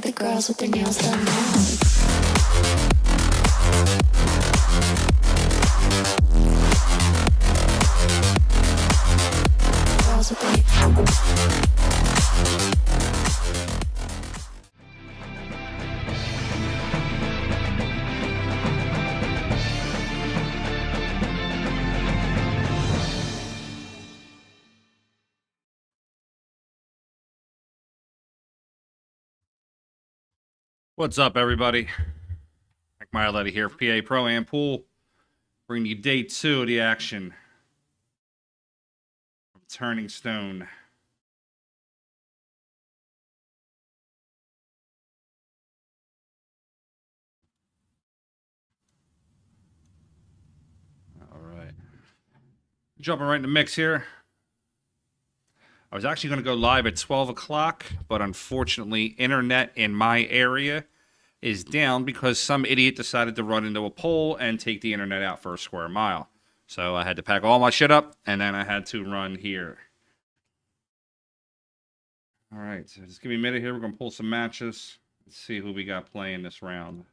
think the girls with their nails done now. Girls with their What's up, everybody? Mike Zuglan here for PA Pro Am Pool. Bringing you day 2 of the action of Turning Stone. All right. Jumping right in the mix here. I was actually going to go live at 12 o'clock, but unfortunately, internet in my area is down because some idiot decided to run into a pole and take the internet out for a square mile. So I had to pack all my shit up, and then I had to run here. All right, so just give me a minute here. We're going to pull some matches. Let's see who we got playing this round.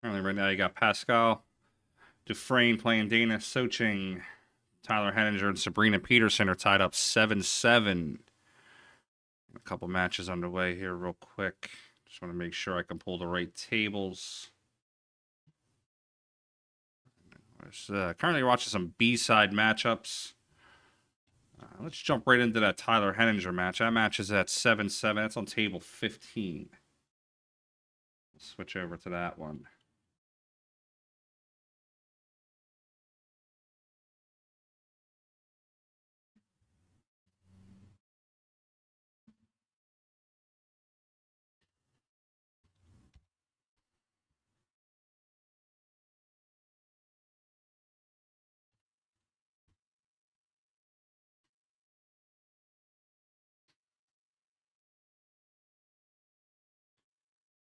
Currently, right now, you got Pascal Dufresne playing Dana Soching. Tyler Henninger and Sabrina Peterson are tied up 7-7. A couple matches underway here real quick. Just want to make sure I can pull the right tables. Currently watching some B-side matchups. Let's jump right into that Tyler Henninger match. That match is at 7-7. That's on table 15. Switch over to that one.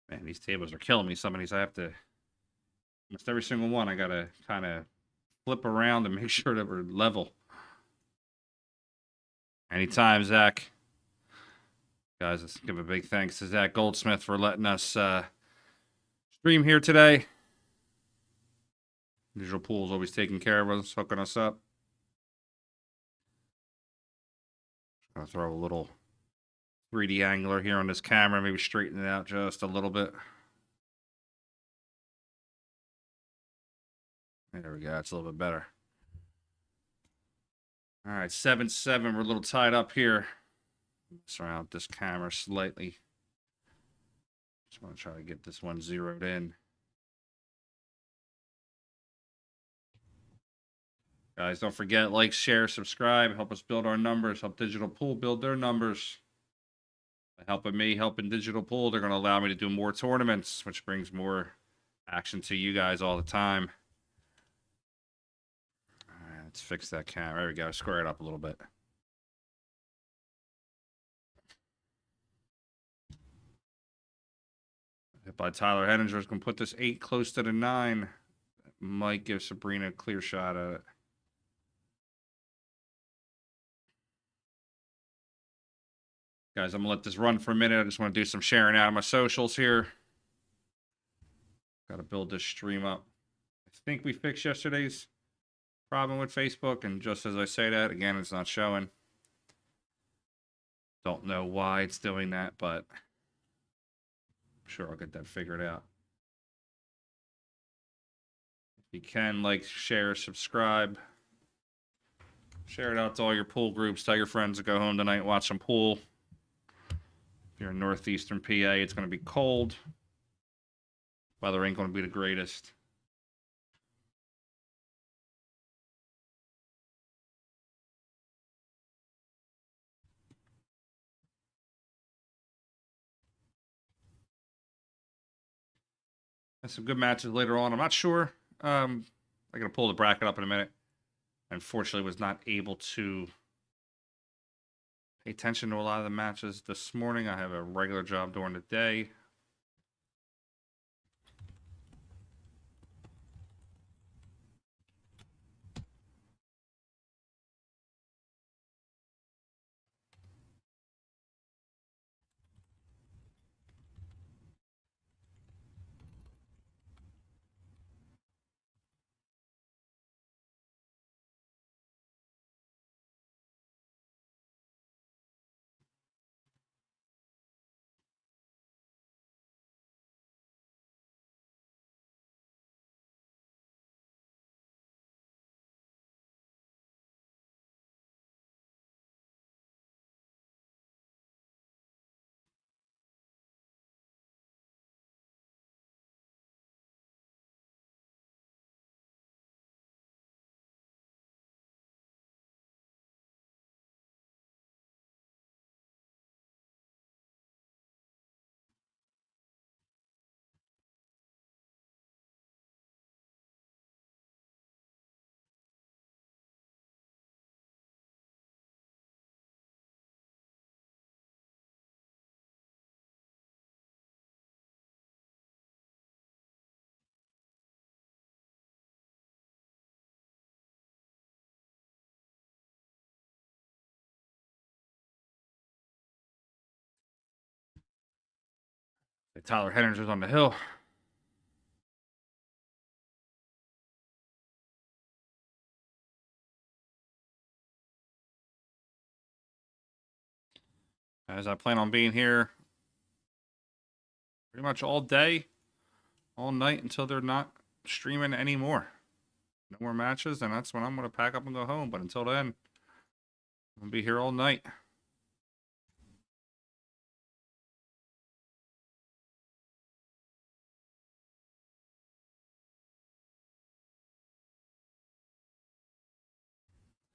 Man, these tables are killing me. Some of these I have to, almost every single one, I got to kind of flip around and make sure that we're level. Anytime, Zach. Guys, let's give a big thanks to Zach Goldsmith for letting us stream here today. Digital Pool's always taking care of us, hooking us up. Gonna throw a little 3D angler here on this camera, maybe straighten it out just a little bit. There we go, that's a little bit better. All right, 7-7, we're a little tied up here. Mess around with this camera slightly. Just want to try to get this one zeroed in. Guys, don't forget, like, share, subscribe. Help us build our numbers. Help Digital Pool build their numbers. By helping me, helping Digital Pool, they're going to allow me to do more tournaments, which brings more action to you guys all the time. All right, let's fix that camera. There we go. Square it up a little bit. Hit by Tyler Henninger is going to put this 8 close to the 9. That might give Sabrina a clear shot at it. Guys, I'm going to let this run for a minute. I just want to do some sharing out of my socials here. Got to build this stream up. I think we fixed yesterday's problem with Facebook, and just as I say that, again, it's not showing. Don't know why it's doing that, but I'm sure I'll get that figured out. If you can, like, share, subscribe. Share it out to all your pool groups. Tell your friends to go home tonight and watch some pool. If you're in northeastern PA, it's going to be cold. Weather ain't going to be the greatest. There's some good matches later on. I'm not sure. I'm going to pull the bracket up in a minute. Unfortunately, was not able to pay attention to a lot of the matches this morning. I have a regular job during the day. Tyler Henniger's on the hill. As I plan on being here pretty much all day, all night until they're not streaming anymore. No more matches, and that's when I'm going to pack up and go home. But until then, I'm going to be here all night.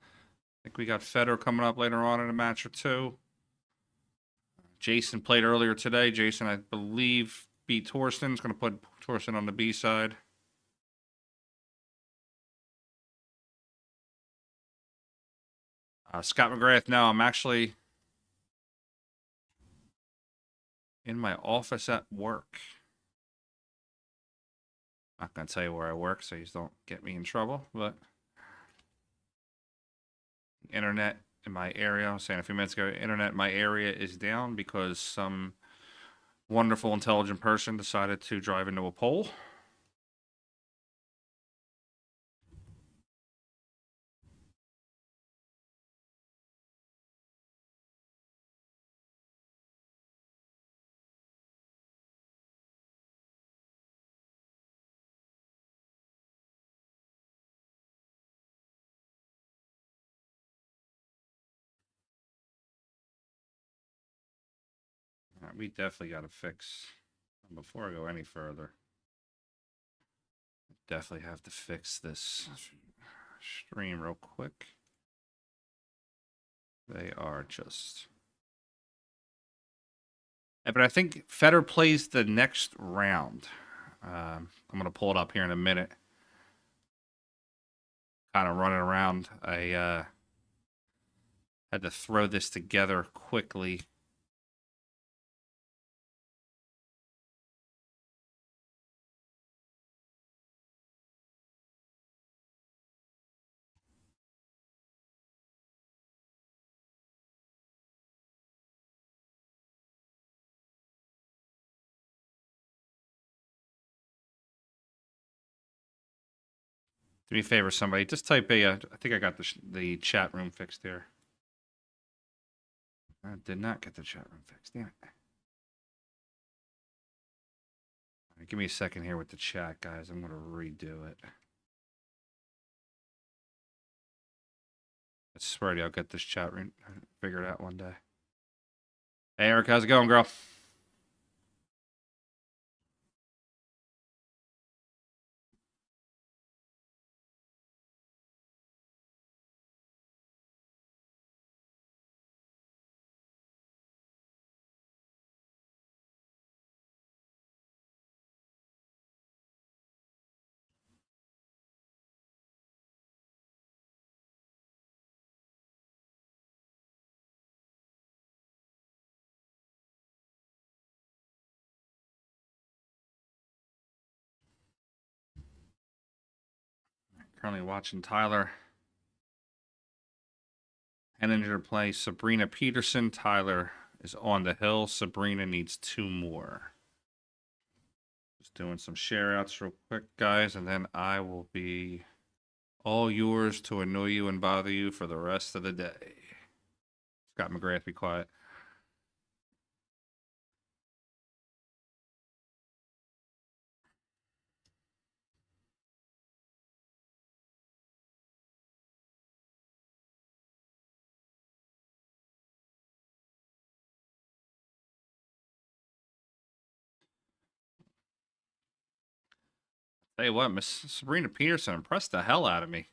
I think we got Fedor coming up later on in a match or two. Jayson played earlier today. Jayson, I believe, beat Torsten. He's going to put Torsten on the B side. Scott McGrath, no, I'm actually in my office at work. Not going to tell you where I work, so you don't get me in trouble, but internet in my area, I was saying a few minutes ago, internet in my area is down because some wonderful, intelligent person decided to drive into a pole. We definitely got to fix, before I go any further, definitely have to fix this stream real quick. They are just... But I think Fedor plays the next round. I'm going to pull it up here in a minute. Kind of running around. I had to throw this together quickly. Do me a favor, somebody. Just type a. I think I got the chat room fixed here. I did not get the chat room fixed. Damn it. Right, give me a second here with the chat, guys. I'm going to redo it. I swear to you, I'll get this chat room figured out one day. Hey, Eric, how's it going, girl? Currently watching Tyler Henninger play Sabrina Peterson. Tyler is on the hill. Sabrina needs 2 more. Just doing some share outs real quick, guys, and then I will be all yours to annoy you and bother you for the rest of the day. Scott McGrath, be quiet. Tell you what, Miss Sabrina Peterson impressed the hell out of me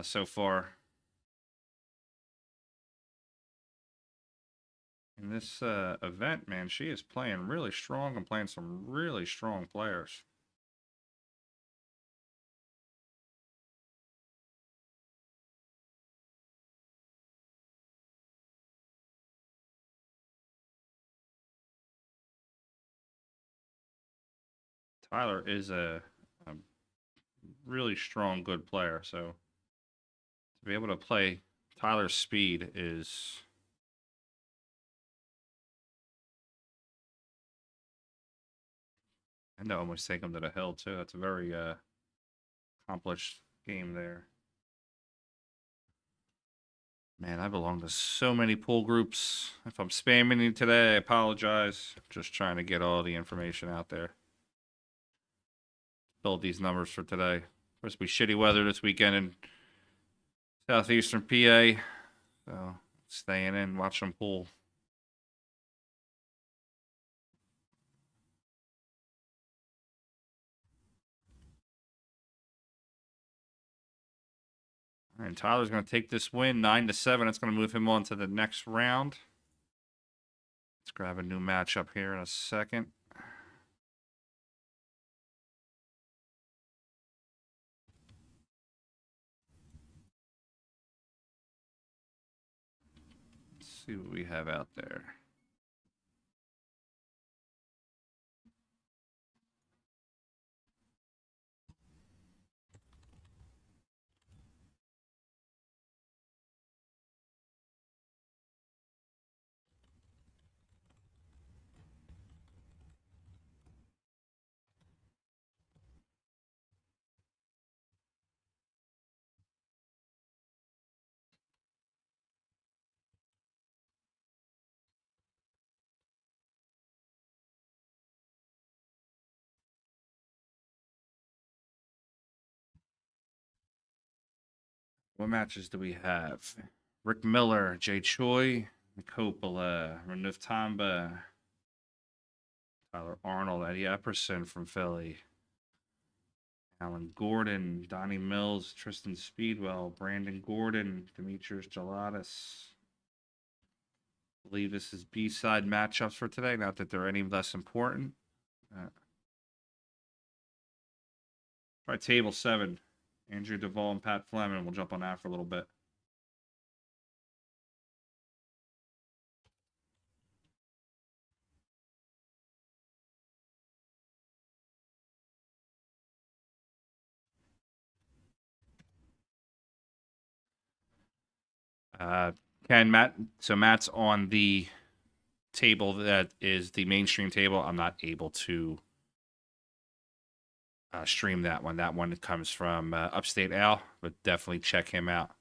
so far in this event, man. She is playing really strong and playing some really strong players. Tyler is a really strong, good player. So to be able to play Tyler's speed is And to almost take him to the hill, too. That's a very accomplished game there. Man, I belong to so many pool groups. If I'm spamming you today, I apologize. Just trying to get all the information out there. Build these numbers for today. Supposed to be shitty weather this weekend in southeastern PA. So, staying in, watching pool. All right, Tyler's going to take this win, 9-7. It's going to move him on to the next round. Let's grab a new matchup here in a second. Let's see what we have out there. What matches do we have? Rick Miller, Jay Choi, Coppola, Renuf Tamba, Tyler Arnold, Eddie Epperson from Philly, Alan Gordon, Donnie Mills, Tristan Speedwell, Brandon Gordon, Demetrius Gelatis. I believe this is B-side matchups for today. Not that they're any less important. Try table 7. Andrew Duvall and Pat Fleming. We'll jump on that for a little bit. Matt. So Matt's on the table that is the mainstream table. I'm not able to stream that one. That one comes from Upstate Al, but definitely check him out.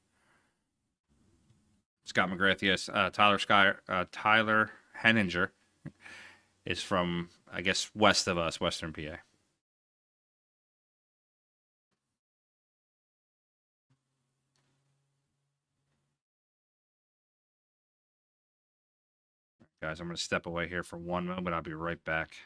Scott McGrath, yes. Tyler Henninger is from, I guess, west of us, Western PA. Guys, I'm going to step away here for one moment. I'll be right back.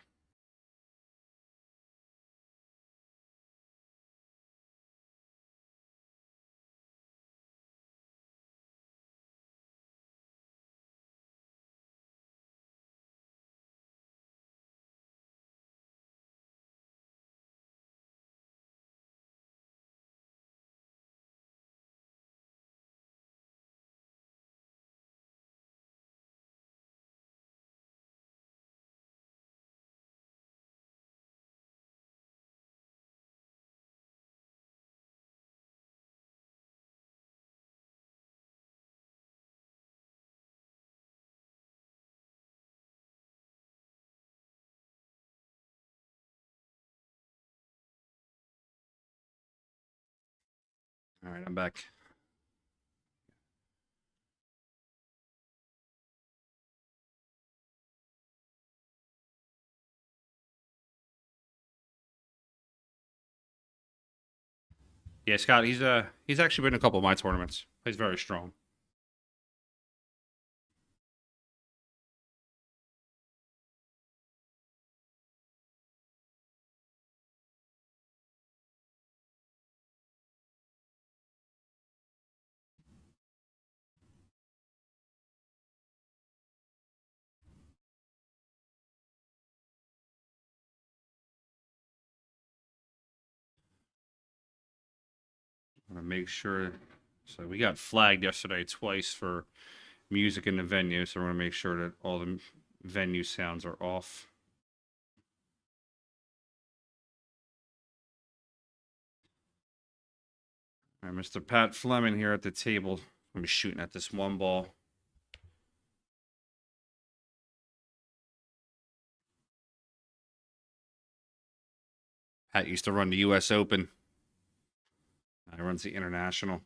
All right, I'm back. Yeah, Scott, he's actually been in a couple of my tournaments. He's very strong. I want to make sure. So we got flagged yesterday twice for music in the venue, so we're going to make sure that all the venue sounds are off. All right, Mr. Pat Fleming here at the table. I'm be shooting at this one ball. Pat used to run the U.S. Open. He runs the International.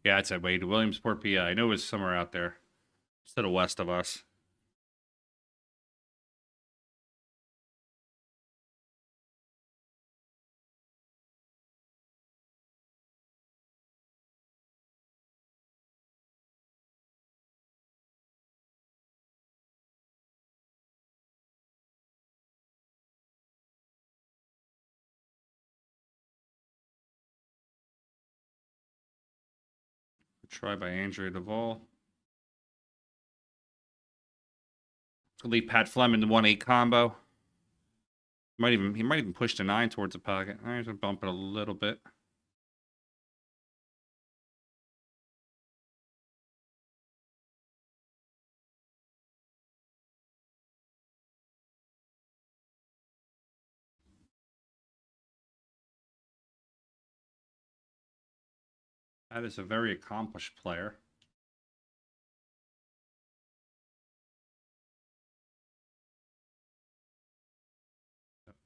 Yeah, it said Wade, Williamsport, PA. I know it was somewhere out there, just to the west of us. Try by Andrea Duvall. Could leave Pat Fleming to 1-8 combo. He might even push the 9 towards the pocket. He's gonna bump it a little bit. That is a very accomplished player.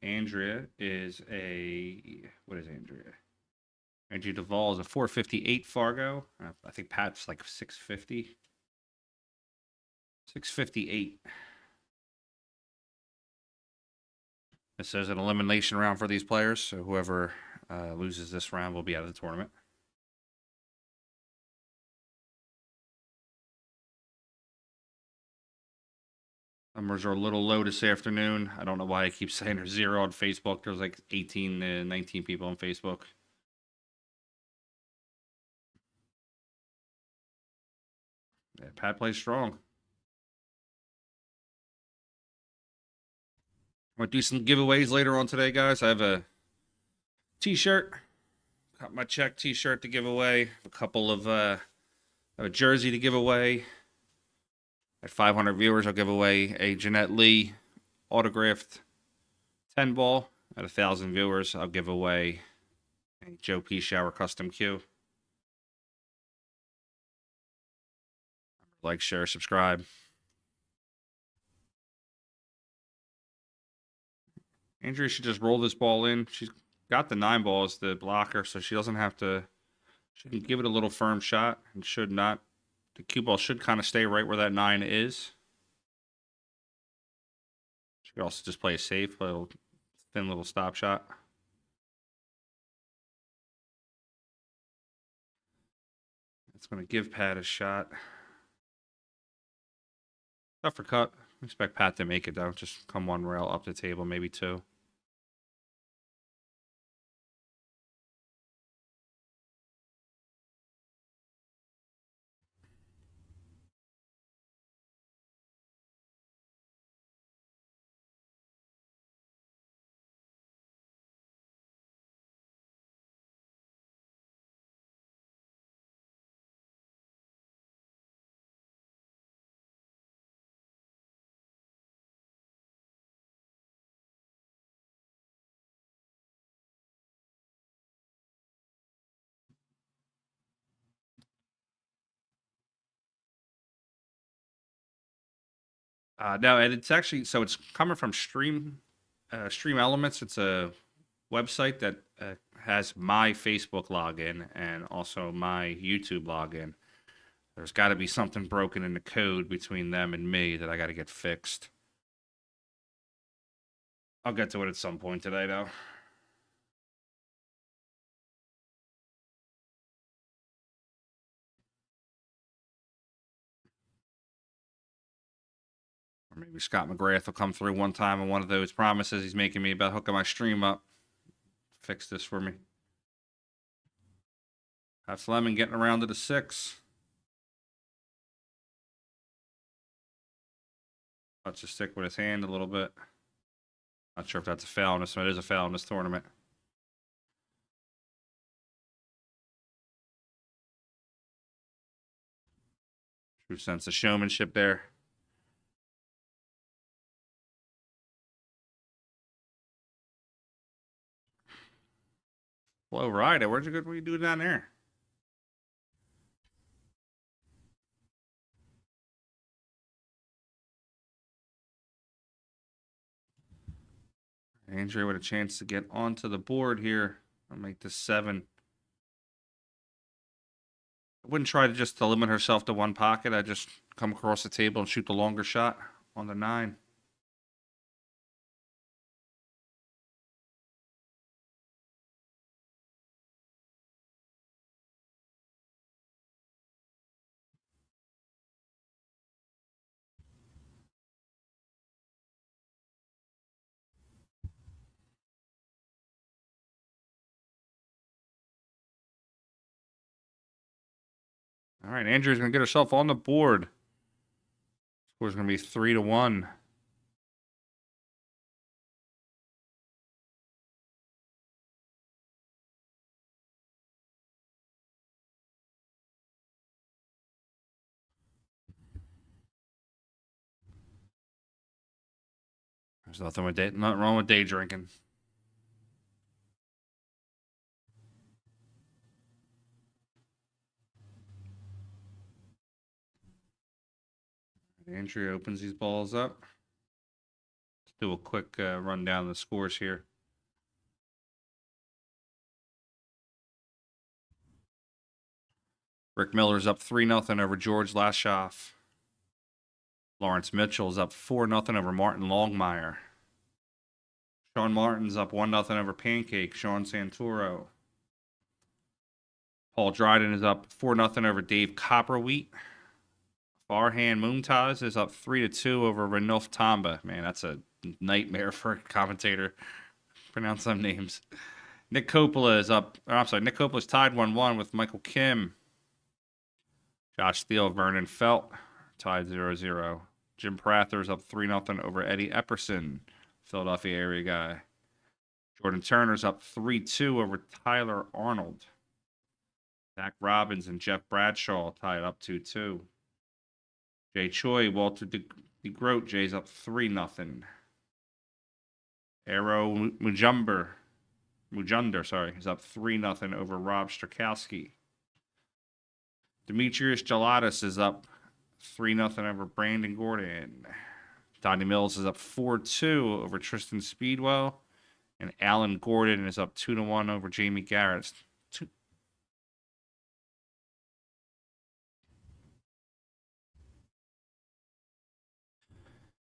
Andrea is a, what is Andrea? Andrea Duvall is a 458 Fargo. I think Pat's like 650. 658. This is an elimination round for these players, so whoever loses this round will be out of the tournament. Numbers are a little low this afternoon. I don't know why I keep saying there's 0 on Facebook. There's like 18 to 19 people on Facebook. Yeah, Pat plays strong. I'm going to do some giveaways later on today, guys. I have a t-shirt. Got my check t-shirt to give away. A couple of, I have a jersey to give away. At 500 viewers, I'll give away a Jeanette Lee autographed 10 ball. At 1,000 viewers, I'll give away a Joe P. Shower custom cue. Like, share, subscribe. Andrea should just roll this ball in. She's got the 9 ball as the blocker, so she doesn't have to. She can give it a little firm shot and should not. The cue ball should kind of stay right where that 9 is. She could also just play a safe, little thin little stop shot. It's going to give Pat a shot. Tougher cut. Expect Pat to make it, though. Just come 1 rail up the table, maybe 2. No, and it's actually, so it's coming from Stream Elements. It's a website that has my Facebook login and also my YouTube login. There's got to be something broken in the code between them and me that I got to get fixed. I'll get to it at some point today, though. Or maybe Scott McGrath will come through one time on one of those promises he's making me about hooking my stream up. Fix this for me. Pat Fleming getting around to the 6. Let's just stick with his hand a little bit. Not sure if that's a foul in this one. It is a foul in this tournament. True sense of showmanship there. Well, right. What are you doing down there? Andrea with a chance to get onto the board here. I'll make this 7. I wouldn't try to limit herself to one pocket. I just come across the table and shoot the longer shot on the 9. All right, Andrea's going to get herself on the board. Score's going to be 3-1. There's nothing wrong with day drinking. Andrea opens these balls up. Let's do a quick rundown of the scores here. Rick Miller's up 3-0 over George Lashoff. Lawrence Mitchell's up 4-0 over Martin Longmire. Sean Martin's up 1-0 over Pancake, Sean Santoro. Paul Dryden is up 4-0 over Dave Copperwheat. Farhan Mumtaz is up 3-2 over Ranulf Tamba. Man, that's a nightmare for a commentator. Pronounce some names. Nick Coppola is Nick Coppola's tied 1-1 with Michael Kim. Josh Steele, Vernon Felt, tied 0-0. Jim Prather's up 3-0 over Eddie Epperson, Philadelphia area guy. Jordan Turner's up 3-2 over Tyler Arnold. Zach Robbins and Jeff Bradshaw tied up 2-2. Jay Choi, Walter DeGroat, Jay's up 3-0. Arrow Mujunder, is up 3-0 over Rob Strakowski. Demetrius Gelatis is up 3-0 over Brandon Gordon. Donnie Mills is up 4-2 over Tristan Speedwell. And Alan Gordon is up 2-1 over Jamie Garrett.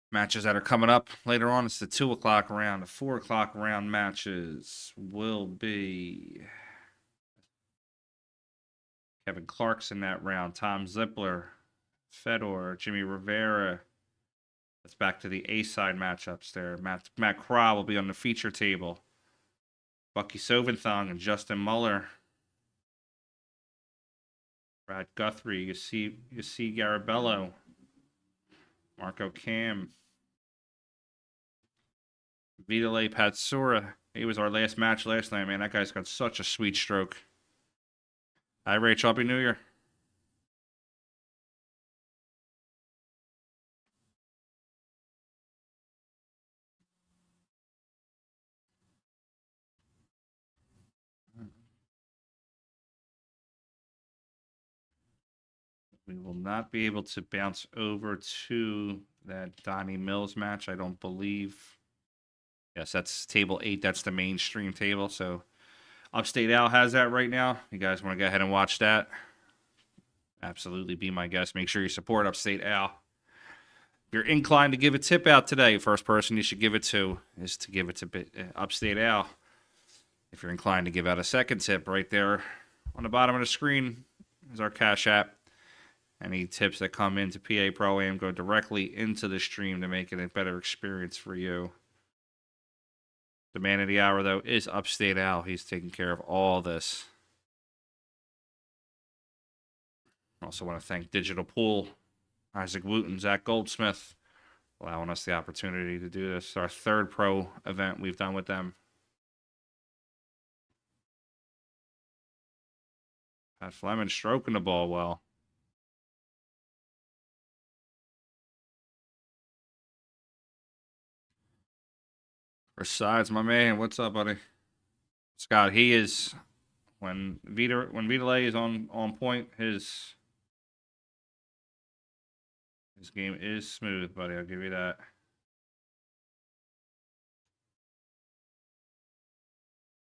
Matches that are coming up later on, it's the 2 o'clock round. The 4 o'clock round matches will be Kevin Clark's in that round, Tom Zippler, Fedor, Jimmy Rivera. That's back to the A-side matchups there. Matt Craw will be on the feature table. Bucky Soventhong and Justin Muller. Brad Guthrie, you see Garabello. Marco Cam. Vitale Patsura. He was our last match last night, man. That guy's got such a sweet stroke. Hi, Rachel. Happy New Year. We will not be able to bounce over to that Donnie Mills match, I don't believe. Yes, that's table 8. That's the mainstream table. So Upstate Al has that right now. You guys want to go ahead and watch that? Absolutely, be my guest. Make sure you support Upstate Al. If you're inclined to give a tip out today, first person you should give it to is to give it to Upstate Al. If you're inclined to give out a second tip, right there on the bottom of the screen is our Cash App. Any tips that come into PA Pro Am go directly into the stream to make it a better experience for you. The man of the hour, though, is Upstate Al. He's taking care of all this. Also want to thank Digital Pool, Isaac Wooten, Zach Goldsmith, allowing us the opportunity to do this. Our third pro event we've done with them. Pat Fleming stroking the ball well. Besides, my man, what's up, buddy? Scott, he is When Vitalay is on point, his game is smooth, buddy. I'll give you that.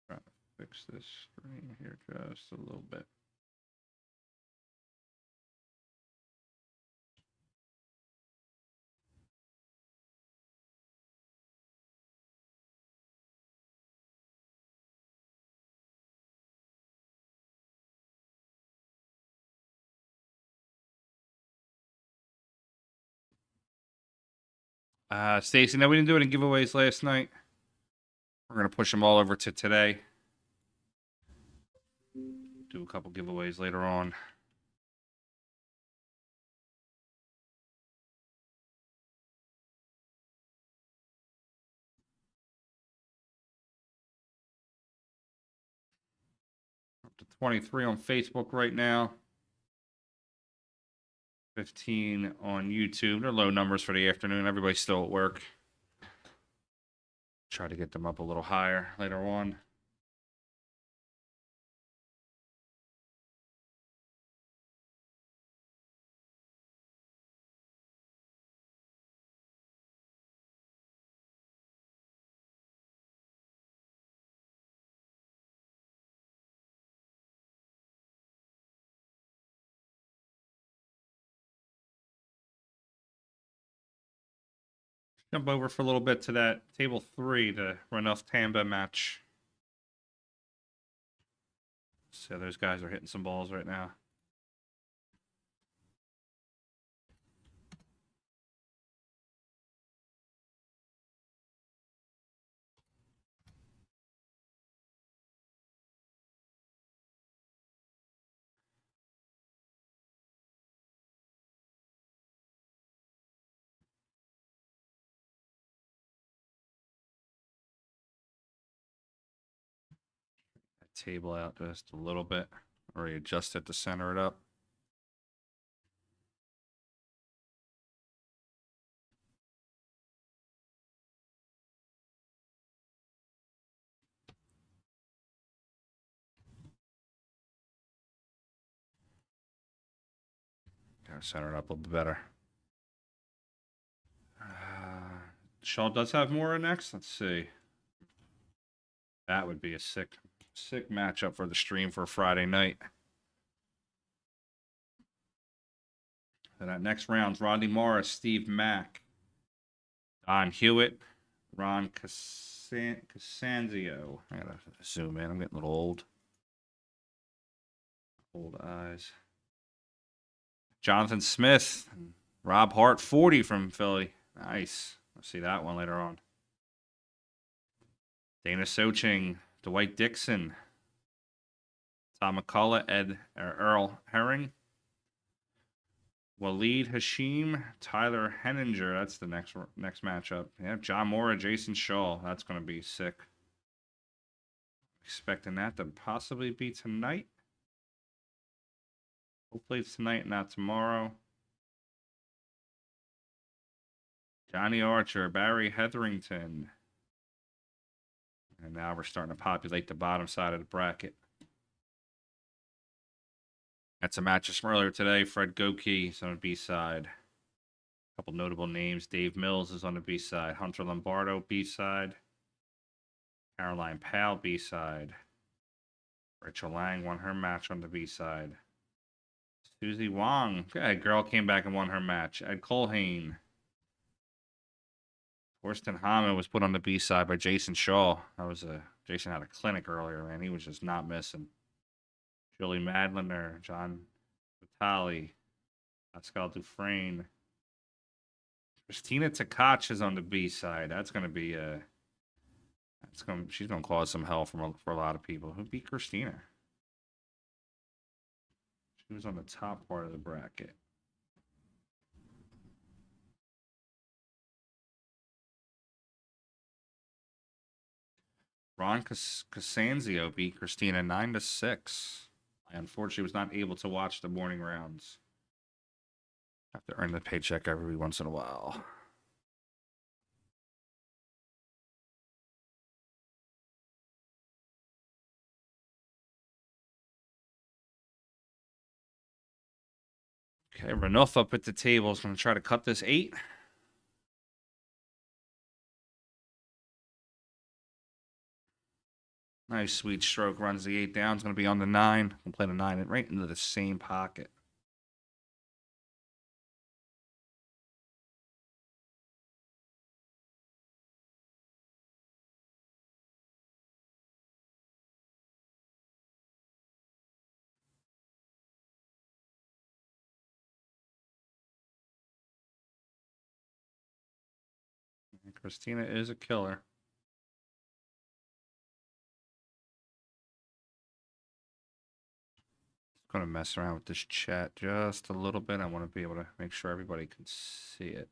Trying to fix this screen here just a little bit. Stacy, no, we didn't do any giveaways last night. We're gonna push them all over to today. Do a couple giveaways later on. Up to 23 on Facebook right now. 15 on YouTube. They're low numbers for the afternoon. Everybody's still at work. Try to get them up a little higher later on. Jump over for a little bit to that table 3, the Renouf Tamba match. So those guys are hitting some balls right now. That table out just a little bit. Already adjust it to center it up. Gotta center it up a little bit better. Shaw does have more next. Let's see. That would be a sick matchup for the stream for a Friday night. And that next round's Rodney Morris, Steve Mack, Don Hewitt, Ron Costanzio. I gotta zoom in. I'm getting a little old. Old eyes. Jonathan Smith, Rob Hart, 40 from Philly. Nice. I'll see that one later on. Dana Soching, Dwight Dixon, Tom McCullough, Earl Herring, Waleed Hashim, Tyler Henninger. That's the next matchup. Yeah, John Mora, Jayson Shaw. That's going to be sick. Expecting that to possibly be tonight. Hopefully it's tonight, not tomorrow. Johnny Archer, Barry Hetherington. And now we're starting to populate the bottom side of the bracket. That's a match from earlier today. Fred Goki is on the B side. A couple notable names. Dave Mills is on the B side. Hunter Lombardo, B side. Caroline Powell, B side. Rachel Lang won her match on the B side. Susie Wong, good girl, came back and won her match. Ed Colhane. Torsten Hamann was put on the B side by Jayson Shaw. Jason had a clinic earlier, man. He was just not missing. Julie Madliner, John Vitale, Pascal Dufresne. Christina Tkach is on the B side. That's going to be she's going to cause some hell for a lot of people. Who beat Christina? She was on the top part of the bracket. Ron Costanzio beat Christina 9-6. I unfortunately was not able to watch the morning rounds. Have to earn the paycheck every once in a while. Okay, Ranulph up at the table is going to try to cut this 8. Nice sweet stroke, runs the 8 down. It's going to be on the 9. We'll play the 9 right into the same pocket. And Christina is a killer. Going to mess around with this chat just a little bit. I want to be able to make sure everybody can see it.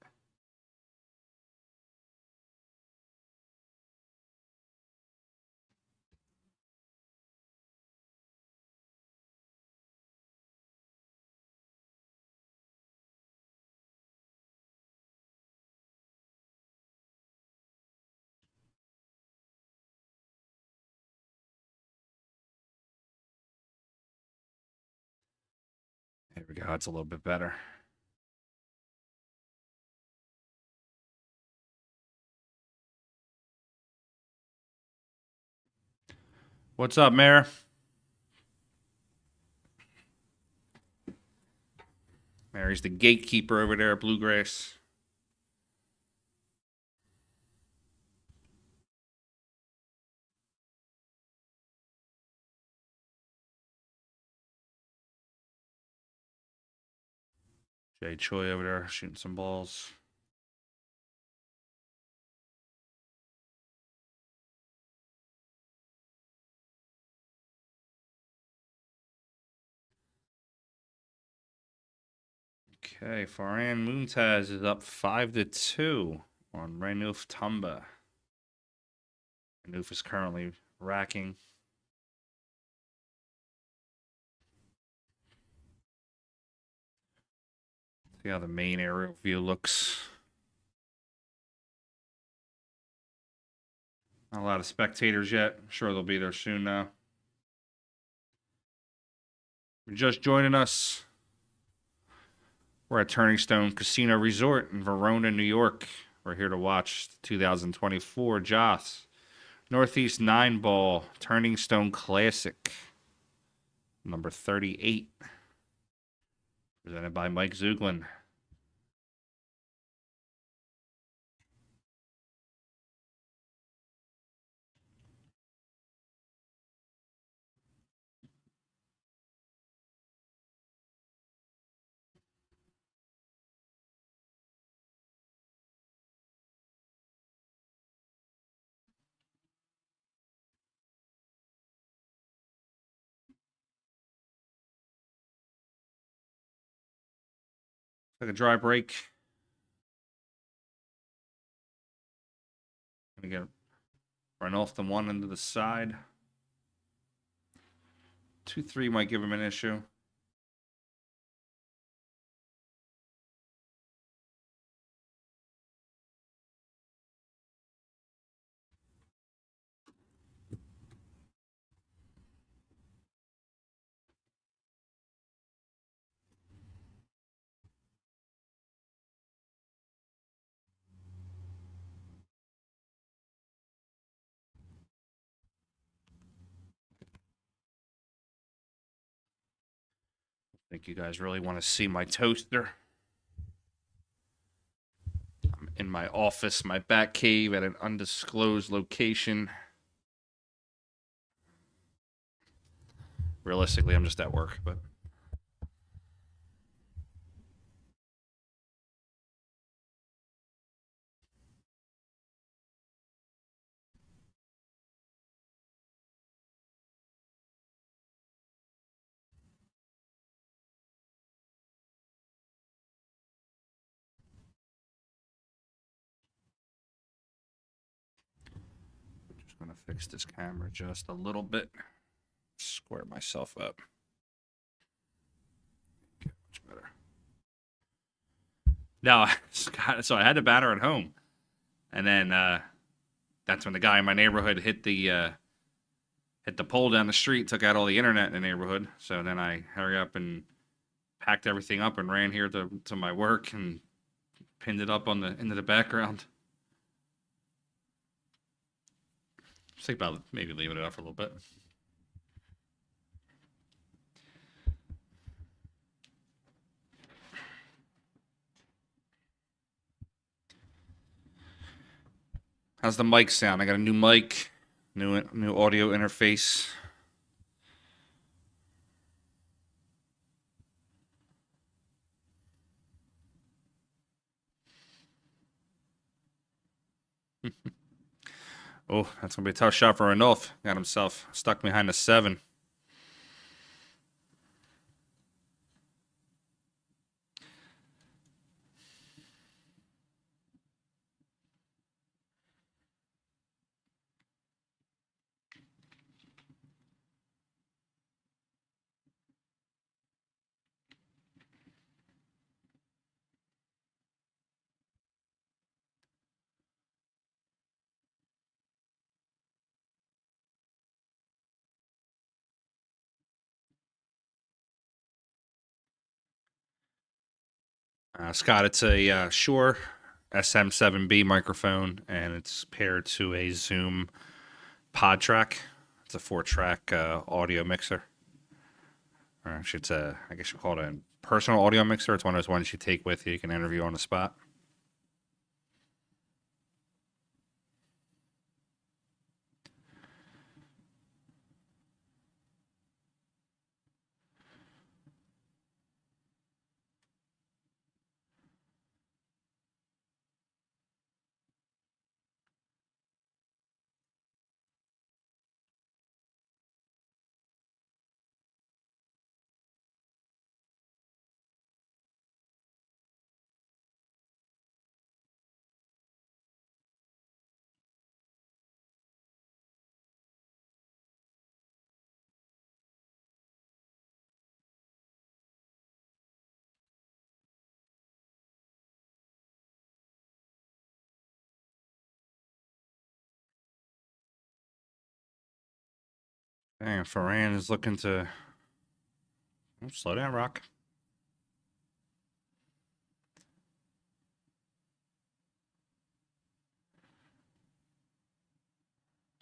There we go. It's a little bit better. What's up, Mayor? Mary's the gatekeeper over there at Bluegrass. Jay Choi over there shooting some balls. Okay, Farhan Mumtaz is up 5-2 on Ranulph Tumba. Ranulph is currently racking. See how the main aerial view looks. Not a lot of spectators yet. I'm sure they'll be there soon now. If you're just joining us, we're at Turning Stone Casino Resort in Verona, New York. We're here to watch the 2024 Joths Northeast 9-ball Turning Stone Classic, number 38, presented by Mike Zuglan. Take a dry break. Gonna get run off the one into the side. 2-3 might give him an issue. I think you guys really want to see my toaster. I'm in my office, my back cave at an undisclosed location. Realistically, I'm just at work, but I'm just gonna fix this camera just a little bit. Square myself up. Okay, much better. No, so I had the batter at home, and then that's when the guy in my neighborhood hit the pole down the street, took out all the internet in the neighborhood. So then I hurry up and packed everything up and ran here to my work and pinned it up on the into the background. Just think about maybe leaving it up for a little bit. How's the mic sound? I got a new mic, new audio interface. Oh, that's gonna be a tough shot for Ranulf. Got himself stuck behind the 7. Scott, it's a Shure SM7B microphone, and it's paired to a Zoom Pod Track. It's a 4-track audio mixer. Or actually, I guess you call it a personal audio mixer. It's one of those ones you take with you. You can interview on the spot. Dang, Ferran is looking to slow down, Rock.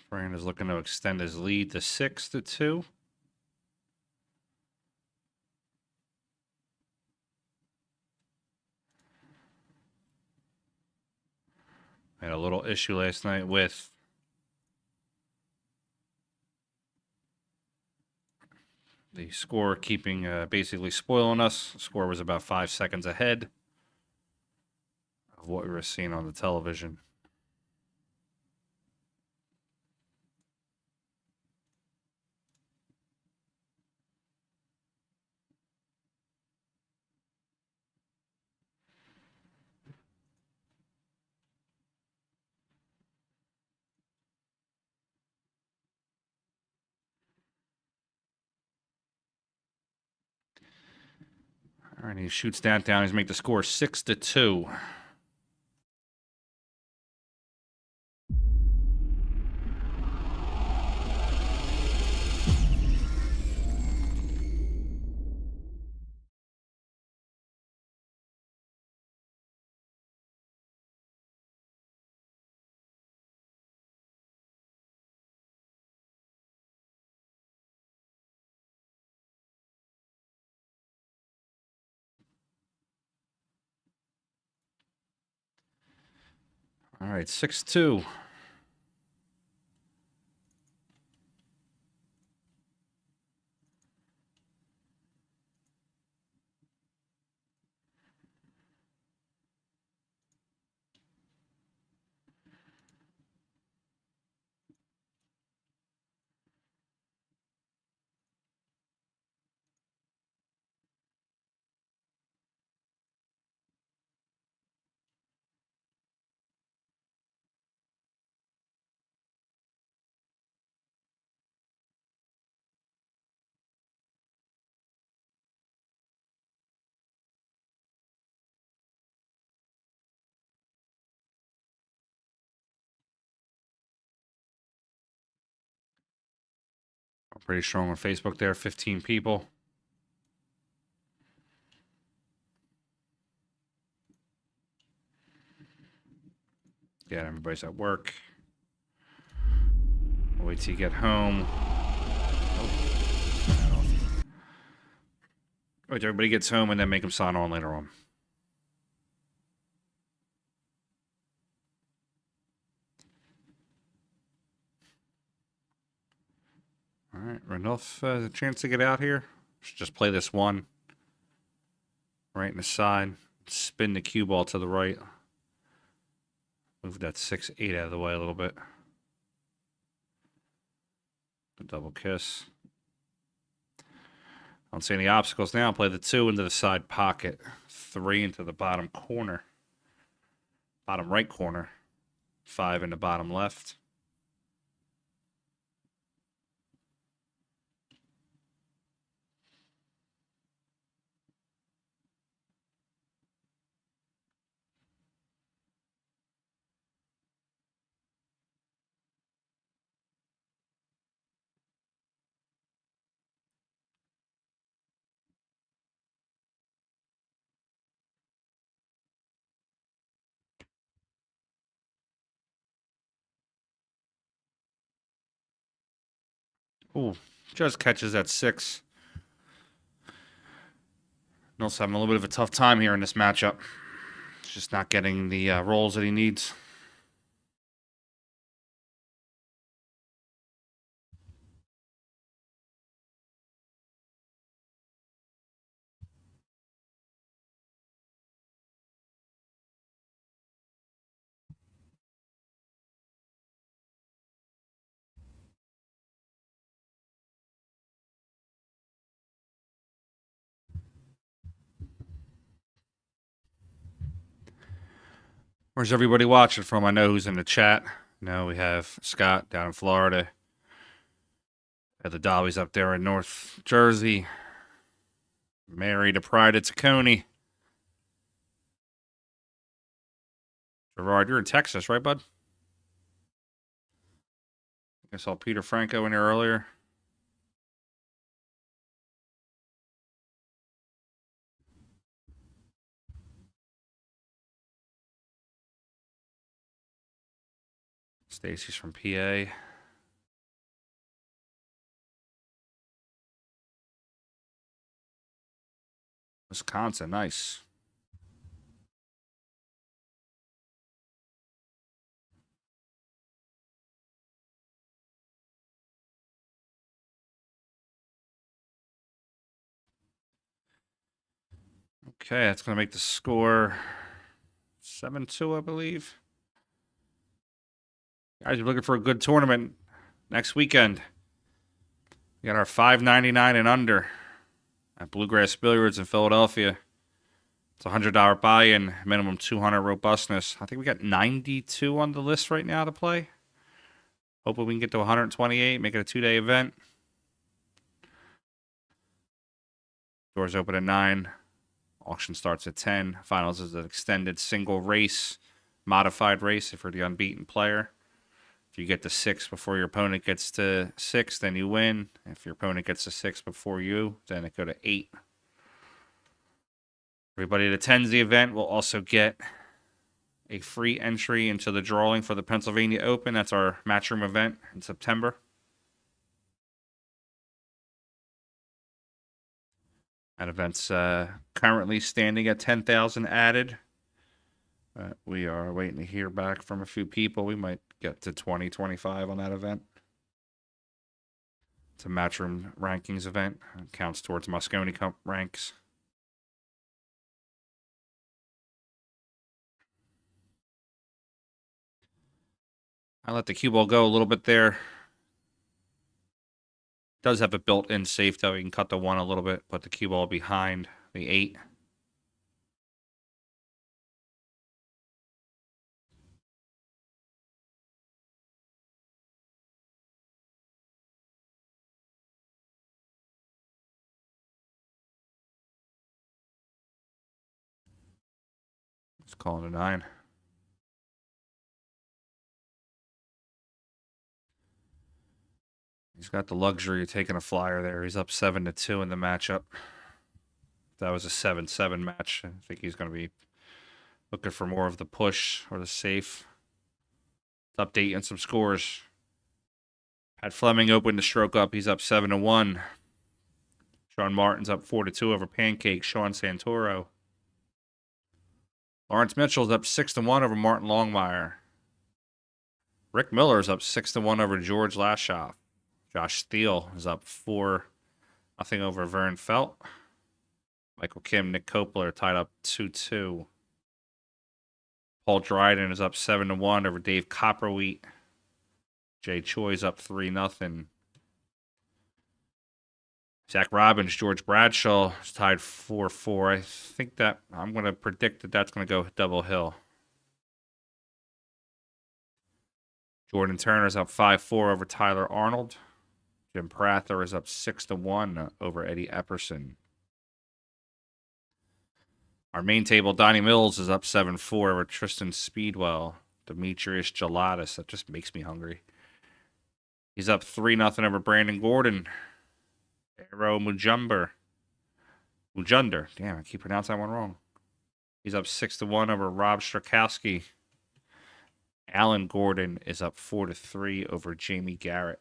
Ferran is looking to extend his lead to 6-2. Had a little issue last night with the score keeping basically spoiling us. The score was about 5 seconds ahead of what we were seeing on the television. All right, he shoots that down. He's make the score 6-2. All right, 6-2. Pretty strong on Facebook there, 15 people. Again, everybody's at work. Wait till you get home. Wait till everybody gets home and then make them sign on later on. All right, Ranulph has a chance to get out here. Should just play this one. Right in the side. Spin the cue ball to the right. Move that 6-8 out of the way a little bit. The double kiss. Don't see any obstacles now. Play the 2 into the side pocket. 3 into the bottom corner. Bottom right corner. 5 in the bottom left. Ooh, just catches that 6. Nelson's having a little bit of a tough time here in this matchup. He's just not getting the rolls that he needs. Where's everybody watching from? I know who's in the chat. No, we have Scott down in Florida. Got the Dollies up there in North Jersey. Mary the Pride of Tacony. Gerard, you're in Texas, right, bud? I saw Peter Franco in here earlier. Stacy's from PA. Wisconsin, nice. Okay, that's going to make the score 7-2, I believe. Guys, you're looking for a good tournament next weekend. We got our $5.99 and under at Bluegrass Billiards in Philadelphia. It's a $100 buy-in, minimum 200 robustness. I think we got 92 on the list right now to play. Hoping we can get to 128, make it a 2-day event. Doors open at 9. Auction starts at 10. Finals is an extended single race, modified race if you're the unbeaten player. If you get to 6 before your opponent gets to 6, then you win. If your opponent gets to 6 before you, then it go to 8. Everybody that attends the event will also get a free entry into the drawing for the Pennsylvania Open. That's our Matchroom event in September. That event's currently standing at 10,000 added. We are waiting to hear back from a few people. We might get to 20, 25 on that event. It's a Matchroom rankings event. It counts towards Moscone Cup ranks. I let the cue ball go a little bit there. Does have a built-in safe, though. You can cut the 1 a little bit, put the cue ball behind the 8. Let's call it a 9. He's got the luxury of taking a flyer there. He's up 7-2 in the matchup. If that was a 7-7 match, I think he's going to be looking for more of the push or the safe. Let's update you on some scores. Had Fleming open the stroke up. He's up 7-1. Sean Martin's up 4-2 over Pancake. Sean Santoro. Lawrence Mitchell's up 6-1 over Martin Longmire. Rick Miller's up 6-1 over George Lashoff. Josh Steele is up 4-0 over Vern Felt. Michael Kim, Nick Kopler tied up 2-2. Paul Dryden is up 7-1 over Dave Copperwheat. Jay Choi's up 3-0. Zach Robbins, George Bradshaw is tied 4-4. I think that I'm going to predict that that's going to go double hill. Jordan Turner's up 5-4 over Tyler Arnold. Jim Prather is up 6-1 over Eddie Epperson. Our main table, Donnie Mills is up 7-4 over Tristan Speedwell. Demetrius Gelatis, that just makes me hungry. He's up 3-0 over Brandon Gordon. Aero Mujunder. Damn, I keep pronouncing that one wrong. He's up 6-1 over Rob Strakowski. Alan Gordon is up 4-3 over Jamie Garrett.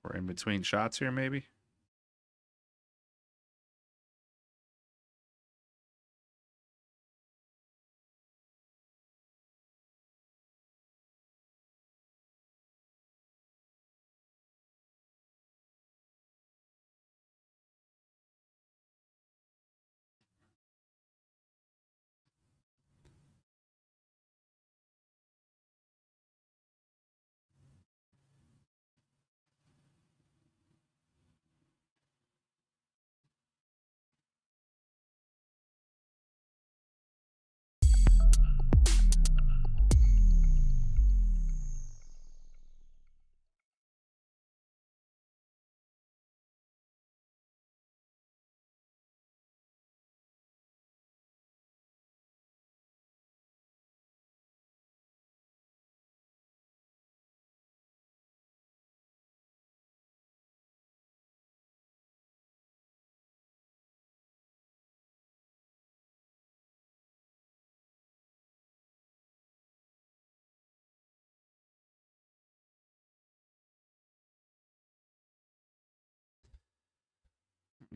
We're in between shots here, maybe.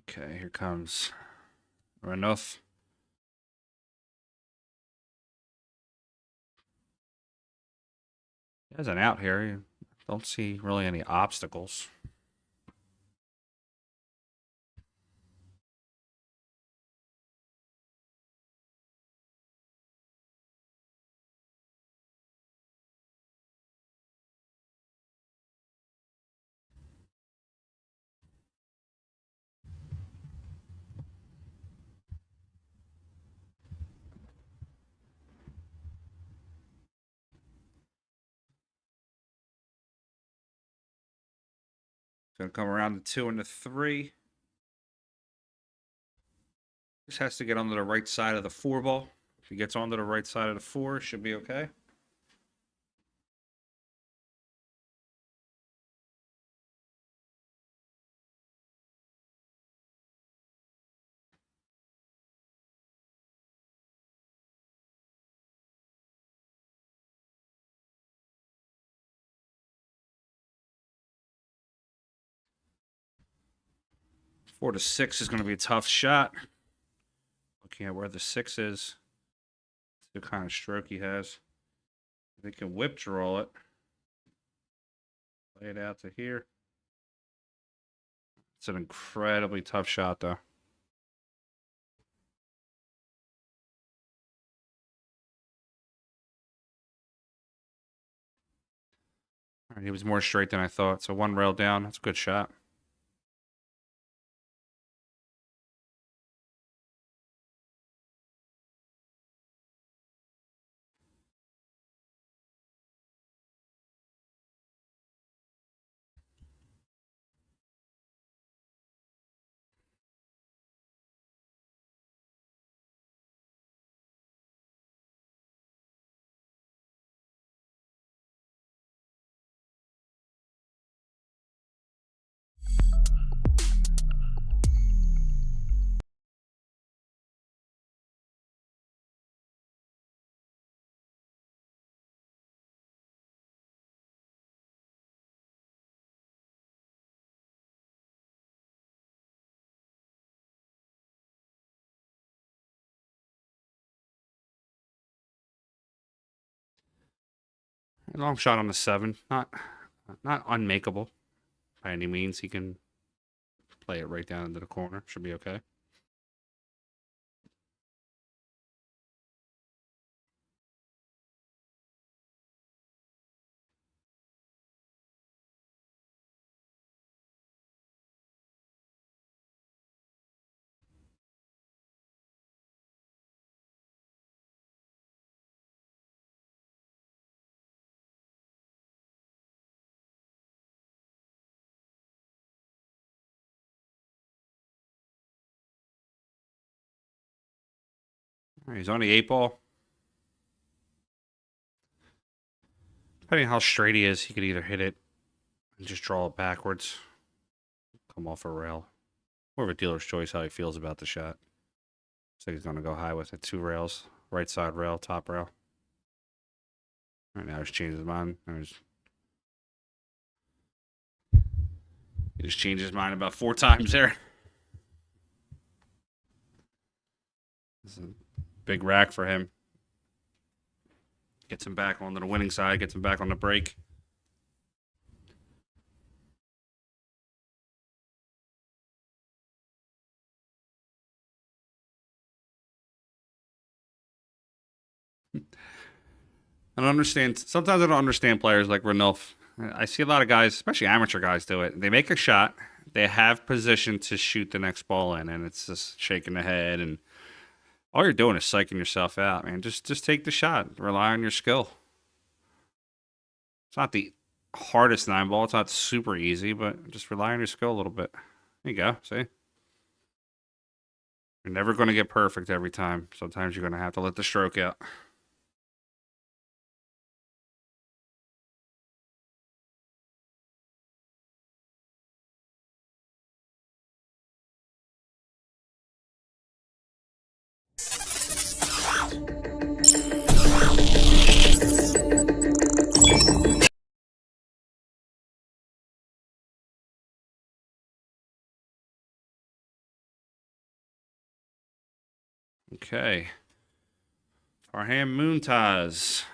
Okay, here comes Renouf. He has an out here. You don't see really any obstacles. It's going to come around the 2 and the 3. Just has to get onto the right side of the 4 ball. If he gets onto the right side of the 4, it should be okay. Four to 6 is going to be a tough shot. Looking at where the 6 is. See what kind of stroke he has. They can whip draw it. Lay it out to here. It's an incredibly tough shot, though. All right, he was more straight than I thought. So 1 rail down. That's a good shot. Long shot on the 7. Not unmakeable by any means. He can play it right down into the corner. Should be okay. All right, he's on the 8 ball. Depending on how straight he is, he could either hit it and just draw it backwards, come off a rail. More of a dealer's choice how he feels about the shot. So he's going to go high with it. 2 rails. Right side rail, top rail. All right, now he's changed his mind. He just changed his mind about 4 times there. This is a big rack for him. Gets him back onto the winning side, gets him back on the break. I don't understand. Sometimes I don't understand players like Ranulf. I see a lot of guys, especially amateur guys, do it. They make a shot, they have position to shoot the next ball in, and it's just shaking the head, and all you're doing is psyching yourself out, man. Just take the shot. Rely on your skill. It's not the hardest 9 ball. It's not super easy, but just rely on your skill a little bit. There you go. See? You're never going to get perfect every time. Sometimes you're going to have to let the stroke out. Okay. Farham Muntaz.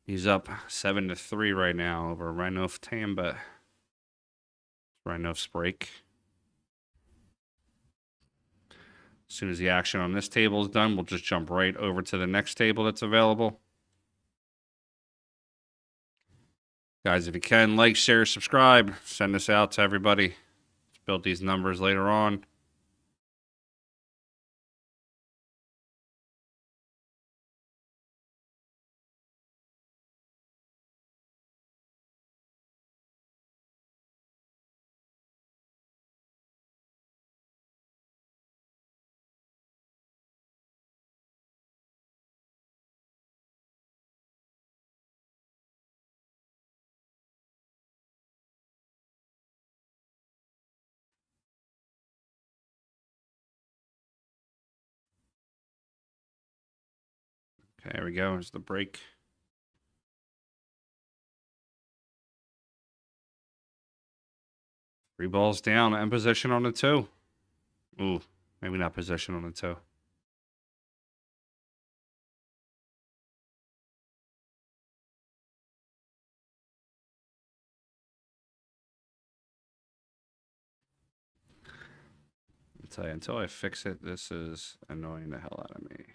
He's up 7-3 right now over Ranulf Tamba. Ranulf's break. As soon as the action on this table is done, we'll just jump right over to the next table that's available. Guys, if you can, like, share, subscribe. Send this out to everybody. Let's build these numbers later on. Okay, there we go. Here's the break. Three balls down and position on the 2. Ooh, maybe not position on the 2. I'll tell you, until I fix it, this is annoying the hell out of me.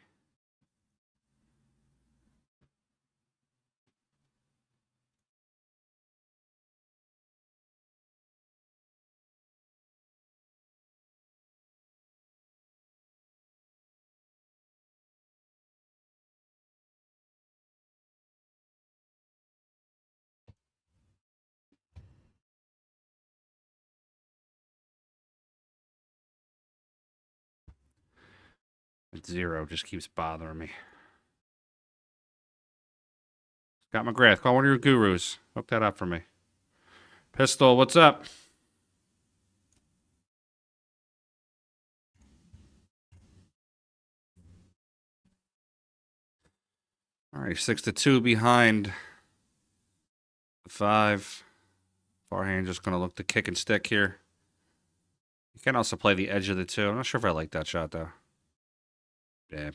It's 0, just keeps bothering me. Scott McGrath, call one of your gurus. Hook that up for me. Pistol, what's up? All right, 6-2 behind the 5. Farham just going to look to kick and stick here. You can also play the edge of the 2. I'm not sure if I like that shot, though. Yeah.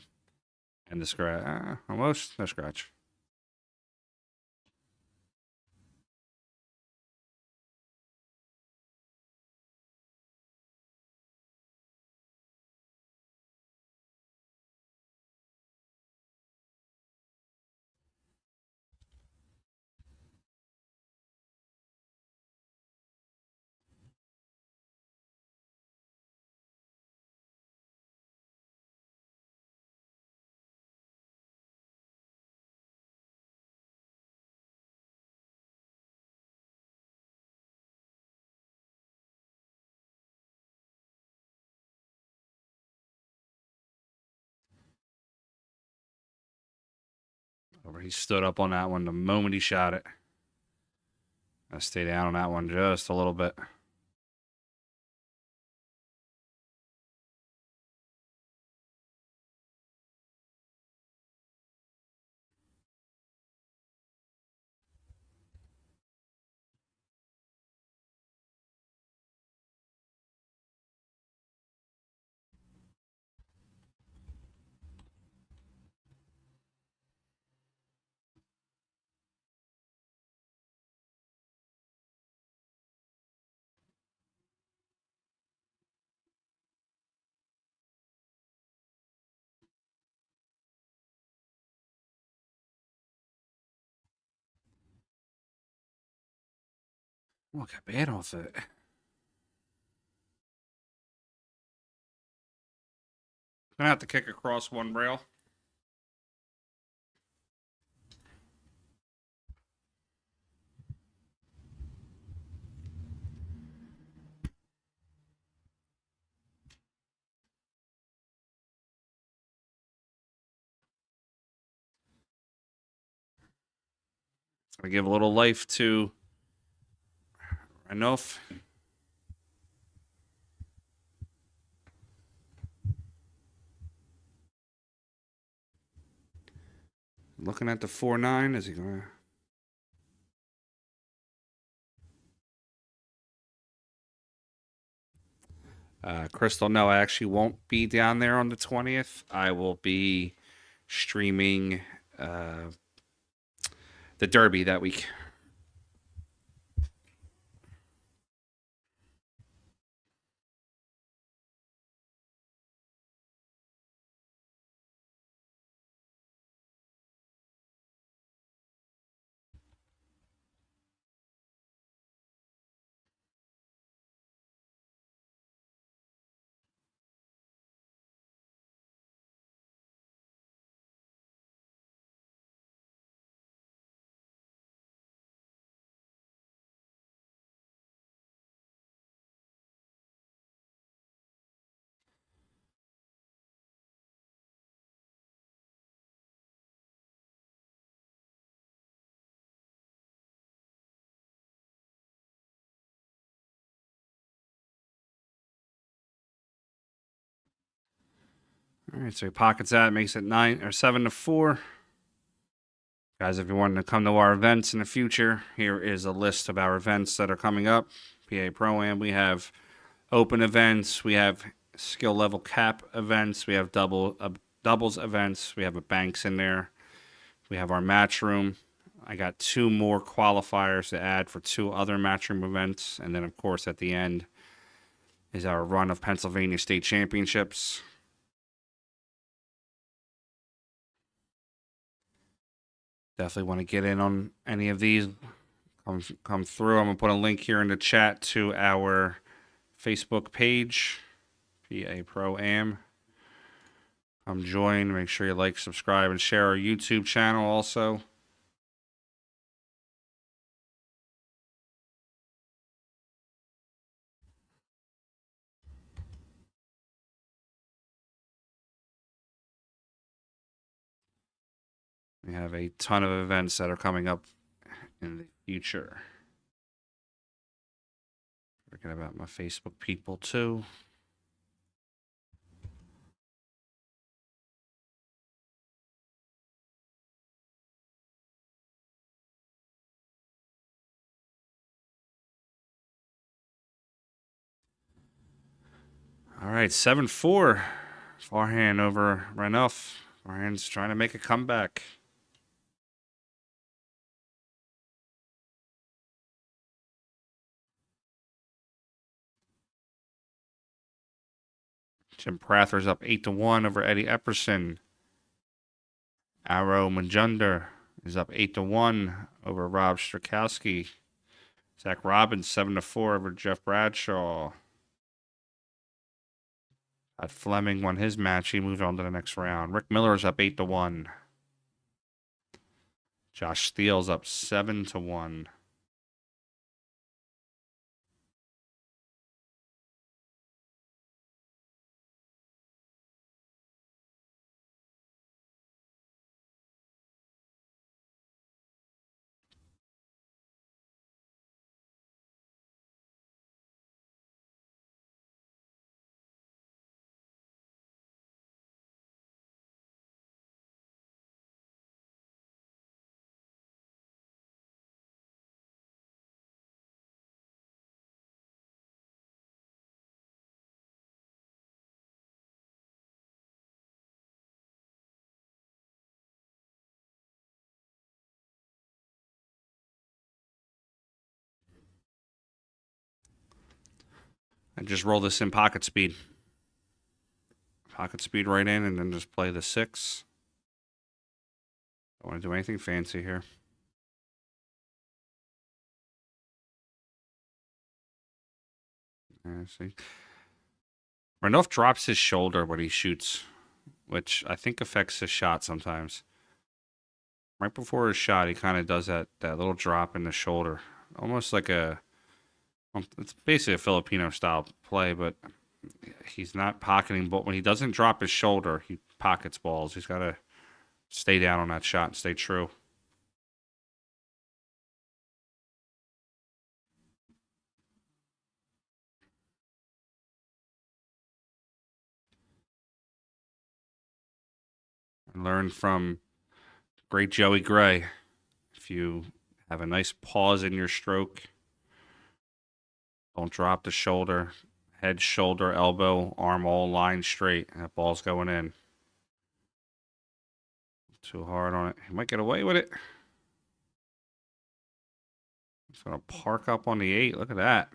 And the scratch. Almost. No scratch. Over, he stood up on that one the moment he shot it. I stay down on that one just a little bit. Oh, I got bad off it. Gonna have to kick across one rail. Gonna give a little life to Enough. Looking at the 4-9. Is he gonna? Crystal, no, I actually won't be down there on the 20th. I will be streaming the Derby that week. All right, so he pockets that, makes it 7-4. Guys, if you want to come to our events in the future, here is a list of our events that are coming up. PA Pro-Am, we have open events, we have skill level cap events, we have doubles events, we have a banks in there, we have our match room. I got 2 more qualifiers to add for 2 other match room events, and then of course at the end is our run of Pennsylvania State Championships. Definitely want to get in on any of these. Come through. I'm going to put a link here in the chat to our Facebook page, PA Pro Am. Come join. Make sure you like, subscribe, and share our YouTube channel also. We have a ton of events that are coming up in the future. Forget about my Facebook people too. All right, 7-4. Farhan over Renouf. Farhan's trying to make a comeback. Jim Prather's up 8-1 over Eddie Epperson. Arrow Majunder is up 8-1 over Rob Strakowski. Zach Robbins 7-4 over Jeff Bradshaw. Pat Fleming won his match. He moved on to the next round. Rick Miller's up 8-1. Josh Steele's up 7-1. And just roll this in pocket speed. Pocket speed right in, and then just play the 6. Don't want to do anything fancy here. See. Renouf drops his shoulder when he shoots, which I think affects his shot sometimes. Right before his shot, he kind of does that little drop in the shoulder. Almost like it's basically a Filipino style play, but he's not pocketing. But when he doesn't drop his shoulder, he pockets balls. He's got to stay down on that shot and stay true. And learn from great Joey Gray. If you have a nice pause in your stroke, don't drop the shoulder. Head, shoulder, elbow, arm all lined straight. That ball's going in. Too hard on it. He might get away with it. He's going to park up on the 8. Look at that.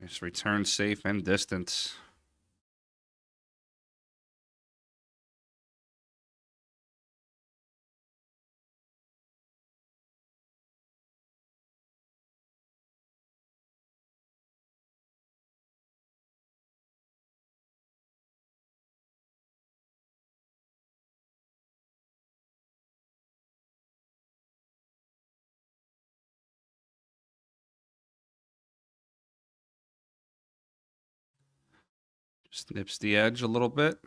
Just return safe and distance. Just nips the edge a little bit.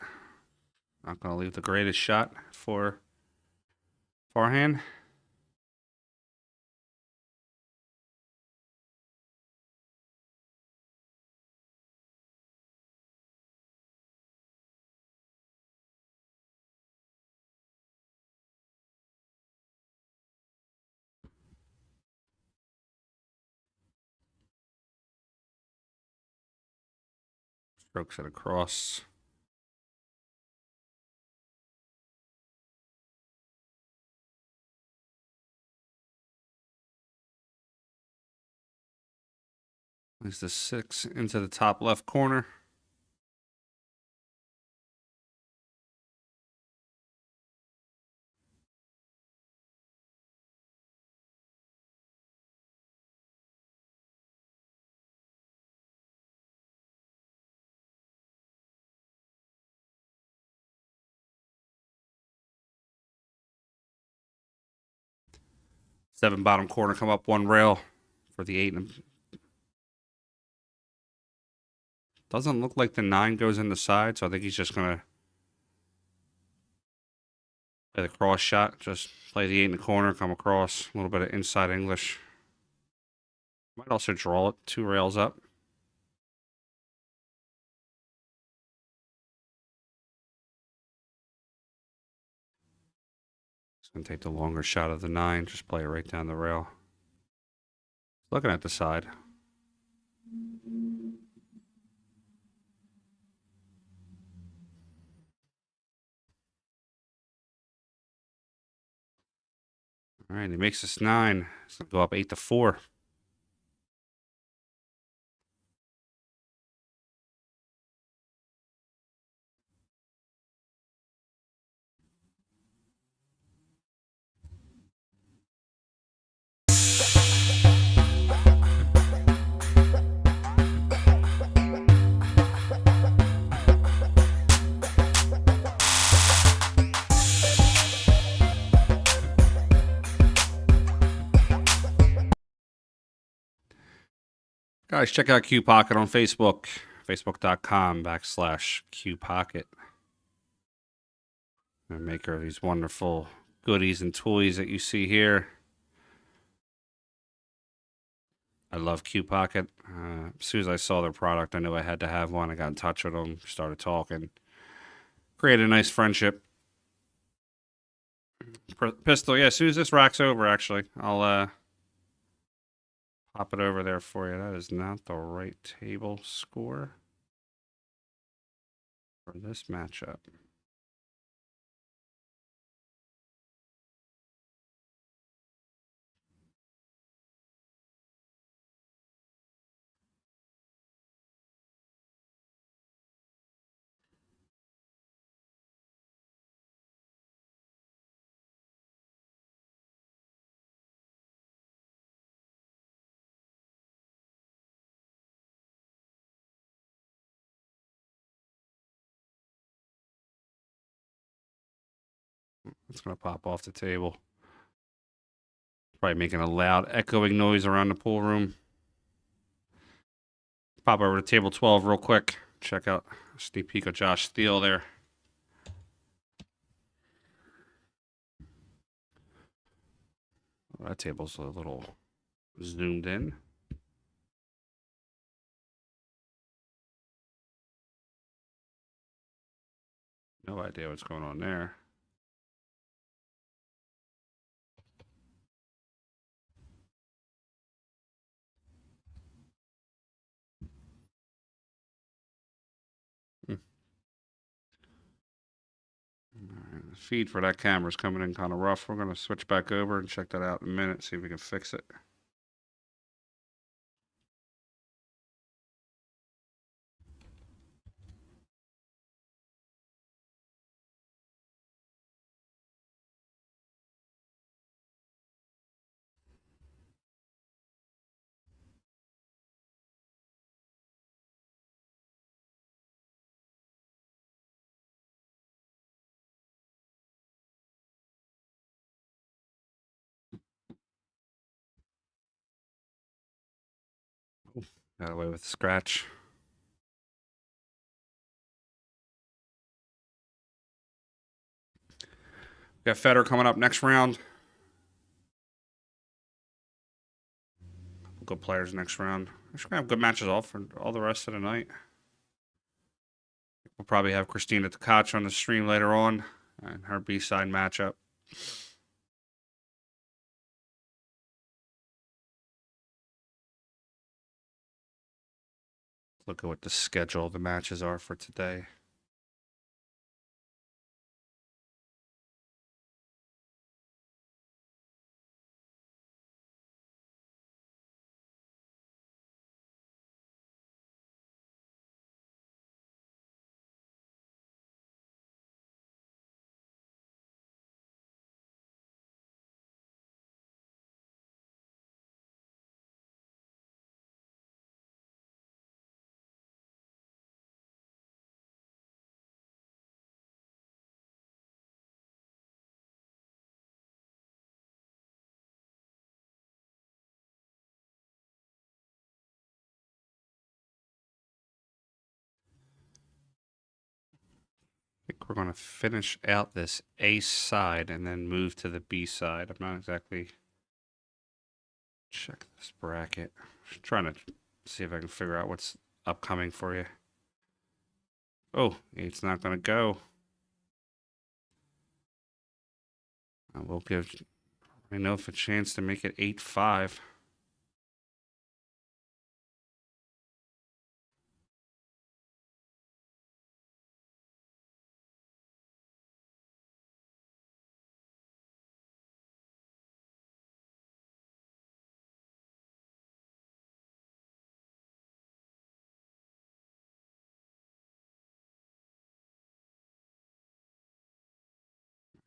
Not going to leave the greatest shot for forehand. Strokes it across. There's the 6 into the top left corner. Seven bottom corner, come up one rail for the 8. Doesn't look like the 9 goes in the side, so I think he's just going to play the cross shot. Just play the 8 in the corner, come across. A little bit of inside English. Might also draw it 2 rails up. Just going to take the longer shot of the 9. Just play it right down the rail. Looking at the side. All right, he makes this 9. It's going to go up 8-4. Guys, check out Q Pocket on Facebook. Facebook.com/Q Pocket. The maker of these wonderful goodies and toys that you see here. I love Q Pocket. As soon as I saw their product, I knew I had to have one. I got in touch with them, started talking, created a nice friendship. Pistol. Yeah, as soon as this rack's over, actually, I'll pop it over there for you. That is not the right table score for this matchup. It's going to pop off the table. Probably making a loud echoing noise around the pool room. Pop over to table 12 real quick. Check out Steve peek of Josh Steele there. That table's a little zoomed in. No idea what's going on there. The feed for that camera is coming in kind of rough. We're going to switch back over and check that out in a minute, see if we can fix it. Got away with the scratch. Got Fedor coming up next round. Good players next round. We're gonna have good matches all for all the rest of the night. We'll probably have Christina Tkach on the stream later on and her B-side matchup. Look at what the schedule of the matches are for today. I think we're going to finish out this A side and then move to the B side. I'm not exactly... Check this bracket. Just trying to see if I can figure out what's upcoming for you. Oh, it's not going to go. I will give enough a chance to make it 8-5.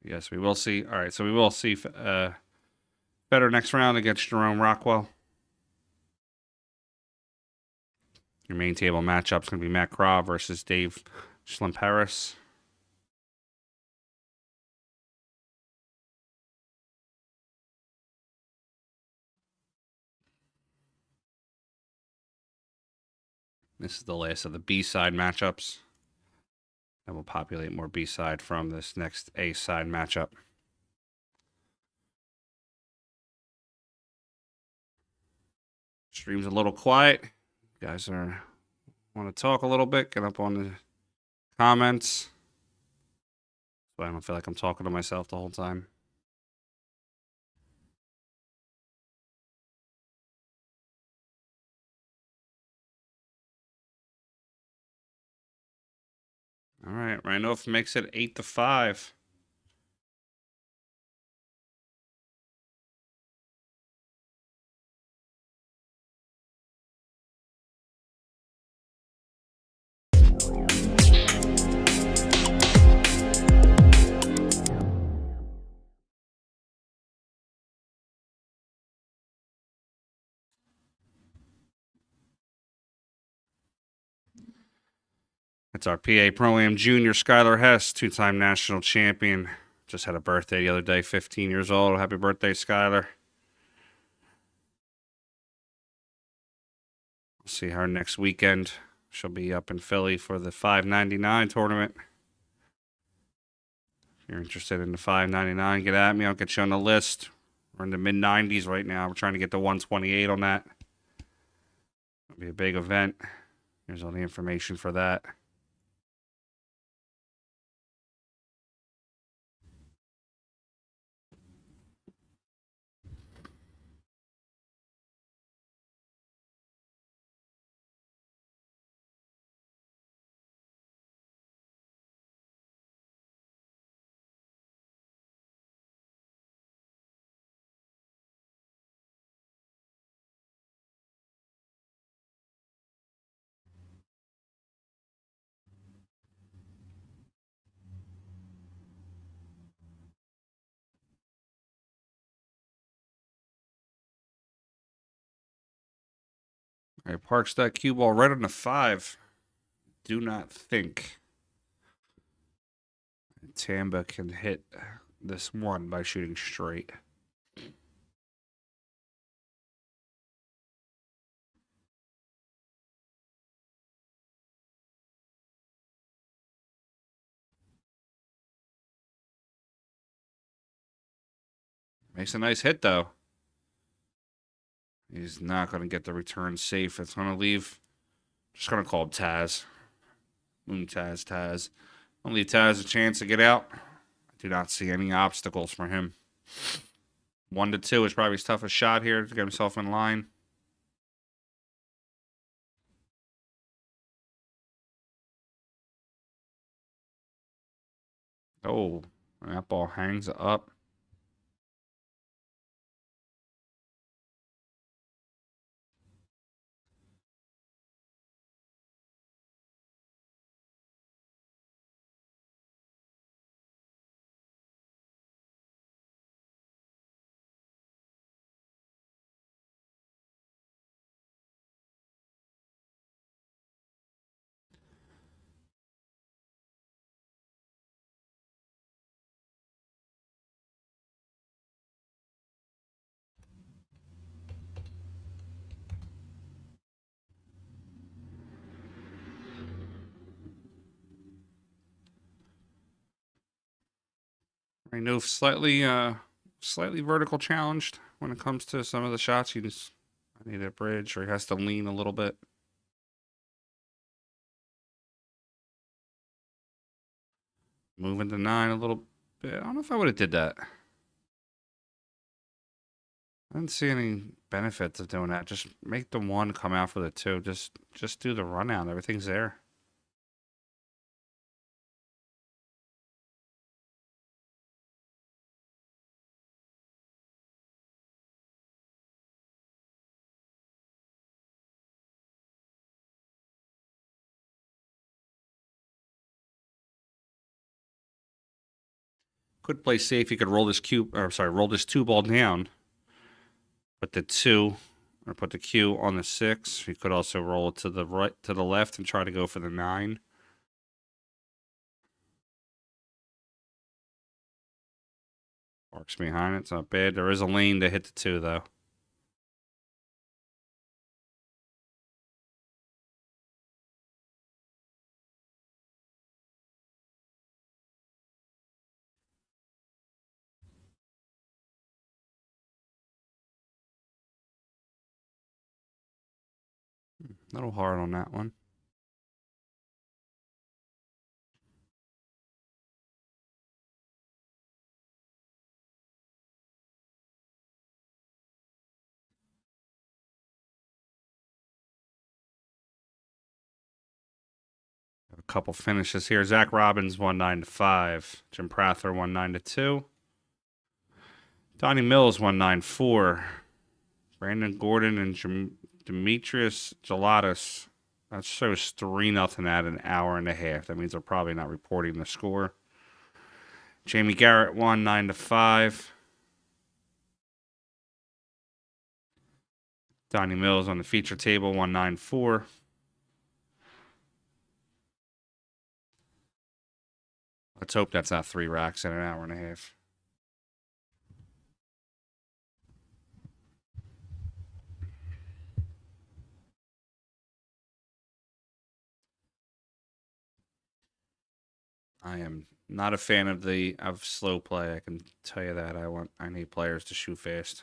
Yes, we will see. All right, so we will see Fedor next round against Jerome Rockwell. Your main table matchup is going to be Matt Craw versus Dave Schlemperis. This is the last of the B-side matchups. And we'll populate more B-side from this next A-side matchup. Stream's a little quiet. You guys want to talk a little bit? Get up on the comments. So I don't feel like I'm talking to myself the whole time. All right, Randolph makes it 8-5. That's our PA Pro-Am junior, Skylar Hess, two-time national champion. Just had a birthday the other day, 15 years old. Happy birthday, Skylar. We'll see her next weekend. She'll be up in Philly for the 599 tournament. If you're interested in the 599, get at me. I'll get you on the list. We're in the mid-90s right now. We're trying to get to 128 on that. It'll be a big event. Here's all the information for that. All right, parks that cue ball right on the 5. Do not think Tamba can hit this one by shooting straight. Makes a nice hit, though. He's not going to get the return safe. It's going to leave. Just going to call him Taz. Moon Taz, Taz. I'll leave Taz a chance to get out. I do not see any obstacles for him. 1-2 is probably his toughest shot here to get himself in line. Oh, that ball hangs up. I know slightly vertical challenged when it comes to some of the shots. I need a bridge, or he has to lean a little bit. Moving to 9 a little bit. I don't know if I would have did that. I didn't see any benefits of doing that. Just make the 1 come out for the 2. Just do the run out. Everything's there. Could play safe. He could roll this roll this 2 ball down. Put the 2, or put the Q on the 6. He could also roll it to the right, to the left, and try to go for the 9. Parks behind it. It's not bad. There is a lane to hit the 2, though. A little hard on that one. couple finishes here. Zach Robbins 1-9-5. Jim Prather 1-9-2. Donnie Mills 1-9-4. Brandon Gordon and Demetrius Gelatis. That shows 3-0 at an hour and a half. That means they're probably not reporting the score. Jamie Garrett 9-5. Donnie Mills on the feature table 1-9-4. Let's hope that's not 3 racks in an hour and a half. I am not a fan of slow play. I can tell you that. I need players to shoot fast.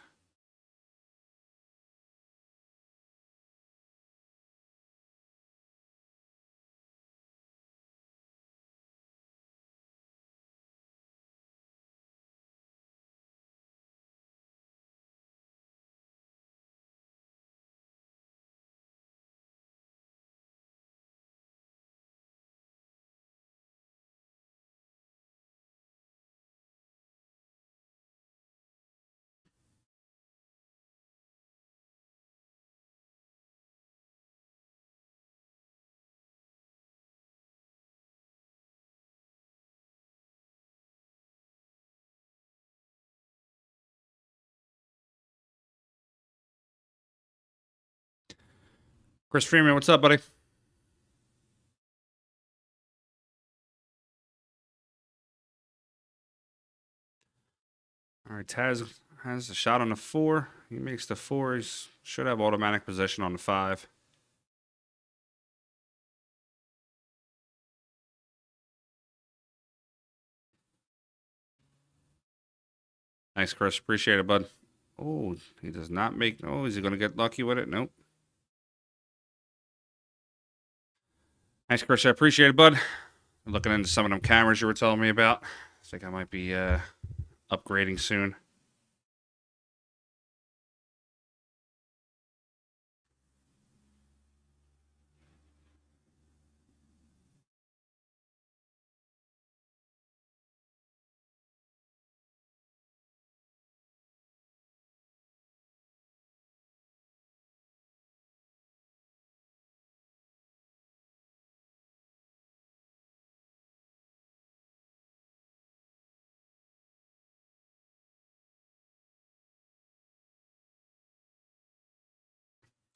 Chris Freeman, what's up, buddy? All right, Taz has a shot on the 4. He makes the 4. He should have automatic possession on the 5. Thanks, Chris. Appreciate it, bud. Oh, he does not make... Oh, is he going to get lucky with it? Nope. Thanks, Chris. I appreciate it, bud. I'm looking into some of them cameras you were telling me about. I think I might be upgrading soon.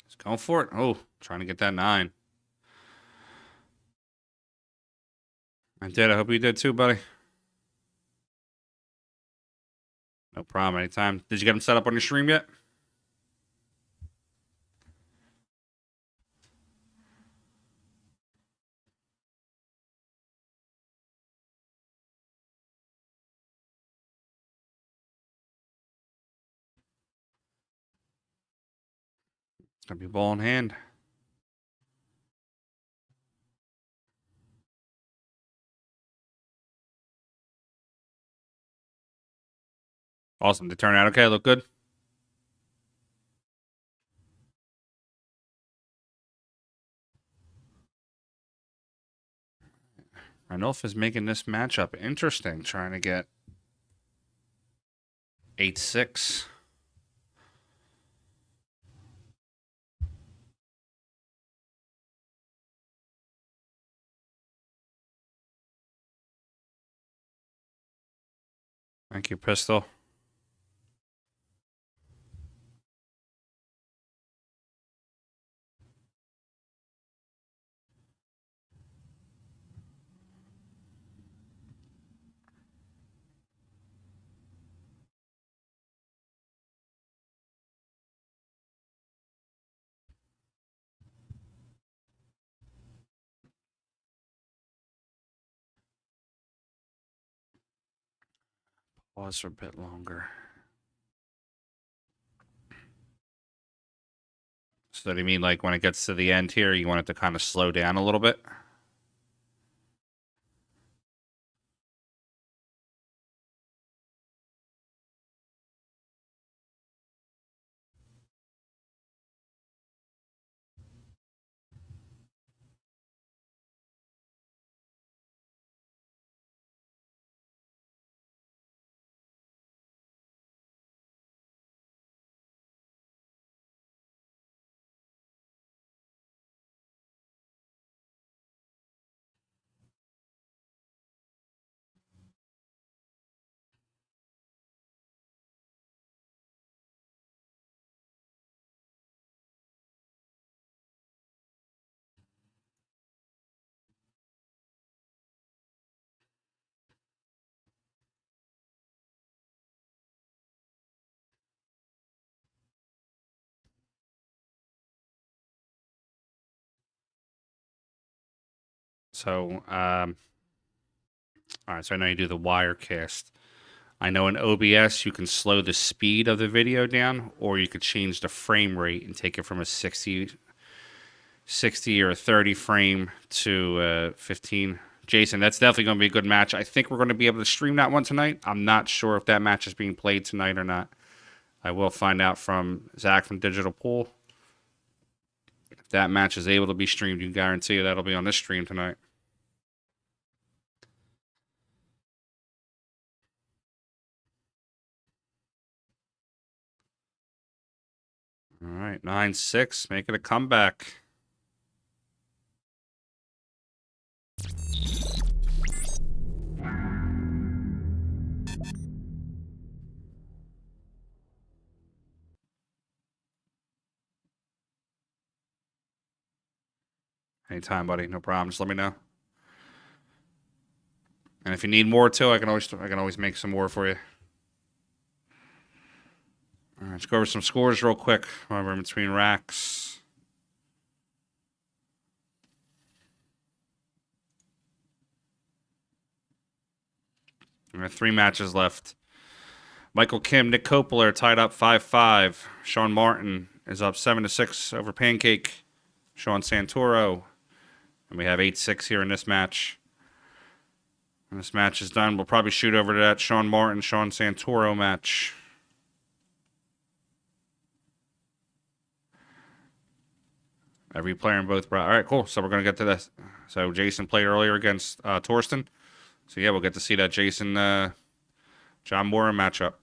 He's going for it. Oh, trying to get that 9. I did. I hope you did too, buddy. No problem. Anytime. Did you get him set up on your stream yet? It's going to be ball in hand. Awesome. They turn out okay. Look good. Ranulph is making this matchup interesting, trying to get 8-6. Thank you, Pistol. Pause for a bit longer. So do you mean like when it gets to the end here, you want it to kind of slow down a little bit? So, all right, so I know you do the Wirecast. I know in OBS you can slow the speed of the video down, or you could change the frame rate and take it from a 60 or a 30 frame to 15. Jayson, that's definitely going to be a good match. I think we're going to be able to stream that one tonight. I'm not sure if that match is being played tonight or not. I will find out from Zach from Digital Pool. If that match is able to be streamed, you guarantee you that'll be on this stream tonight. All right, 9-6, making a comeback. Anytime, buddy. No problem. Just let me know. And if you need more too, I can always make some more for you. All right, let's go over some scores real quick while we're in between racks. We have 3 matches left. Michael Kim, Nick Coppola are tied up 5-5. Sean Martin is up 7-6 over Pancake. Sean Santoro. And we have 8-6 here in this match. When this match is done, we'll probably shoot over to that Sean Martin, Sean Santoro match. Every player in both. All right, cool. So we're going to get to this. So Jayson played earlier against Torsten. So yeah, we'll get to see that Jayson John Moore matchup.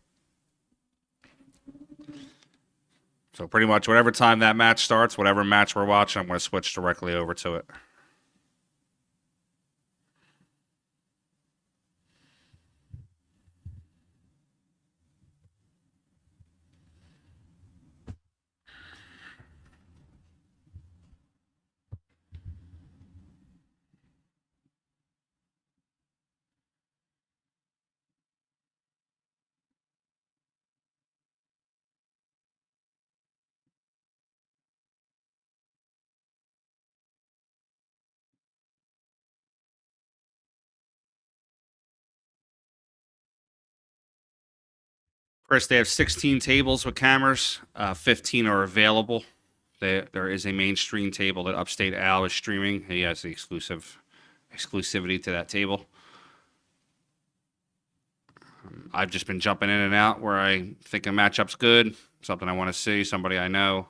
So pretty much whatever time that match starts, whatever match we're watching, I'm going to switch directly over to it. First, they have 16 tables with cameras. 15 are available. There is a mainstream table that Upstate Al is streaming. He has the exclusivity to that table. I've just been jumping in and out where I think a matchup's good, something I want to see, somebody I know.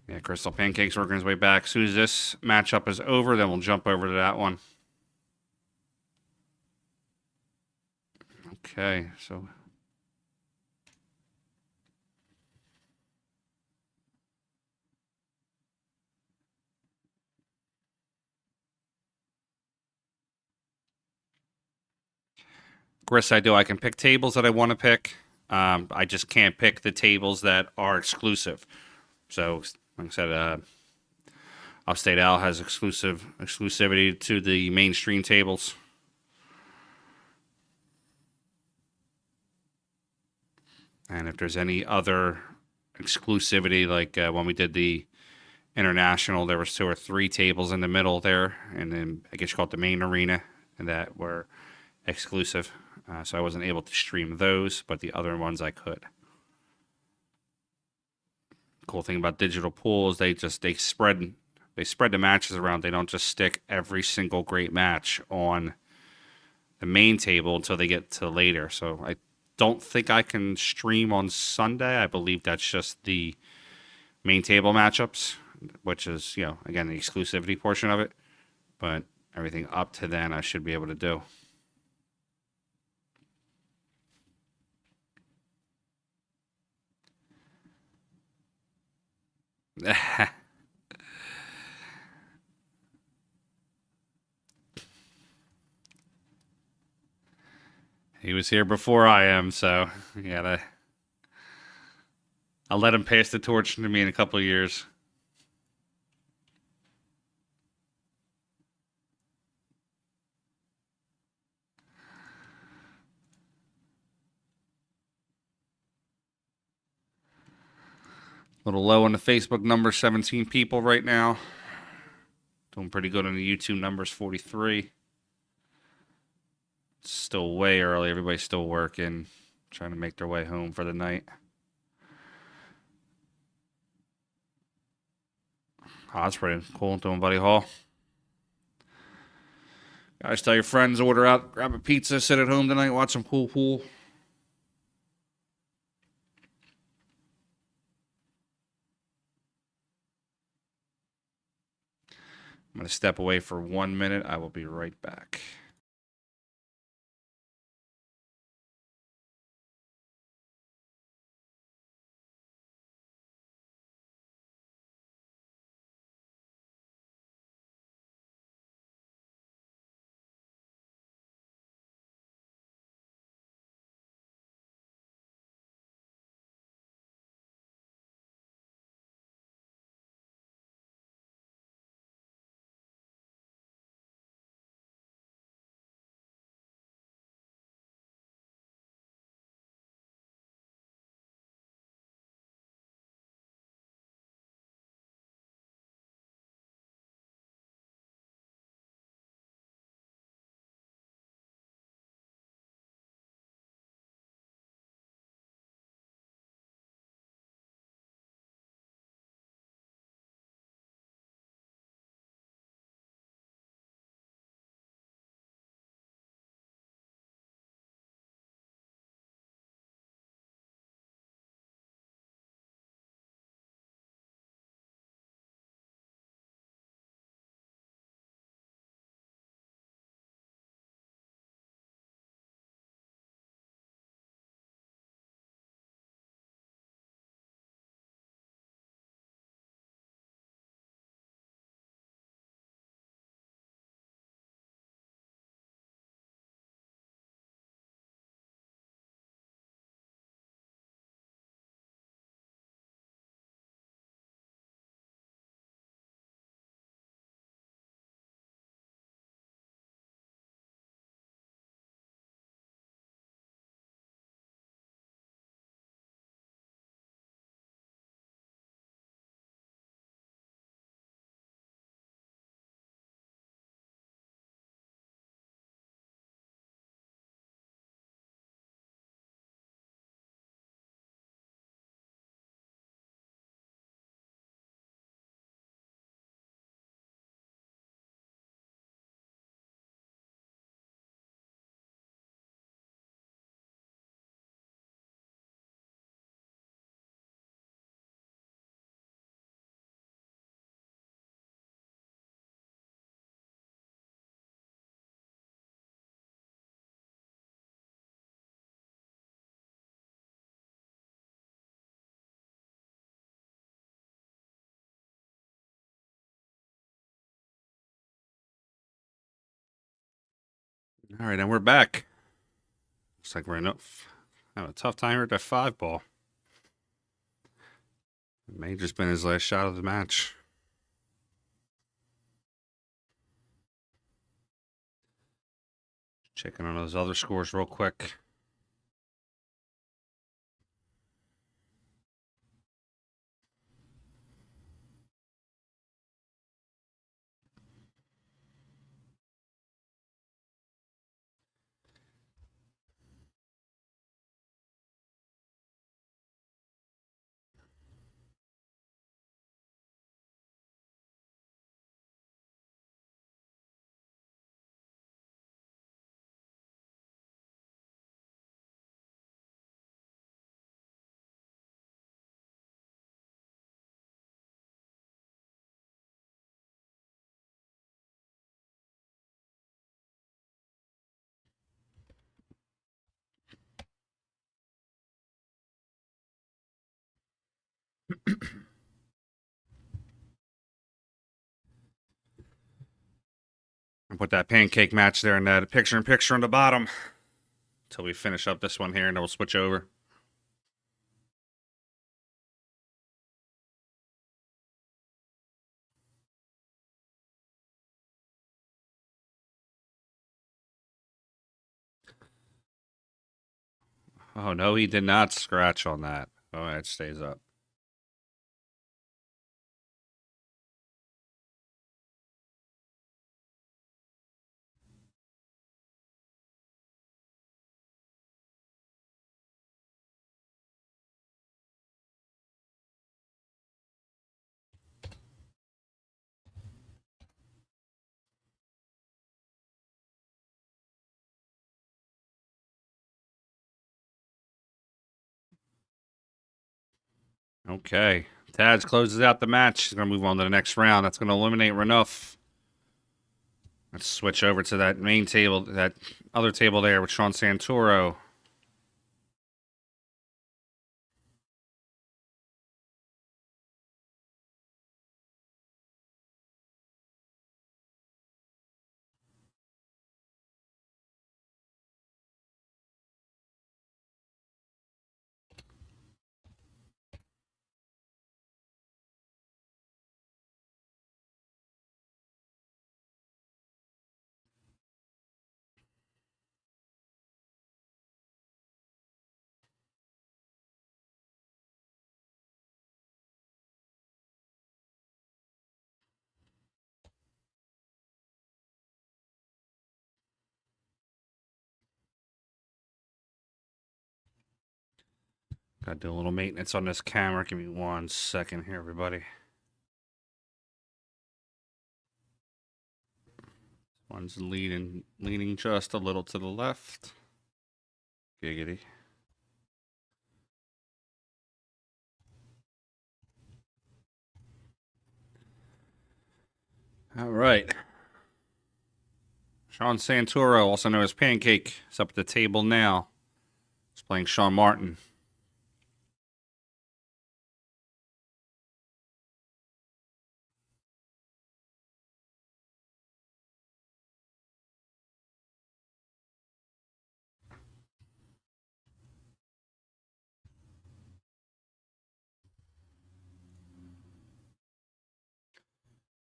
Yeah, Crystal Pancake's working his way back. As soon as this matchup is over, then we'll jump over to that one. Okay, so Chris, I can pick tables that I want to pick. I just can't pick the tables that are exclusive. So, like I said, Upstate Al has exclusivity to the mainstream tables. And if there's any other exclusivity, like when we did the international, there was 2 or 3 tables in the middle there, and then I guess you call it the main arena, and that were exclusive. So I wasn't able to stream those, but the other ones I could. Cool thing about Digital Pool is they spread the matches around. They don't just stick every single great match on the main table until they get to later. So I don't think I can stream on Sunday. I believe that's just the main table matchups, which is, again, the exclusivity portion of it. But everything up to then I should be able to do. He was here before I am, so I'll let him pass the torch to me in a couple of years. little low on the Facebook numbers, 17 people right now. Doing pretty good on the YouTube numbers, 43. It's still way early. Everybody's still working, trying to make their way home for the night. Oh, that's pretty cool. Doing Buddy Hall. Guys, tell your friends, order out, grab a pizza, sit at home tonight, watch some pool. I'm going to step away for 1 minute. I will be right back. All right, and we're back. Looks like we're in having a tough time here at that 5-ball. It may just been his last shot of the match. Checking on those other scores real quick. I'll put that pancake match there in that picture-in-picture on the bottom until we finish up this one here, and then we'll switch over. Oh, no, he did not scratch on that. Oh, it stays up. Okay. Tadz closes out the match. He's going to move on to the next round. That's going to eliminate Renouf. Let's switch over to that main table, that other table there with Sean Santoro. Got to do a little maintenance on this camera. Give me 1 second here, everybody. One's leaning just a little to the left. Giggity. All right. Sean Santoro, also known as Pancake, is up at the table now. He's playing Sean Martin.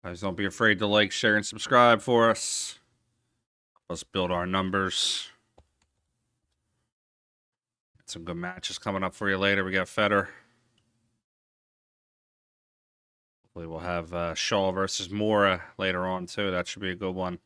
Guys, don't be afraid to like, share, and subscribe for us. Let's build our numbers. Got some good matches coming up for you later. We got Fedor. Hopefully we'll have Shaw versus Mora later on, too. That should be a good one.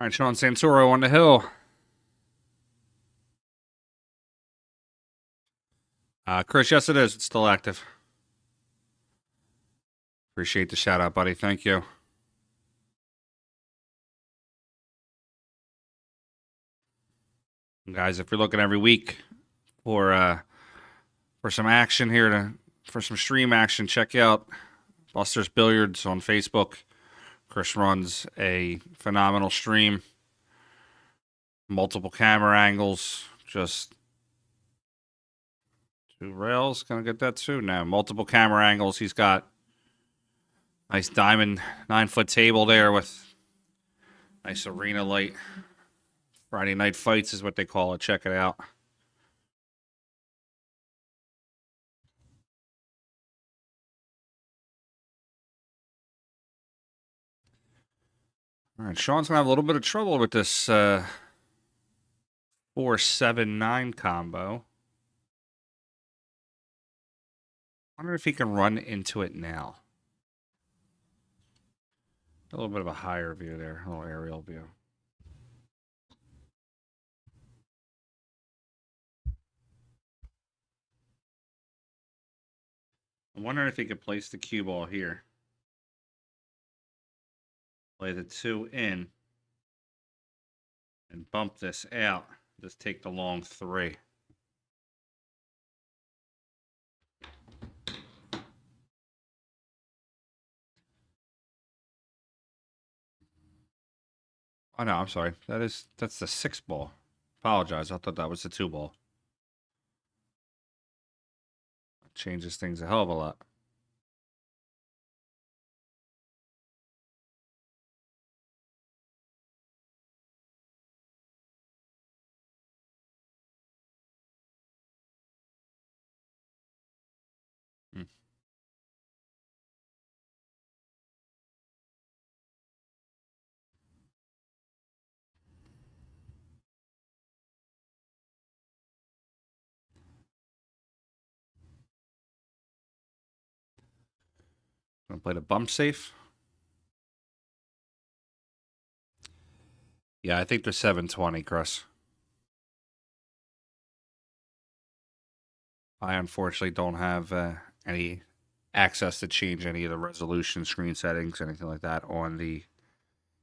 All right, Sean Santoro on the hill. Chris, yes, it is. It's still active. Appreciate the shout out, buddy. Thank you. Guys, if you're looking every week for some action here, for some stream action, check out Buster's Billiards on Facebook. Chris runs a phenomenal stream. Multiple camera angles. Just 2 rails. Gonna get that too now. Multiple camera angles. He's got nice diamond 9-foot table there with nice arena light. Friday night fights is what they call it. Check it out. All right, Sean's going to have a little bit of trouble with this 4-7-9 combo. I wonder if he can run into it now. A little bit of a higher view there, a little aerial view. I'm wondering if he could place the cue ball here. Play the 2 in. And bump this out. Just take the long 3. Oh no, I'm sorry. That's the 6 ball. Apologize. I thought that was the 2 ball. changes things a hell of a lot. Hmm. Gonna play the bump safe. Yeah, I think they're 720, Chris. I unfortunately don't have any access to change any of the resolution, screen settings, anything like that on the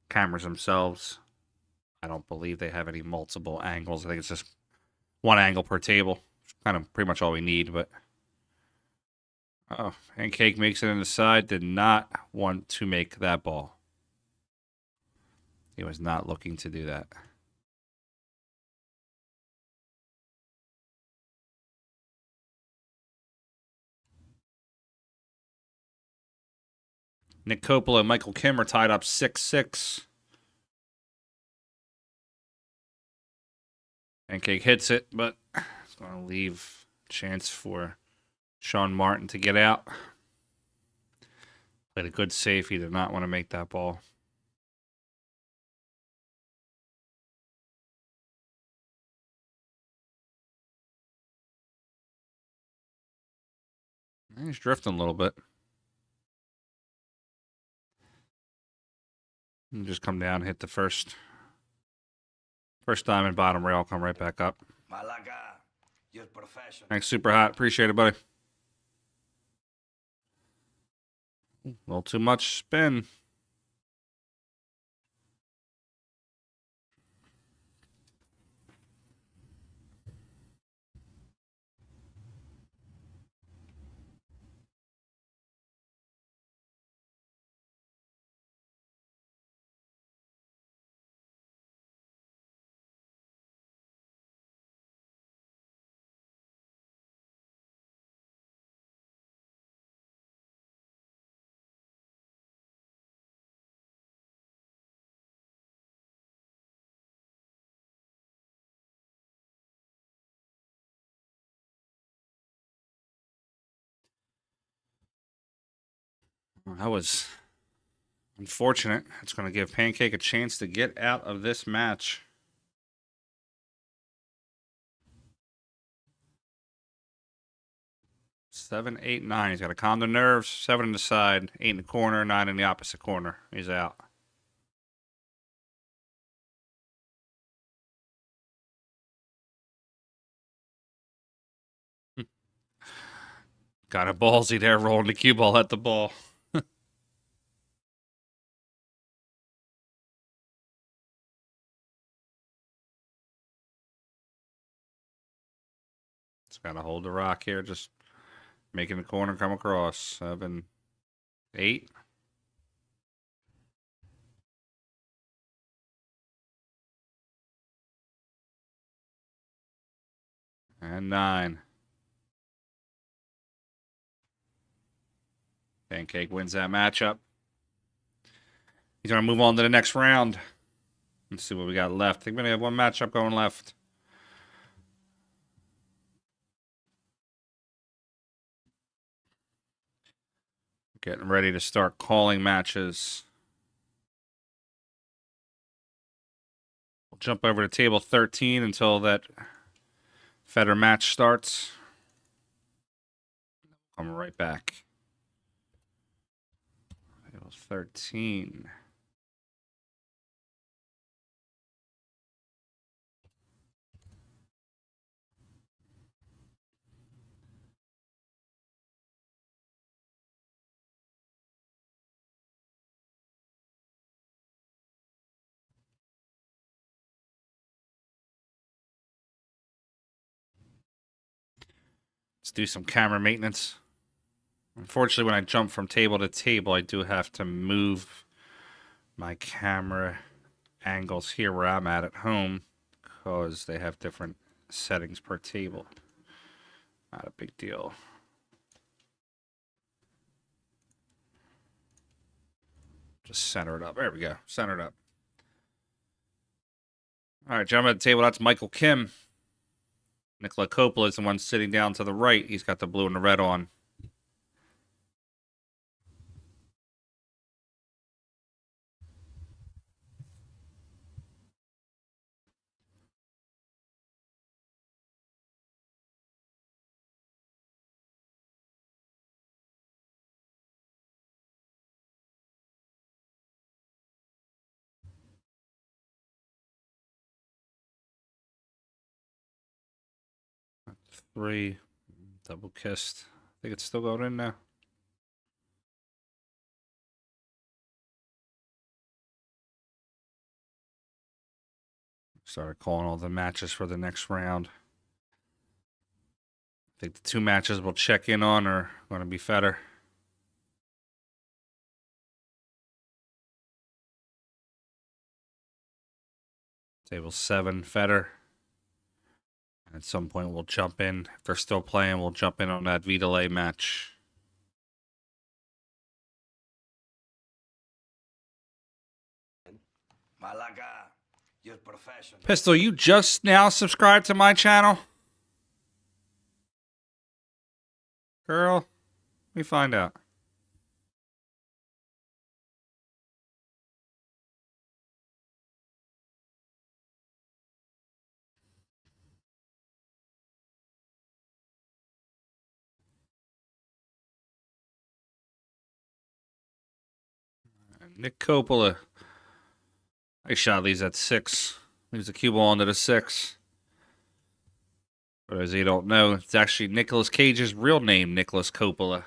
cameras themselves. I don't believe they have any multiple angles. I think it's just one angle per table. Kind of pretty much all we need, but oh, Pancake makes it in the side. Did not want to make that ball. He was not looking to do that. Nick Coppola and Michael Kim are tied up 6-6. Pancake hits it, but it's going to leave a chance for Sean Martin to get out. Played a good save. He did not want to make that ball. He's drifting a little bit. And just come down, hit the first diamond, bottom rail, come right back up. You're professional. Thanks, Super Hot. Appreciate it, buddy. A little too much spin. That was unfortunate. It's going to give Pancake a chance to get out of this match. Seven, 8, 9. He's got to calm the nerves. 7 in the side, 8 in the corner, 9 in the opposite corner. He's out. Got a ballsy there, rolling the cue ball at the ball. It's got to hold the rock here, just making the corner come across. 7, 8. And 9. Pancake wins that matchup. He's going to move on to the next round. Let's see what we got left. I think we only have one matchup going left. Getting ready to start calling matches. We'll jump over to table 13 until that Fedor match starts. Come right back. Table 13. Let's do some camera maintenance. Unfortunately, when I jump from table to table, I do have to move my camera angles here where I'm at home because they have different settings per table. Not a big deal. Just center it up. There we go. Center it up. All right, gentlemen at the table, that's Michael Kim. Nikola Coppola is the one sitting down to the right. He's got the blue and the red on. Three. Double kissed. I think it's still going in now. Started calling all the matches for the next round. I think the two matches we'll check in on are going to be Fedor. Table 7, Fedor. At some point, we'll jump in. If they're still playing, we'll jump in on that V-Delay match. Malaga, you're professional. Pistol, you just now subscribed to my channel? Girl, let me find out. Nick Coppola. Nice shot, leaves at 6. Leaves the cue ball into the 6. But as you don't know, it's actually Nicolas Cage's real name, Nicholas Coppola.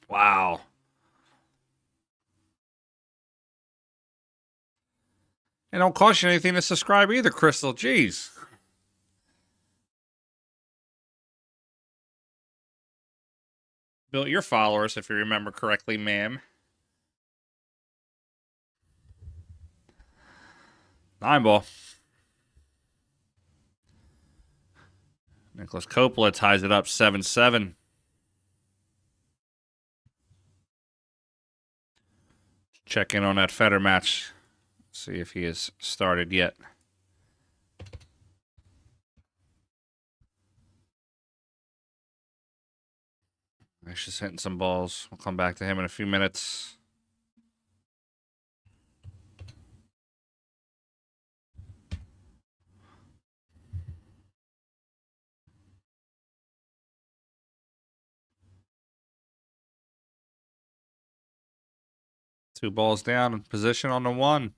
Wow. It don't cost you anything to subscribe either, Crystal. Jeez. Built your followers, if you remember correctly, ma'am. 9-ball. Nicholas Coppola ties it up 7-7. Check in on that Fedor match. See if he has started yet. He's just hitting some balls. We'll come back to him in a few minutes. Two balls down, position on the 1.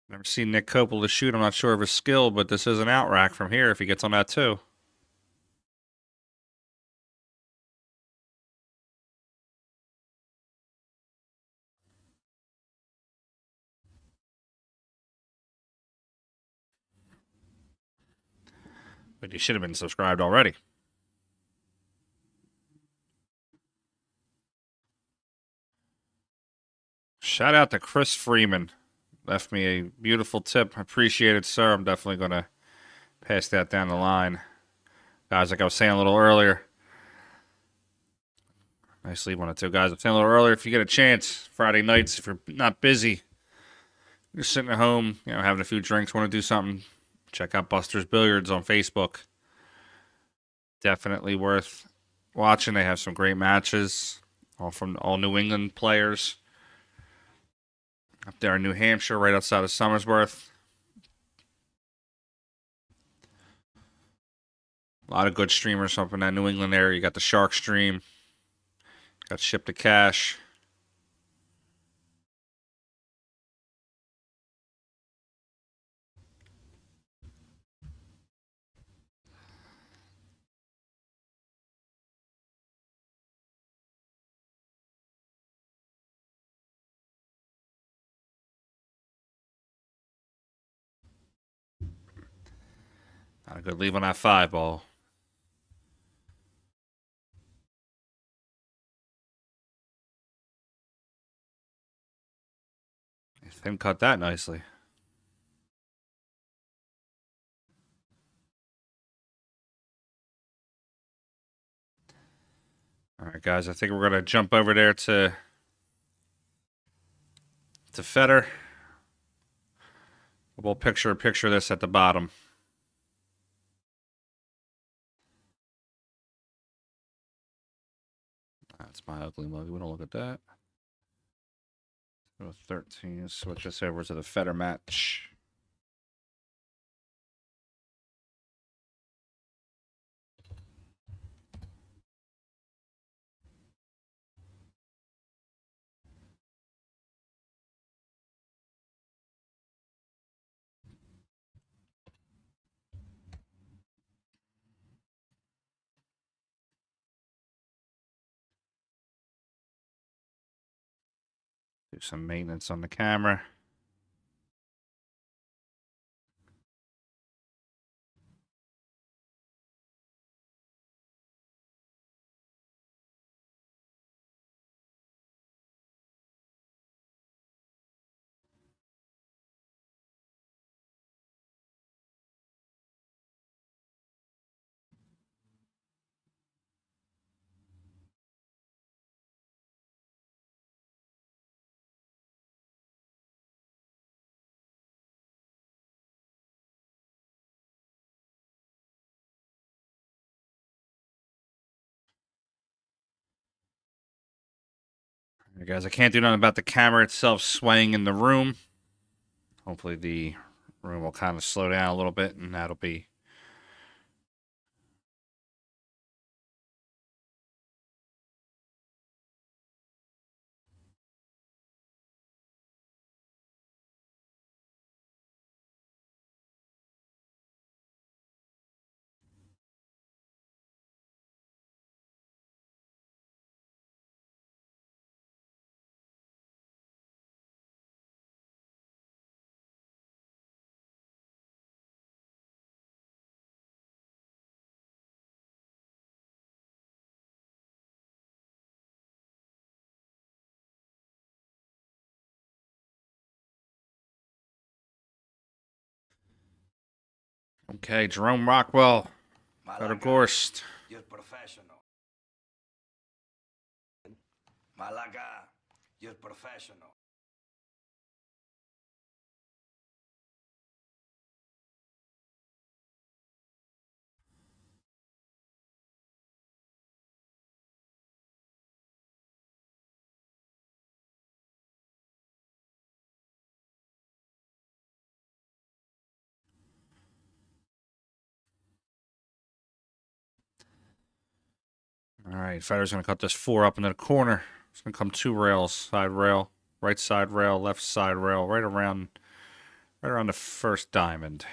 Never seen Nick Coppola shoot. I'm not sure of his skill, but this is an out rack from here if he gets on that 2. But you should have been subscribed already. Shout out to Chris Freeman. Left me a beautiful tip. I appreciate it, sir. I'm definitely going to pass that down the line. Guys, like I was saying a little earlier. Nice leave on it, too. Guys, I was saying a little earlier, if you get a chance, Friday nights, if you're not busy, you're sitting at home, you know, having a few drinks, want to do something, check out Buster's Billiards on Facebook. Definitely worth watching. They have some great matches, all from all New England players. Up there in New Hampshire, right outside of Somersworth. A lot of good streamers up in that New England area. You got the Shark Stream. Got Ship to Cash. Not a good leave on that 5-ball. Thin cut that nicely. All right, guys, I think we're going to jump over there to Fedor. We'll picture this at the bottom. That's my ugly mug. We don't look at that. So 13. Switch this over to the Fedor match. Do some maintenance on the camera. All right, guys, I can't do nothing about the camera itself swaying in the room. Hopefully the room will kind of slow down a little bit, and that'll be... Okay, Jerome Rockwell, Fedor Gorst. You're professional. Malaga, you're professional. All right, Fedor's going to cut this 4 up into the corner. It's going to come 2 rails, side rail, right side rail, left side rail, right around the first diamond.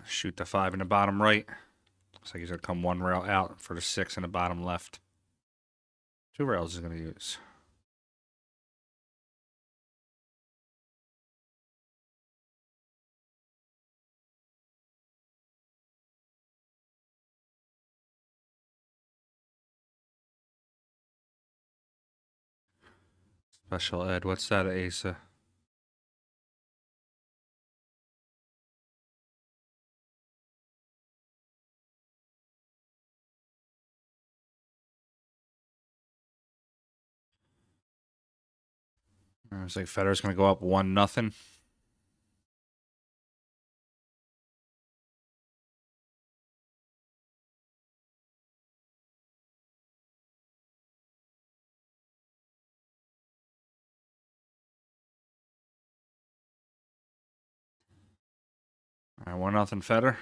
Shoot the 5 in the bottom right. Looks like he's going to come 1 rail out for the 6 in the bottom left. 2 rails he's going to use. Special ed, what's that, Asa? Looks like Fedor's going to go up 1-0. All right, 1-0 Fedor.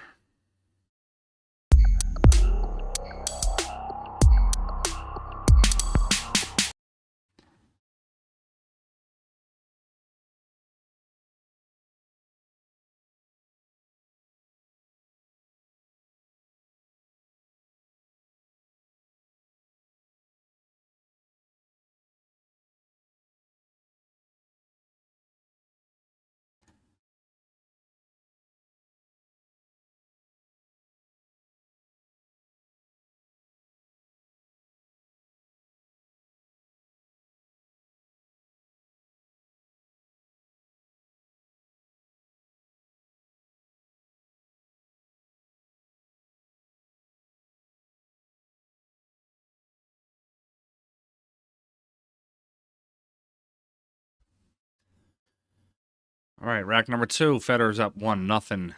All right, rack number 2. Fedor's up 1-0.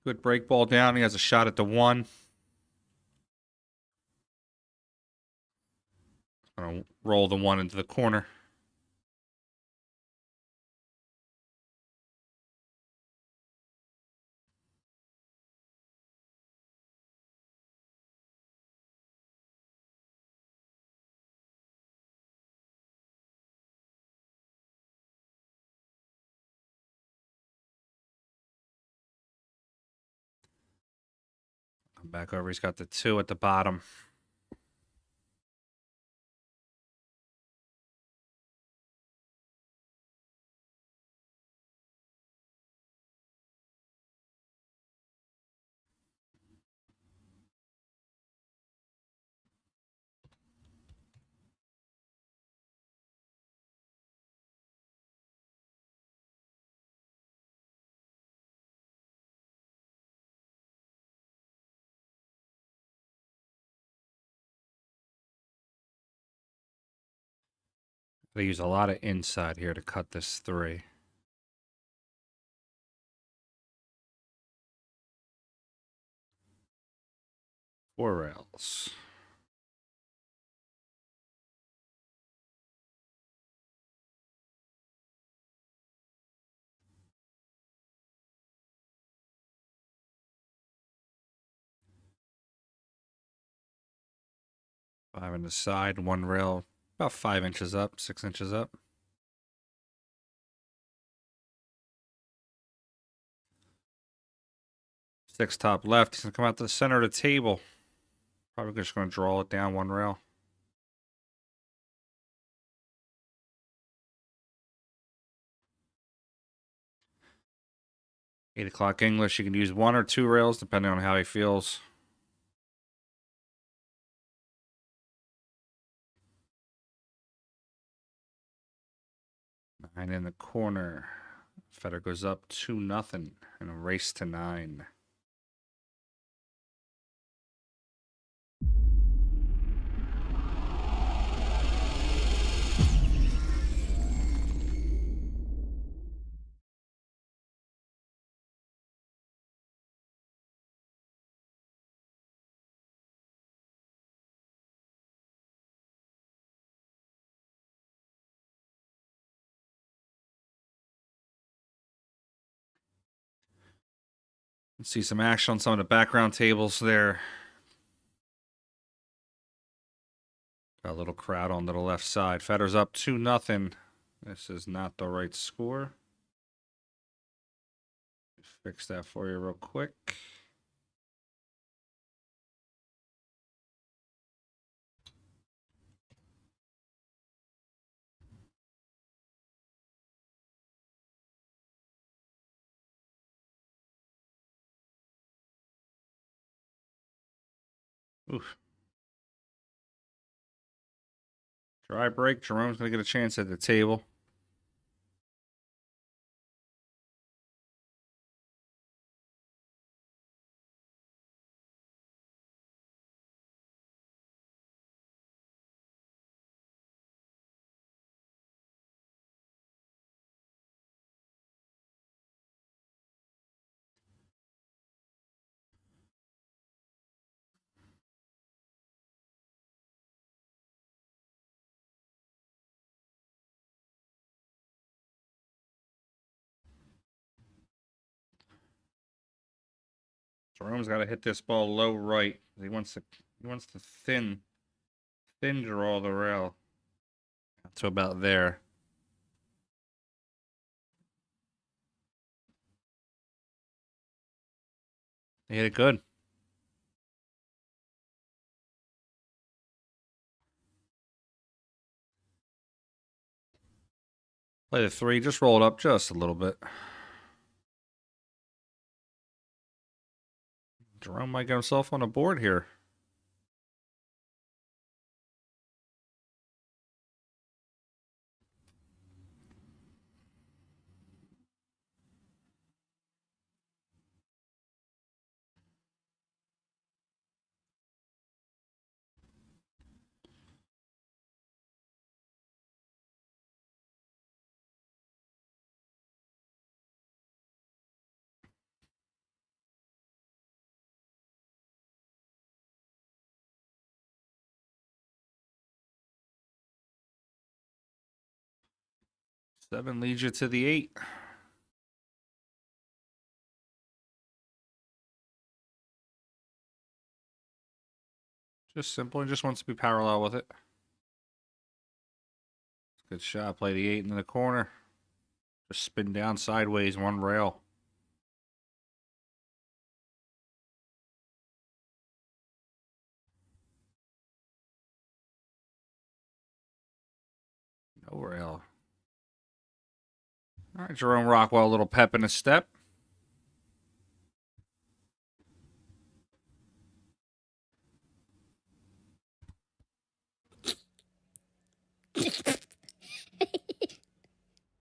Good break ball down. He has a shot at the 1. Gonna roll the 1 into the corner. Come back over. He's got the 2 at the bottom. They use a lot of inside here to cut this 3. Four rails. Five on the side, 1 rail, about 5 inches up, 6 inches up. Six top left. He's going to come out to the center of the table. Probably just going to draw it down 1 rail. Eight o'clock English. You can use 1 or 2 rails depending on how he feels. Nine in the corner. Fedor goes up 2-0 in a race to 9. Let's see some action on some of the background tables there. Got a little crowd on to the left side. Fedor's up 2-0. This is not the right score. Fix that for you real quick. Oof. Dry break. Jerome's going to get a chance at the table. Jerome's got to hit this ball low right. He wants to thin draw the rail to about there. He hit it good. Play the 3, just roll it up just a little bit. Jerome might get himself on a board here. Seven leads you to the 8. Just simple. He just wants to be parallel with it. Good shot. Play the 8 into the corner. Just spin down sideways, one rail. No rail. All right, Jerome Rockwell, a little pep in his step.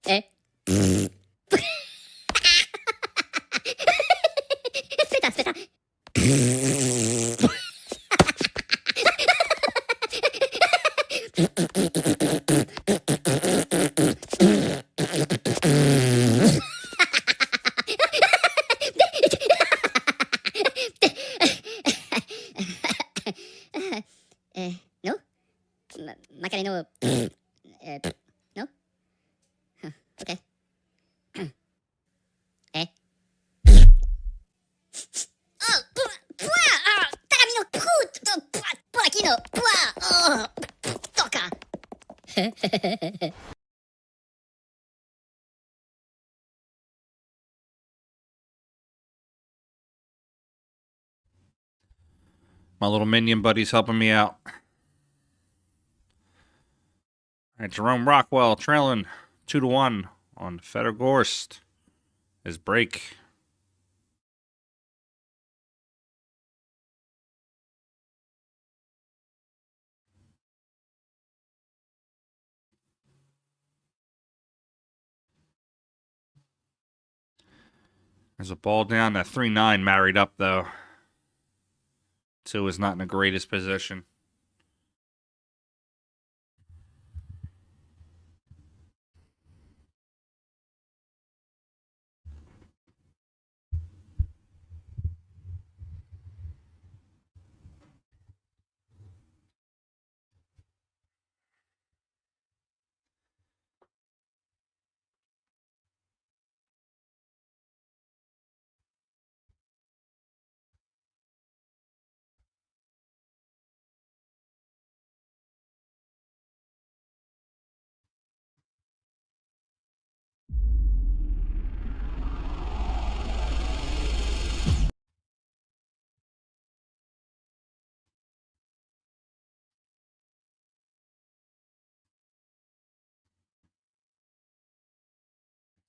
Eh? Aspetta. No? Macareno. No? Huh, okay. Eh? Oh, Taramino, Porachino, oh, toca. My little minion buddy's helping me out. All right, Jerome Rockwell trailing 2-1 on Fedor Gorst. His break. There's a ball down. That 3-9 married up, though. 2 is not in the greatest position.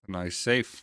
Nice safe.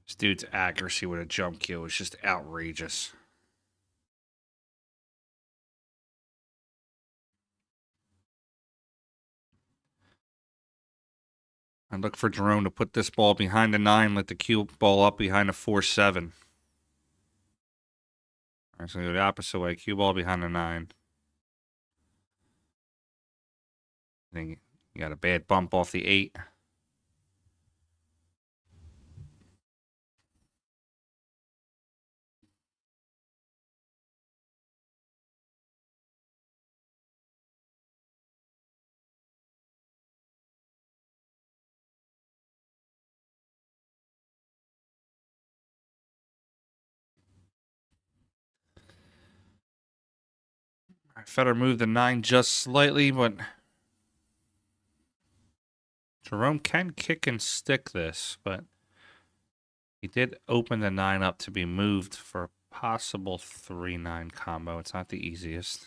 This dude's accuracy with a jump cue is just outrageous. I look for Jerome to put this ball behind the 9, let the cue ball up behind the 4-7. All right, so go the opposite way. Cue ball behind the 9. Then you got a bad bump off the 8. Fedor moved the 9 just slightly, but Jerome can kick and stick this, but he did open the 9 up to be moved for a possible 3-9 combo. It's not the easiest.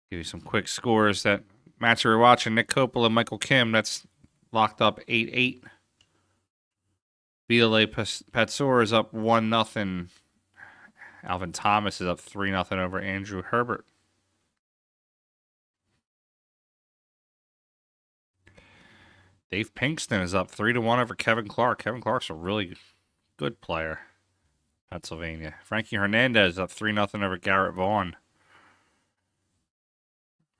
Give you some quick scores. That match we were watching, Nick Coppola and Michael Kim, that's locked up 8-8. BLA Patsor is up 1-0. Alvin Thomas is up 3-0 over Andrew Herbert. Dave Pinkston is up 3-1 over Kevin Clark. Kevin Clark's a really good player. Pennsylvania. Frankie Hernandez up 3-0 over Garrett Vaughn.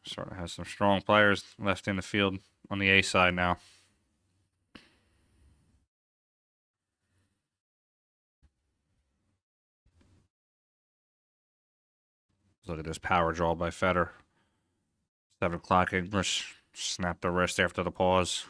Sort of has some strong players left in the field on the A side now. Look at this power draw by Fedor. 7 o'clock English. Snap the wrist after the pause.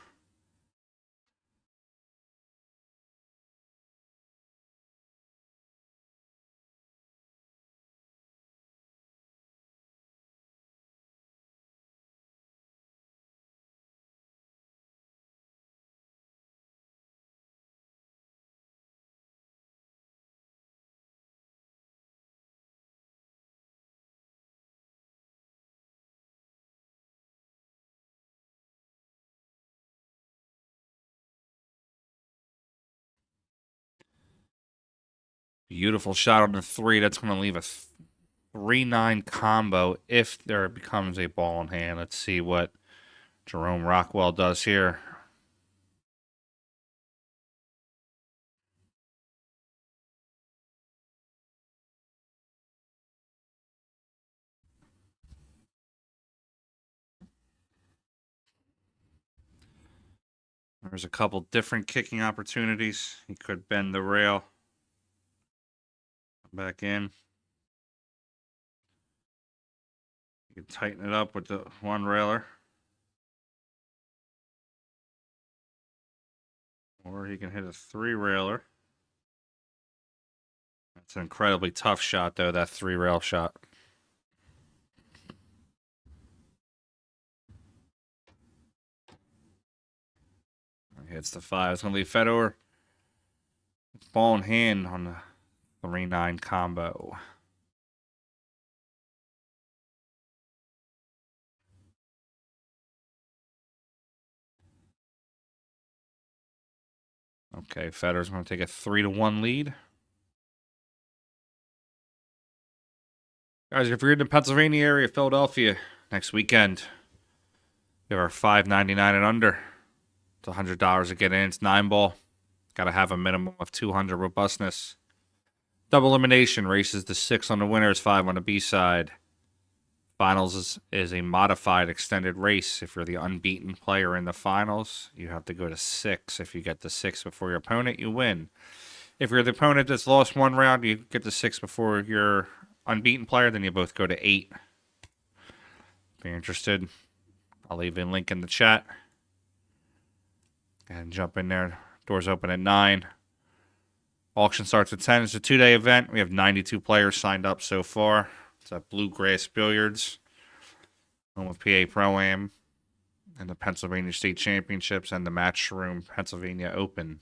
Beautiful shot on the 3. That's going to leave a 3-9 combo if there becomes a ball in hand. Let's see what Jerome Rockwell does here. There's a couple different kicking opportunities. He could bend the rail. Back in. You can tighten it up with the 1 railer. Or he can hit a 3 railer. That's an incredibly tough shot, though, that 3 rail shot. Hits the 5. It's going to leave Fedor ball in hand on the 3-9 combo. Okay, Fedor's going to take a 3-1 lead. Guys, if you're in the Pennsylvania area, Philadelphia, next weekend, we have our $5.99 and under. It's $100 to get in. It's 9-ball. Got to have a minimum of 200 robustness. Double elimination races to 6 on the winners, 5 on the B side. Finals is a modified extended race. If you're the unbeaten player in the finals, you have to go to 6. If you get to 6 before your opponent, you win. If you're the opponent that's lost 1 round, you get to 6 before your unbeaten player, then you both go to 8. If you're interested, I'll leave a link in the chat. And jump in there. Doors open at 9. Auction starts at 10. It's a 2-day event. We have 92 players signed up so far. It's at Bluegrass Billiards, home of PA Pro-Am, and the Pennsylvania State Championships, and the Matchroom Pennsylvania Open.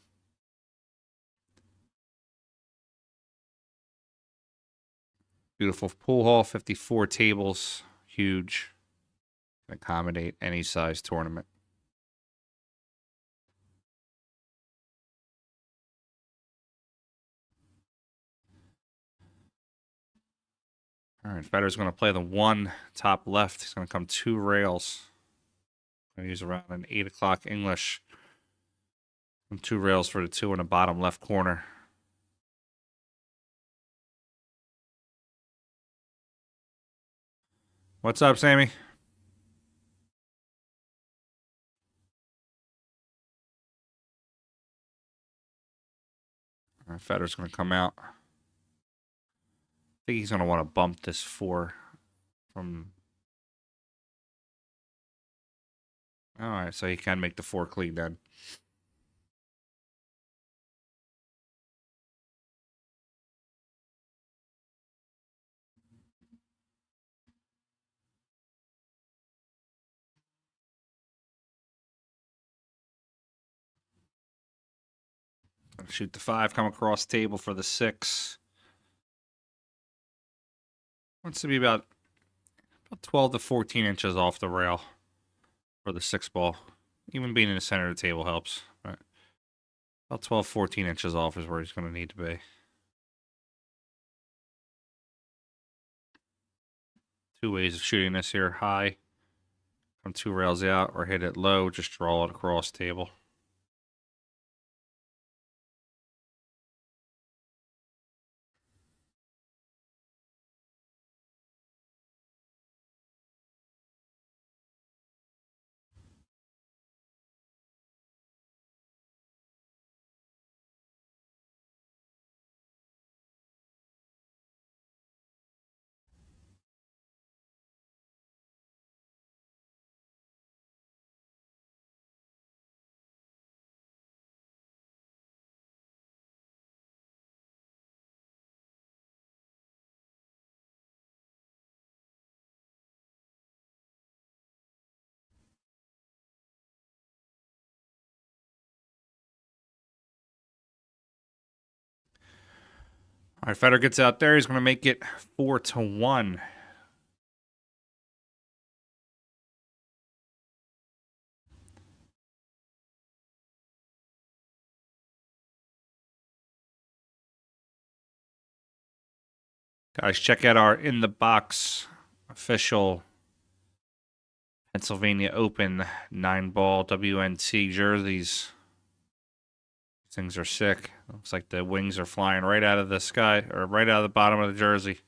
Beautiful pool hall, 54 tables, huge. Can accommodate any size tournament. All right, Fedor's going to play the 1 top left. He's going to come 2 rails. Going to use around an 8 o'clock English. And 2 rails for the 2 in the bottom left corner. What's up, Sammy? All right, Fedor's going to come out. I think he's going to want to bump this 4 from... All right, so he can make the 4 clean then. Shoot the 5, come across table for the 6. Wants to be about 12 to 14 inches off the rail for the 6 ball. Even being in the center of the table helps. Right. About 12, 14 inches off is where he's going to need to be. Two ways of shooting this here. High, come 2 rails out, or hit it low, just draw it across table. All right, Fedor gets out there. He's going to make it 4-1. Guys, check out our In the Box official Pennsylvania Open 9-ball WNT jerseys. These things are sick. Looks like the wings are flying right out of the sky, or right out of the bottom of the jersey.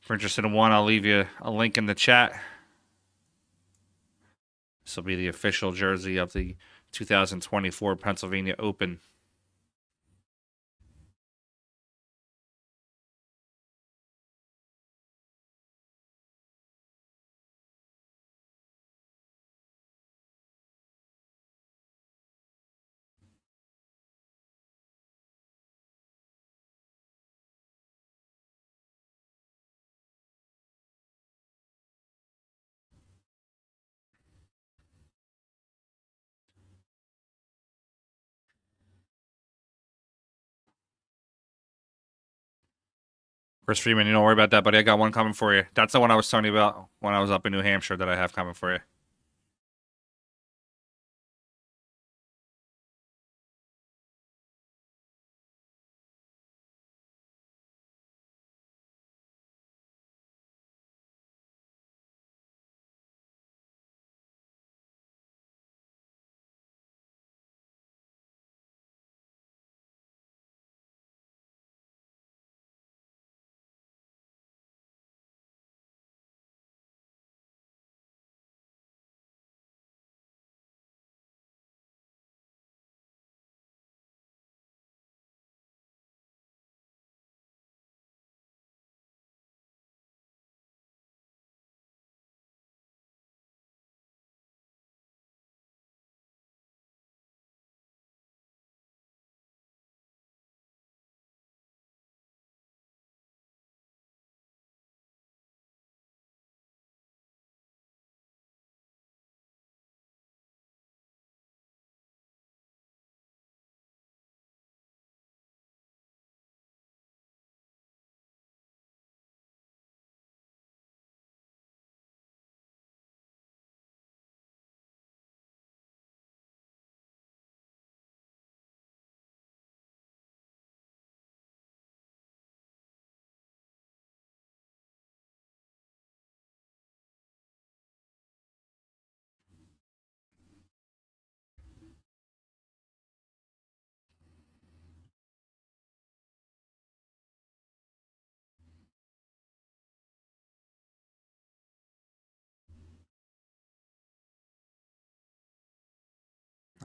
If you're interested in one, I'll leave you a link in the chat. This will be the official jersey of the 2024 Pennsylvania Open. Chris Freeman, you don't worry about that, buddy. I got one coming for you. That's the one I was telling you about when I was up in New Hampshire that I have coming for you.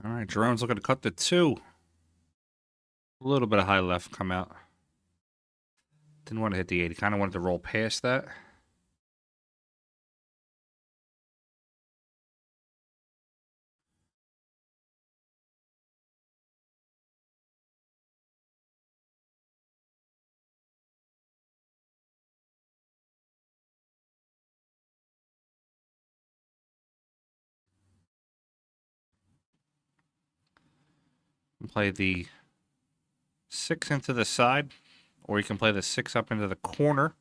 All right, Jerome's looking to cut the 2. A little bit of high left come out. Didn't want to hit the 80. Kind of wanted to roll past that. Play the 6 into the side, or you can play the 6 up into the corner.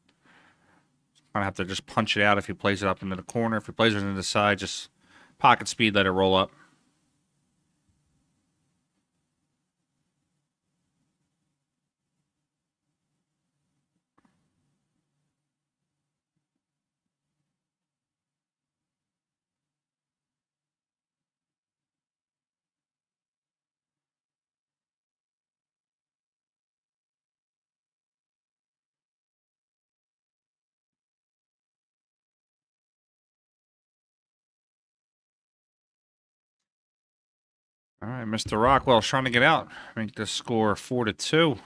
Gonna have to just punch it out if he plays it up into the corner. If he plays it into the side, just pocket speed, let it roll up. All right, Mr. Rockwell's trying to get out. Make the score 4-2.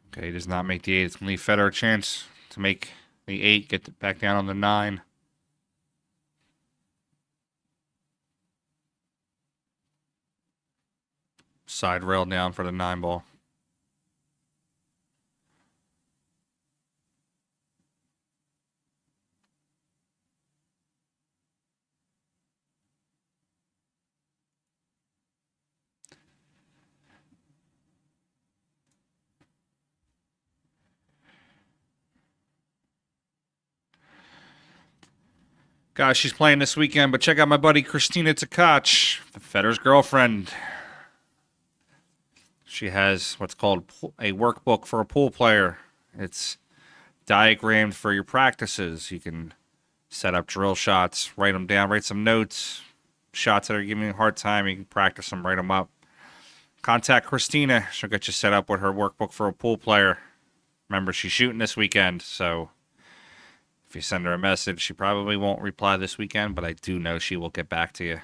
Okay, he does not make the 8. It's going to leave Fedor a chance to make the 8, get back down on the 9. Side rail down for the 9 ball. Guys, she's playing this weekend, but check out my buddy Christina Tkach, Fedor's girlfriend. She has what's called a workbook for a pool player. It's diagrammed for your practices. You can set up drill shots, write them down, write some notes, shots that are giving you a hard time. You can practice them, write them up. Contact Christina. She'll get you set up with her workbook for a pool player. Remember, she's shooting this weekend, so if you send her a message, she probably won't reply this weekend, but I do know she will get back to you.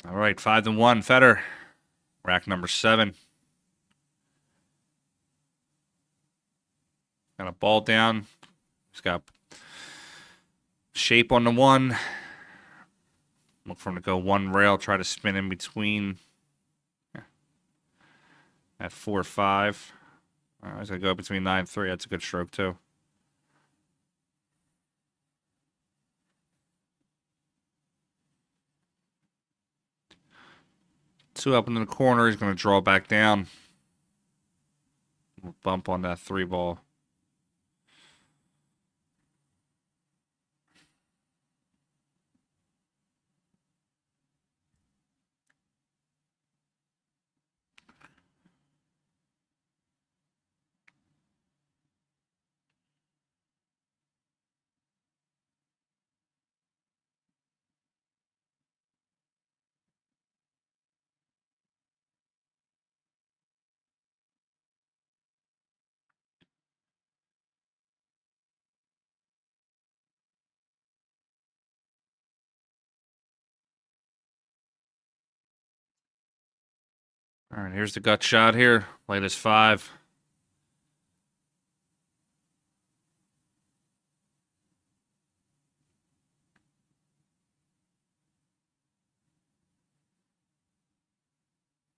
All right, 5-1, Fedor. Rack number 7. Got a ball down. He's got shape on the 1. Look for him to go 1 rail, try to spin in between. At 4-5. He's going to go between 9-3. That's a good stroke, too. Two up into the corner. He's going to draw back down. We'll bump on that 3 ball. All right, here's the gut shot here. Latest 5.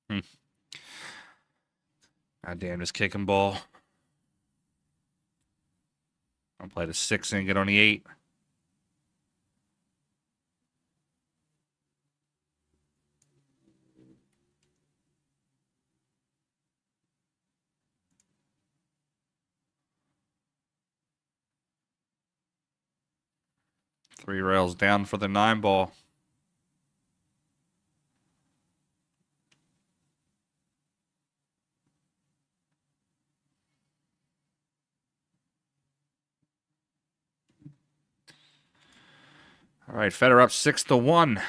God damn, this kicking ball. I'll play the 6 and get on the 8. Three rails down for the 9 ball. All right, Fedor up 6-1.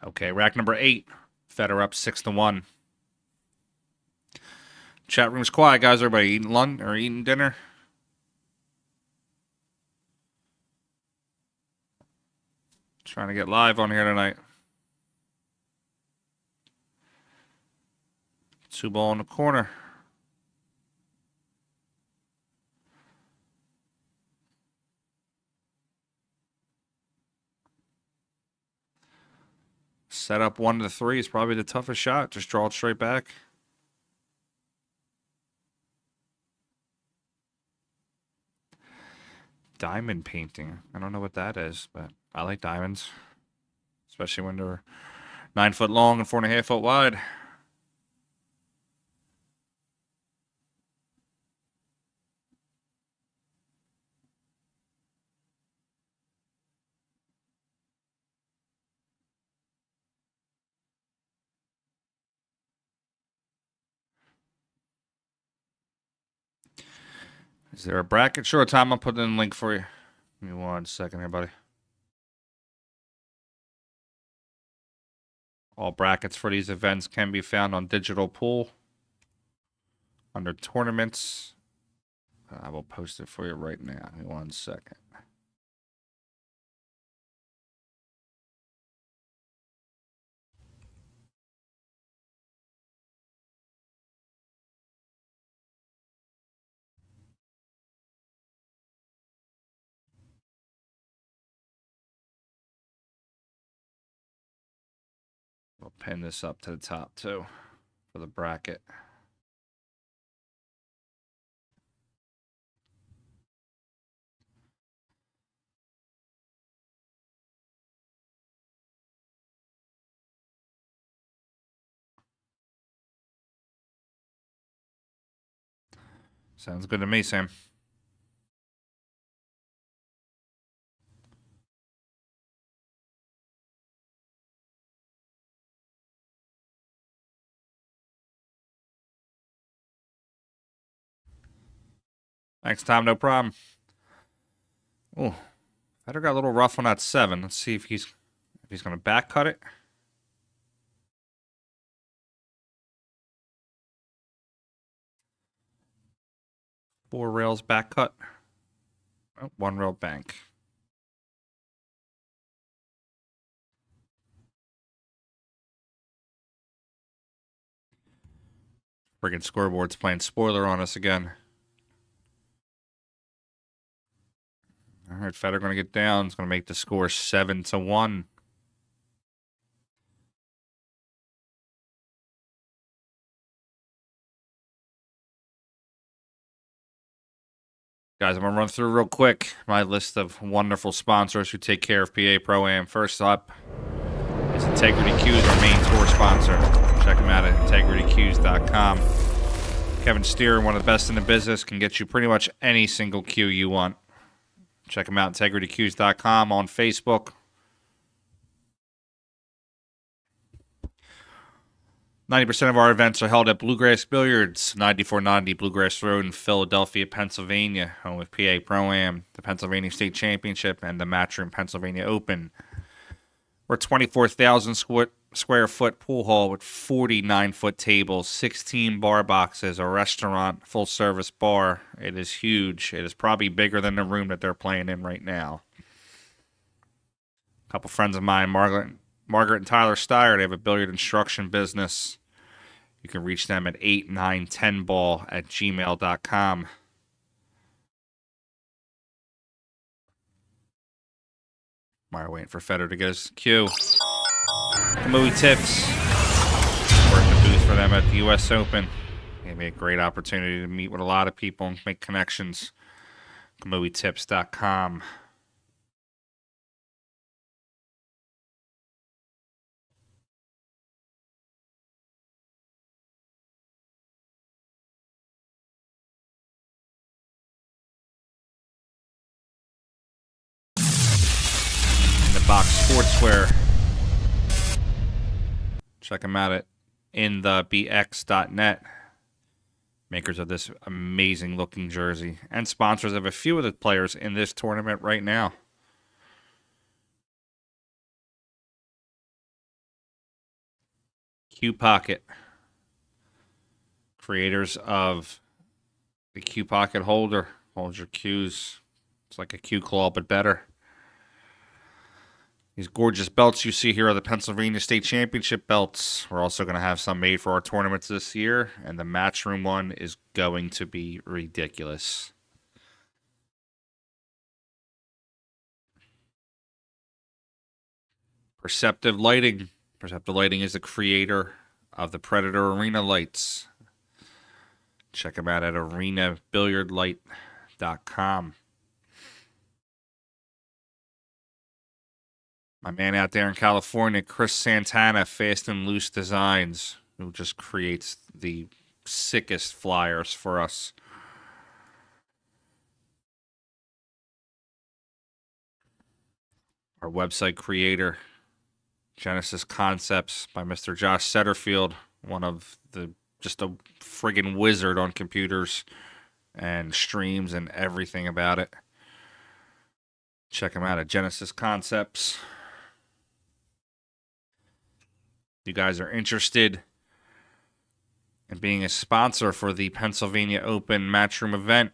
Okay, rack number 8. Fedor up 6-1. Chat room's quiet, guys. Everybody eating lunch or eating dinner? Trying to get live on here tonight. 2 ball in the corner. Set up 1-3 is probably the toughest shot. Just draw it straight back. Diamond painting. I don't know what that is, but I like diamonds. Especially when they're 9 foot long and 4.5 foot wide. Is there a bracket? Sure, Tom. I'll put in a link for you. Give me 1 second here, buddy. All brackets for these events can be found on Digital Pool under tournaments. I will post it for you right now. Give me 1 second. We'll pin this up to the top too for the bracket. Sounds good to me, Sam. Thanks, Tom. No problem. Oh, Fedor got a little rough on that 7. Let's see if he's going to back cut it. Four rails back cut. Oh, 1 rail bank. Friggin' scoreboard's playing spoiler on us again. All right, Fedor going to get down. It's going to make the score 7-1. Guys, I'm going to run through real quick my list of wonderful sponsors who take care of PA Pro-Am. First up is Integrity Q's, our main tour sponsor. Check them out at integrityqs.com. Kevin Steer, one of the best in the business, can get you pretty much any single cue you want. Check them out at integrityqs.com on Facebook. 90% of our events are held at Bluegrass Billiards, 9490 Bluegrass Road in Philadelphia, Pennsylvania, home of PA Pro-Am, the Pennsylvania State Championship, and the Matchroom Pennsylvania Open. We're a 24,000 square foot pool hall with 49-foot tables, 16 bar boxes, a restaurant, full-service bar. It is huge. It is probably bigger than the room that they're playing in right now. A couple friends of mine, Margaret and Tyler Steyer, they have a billiard instruction business. You can reach them at 8910ball@gmail.com. While waiting for Fedor to get his cue. Kamui Tips. Working the booth for them at the U.S. Open. Gave me a great opportunity to meet with a lot of people and make connections. KamuiTips.com. InTheBox Sportswear. Check them out at InTheBX.net. Makers of this amazing looking jersey and sponsors of a few of the players in this tournament right now. Q Pocket. Creators of the Q Pocket holder. Holds your Qs. It's like a Q claw, but better. These gorgeous belts you see here are the Pennsylvania State Championship belts. We're also going to have some made for our tournaments this year, and the Matchroom one is going to be ridiculous. Perceptive Lighting. Perceptive Lighting is the creator of the Predator Arena lights. Check them out at arenabilliardlight.com. My man out there in California, Chris Santana, Fast and Loose Designs, who just creates the sickest flyers for us. Our website creator, Genesis Concepts by Mr. Josh Setterfield, one of the, just a friggin' wizard on computers and streams and everything about it. Check him out at Genesis Concepts. If you guys are interested in being a sponsor for the Pennsylvania Open Matchroom event,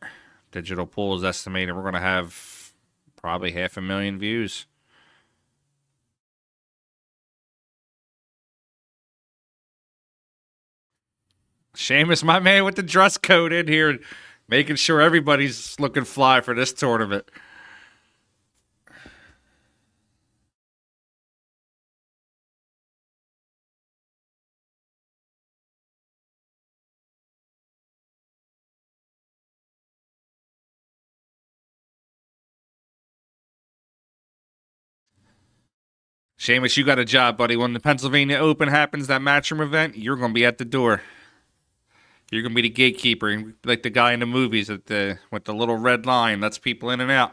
Digital Pool is estimated we're going to have probably 500,000 views. Seamus, my man, with the dress code in here, making sure everybody's looking fly for this tournament. Seamus, you got a job, buddy. When the Pennsylvania Open happens, that Matchroom event, you're going to be at the door. You're going to be the gatekeeper, like the guy in the movies with the little red line. Lets people in and out.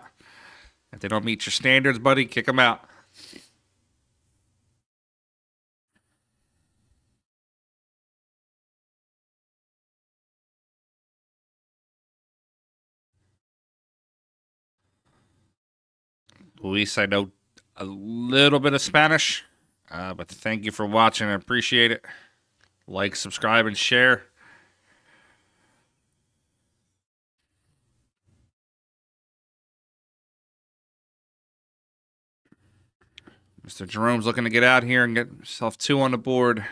If they don't meet your standards, buddy, kick them out. Luis, I know a little bit of Spanish, but thank you for watching. I appreciate it. Like, subscribe, and share. Mr. Jerome's looking to get out here and get himself 2 on the board.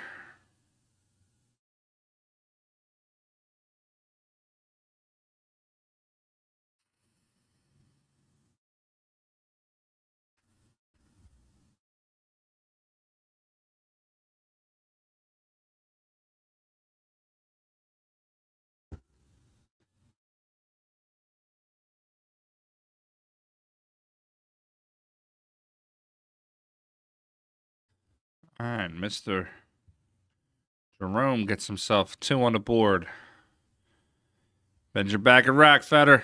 All right, Mr. Jerome gets himself 2 on the board. Bend your back and rack, Fedor.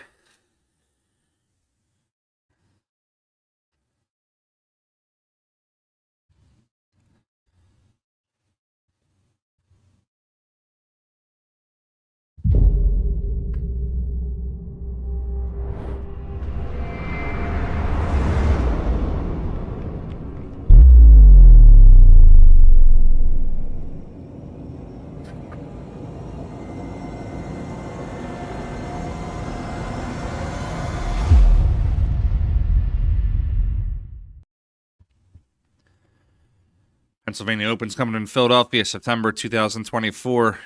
Pennsylvania Open's coming in Philadelphia, September 2024.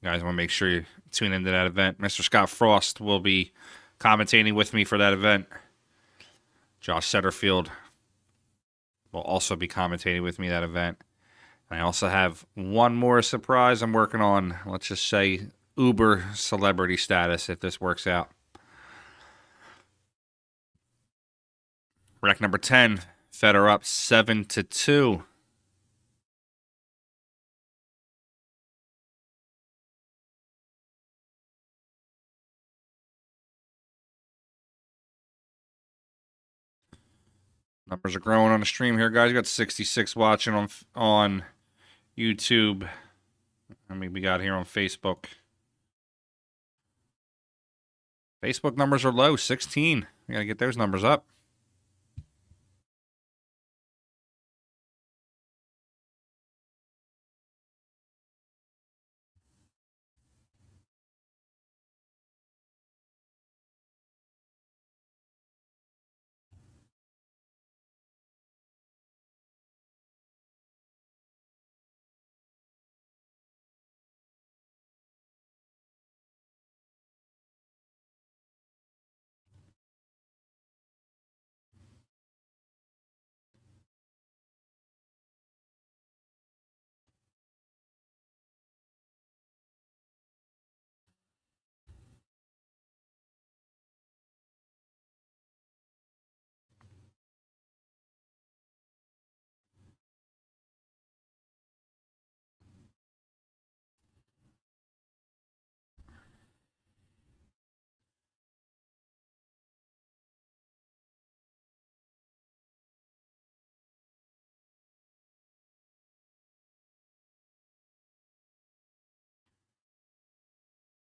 You guys want to make sure you tune into that event. Mr. Scott Frost will be commentating with me for that event. Josh Setterfield will also be commentating with me that event. And I also have one more surprise I'm working on. Let's just say Uber celebrity status if this works out. Rack number 10, Fedor up 7-2. Numbers are growing on the stream here, guys. We got 66 watching on YouTube. How many we got here on Facebook? Facebook numbers are low, 16. We got to get those numbers up.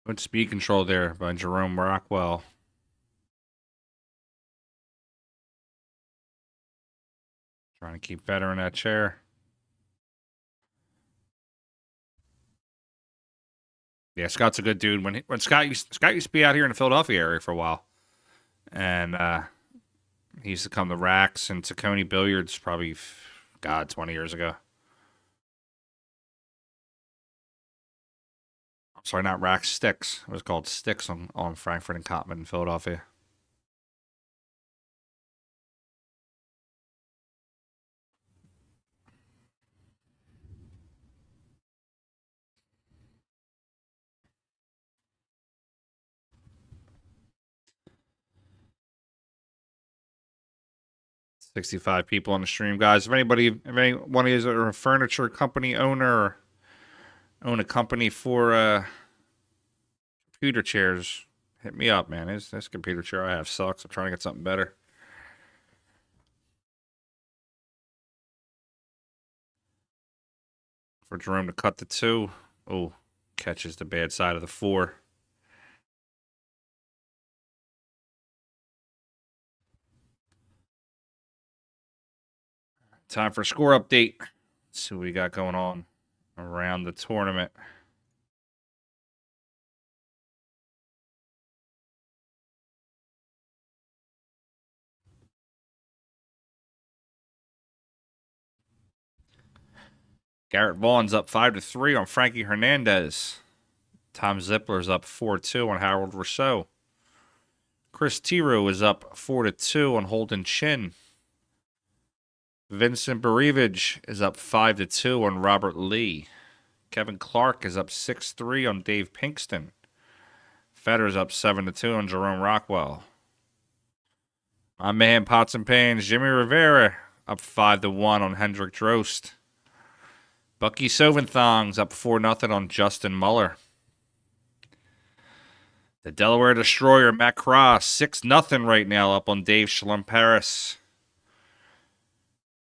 Good speed control there by Jerome Rockwell. Trying to keep Fedor in that chair. Yeah, Scott's a good dude. When Scott used to be out here in the Philadelphia area for a while, and he used to come to Racks and Tacony Billiards probably, 20 years ago. I'm sorry, not Racks, Sticks. It was called Sticks on Frankfurt and Cottman in Philadelphia. $65 people on the stream, guys. If anyone is a furniture company owner or own a company for computer chairs, hit me up, man. This computer chair I have sucks. I'm trying to get something better. For Jerome to cut the 2. Oh, catches the bad side of the 4. Time for a score update. Let's see what we got going on around the tournament. Garrett Vaughn's up 5-3 on Frankie Hernandez. Tom Zippler's up 4-2 on Harold Rousseau. Chris Tiro is up 4-2 on Holden Chin. Vincent Barivage is up 5-2 on Robert Lee. Kevin Clark is up 6-3 on Dave Pinkston. Fedor's up 7-2 on Jerome Rockwell. My man Pots and Pans, Jimmy Rivera, up 5-1 on Hendrik Drost. Bucky Soventhong's up 4-0 on Justin Muller. The Delaware Destroyer, Matt Cross, 6-0 right now up on Dave Schlemperis.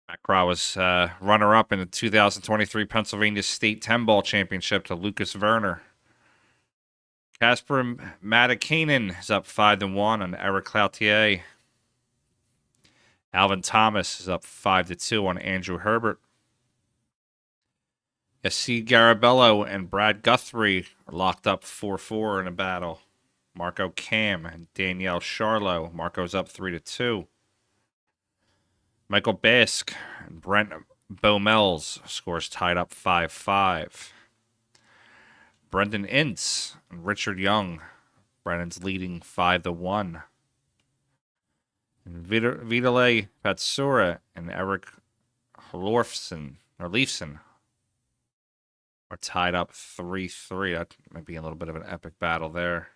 Matt Cross was runner-up in the 2023 Pennsylvania State 10-ball championship to Lucas Werner. Casper Matikainen is up 5-1 on Eric Cloutier. Alvin Thomas is up 5-2 on Andrew Herbert. S.C. Garabello and Brad Guthrie are locked up 4-4 in a battle. Marco Cam and Danielle Charlo. Marco's up 3-2. Michael Bask and Brent Bomels scores tied up 5-5. Brendan Ince and Richard Young. Brendan's leading 5-1. And Vitale Patsura and Eric Leifson are tied up 3-3. That might be a little bit of an epic battle there.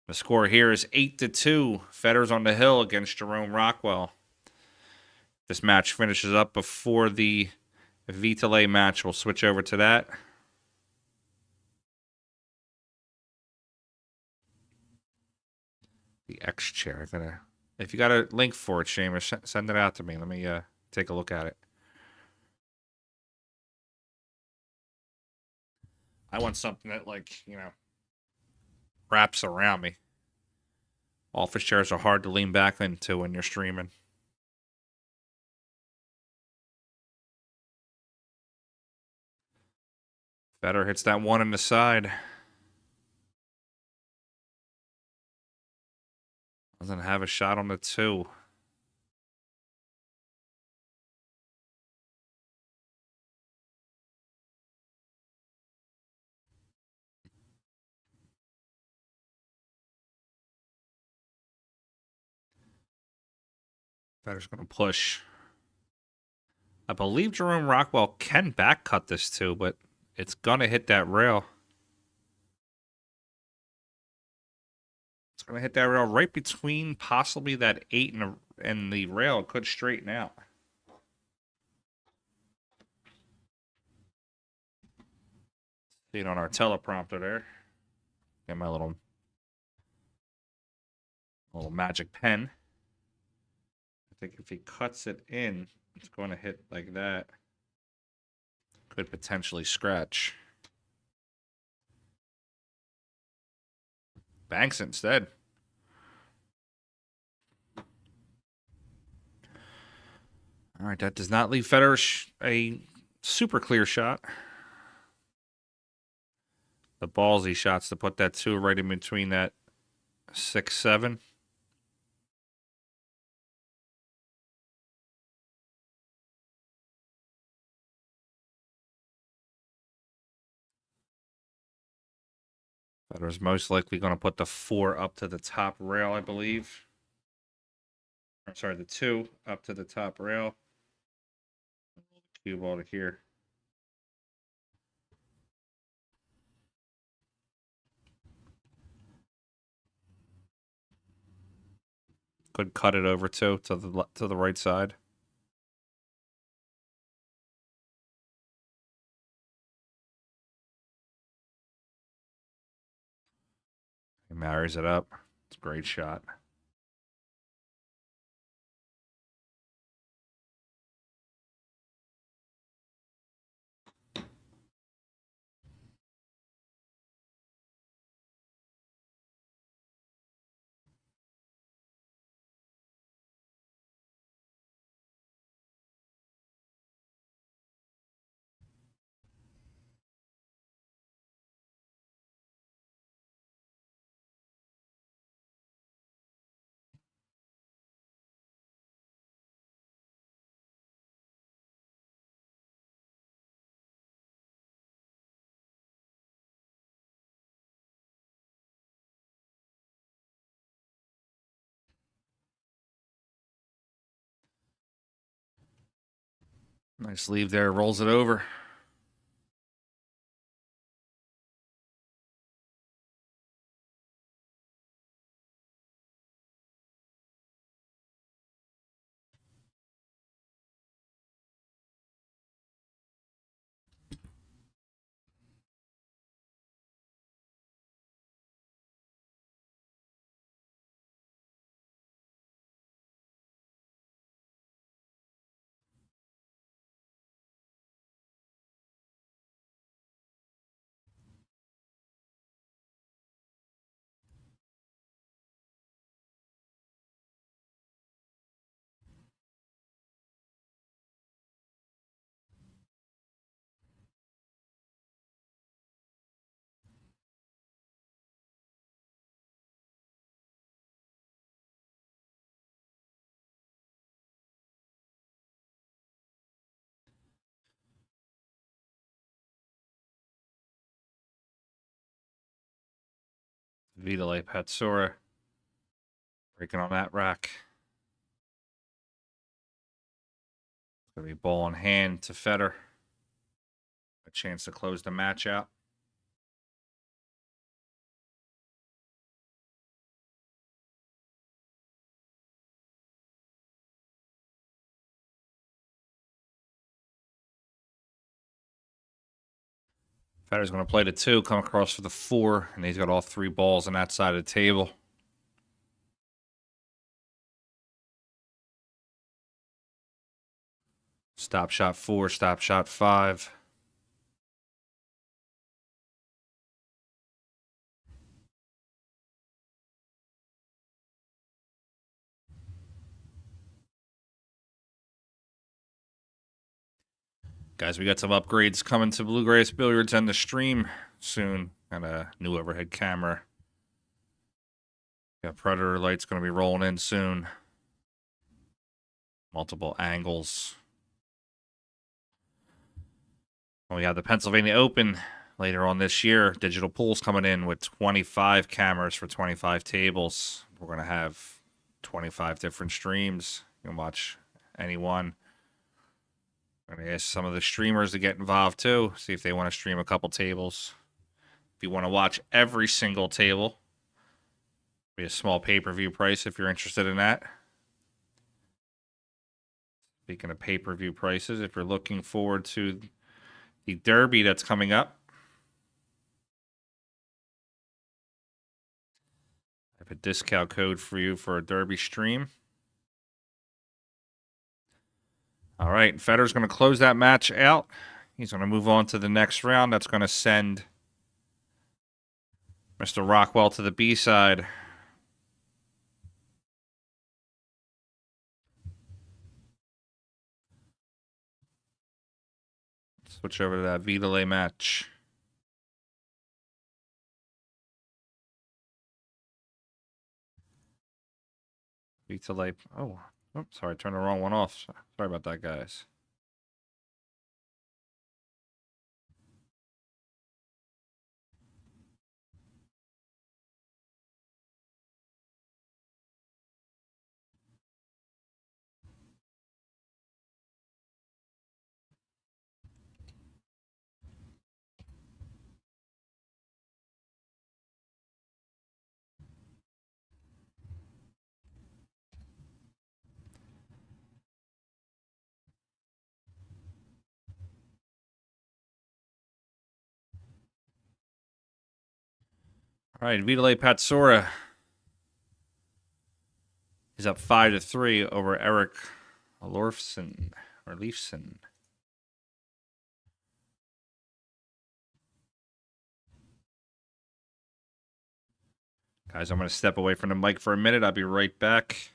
The score here is 8-2. Fedor's on the hill against Jerome Rockwell. This match finishes up before the Vitale match. We'll switch over to that. The X chair. If you got a link for it, Seamus, send it out to me. Let me take a look at it. I want something that, wraps around me. Office chairs are hard to lean back into when you're streaming. Fedor hits that 1 in the side. Doesn't have a shot on the 2. Fedor's going to push. I believe Jerome Rockwell can back cut this 2, but it's going to hit that rail. It's going to hit that rail right between possibly that 8 and the rail. It could straighten out. See it on our teleprompter there. Get my little magic pen. I think if he cuts it in, it's going to hit like that. Could potentially scratch. Banks instead. All right, that does not leave Federer a super clear shot. The ballsy shots to put that 2 right in between that 6-7. Federer's most likely going to put the 4 up to the top rail, I believe. I'm sorry, the 2 up to the top rail. Cue ball to here. Could cut it over too to the right side. He marries it up. It's a great shot. Nice leave there. Rolls it over. Vitale Patsora breaking on that rack. Gonna be ball in hand to Federer. A chance to close the match out. Federer's going to play the 2, come across for the 4, and he's got all 3 balls on that side of the table. Stop shot 4, stop shot 5. Guys, we got some upgrades coming to Bluegrass Billiards and the stream soon. Got a new overhead camera. Got Predator lights going to be rolling in soon. Multiple angles. We have the Pennsylvania Open later on this year. Digital pools coming in with 25 cameras for 25 tables. We're going to have 25 different streams. You can watch any one. I'm going to ask some of the streamers to get involved too. See if they want to stream a couple tables. If you want to watch every single table, be a small pay-per-view price if you're interested in that. Speaking of pay-per-view prices, if you're looking forward to the Derby that's coming up, I have a discount code for you for a Derby stream. All right, Federer's going to close that match out. He's going to move on to the next round. That's going to send Mr. Rockwell to the B side. Switch over to that V-Delay match. V-Delay. Oh, sorry. I turned the wrong one off. Sorry about that, guys. All right, V-Delay Patsora is up 5-3 over Eric Leifson. Guys, I'm going to step away from the mic for a minute. I'll be right back.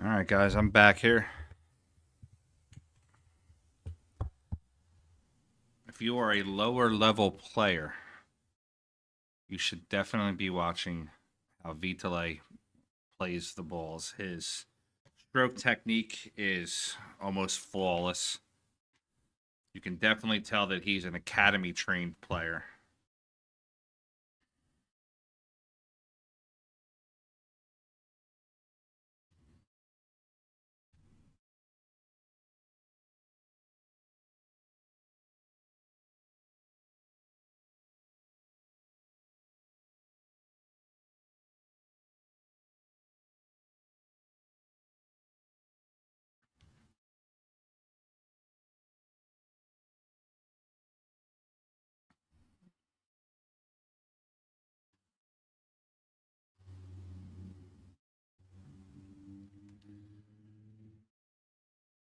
All right, guys, I'm back here. If you are a lower level player, you should definitely be watching how Vitale plays the balls. His stroke technique is almost flawless. You can definitely tell that he's an academy trained player.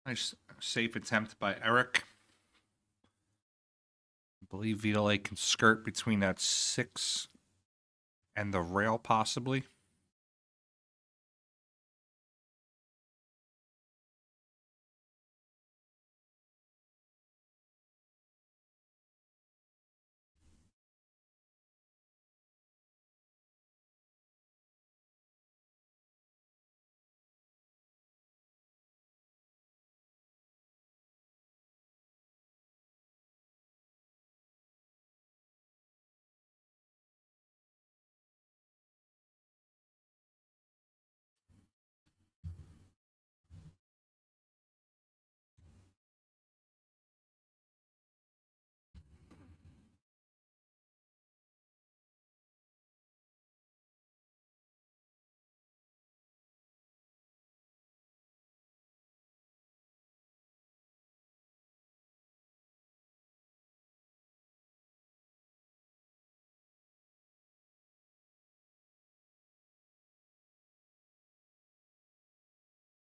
Nice safe attempt by Eric. I believe Vitale can skirt between that 6 and the rail, possibly.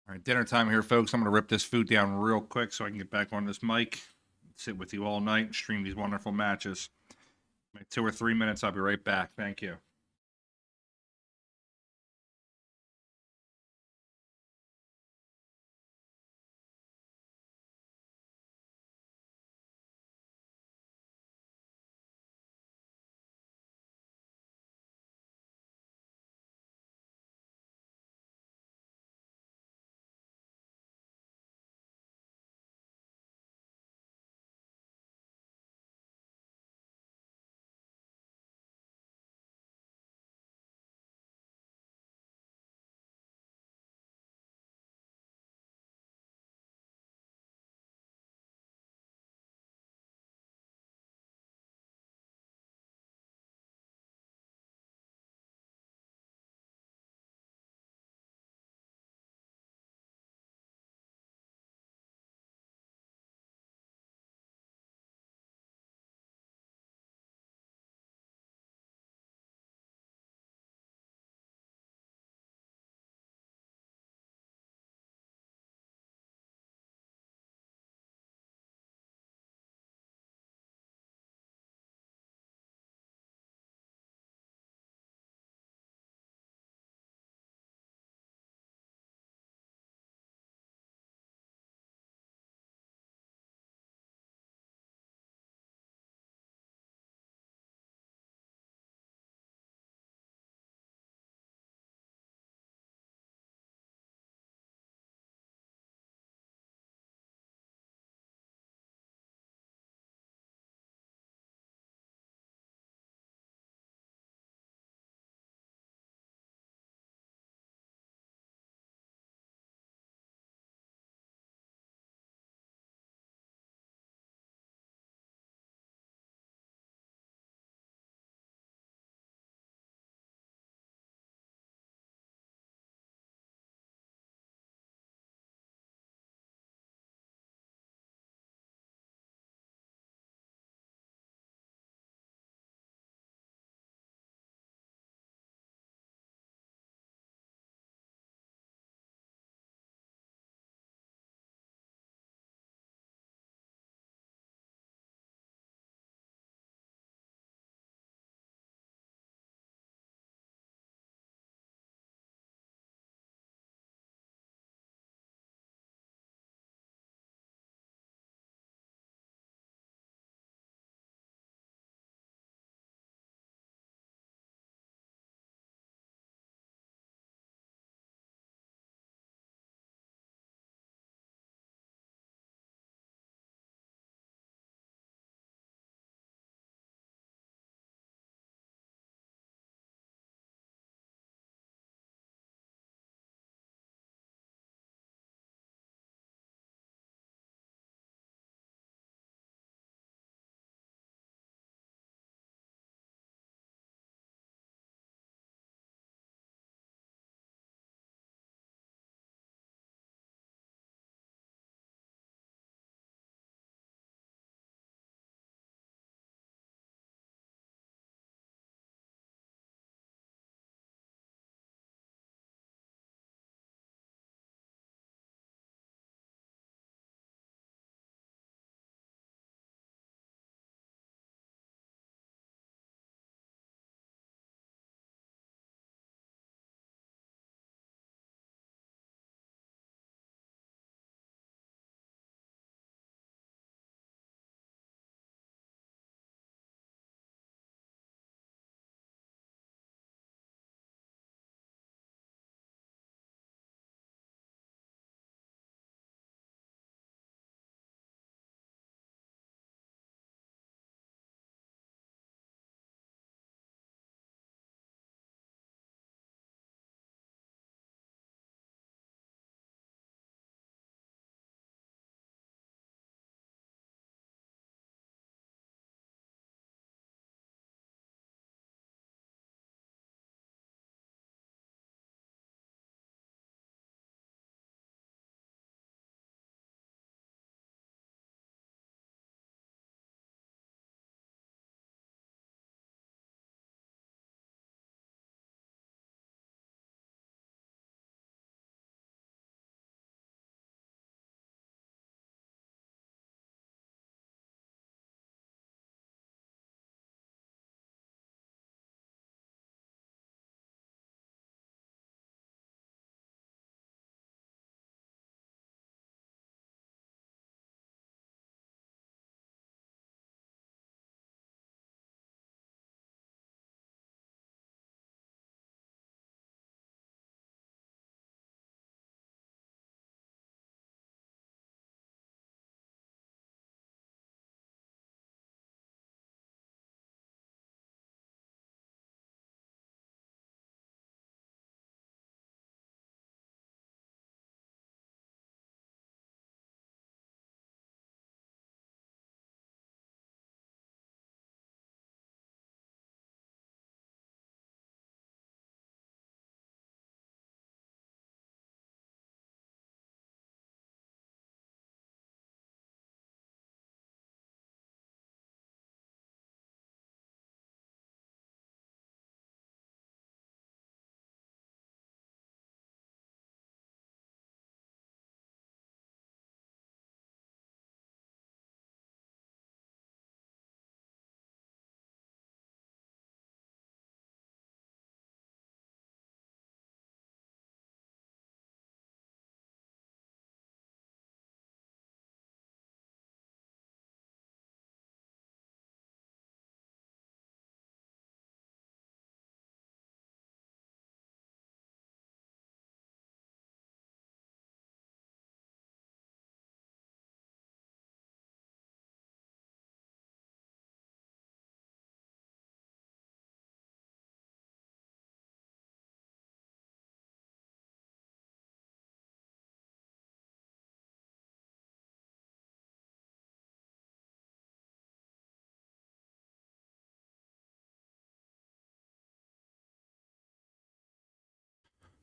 All right, dinner time here, folks. I'm going to rip this food down real quick so I can get back on this mic, sit with you all night, and stream these wonderful matches. 2 or 3 minutes. I'll be right back. Thank you.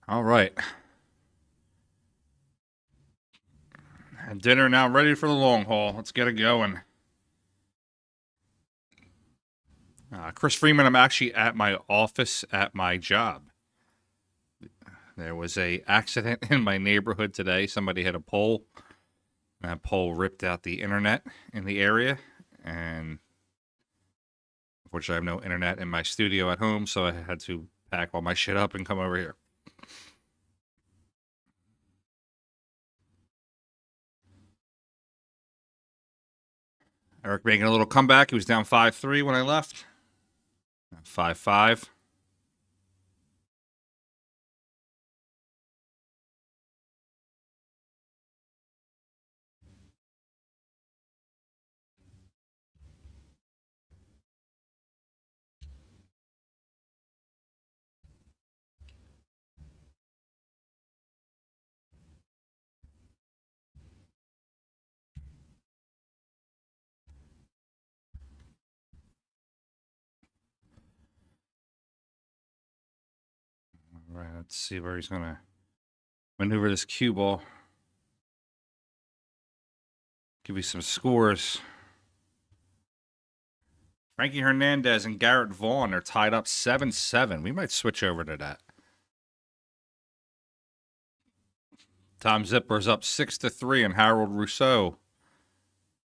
All right. And dinner now ready for the long haul. Let's get it going. Chris Freeman, I'm actually at my office at my job. There was a accident in my neighborhood today. Somebody hit a pole. That pole ripped out the internet in the area. And unfortunately, I have no internet in my studio at home, so I had to pack all my shit up and come over here. Eric making a little comeback. He was down 5-3 when I left. 5-5. All right, let's see where he's going to maneuver this cue ball. Give you some scores. Frankie Hernandez and Garrett Vaughn are tied up 7-7. We might switch over to that. Tom Zipper's up 6-3 and Harold Rousseau.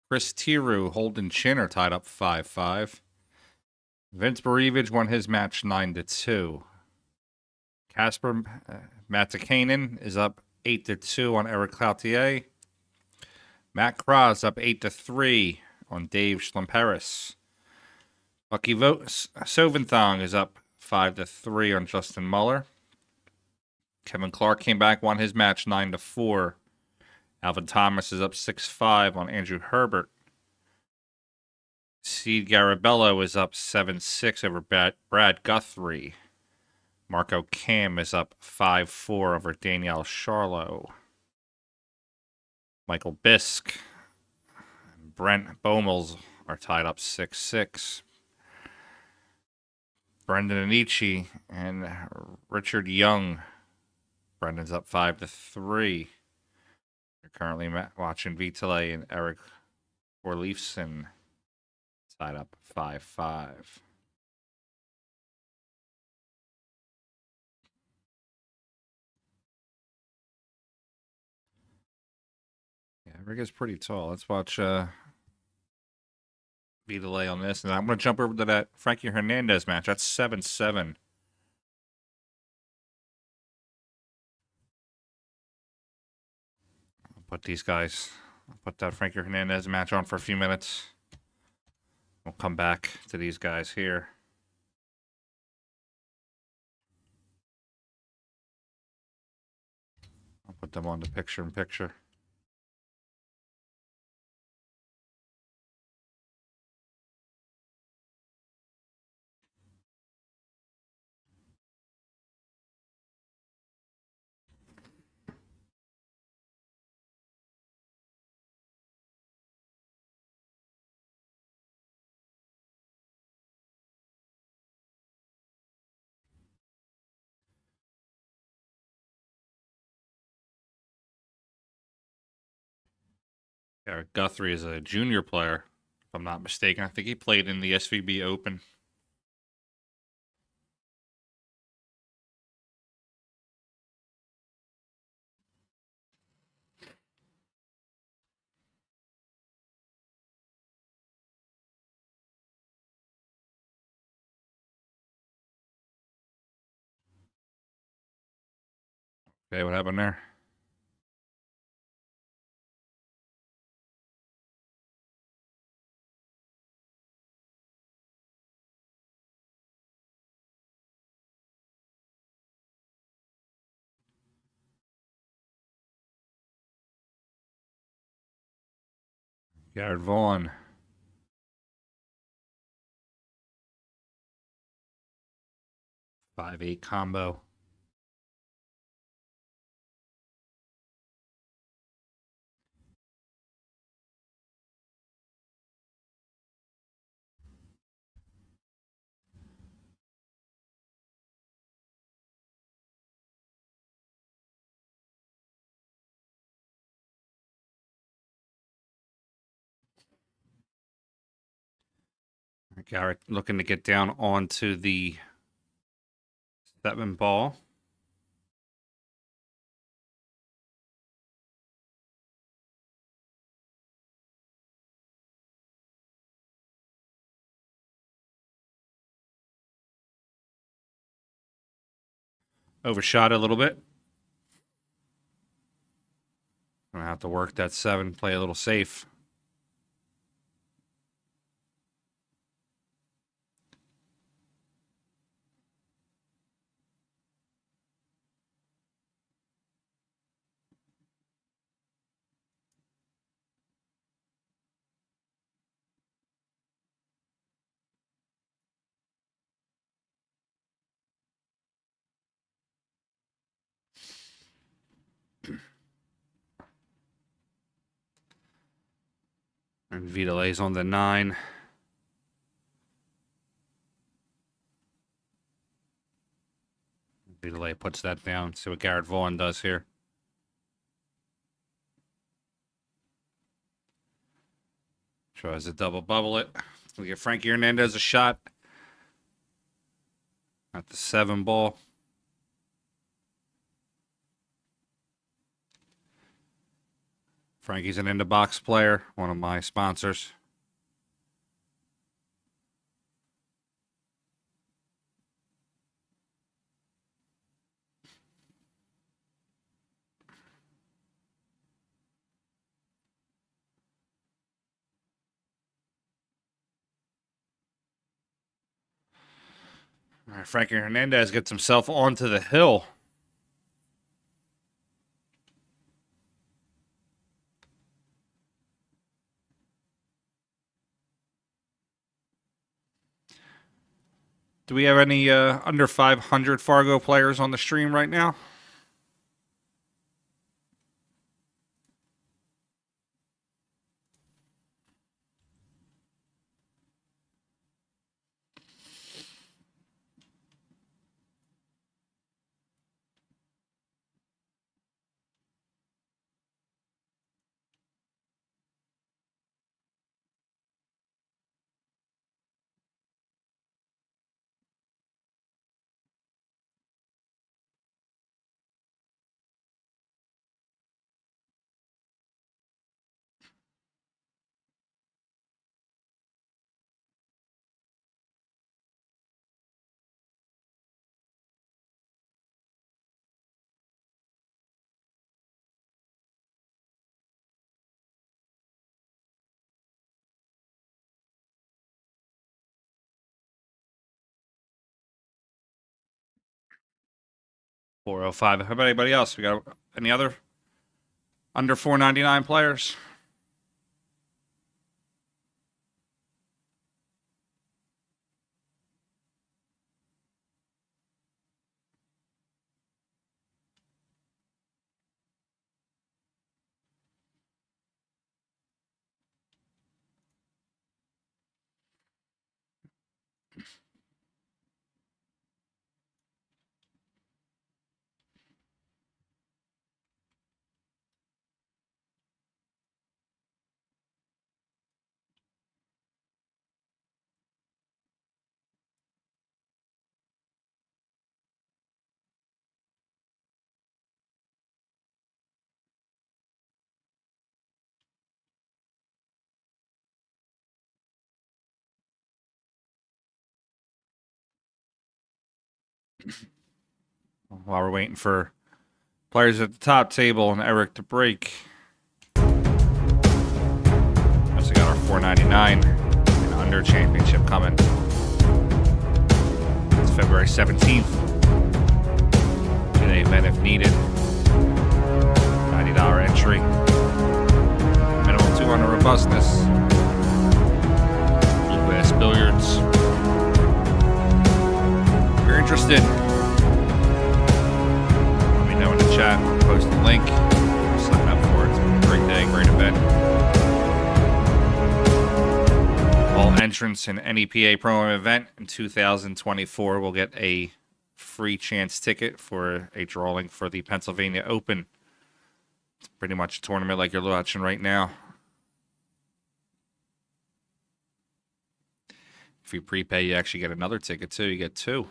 Chris Tiru, Holden Chin are tied up 5-5. Vince Barevich won his match 9-2. Casper Matikainen is up 8-2 on Eric Cloutier. Matt Kras up 8-3 on Dave Schlemperis. Bucky Soventhong is up 5-3 on Justin Muller. Kevin Clark came back, won his match 9-4. Alvin Thomas is up 6-5 on Andrew Herbert. Seed Garabello is up 7-6 over Brad Guthrie. Marco Cam is up 5-4 over Danielle Charlo. Michael Bisk and Brent Bomels are tied up 6-6. Brendan Anici and Richard Young. Brendan's up 5-3. You're currently watching Vitale and Eric Orleifson tied up 5-5. Yeah, Rick is pretty tall. Let's watch Vitale on this. And I'm going to jump over to that Frankie Hernandez match. That's 7-7. I'll put these guys, I'll put that Frankie Hernandez match on for a few minutes. We'll come back to these guys here. I'll put them on the picture-in-picture. Garrett Guthrie is a junior player, if I'm not mistaken. I think he played in the SVB Open. Okay, what happened there? Garrett Vaughn. Five-eight combo. Garrett looking to get down onto the 7 ball. Overshot a little bit. Gonna have to work that 7, play a little safe. And Vidale's on the 9. Vidale puts that down. See what Garrett Vaughn does here. Tries to double bubble it. We get Frankie Hernandez a shot at the 7 ball. Frankie's an InTheBox player, one of my sponsors. All right, Frankie Hernandez gets himself onto the hill. Do we have any under 500 Fargo players on the stream right now? $405. How about anybody else? We got any other under $499 players? While we're waiting for players at the top table and Eric to break. Also got our $499 and under championship coming. It's February 17th. Today event if needed. $90 entry. Minimum 200 robustness. Bluegrass Billiards. If you're interested, know in the chat, post the link, sign up for it. It's been a great day, great event. All entrants in any PA Pro event in 2024 will get a free chance ticket for a drawing for the Pennsylvania Open. It's pretty much a tournament like you're watching right now. If you prepay, you actually get another ticket too. You get 2.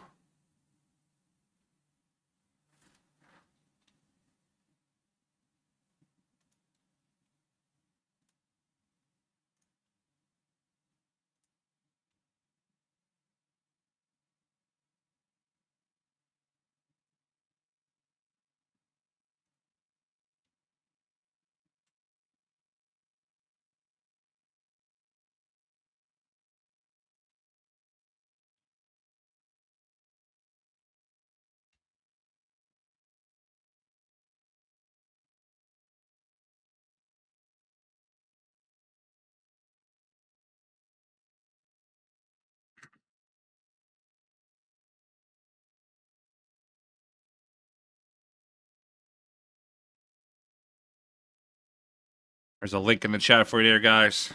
There's a link in the chat for you there, guys.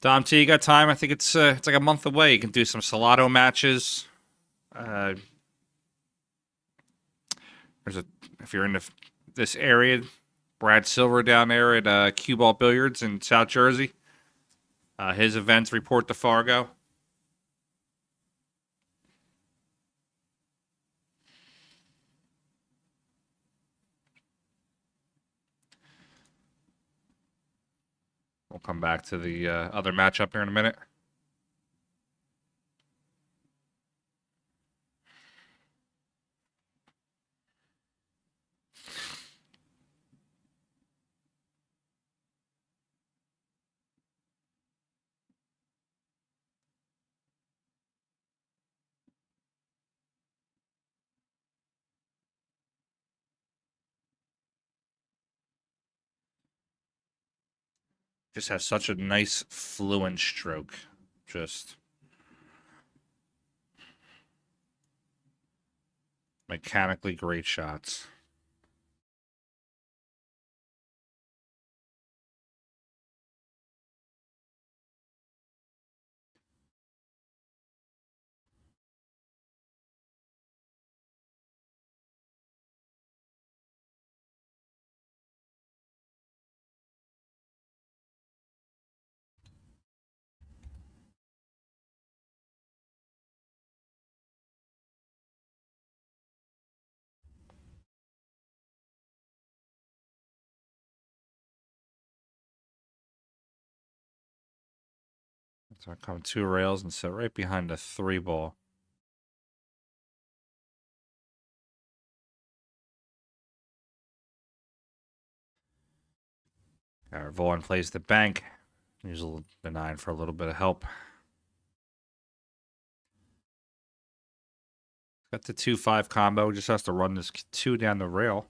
Dom T, you got time? I think it's like a month away. You can do some Salado matches. If you're in this area, Brad Silver down there at Cue Ball Billiards in South Jersey. His events report to Fargo. We'll come back to the other matchup here in a minute. Just has such a nice fluent stroke. Just mechanically great shots. So I come 2 rails and sit right behind the 3 ball. Vaughan plays the bank. Use the 9 for a little bit of help. Got the 2-5 combo. Just has to run this 2 down the rail.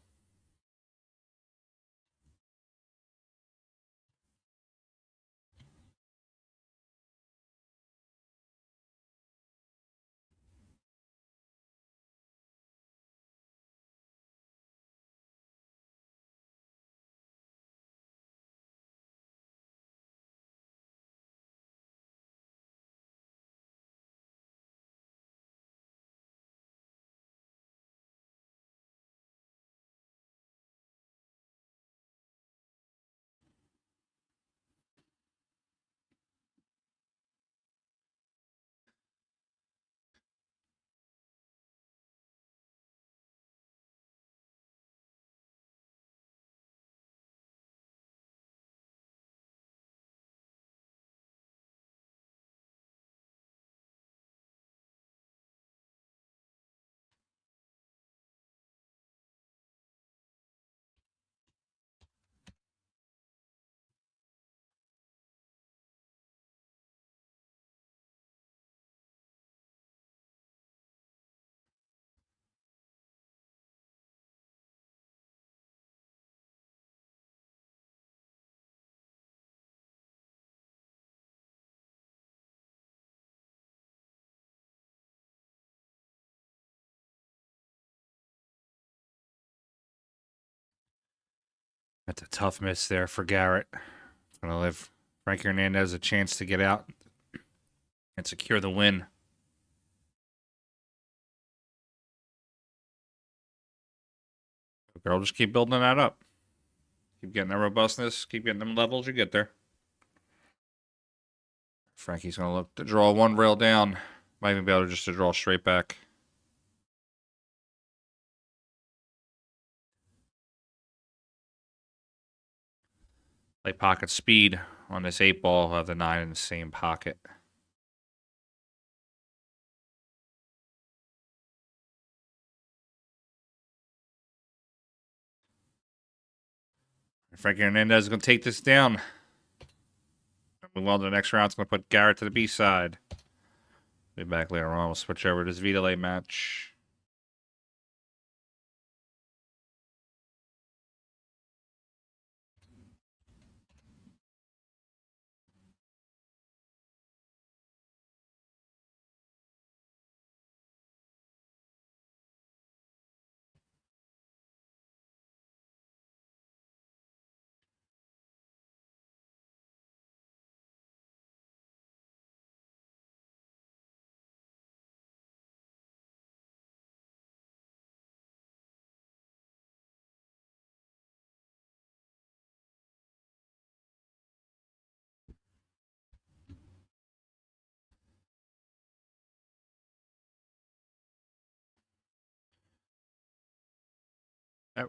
That's a tough miss there for Garrett. Going to give Frankie Hernandez a chance to get out and secure the win. Girl, just keep building that up. Keep getting that robustness. Keep getting them levels. You get there. Frankie's going to look to draw one rail down. Might even be able to just to draw straight back. Play pocket speed on this 8-ball. Have the 9 in the same pocket. Frankie Hernandez is going to take this down. Move on to the next round. It's going to put Garrett to the B side. Be back later on. We'll switch over to this Vidalay match.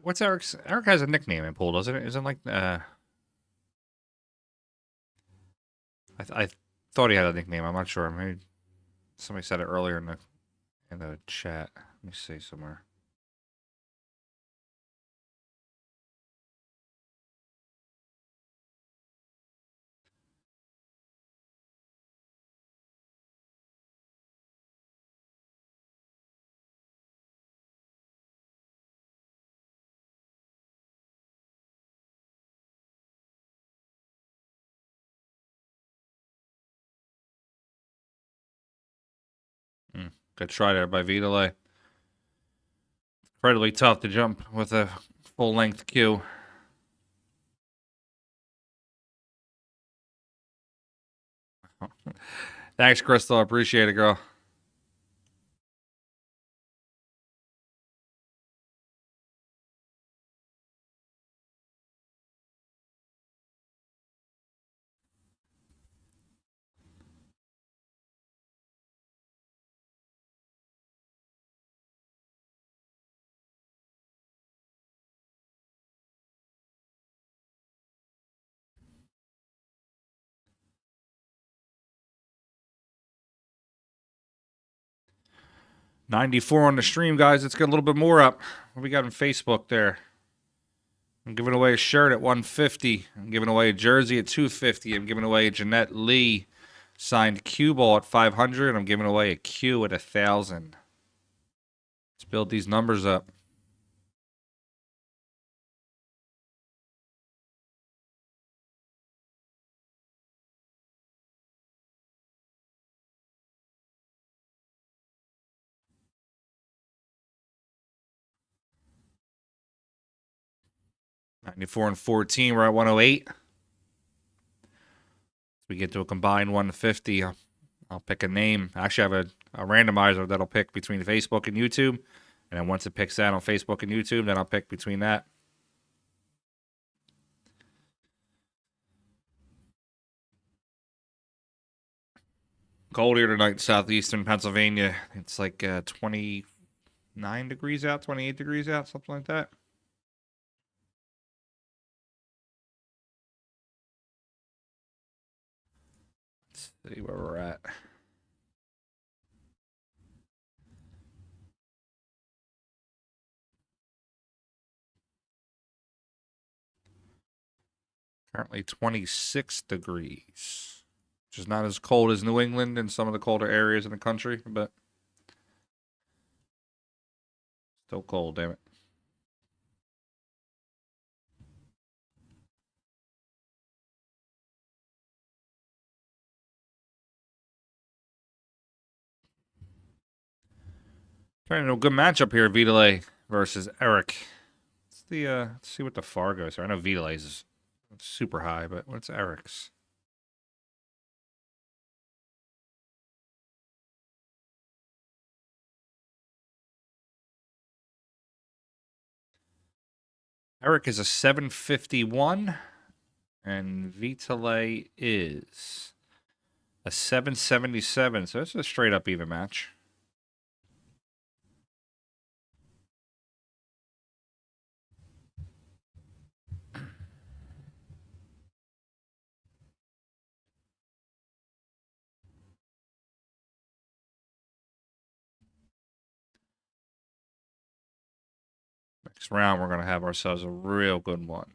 What's Eric's? Eric has a nickname in pool, doesn't it? Isn't like I thought he had a nickname. I'm not sure. Maybe somebody said it earlier in the chat. Let me see somewhere. Good try there by Vidalay. Incredibly tough to jump with a full-length cue. Thanks, Crystal. I appreciate it, girl. $94 on the stream, guys. Let's get a little bit more up. What we got on Facebook there? I'm giving away a shirt at $150. I'm giving away a jersey at $250. I'm giving away a Jeanette Lee signed cue ball at $500. I'm giving away a cue at $1,000. Let's build these numbers up. $94 and 14. We're at 108. We get to a combined 150. I'll pick a name. Actually, I have a randomizer that'll pick between Facebook and YouTube. And then once it picks that on Facebook and YouTube, then I'll pick between that. Cold here tonight in southeastern Pennsylvania. It's like 29 degrees out, 28 degrees out, something like that. Let's see where we're at. Currently 26 degrees, which is not as cold as New England and some of the colder areas in the country, but still cold, damn it. Trying to know a good matchup here, Vidalay versus Eric. Let's see what the FAR goes here. I know Vidalay's is super high, but what's Eric's? Eric is a 751, and Vidalay is a 777. So it's a straight up even match. Next round, we're going to have ourselves a real good one.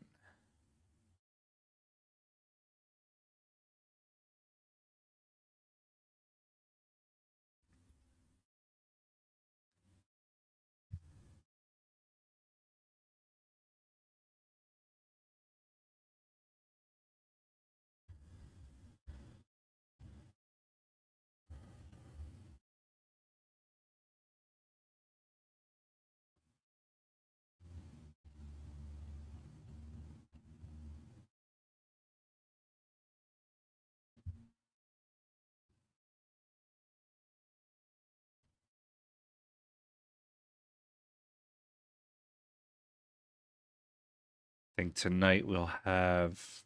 I think tonight we'll have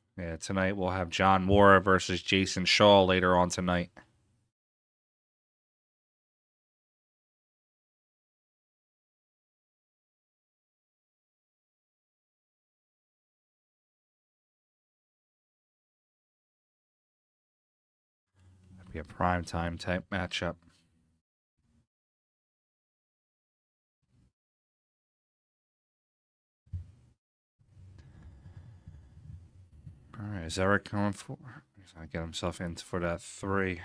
John Moore versus Jayson Shaw later on tonight. That'd be a primetime type matchup. All right, is Eric going for? He's gonna get himself in for that 3.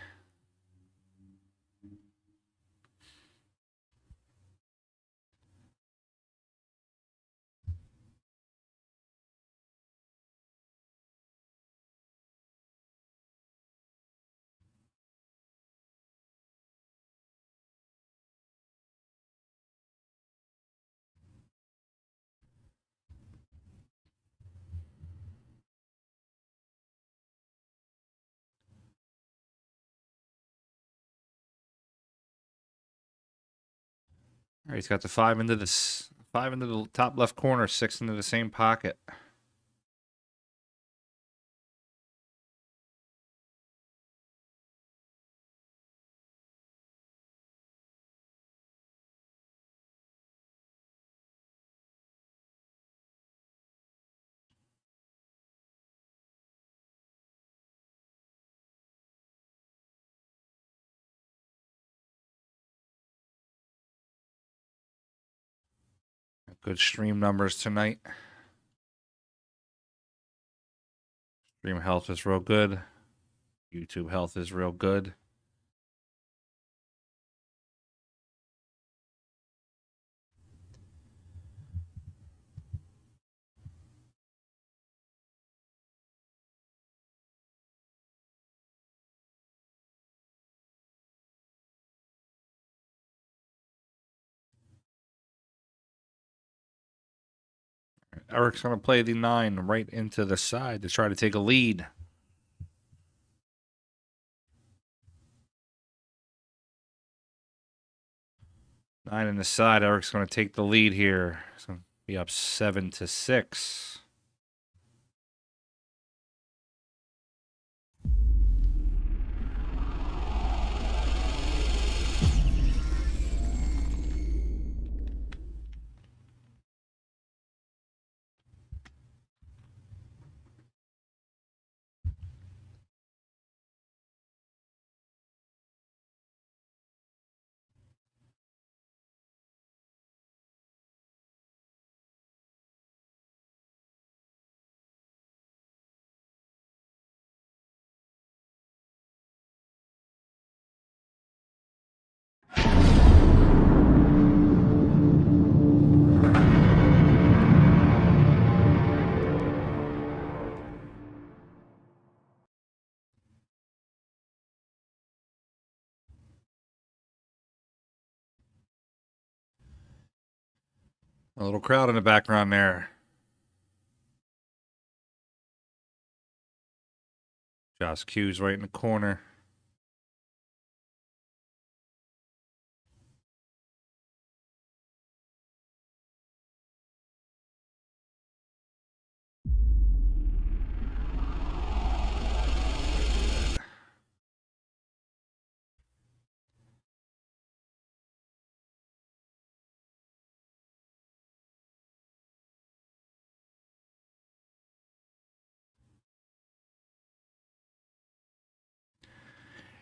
All right, he's got the 5 into the top left corner, 6 into the same pocket. Good stream numbers tonight. Stream health is real good. YouTube health is real good. Eric's going to play the 9 right into the side to try to take a lead. 9 in the side. Eric's going to take the lead here. He's going to be up 7-6. A little crowd in the background there. Josh Q's right in the corner.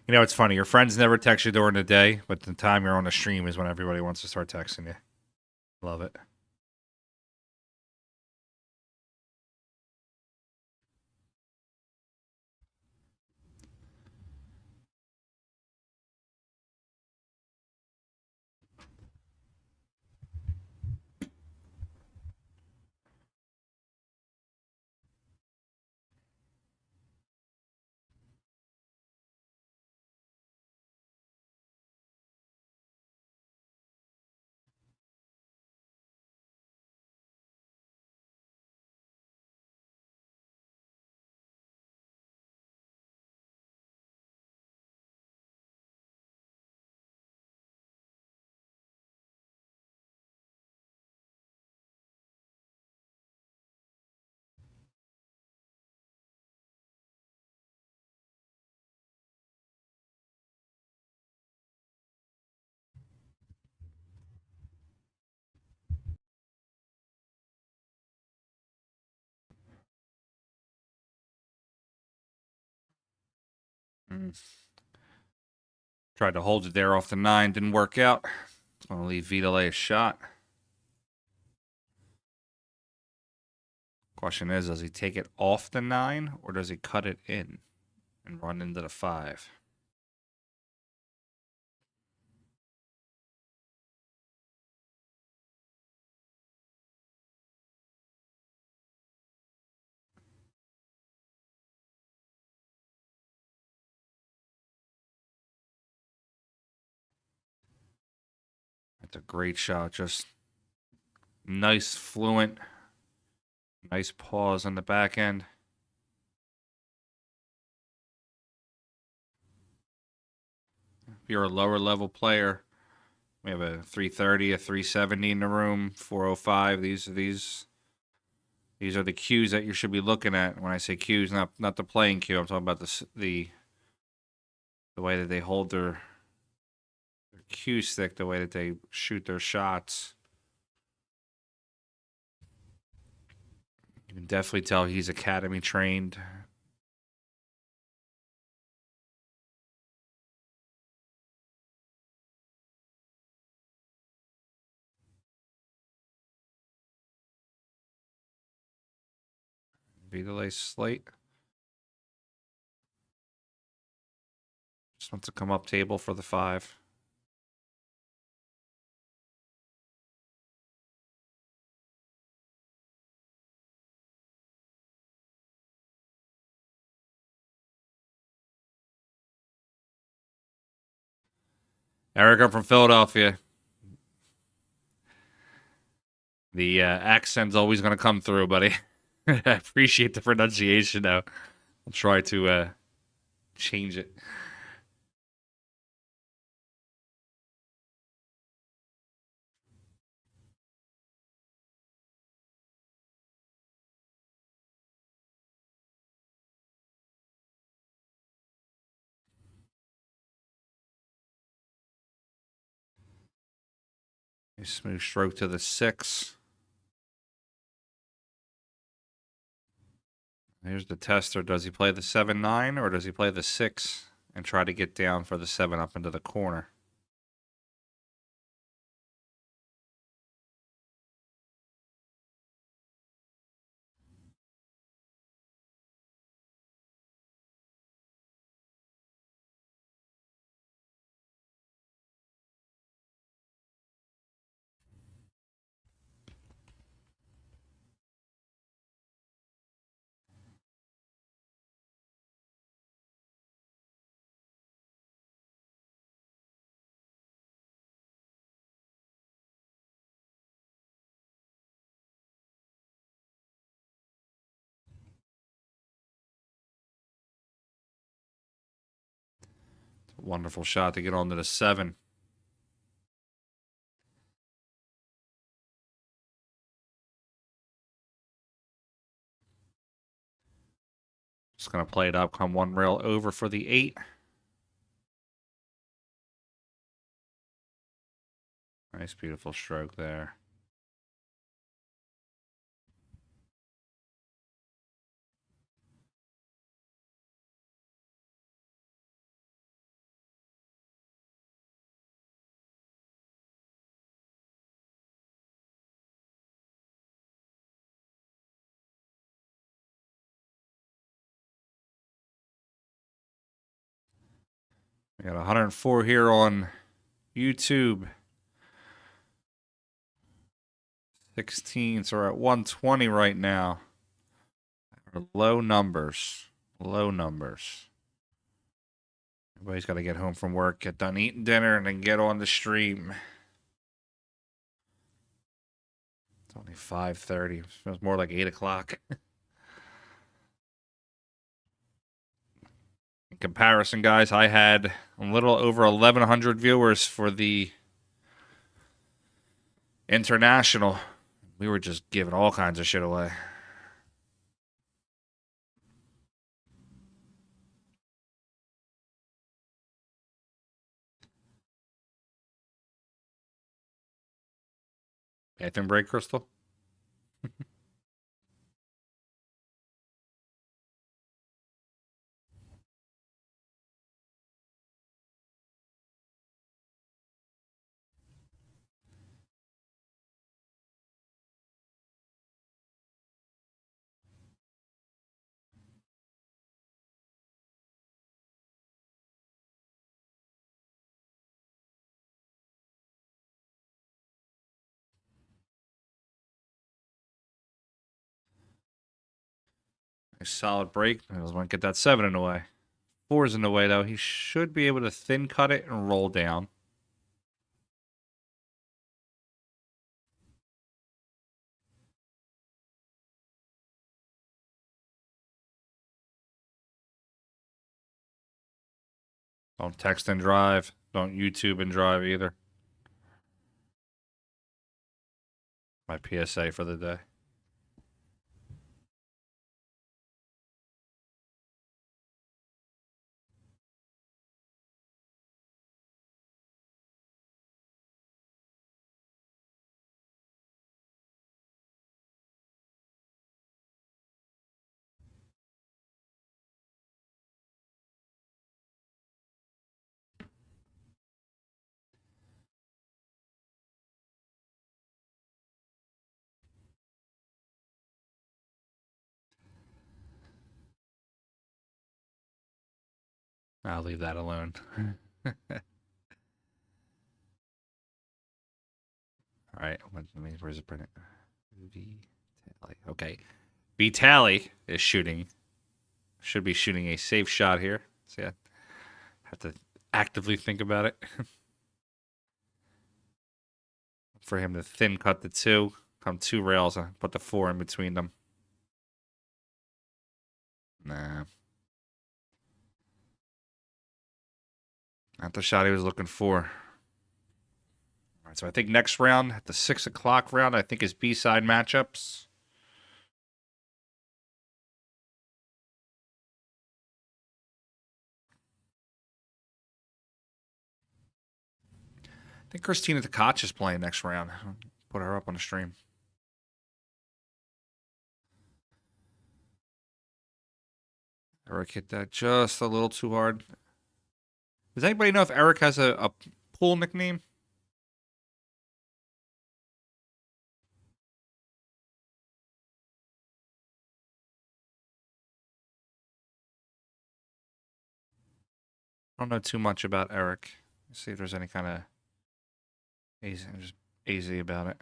You know, it's funny. Your friends never text you during the day, but the time you're on the stream is when everybody wants to start texting you. Love it. Mm. Tried to hold it there off the 9. Didn't work out. Going to leave Vidalay a shot. Question is, does he take it off the 9 or does he cut it in and run into the 5? That's a great shot. Just nice, fluent, nice pause on the back end. If you're a lower level player, we have a 330, a 370 in the room, 405. These are the cues that you should be looking at. When I say cues, not the playing cue. I'm talking about the way that they hold their cue stick, the way that they shoot their shots. You can definitely tell he's academy trained. Vidalay slate. Just wants to come up table for the 5. Eric, I'm from Philadelphia. The accent's always going to come through, buddy. I appreciate the pronunciation, though. I'll try to change it. A smooth stroke to the 6. Here's the tester. Does he play the 7-9 or does he play the 6 and try to get down for the 7 up into the corner? Wonderful shot to get onto the 7. Just going to play it up, come 1 rail over for the 8. Nice, beautiful stroke there. We got 104 here on YouTube. 16, so we're at 120 right now. Low numbers. Low numbers. Everybody's got to get home from work, get done eating dinner, and then get on the stream. It's only 5:30. It feels more like 8 o'clock. In comparison, guys, I had a little over 1,100 viewers for the international. We were just giving all kinds of shit away. Bathroom break, Crystal? A solid break. I just want to get that 7 in the way. 4's in the way, though. He should be able to thin cut it and roll down. Don't text and drive. Don't YouTube and drive either. My PSA for the day. I'll leave that alone. All right. Where's it printed? V-Tally. Okay. V-Tally is shooting. Should be shooting a safe shot here. So yeah, have to actively think about it. For him to thin cut the 2, come 2 rails, and put the 4 in between them. Nah. Not the shot he was looking for. All right, so I think next round, at the 6 o'clock round, I think is B-side matchups. I think Christina Tkach is playing next round. I'll put her up on the stream. Eric hit that just a little too hard. Does anybody know if Eric has a pool nickname? I don't know too much about Eric. Let's see if there's any kind of easy about it.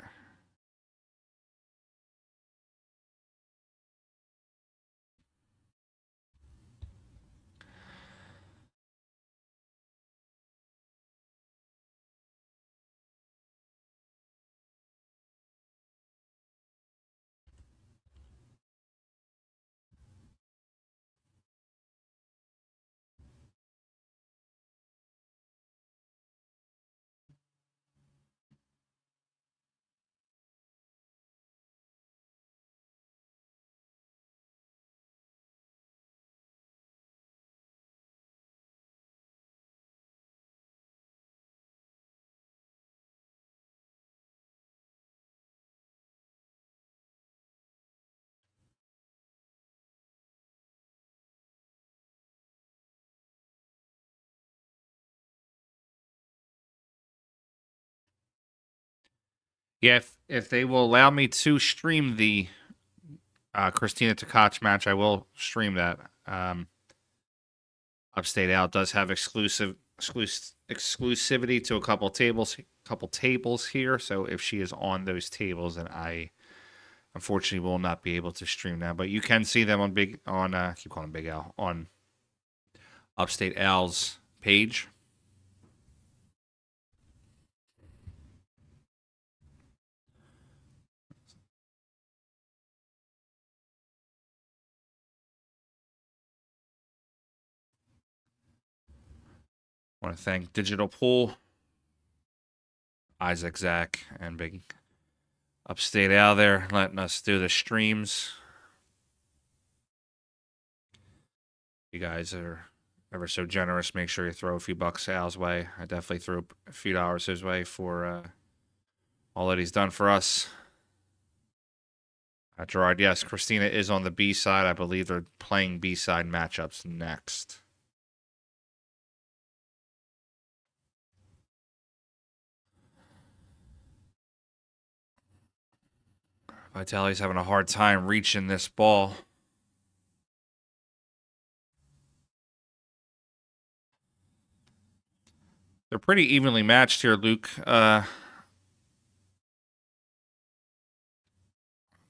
Yeah, if they will allow me to stream the Christina Tkach match, I will stream that. Upstate Out does have exclusive exclusivity to a couple tables here. So if she is on those tables, then I unfortunately will not be able to stream now. But you can see them on keep calling him Big Al, on Upstate Al's page. I want to thank Digital Pool, Isaac, Zach, and Big Upstate Al there letting us do the streams. You guys are ever so generous. Make sure you throw a few bucks Al's way. I definitely threw a few dollars his way for all that he's done for us. Gerard, yes, Christina is on the B side. I believe they're playing B side matchups next. Vitali's having a hard time reaching this ball. They're pretty evenly matched here, Luke.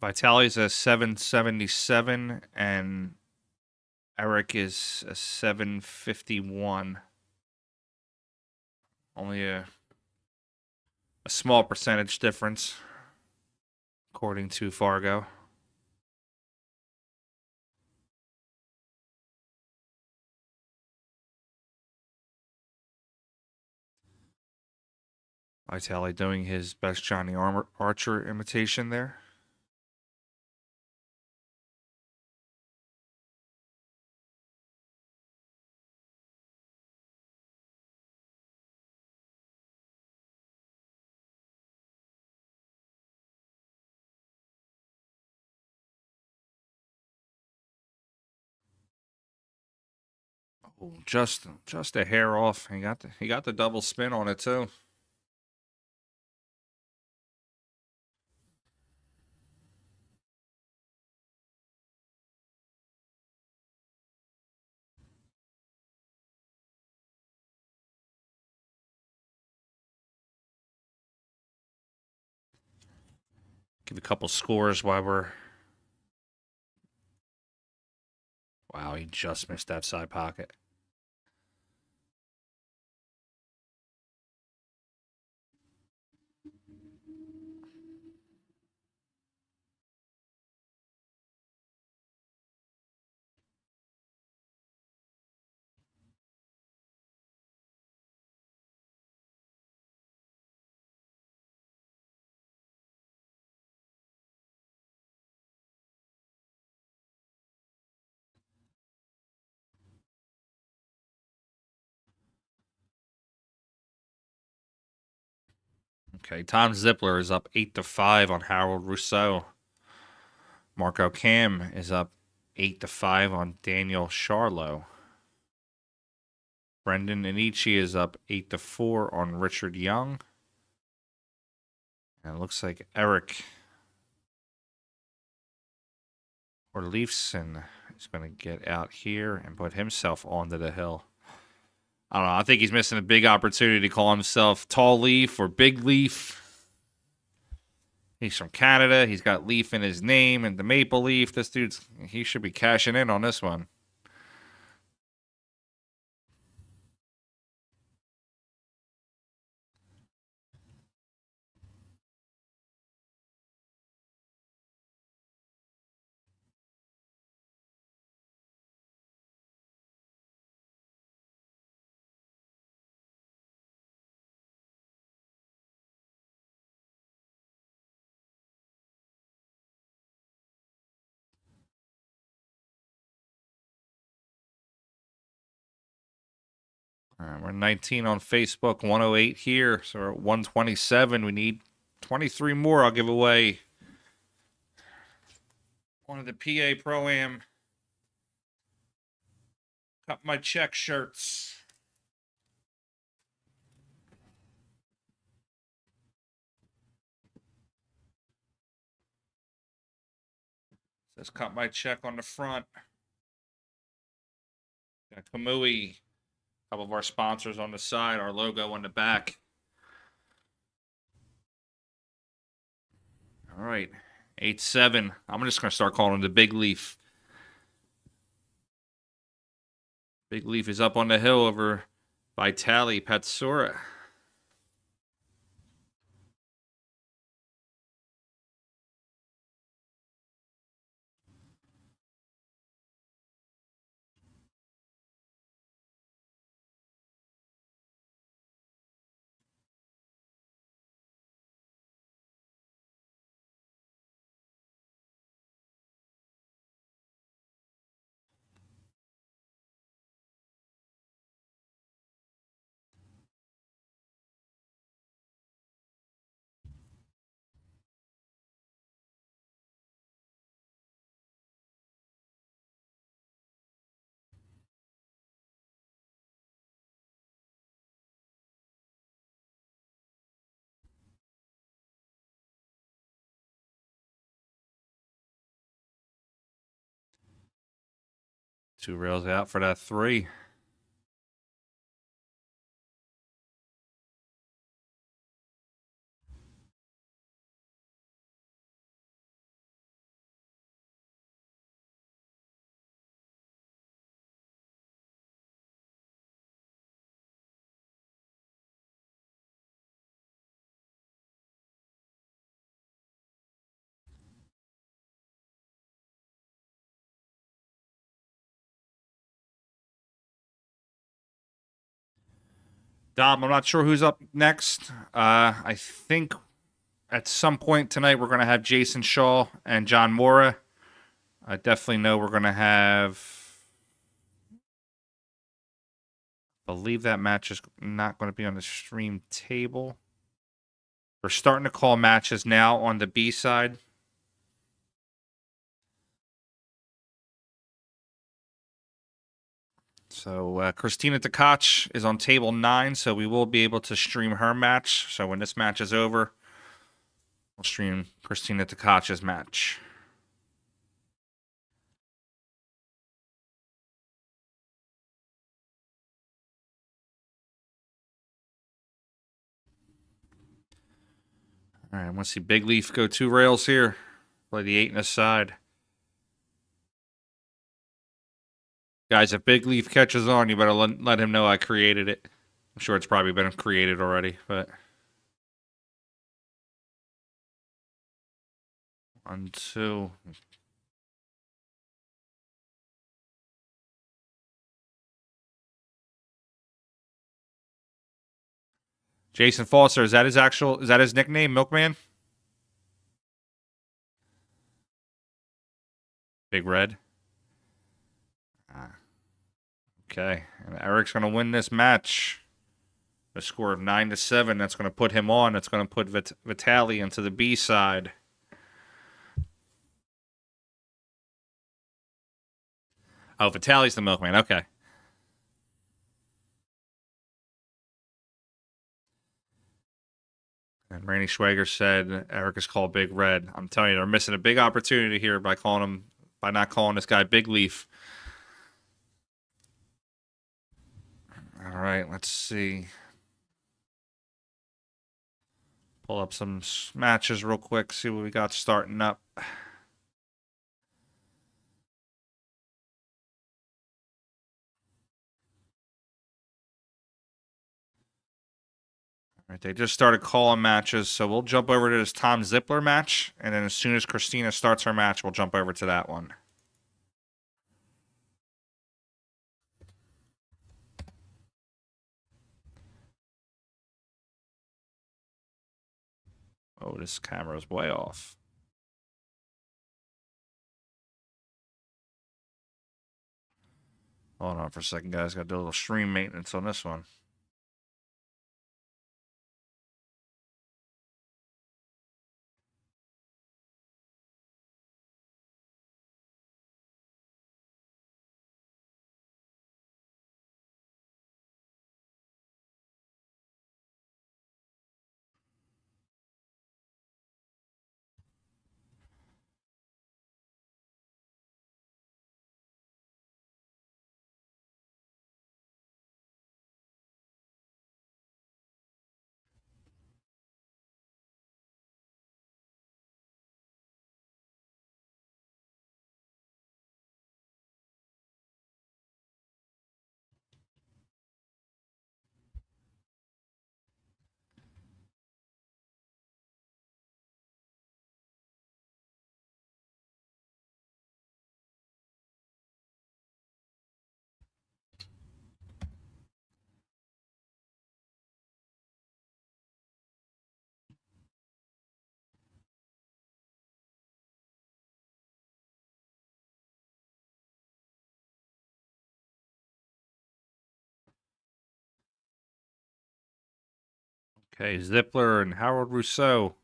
Vitali's a 777 and Eric is a 751. Only a small percentage difference, according to Fargo. Vitali doing his best Johnny Archer imitation there. Oh, just a hair off. He got the double spin on it too. Give a couple scores while we're... Wow, he just missed that side pocket. Okay, Tom Zippler is up 8-5 on Harold Rousseau. Marco Cam is up 8-5 on Daniel Charlo. Brendan Anichi is up 8-4 on Richard Young. And it looks like Eric Orleifson is going to get out here and put himself onto the hill. I don't know. I think he's missing a big opportunity to call himself Tall Leaf or Big Leaf. He's from Canada. He's got Leaf in his name and the Maple Leaf. He should be cashing in on this one. All right, we're 19 on Facebook, 108 here. So we're at 127. We need 23 more. I'll give away one of the PA Pro-Am Cut My Check shirts. Says Cut My Check on the front. Got Kamui, couple of our sponsors on the side, our logo on the back. All right, 8-7. I'm just going to start calling him the Big Leaf. Big Leaf is up on the hill over Vitali Patsura. Two rails out for that 3. Dom, I'm not sure who's up next. I think at some point tonight we're going to have Jayson Shaw and John Mora. I definitely know we're going to have... I believe that match is not going to be on the stream table. We're starting to call matches now on the B side. So Christina Tkach is on table 9, so we will be able to stream her match. So when this match is over, we'll stream Christina Tkach's match. All right, I want to see Big Leaf go 2 rails here. Play the 8 in the side. Guys, if Big Leaf catches on, you better let him know I created it. I'm sure it's probably been created already, but... 1, 2... Jason Foster, is that his nickname, Milkman? Big Red. Okay, and Eric's going to win this match. A score of 9-7. That's going to put him on. That's going to put Vitali into the B side. Oh, Vitali's the Milkman. Okay. And Randy Schwager said Eric is called Big Red. I'm telling you, they're missing a big opportunity here by not calling this guy Big Leaf. All right, let's see. Pull up some matches real quick, see what we got starting up. All right, they just started calling matches, so we'll jump over to this Tom Zippler match, and then as soon as Christina starts her match, we'll jump over to that one. Oh, this camera's way off. Hold on for a second, guys. Got to do a little stream maintenance on this one. Okay, Zippler and Harold Rousseau.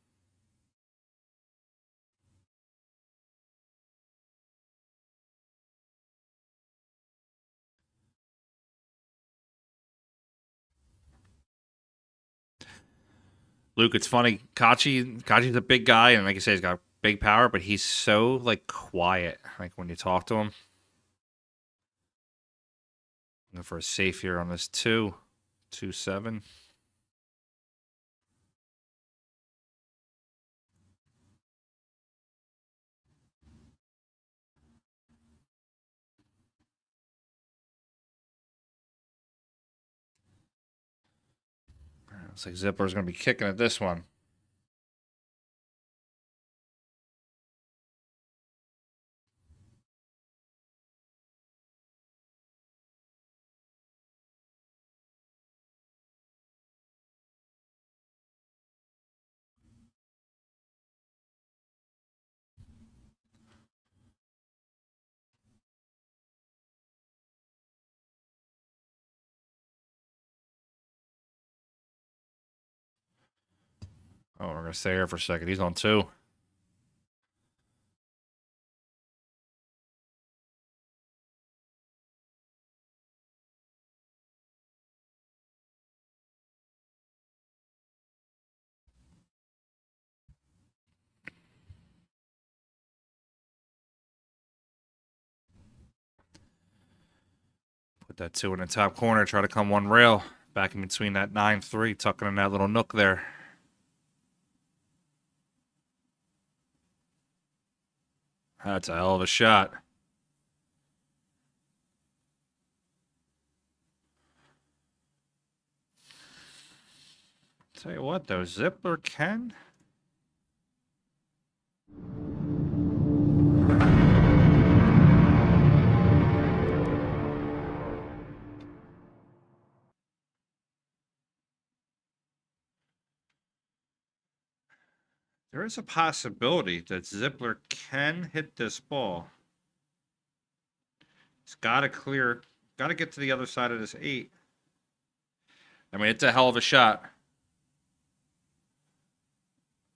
Luke, it's funny. Kachi's a big guy, and like I said, he's got big power, but he's so like quiet. Like when you talk to him. Looking for a safe here on this 2-7. Looks like Zippler's going to be kicking at this one. Oh, we're going to stay here for a second. He's on 2. Put that 2 in the top corner. Try to come one rail. Back in between that 9-3. Tucking in that little nook there. That's a hell of a shot. Tell you what, though, Zippler can. There is a possibility that Zippler can hit this ball. He's got to get to the other side of this 8. I mean, it's a hell of a shot.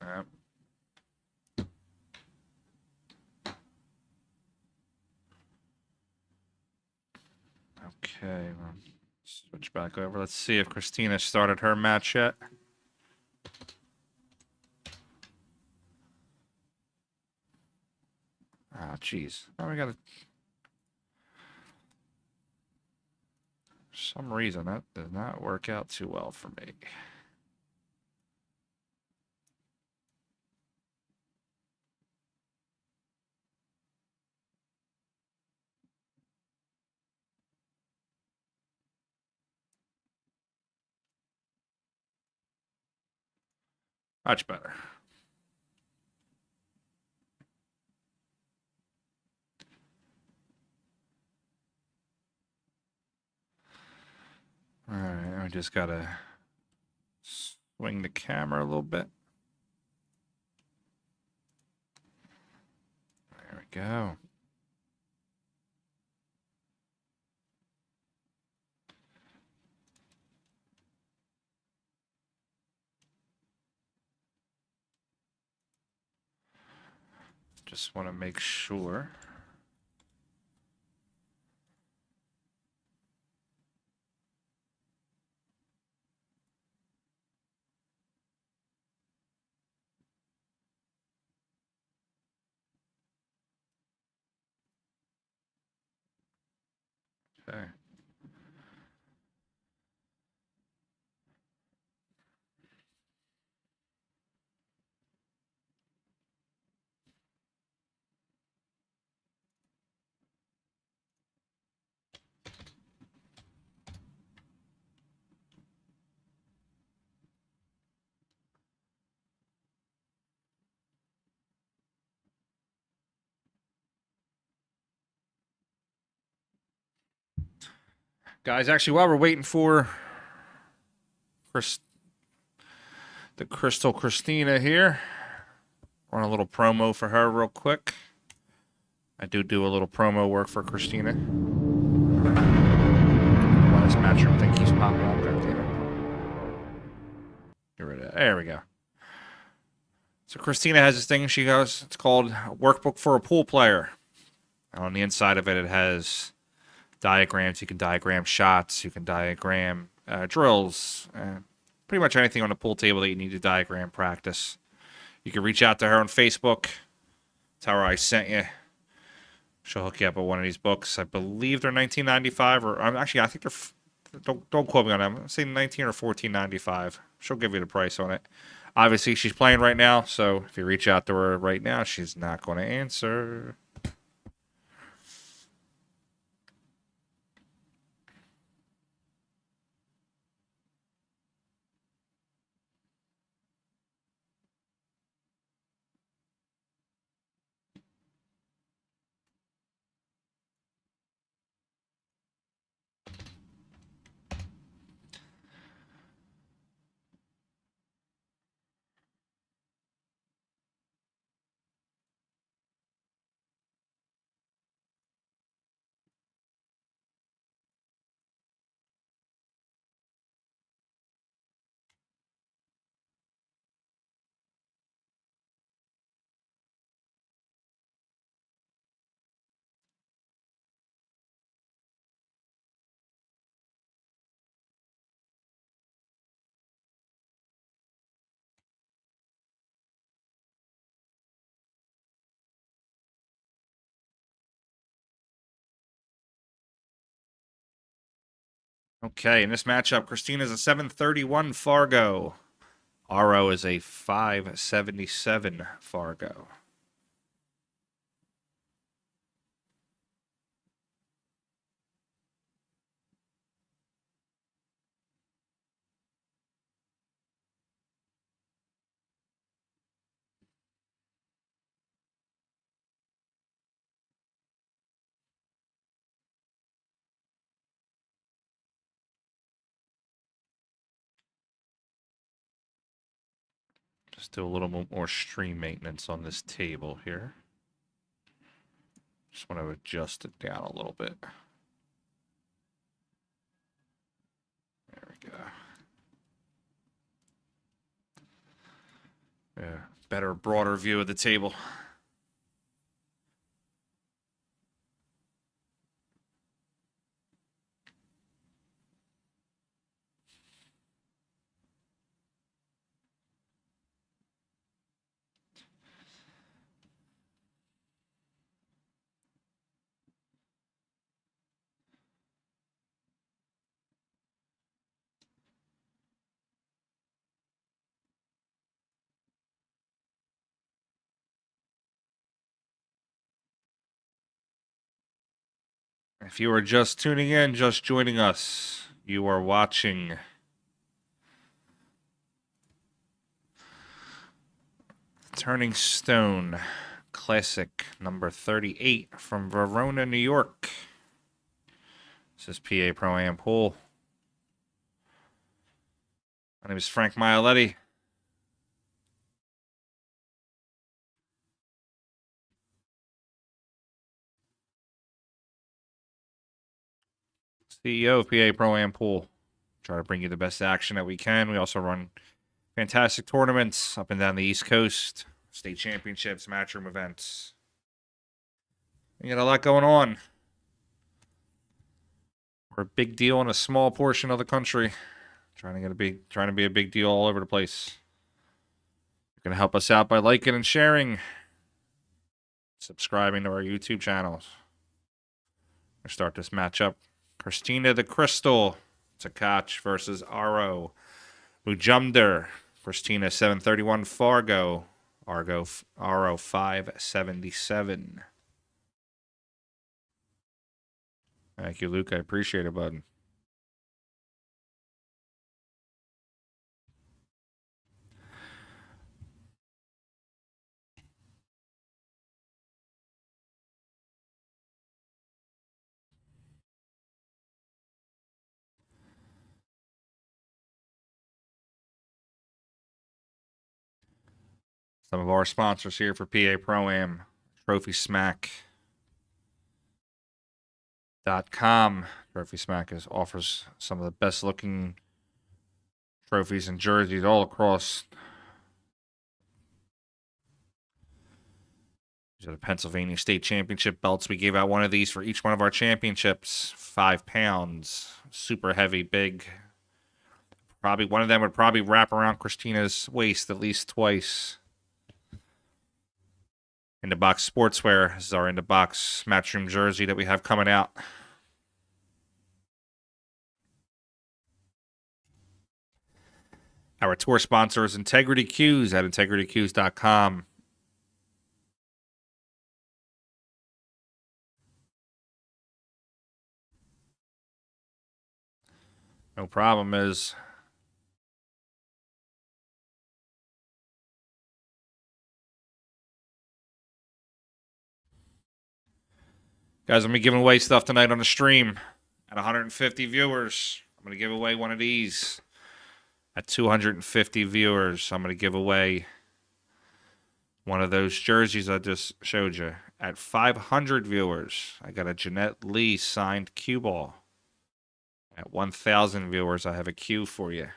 Okay, well, switch back over. Let's see if Christina started her match yet. Ah, jeez. Now we got to... For some reason, that did not work out too well for me. Much better. All right, I just gotta swing the camera a little bit. There we go. Just want to make sure. Okay. Guys, actually, while we're waiting for the Crystal Christina here, run a little promo for her real quick. I do a little promo work for Christina. Why this matchroom thing keeps popping up, goddammit. Get rid of that. There we go. So Christina has this thing. She goes, it's called Workbook for a Pool Player. And on the inside of it, it has diagrams. You can diagram shots. You can diagram drills. Pretty much anything on the pool table that you need to diagram practice. You can reach out to her on Facebook. Tell her I sent you. She'll hook you up with one of these books. I believe they're $19.95, or actually, I think they're. Don't quote me on them. I'm saying $19 or $14.95. She'll give you the price on it. Obviously, she's playing right now, so if you reach out to her right now, she's not going to answer. Okay, in this matchup, Christina's a 731 Fargo. RO is a 577 Fargo. Just do a little more stream maintenance on this table here. Just want to adjust it down a little bit. There we go. Yeah, better, broader view of the table. If you are just tuning in, just joining us, you are watching Turning Stone Classic number 38 from Verona, New York. This is PA Pro-Am Pool. My name is Frank Maialetti. CEO of PA Pro-Am Pool. Try to bring you the best action that we can. We also run fantastic tournaments up and down the East Coast, state championships, matchroom events. We got a lot going on. We're a big deal in a small portion of the country. Trying to be a big deal all over the place. You can help us out by liking and sharing, subscribing to our YouTube channels. We'll start this matchup. Christina the Crystal Tkach versus Aro Mujumder. Christina 731 Fargo. Aro 577. Thank you, Luke. I appreciate it, bud. Some of our sponsors here for PA Pro-Am, TrophySmack.com. Trophy Smack offers some of the best looking trophies and jerseys all across. These are the Pennsylvania State Championship belts. We gave out one of these for each one of our championships. 5 pounds. Super heavy, big. Probably one of them would probably wrap around Christina's waist at least twice. InTheBox Sportswear. This is our InTheBox Matchroom jersey that we have coming out. Our tour sponsor is Integrity Cues at integritycues.com. No problem is guys, I'm going to be giving away stuff tonight on the stream. At 150 viewers, I'm going to give away one of these. At 250 viewers, I'm going to give away one of those jerseys I just showed you. At 500 viewers, I got a Jeanette Lee signed cue ball. At 1,000 viewers, I have a cue for you.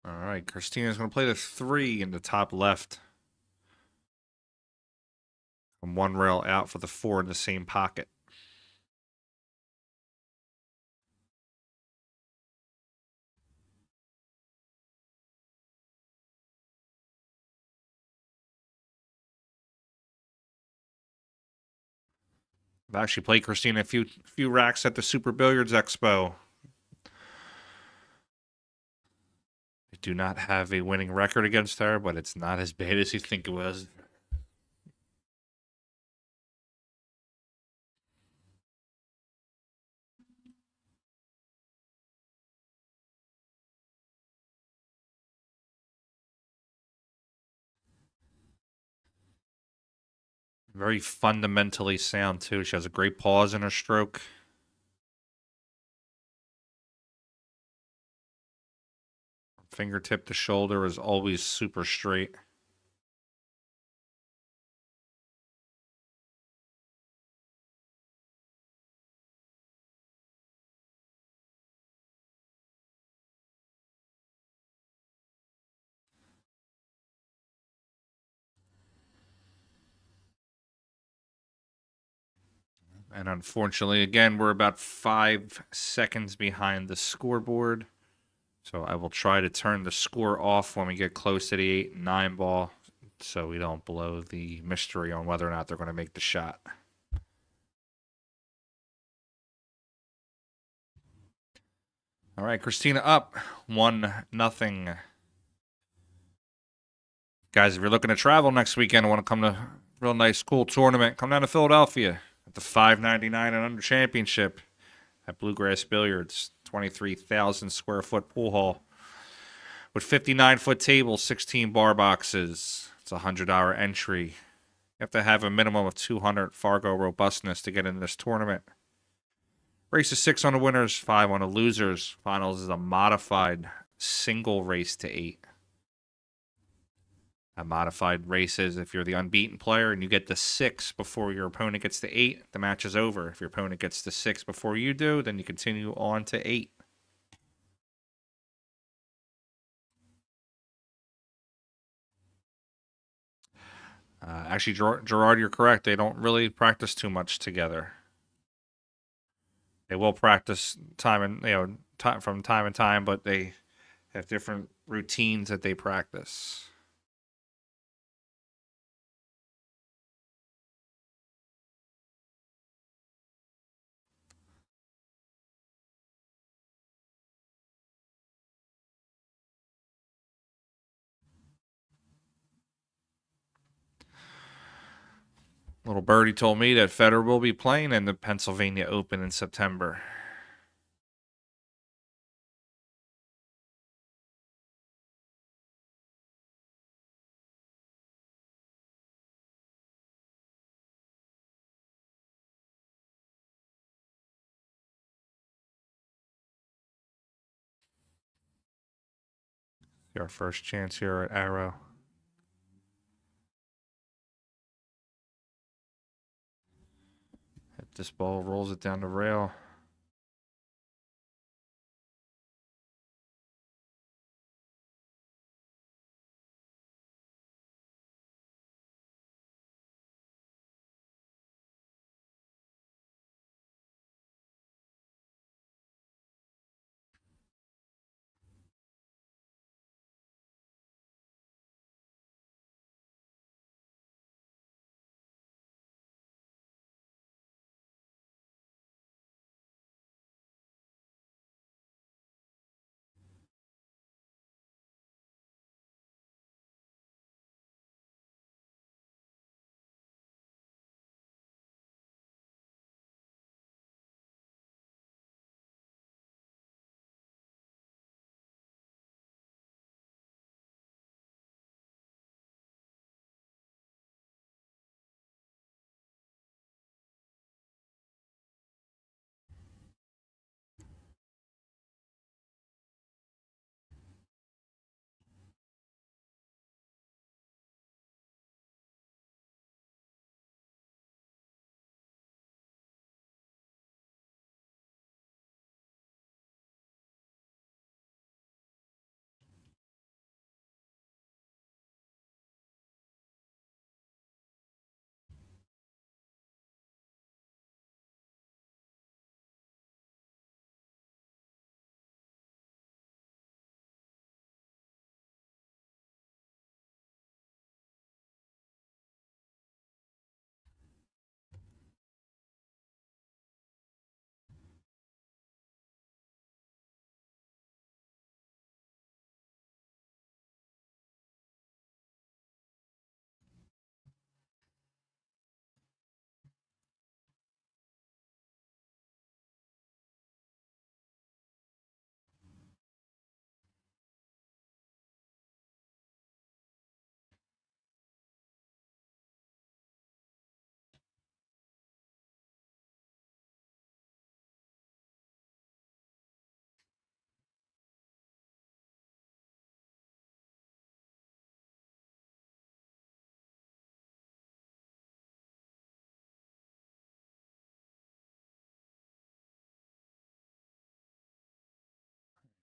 All right, Christina's going to play the 3 in the top left. From one rail out for the 4 in the same pocket. I've actually played Christina a few racks at the Super Billiards Expo. I do not have a winning record against her, but it's not as bad as you think it was. Very fundamentally sound, too. She has a great pause in her stroke. Fingertip to shoulder is always super straight. And unfortunately, again, we're about 5 seconds behind the scoreboard. So I will try to turn the score off when we get close to the 8 and 9 ball so we don't blow the mystery on whether or not they're going to make the shot. All right, Christina up 1-0. Guys, if you're looking to travel next weekend and want to come to a real nice, cool tournament, come down to Philadelphia at the $5.99 and under championship at Bluegrass Billiards, 23,000 square foot pool hall with 59-foot tables, 16 bar boxes. It's a $100 entry. You have to have a minimum of 200 Fargo robustness to get in this tournament. Race is 6 on the winners, 5 on the losers. Finals is a modified single race to 8. A modified race is if you're the unbeaten player and you get to 6 before your opponent gets to 8, the match is over. If your opponent gets to 6 before you do, then you continue on to 8. Actually, Gerard, you're correct. They don't really practice too much together. They will practice from time to time, but they have different routines that they practice. Little birdie told me that Federer will be playing in the Pennsylvania Open in September. Our first chance here at Arrow. If this ball rolls it down the rail.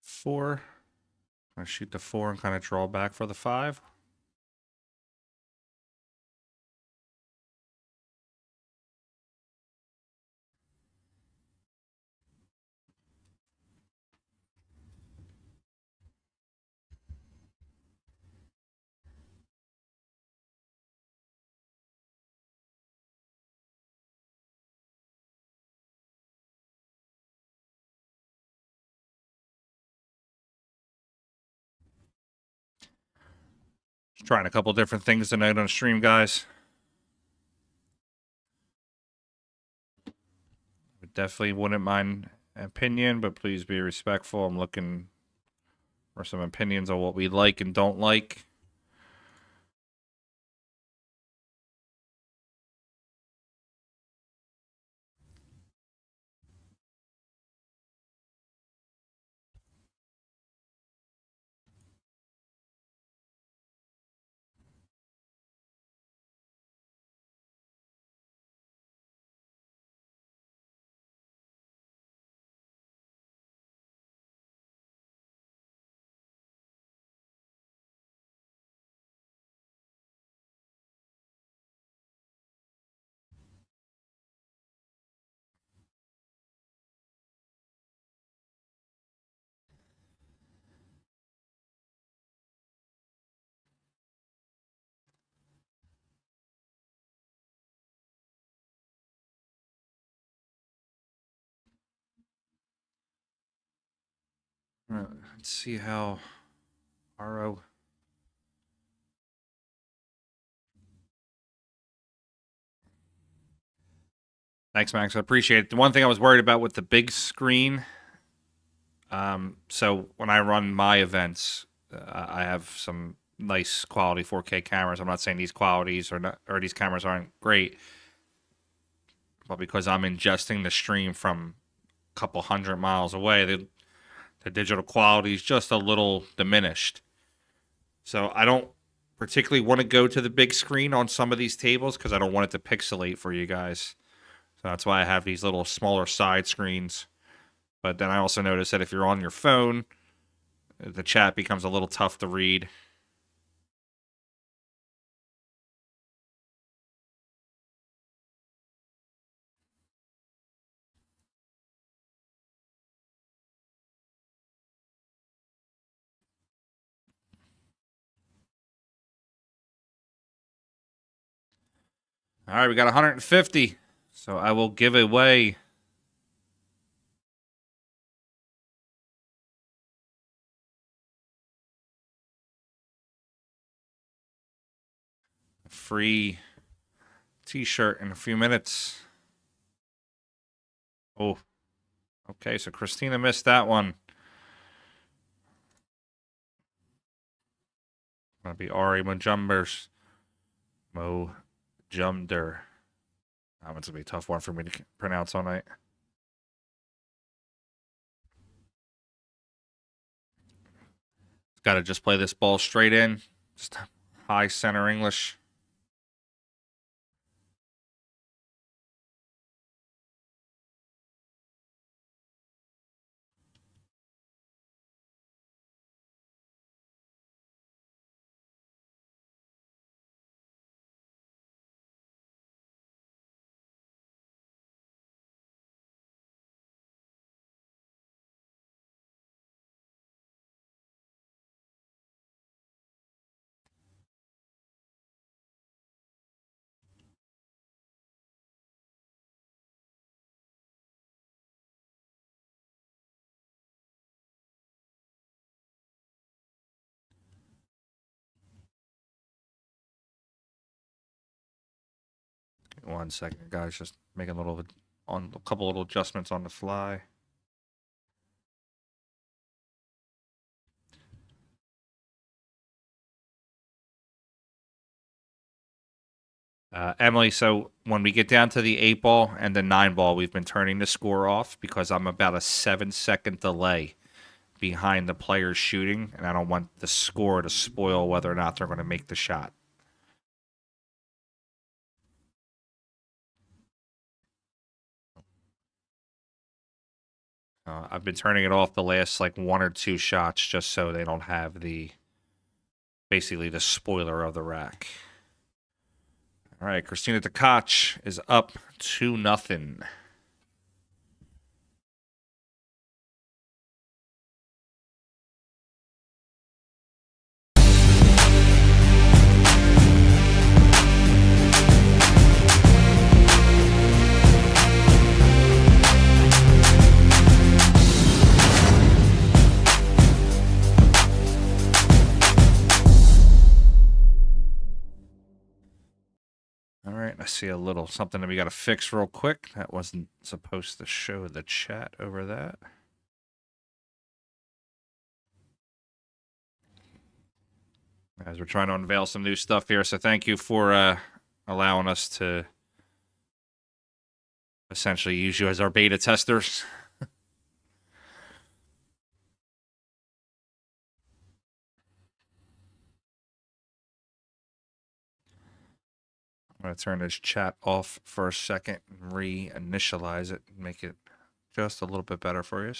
Four. I shoot the 4 and kind of draw back for the 5. Just trying a couple different things tonight on stream, guys. Definitely wouldn't mind opinion, but please be respectful. I'm looking for some opinions on what we like and don't like. All right, let's see how RO. Thanks, Max. I appreciate it. The one thing I was worried about with the big screen, so when I run my events, I have some nice quality 4K cameras. I'm not saying these qualities or these cameras aren't great, but because I'm ingesting the stream from a couple hundred miles away, the digital quality is just a little diminished. So I don't particularly want to go to the big screen on some of these tables because I don't want it to pixelate for you guys. So that's why I have these little smaller side screens. But then I also notice that if you're on your phone, the chat becomes a little tough to read. All right, we got 150. So I will give away a free t-shirt in a few minutes. Oh, okay. So Christina missed that one. Gonna be Ari Mojumbers. Mojumder. That one's gonna be a tough one for me to pronounce all night. Got to just play this ball straight in. Just high center English. One second, guys. Just making a couple little adjustments on the fly. Emily, so when we get down to the 8 ball and the 9 ball, we've been turning the score off because I'm about a 7-second delay behind the players shooting, and I don't want the score to spoil whether or not they're going to make the shot. I've been turning it off the last like 1 or 2 shots just so they don't have basically the spoiler of the rack. All right, Christina Tkach is up 2-0. All right, I see a little something that we got to fix real quick. That wasn't supposed to show the chat over that. As we're trying to unveil some new stuff here, so thank you for allowing us to essentially use you as our beta testers. I'm going to turn this chat off for a second and reinitialize it and make it just a little bit better for you.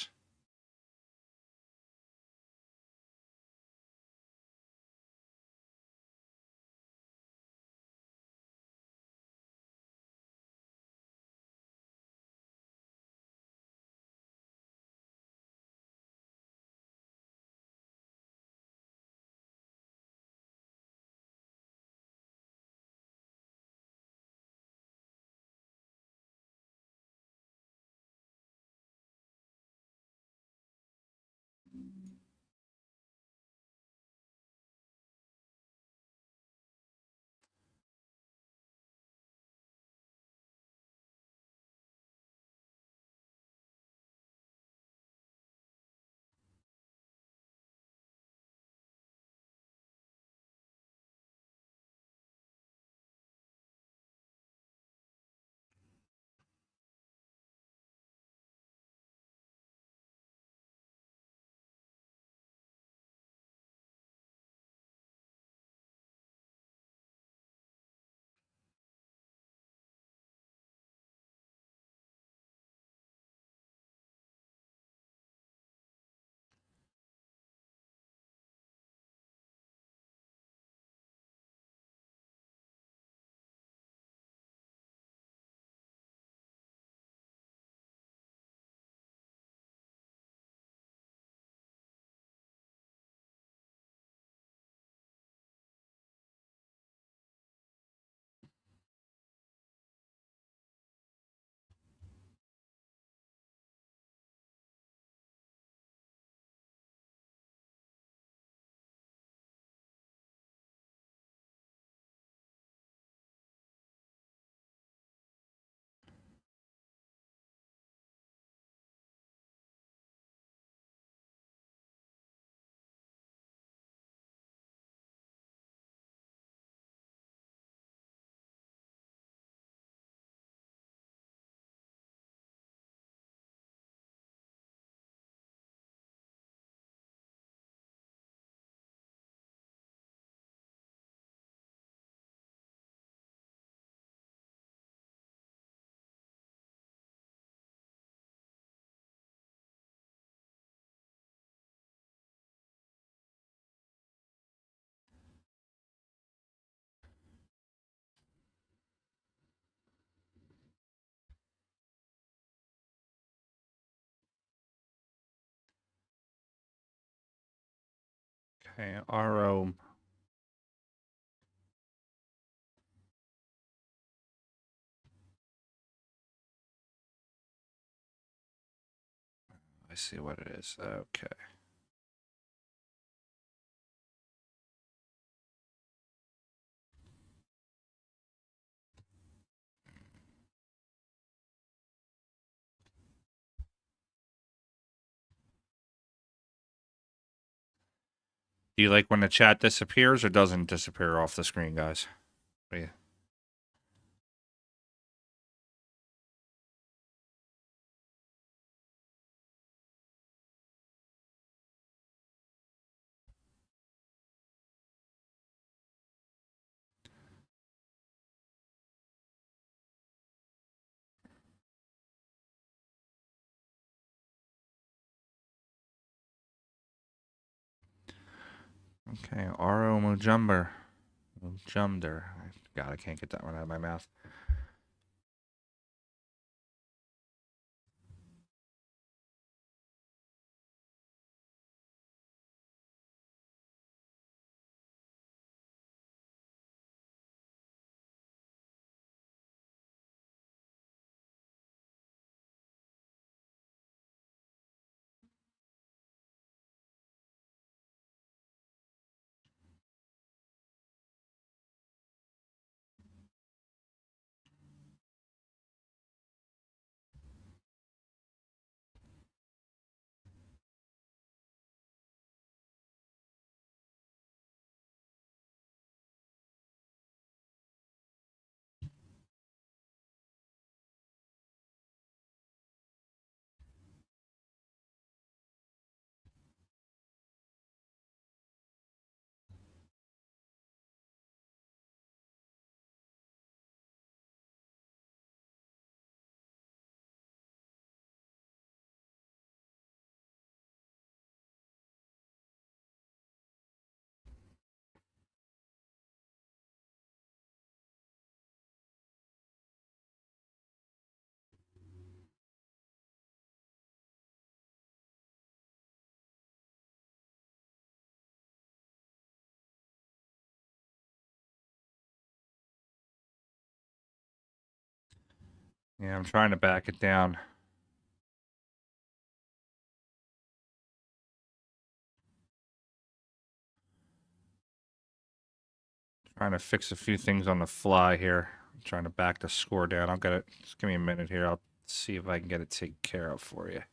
Okay, RO. I see what it is. Okay. Do you like when the chat disappears or doesn't disappear off the screen, guys? What do you... Okay, RO Mujumber. Mujumder. God, I can't get that one out of my mouth. Yeah, I'm trying to back it down. Trying to fix a few things on the fly here. I'm trying to back the score down. I'll get it. Just give me a minute here. I'll see if I can get it taken care of for you.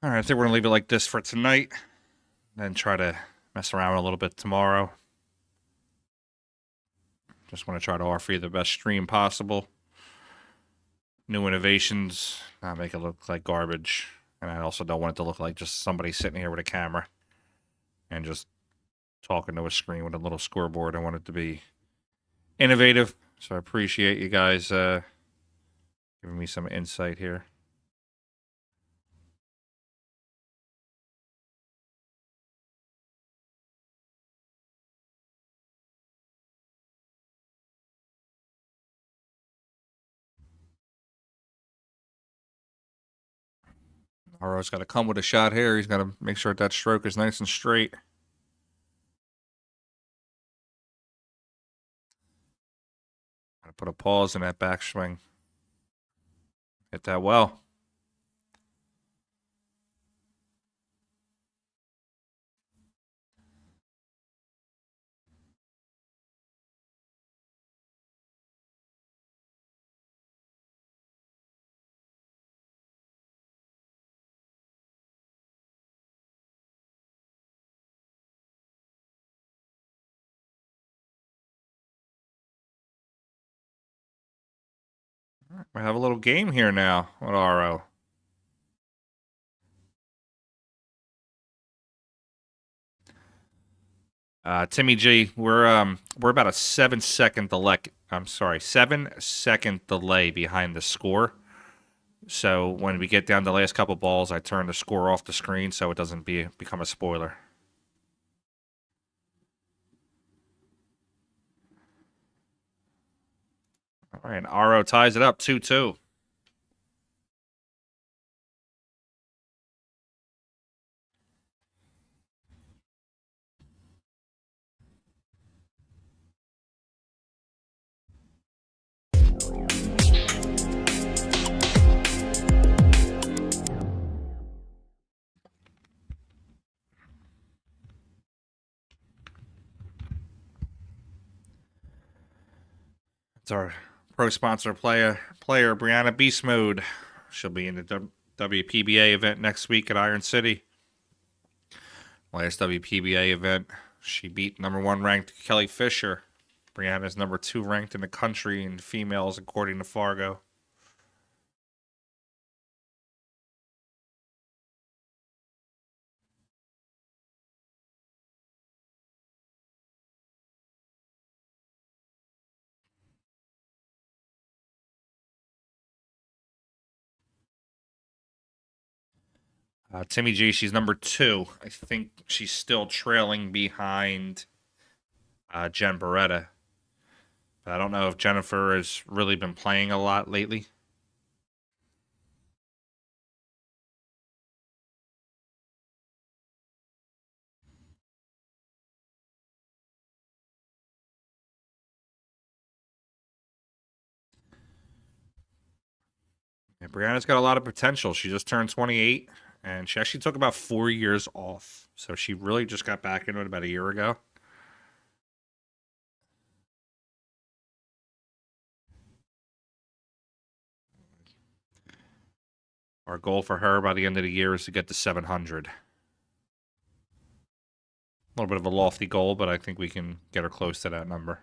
All right, I think we're going to leave it like this for tonight. Then try to mess around a little bit tomorrow. Just want to try to offer you the best stream possible. New innovations, not make it look like garbage. And I also don't want it to look like just somebody sitting here with a camera and just talking to a screen with a little scoreboard. I want it to be innovative. So I appreciate you guys Giving me some insight here. Aro's got to come with a shot here. He's got to make sure that stroke is nice and straight. Got to put a pause in that backswing. Hit that well. We have a little game here now with Aro. Timmy G, we're about a 7-second delay. I'm sorry, 7-second delay behind the score. So when we get down to the last couple balls, I turn the score off the screen so it doesn't become a spoiler. All right, Aro ties it up 2-2. It's our pro sponsor player Brianna Beast Mode. She'll be in the WPBA event next week at Iron City. Last WPBA event, she beat #1 ranked Kelly Fisher. Brianna's #2 ranked in the country in females, according to Fargo. Timmy G, she's #2. I think she's still trailing behind Jen Beretta. But I don't know if Jennifer has really been playing a lot lately. Yeah, Brianna's got a lot of potential. She just turned 28, and she actually took about 4 years off. So she really just got back into it about a year ago. Our goal for her by the end of the year is to get to 700. A little bit of a lofty goal, but I think we can get her close to that number.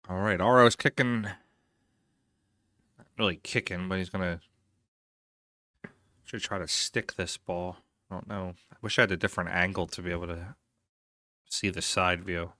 All right, Aro's kicking. Not really kicking, but he's going to should try to stick this ball. I don't know. I wish I had a different angle to be able to see the side view.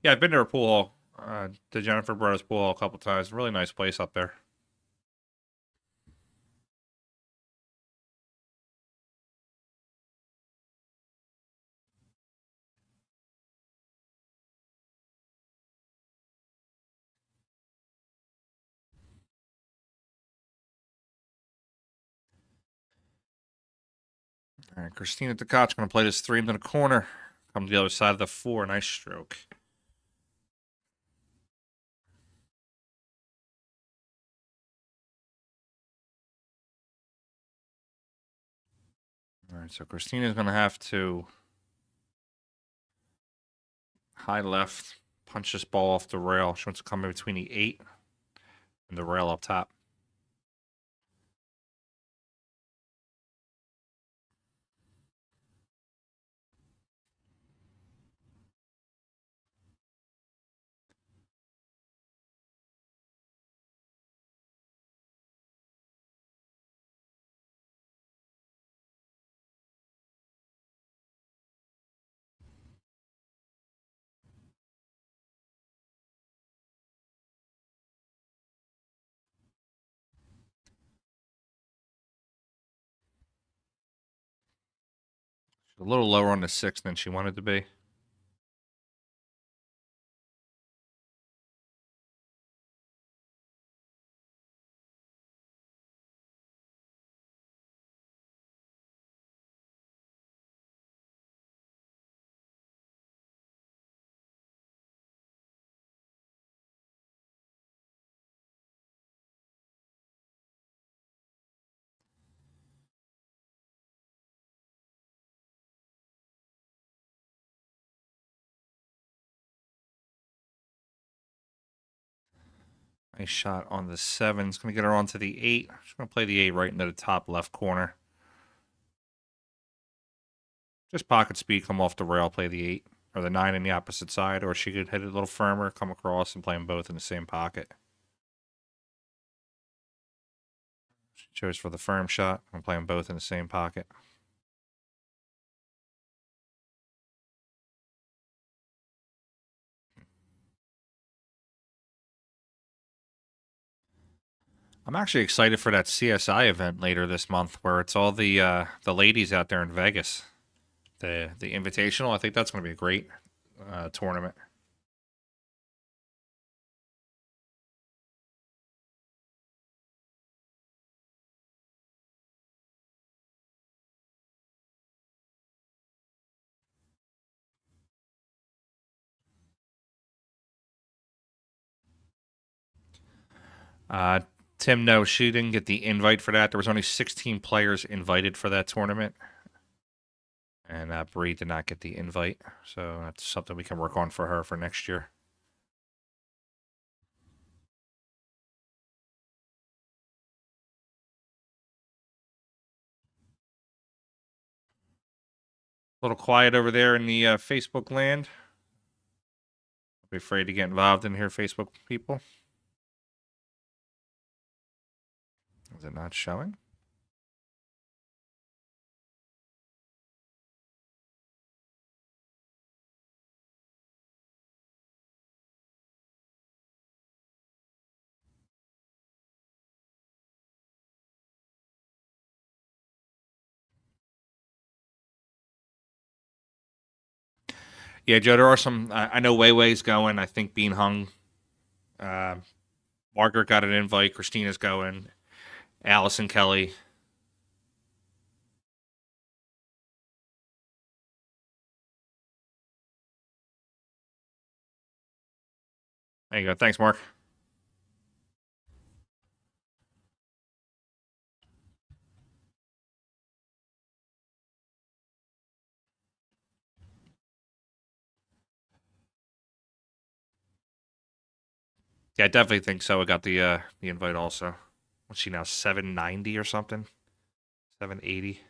Yeah, I've been to her pool hall, to Jennifer Brothers pool hall a couple times. Really nice place up there. All right, Christina Ducat's going to play this 3 into the corner. Come to the other side of the 4. Nice stroke. All right, so Christina's going to have to high left, punch this ball off the rail. She wants to come in between the 8 and the rail up top. She's a little lower on the 6 than she wanted to be. Nice shot on the 7. It's going to get her onto the 8. She's going to play the 8 right into the top left corner. Just pocket speed, come off the rail, play the 8. Or the 9 in the opposite side. Or she could hit it a little firmer, come across, and play them both in the same pocket. She chose for the firm shot. I'm playing both in the same pocket. I'm actually excited for that CSI event later this month, where it's all the ladies out there in Vegas. The Invitational. I think that's going to be a great tournament. Tim, no, she didn't get the invite for that. There was only 16 players invited for that tournament. And Bree did not get the invite. So that's something we can work on for her for next year. A little quiet over there in the Facebook land. Don't be afraid to get involved in here, Facebook people. Is it not showing? Yeah, Joe, there are some. I know Weiwei's going. I think Bean Hung. Margaret got an invite. Christina's going. Allison Kelly. There you go. Thanks, Mark. Yeah, I definitely think so. I got the invite also. What's she now? 790 or something? 780.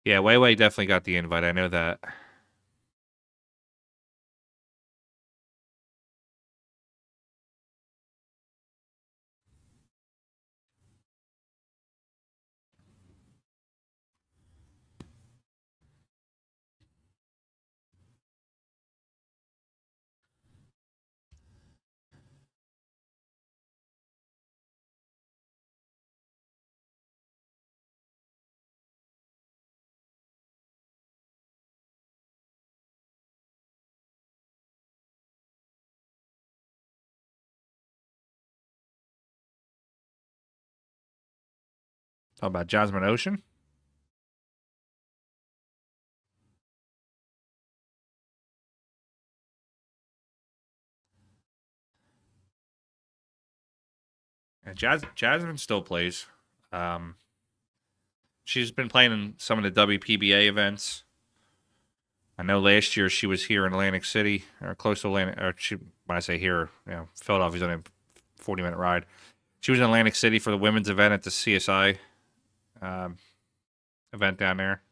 Yeah, Weiwei definitely got the invite. I know that. Talk about Jasmine Ocean. And Jasmine still plays. She's been playing in some of the WPBA events. I know last year she was here in Atlantic City, or close to Atlantic. Or when I say here, Philadelphia's only a 40-minute ride. She was in Atlantic City for the women's event at the CSI event down there.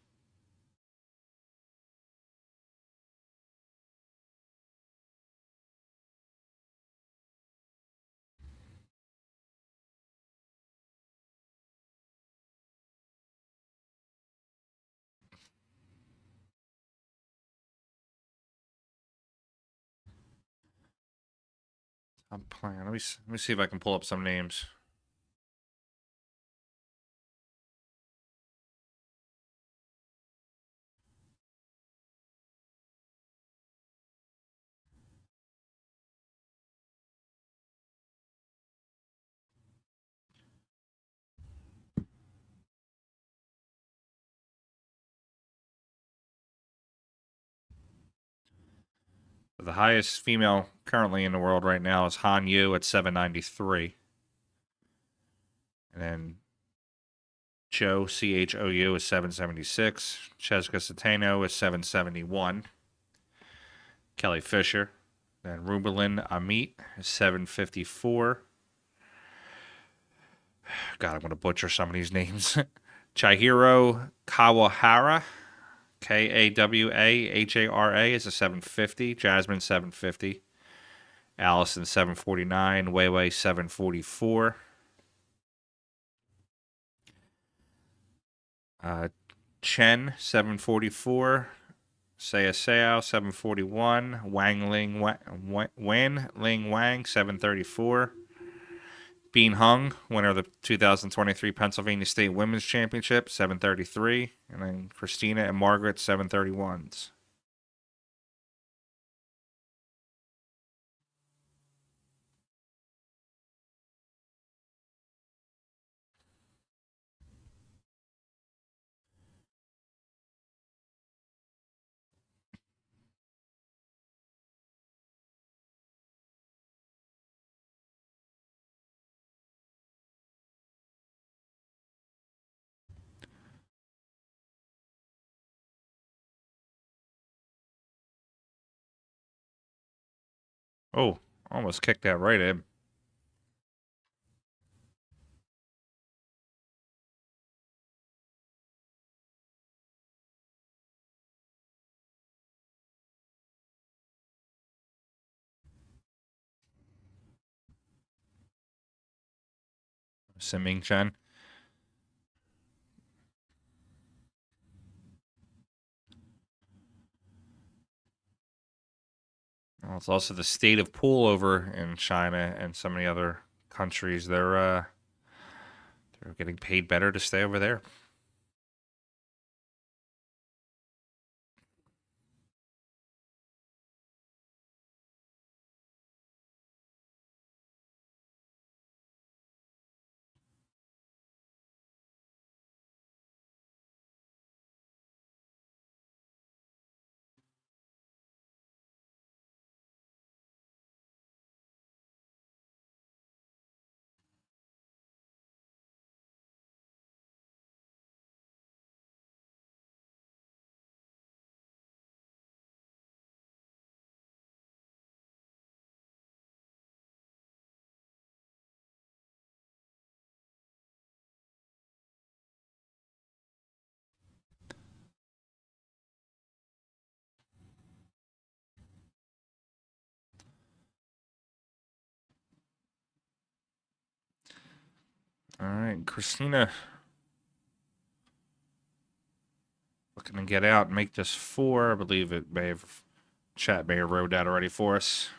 I'm playing. Let me see if I can pull up some names. The highest female currently in the world right now is Han Yu at 793. And then Cho, CHOU, is 776. Cheska Satano is 771. Kelly Fisher. Then Rubelin Amit is 754. God, I'm going to butcher some of these names. Chihiro Kawahara, Kawahara, is a 750. Jasmine, 750. Allison, 749. Weiwei, 744. Chen, 744. Saya Sao, 741. Wen Ling Wang, 734. Bean Hung, winner of the 2023 Pennsylvania State Women's Championship, 733. And then Christina and Margaret, 731s. Oh, almost kicked that right in. Siming Chen. Well, it's also the state of pool over in China and some of the other countries. They're getting paid better to stay over there. All right, Christina looking to get out and make this 4. I believe it may have chat may have wrote that already for us.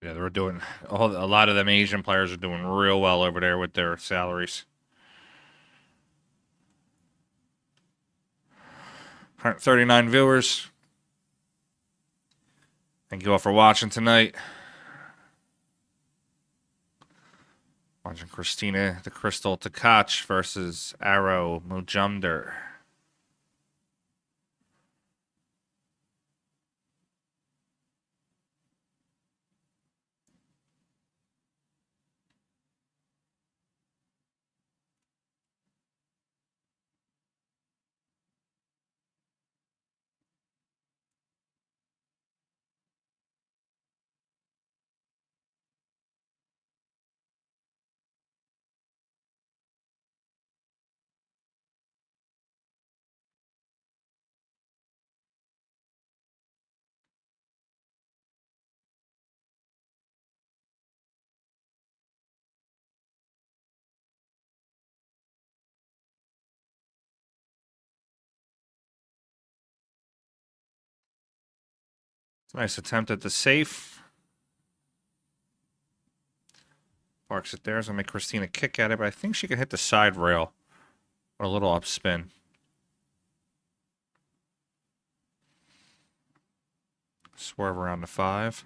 Yeah, they're doing a lot of them Asian players are doing real well over there with their salaries. 139 viewers. Thank you all for watching tonight. Watching Christina the Crystal Tkach versus Arrow Mujumder. Nice attempt at the safe. Parks it there. It's going to make Christina kick at it, but I think she can hit the side rail or a little upspin. Swerve around the 5.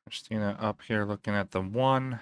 Christina up here looking at the 1.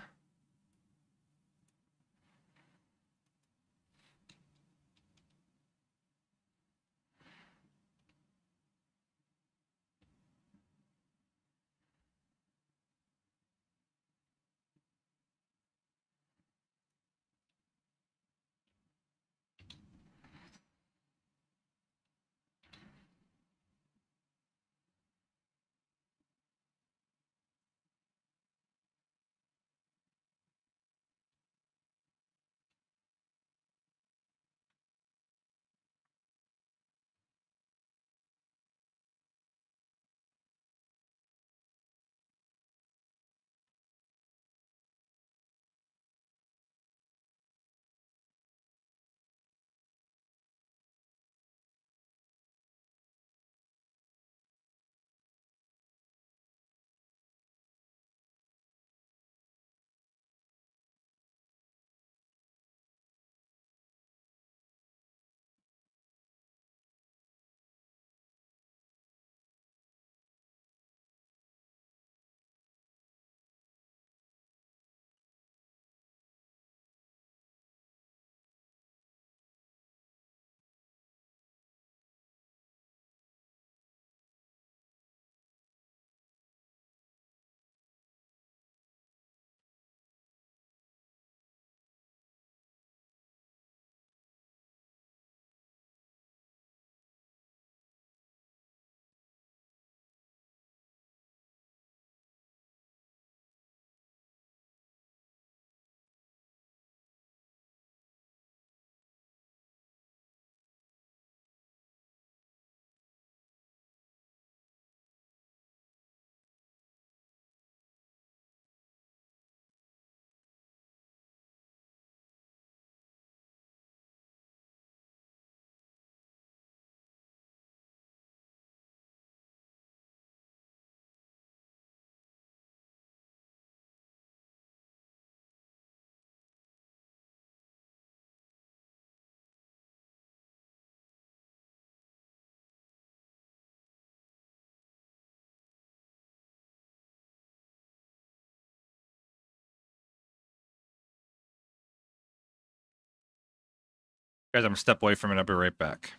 Guys, I'm gonna step away from it. I'll be right back.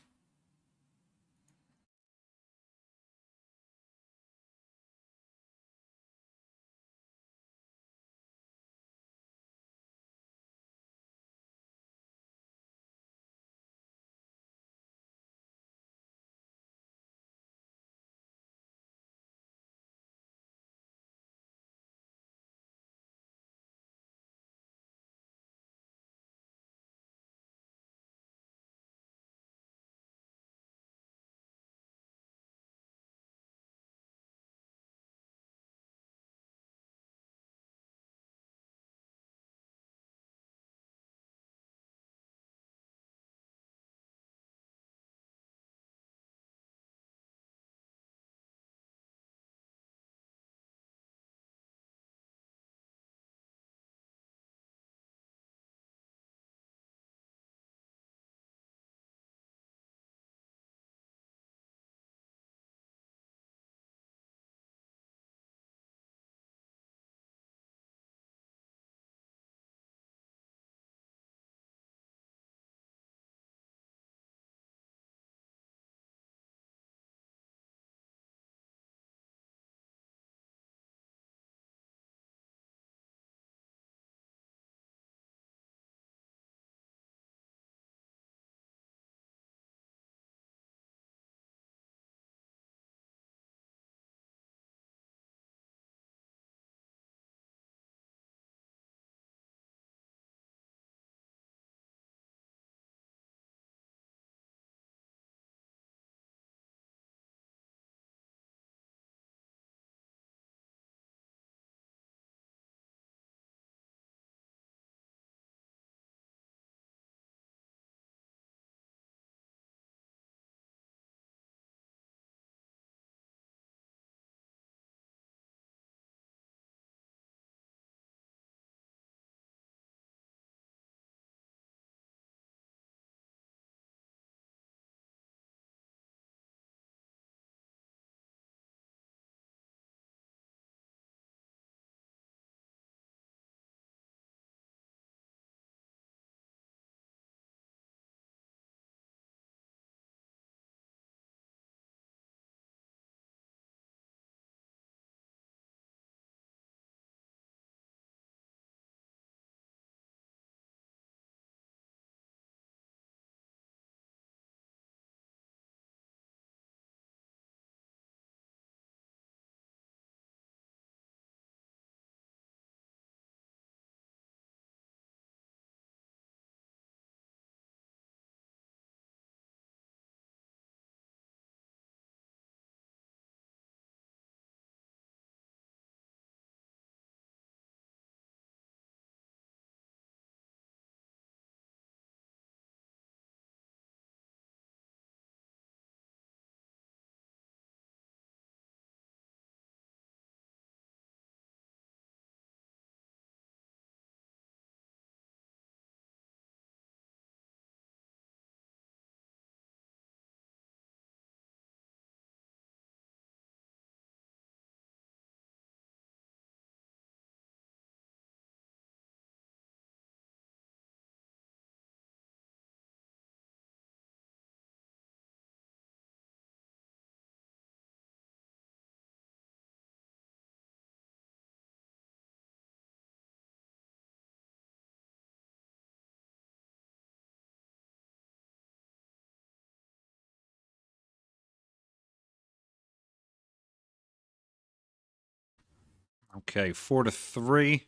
Okay, 4-3.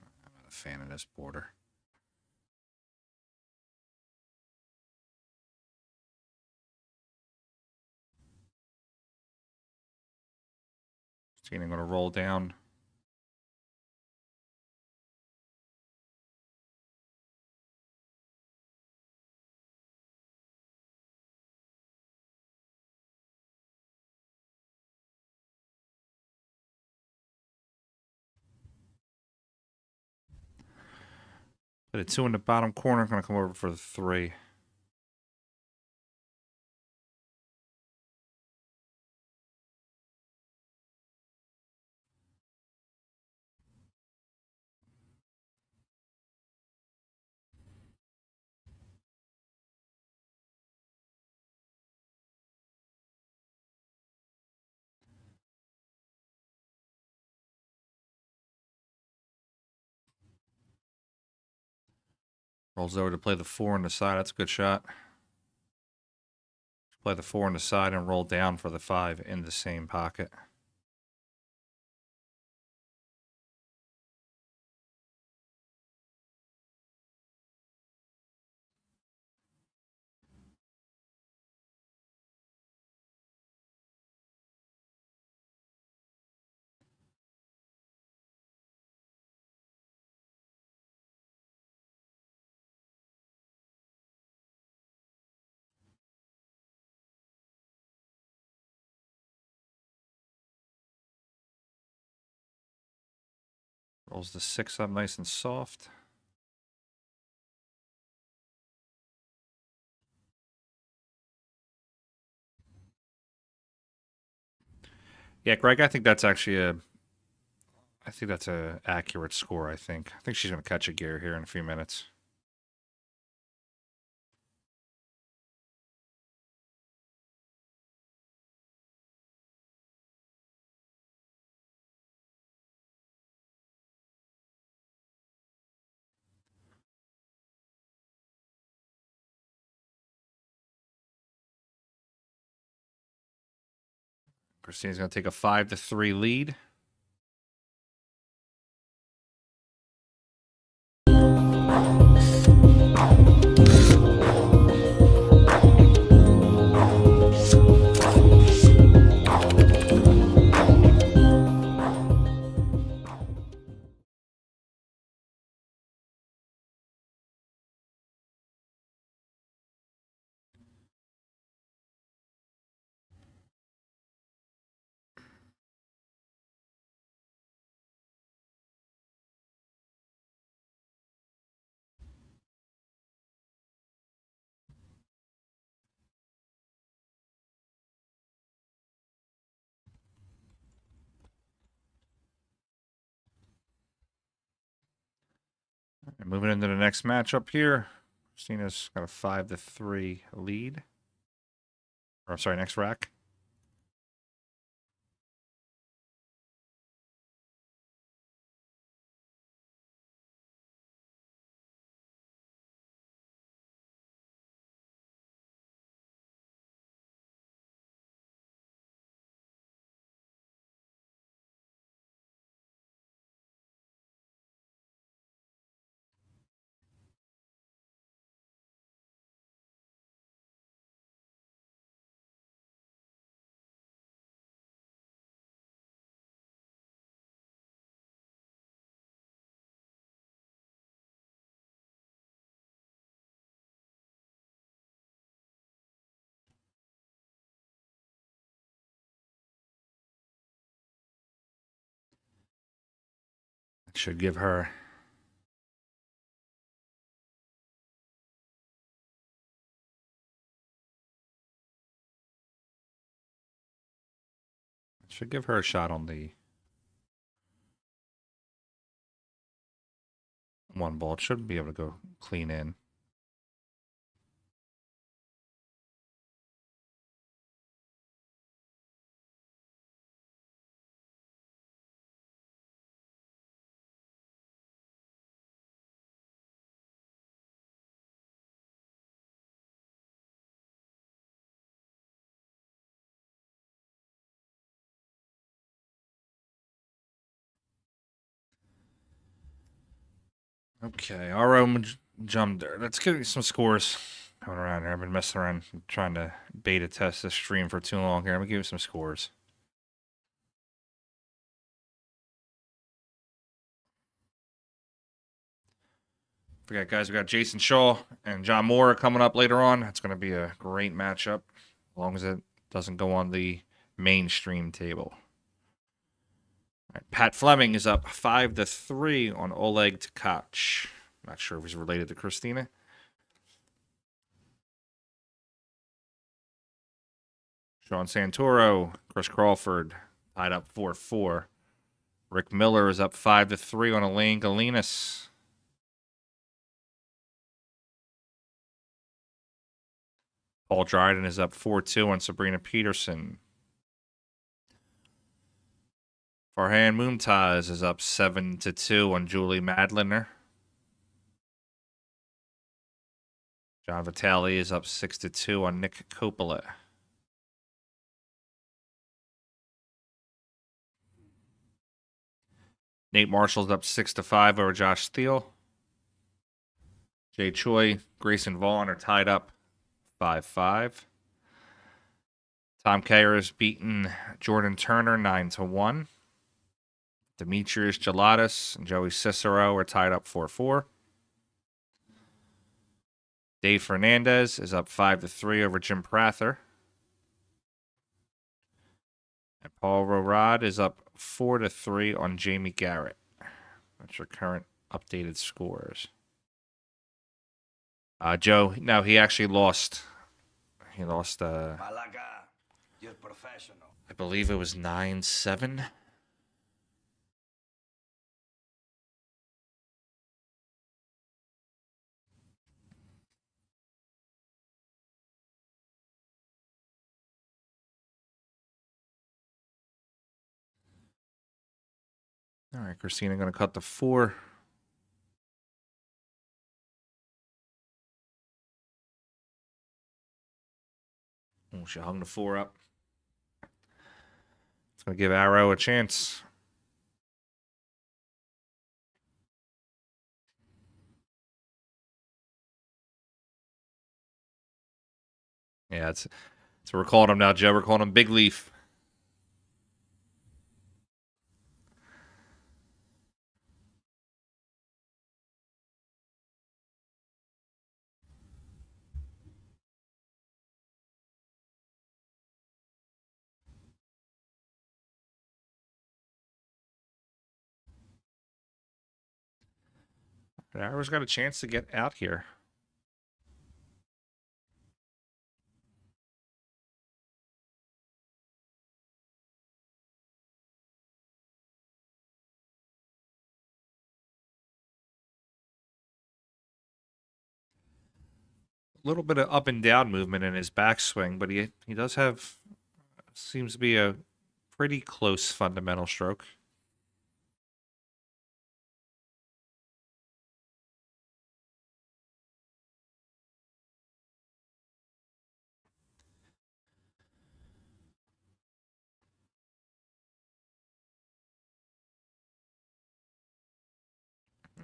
I'm not a fan of this border. So I'm going to roll down. Put a 2 in the bottom corner. I'm going to come over for the 3. Rolls over to play the 4 on the side. That's a good shot. Play the 4 on the side and roll down for the 5 in the same pocket. Rolls the 6 up nice and soft. Yeah, Greg, I think that's actually I think that's a accurate score, I think. I think she's going to catch a gear here in a few minutes. Christina's going to take a 5-3 lead. And moving into the next matchup here. Christina's got a 5-3 lead. Or, I'm sorry, next rack. That should give her a shot on the 1 ball. It should be able to go clean in. Okay, RO jumped there. Let's get some scores going around here. I've been messing around trying to beta test this stream for too long here. I'm going to give you some scores. Forget, guys, we got Jayson Shaw and John Moore coming up later on. It's going to be a great matchup, as long as it doesn't go on the mainstream table. All right, Pat Fleming is up 5-3 on Oleg Tkach. Not sure if he's related to Christina. Sean Santoro, Chris Crawford tied up 4-4. Rick Miller is up 5-3 on Elaine Galinas. Paul Dryden is up 4-2 on Sabrina Peterson. Farhan Mumtaz is up 7-2 on Julie Madliner. John Vitale is up 6-2 on Nick Coppola. Nate Marshall's up 6-5 over Josh Thiel. Jay Choi, Grayson Vaughn are tied up 5-5. Tom Kayer's beaten Jordan Turner 9-1. Demetrius Gelatis and Joey Cicero are tied up 4-4. Dave Fernandez is up 5-3 over Jim Prather. And Paul Rorod is up 4-3 on Jamie Garrett. That's your current updated scores. Joe, no, he actually lost. He lost, Malaga, you're professional. I believe it was 9-7. All right, Christina going to cut the 4. Oh, she hung the 4 up. It's going to give Arrow a chance. Yeah, it's we're calling him now, Joe. We're calling him Big Leaf. But Arrow's got a chance to get out here. A little bit of up and down movement in his backswing, but he does have, seems to be a pretty close fundamental stroke.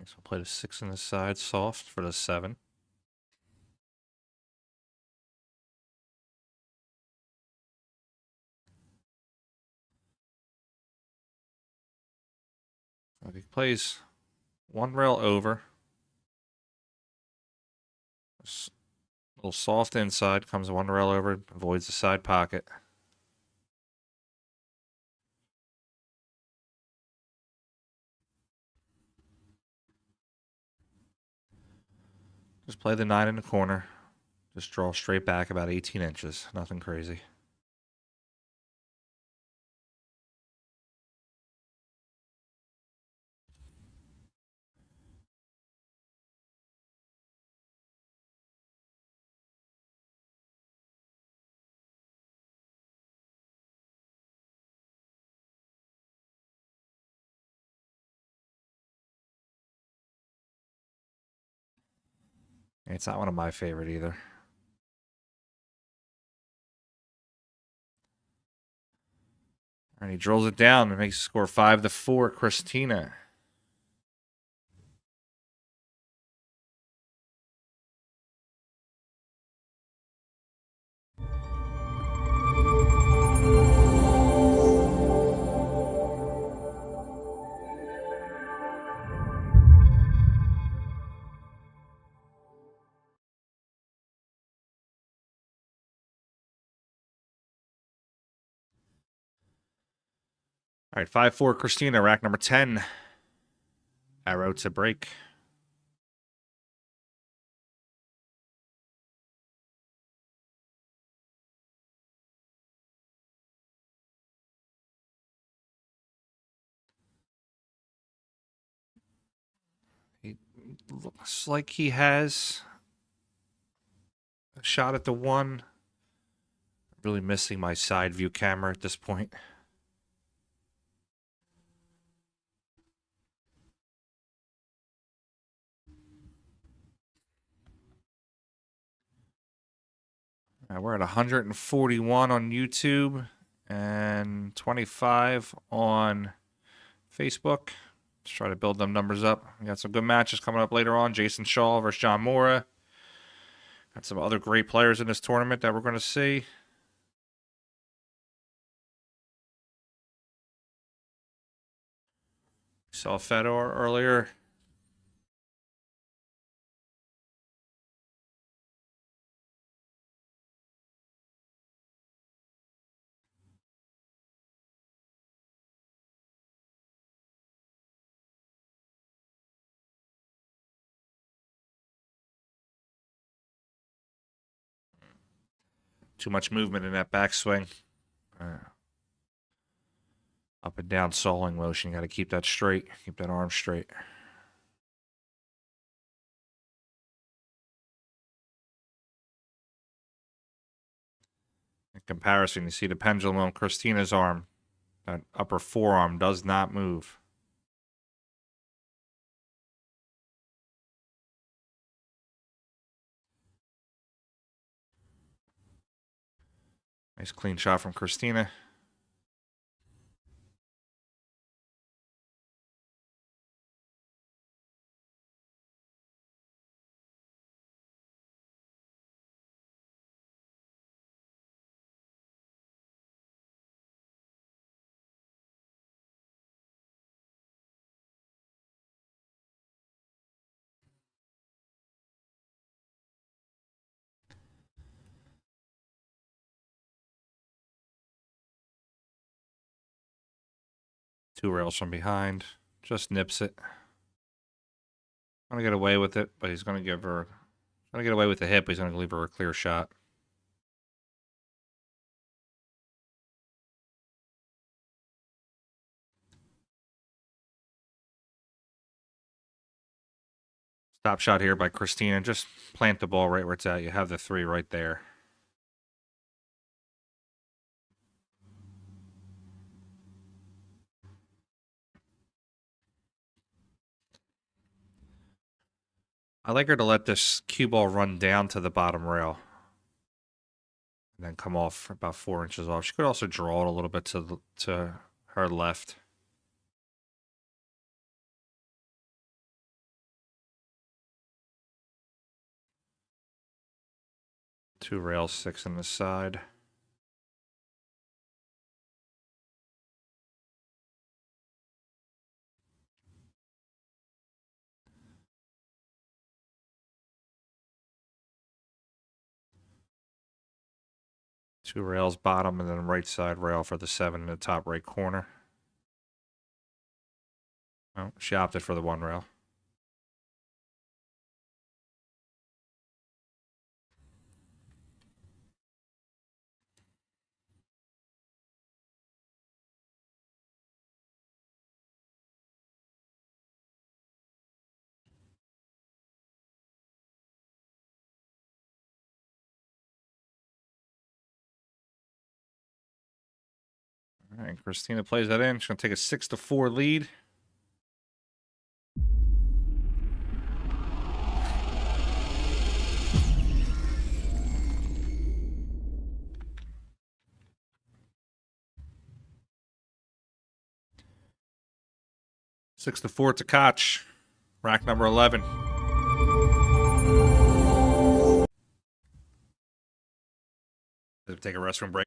So we'll play the 6 on the side, soft for the 7. He plays 1 rail over. A little soft inside, comes 1 rail over, avoids the side pocket. Just play the 9 in the corner. Just draw straight back about 18 inches. Nothing crazy. It's not one of my favorite either. And he drills it down and makes the score 5-4, Christina. All right, 5-4, Christina, rack number 10. Arrow to break. It looks like he has a shot at the 1. Really missing my side view camera at this point. We're at 141 on YouTube and 25 on Facebook. Let's try to build them numbers up. We got some good matches coming up later on. Jayson Shaw versus John Mora. Got some other great players in this tournament that we're going to see. Saw Fedor earlier. Too much movement in that backswing. Up and down sawing motion. You got to keep that straight. Keep that arm straight. In comparison, you see the pendulum on Christina's arm. That upper forearm does not move. Nice clean shot from Christina. Two rails from behind. Just nips it. Gonna get away with it, but he's gonna give her. Gonna get away with the hip, but he's gonna leave her a clear shot. Stop shot here by Christina. Just plant the ball right where it's at. You have the 3 right there. I like her to let this cue ball run down to the bottom rail. And then come off about 4 inches off. She could also draw it a little bit to her left. Two rails, 6 on the side. Two rails bottom and then right side rail for the 7 in the top right corner. Oh, she opted for the 1 rail. All right, Christina plays that in. She's going to take a 6-4 lead. Six to 4 to Koch. Rack number 11. Take a restroom break.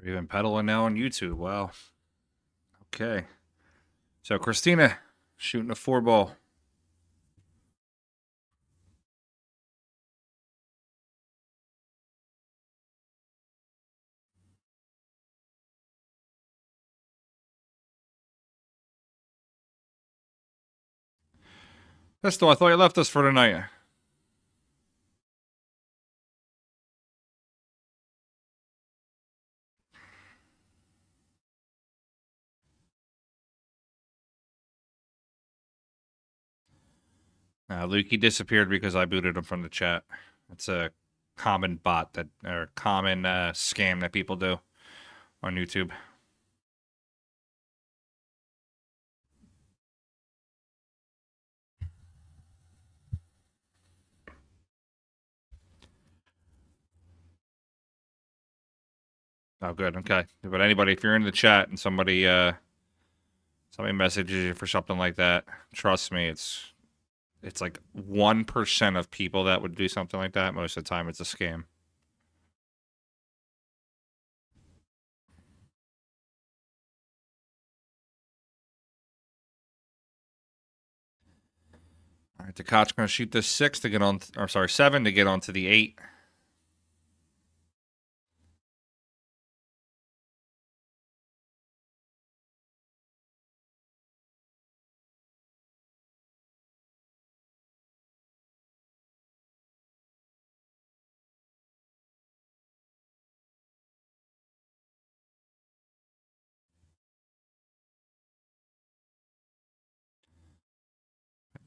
We're even pedaling now on YouTube. Wow. Okay. So Christina shooting a 4-ball. Pistol, I thought you left us for tonight. Luke, he disappeared because I booted him from the chat. It's a common bot that, or common scam that people do on YouTube. Oh, good. Okay. But anybody, if you're in the chat and somebody messages you for something like that, trust me, it's like 1% of people that would do something like that. Most of the time, it's a scam. All right, the Koch's going to shoot this 6 to get on, or sorry, 7 to get onto the 8.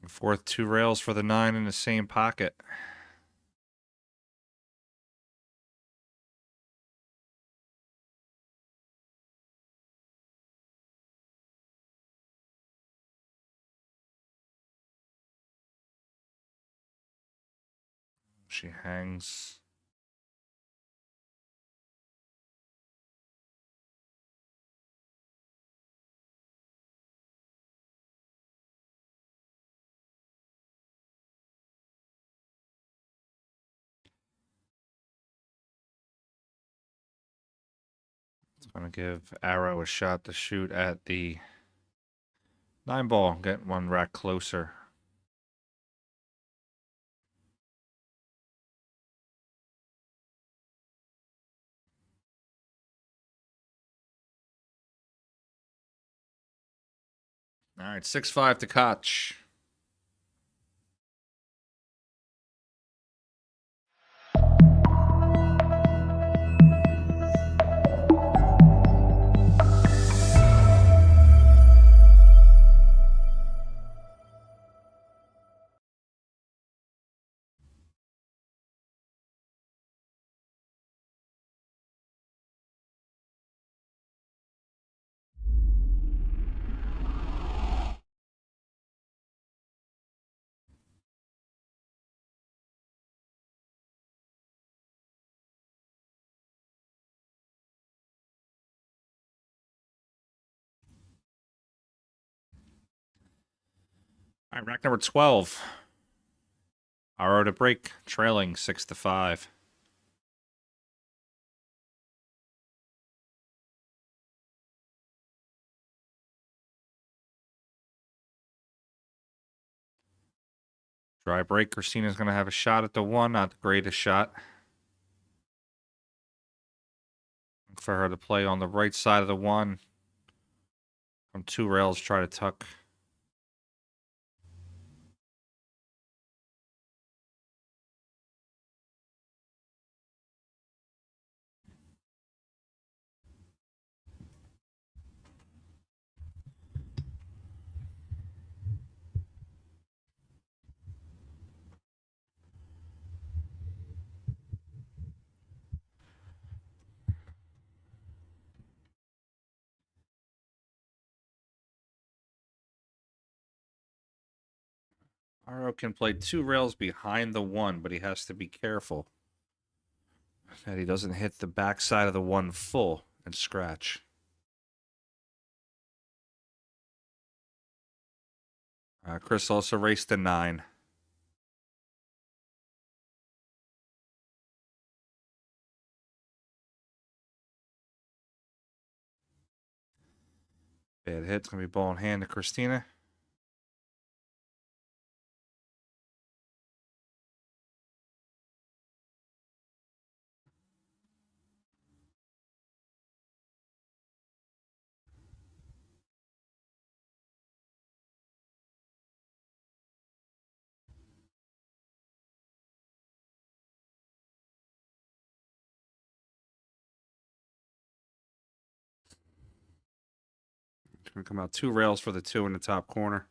Fourth, 2 rails for the 9 in the same pocket. She hangs. It's going to give Arrow a shot to shoot at the 9 ball, get one rack closer. All right, 6-5 to Koch. All right, rack number 12. Arrow to break, trailing 6-5. Dry break, Christina's going to have a shot at the 1, not the greatest shot. For her to play on the right side of the 1. From 2 rails, try to tuck. Arrow can play 2 rails behind the 1, but he has to be careful that he doesn't hit the back side of the 1 full and scratch. Chris also raced the 9. Bad hit. It's going to be ball in hand to Christina. It's going to come out 2 rails for the 2 in the top corner.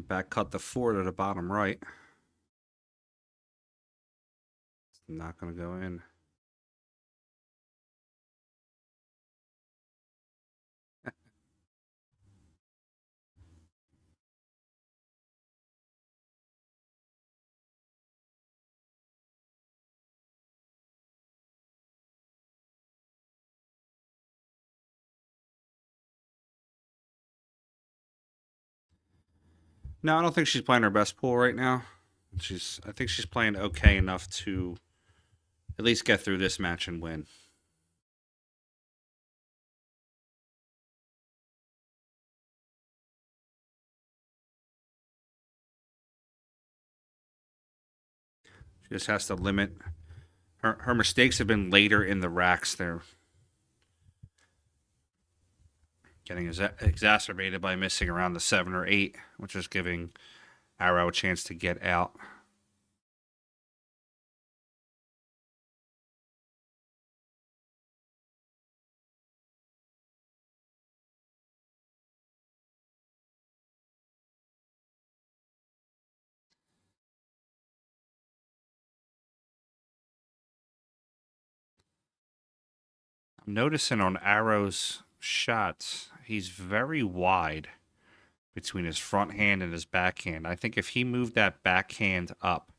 Back cut the 4 to the bottom right. It's not going to go in. No, I don't think she's playing her best pool right now. I think she's playing okay enough to at least get through this match and win. She just has to limit her mistakes have been later in the racks. They're getting exacerbated by missing around the 7 or 8, which is giving Arrow a chance to get out. I'm noticing on Arrow's shots, he's very wide between his front hand and his backhand. I think if he moved that backhand up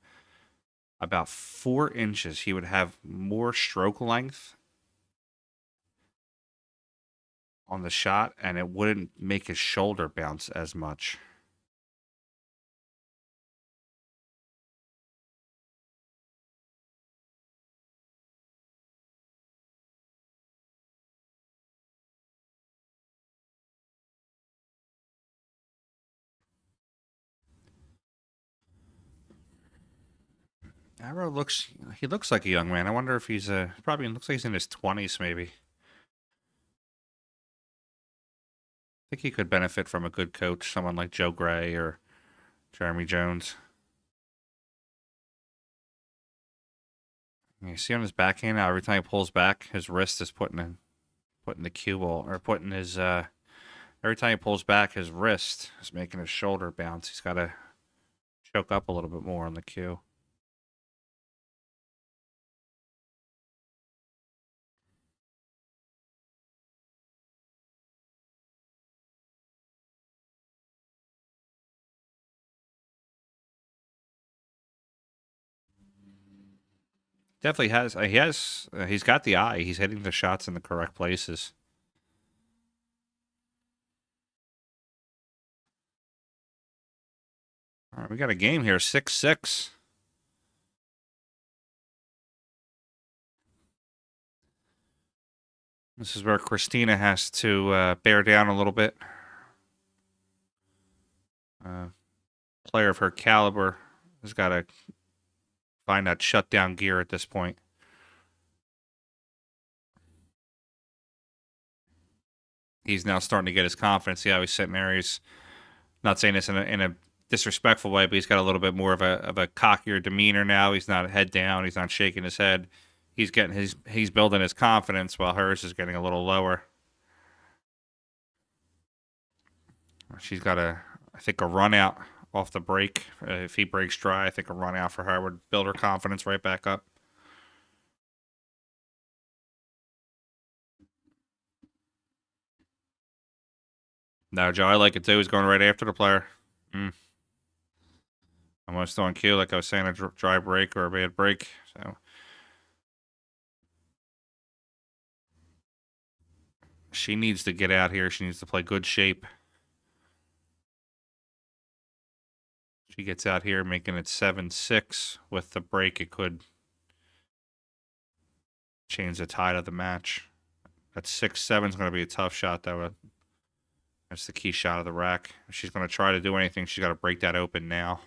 about 4 inches, he would have more stroke length on the shot, and it wouldn't make his shoulder bounce as much. Arrow looks like a young man. I wonder if he's probably looks like he's in his 20s maybe. I think he could benefit from a good coach, someone like Joe Gray or Jeremy Jones. You see on his backhand now, every time he pulls back, his wrist is putting the cue ball, or putting his every time he pulls back, his wrist is making his shoulder bounce. He's got to choke up a little bit more on the cue. Definitely has. He's got the eye. He's hitting the shots in the correct places. All right, we got a game here, 6-6. This is where Christina has to bear down a little bit. Player of her caliber has got to find that shutdown gear at this point. He's now starting to get his confidence. See how he's sitting there. He's not saying this in a disrespectful way, but he's got a little bit more of a cockier demeanor now. He's not head down. He's not shaking his head. He's building his confidence while hers is getting a little lower. She's got I think a run out off the break. If he breaks dry, I think a run out for her would build her confidence right back up. No, Joe, I like it too. He's going right after the player. Almost on cue, like I was saying, a dry break or a bad break. So she needs to get out here. She needs to play good shape. She gets out here, making it 7-6. With the break, it could change the tide of the match. That 6-7 is going to be a tough shot, though. That's the key shot of the rack. If she's going to try to do anything, she's got to break that open now.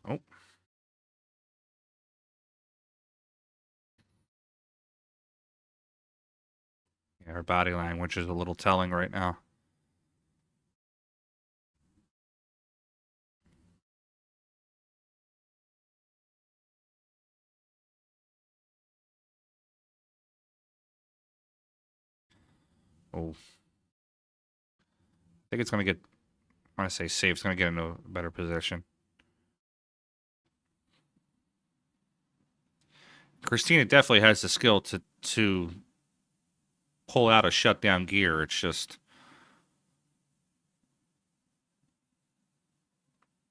Oh. Yeah, her body language is a little telling right now. Oh. I think it's going to get, I want to say safe. It's going to get into a better position. Christina definitely has the skill to pull out a shutdown gear. It's just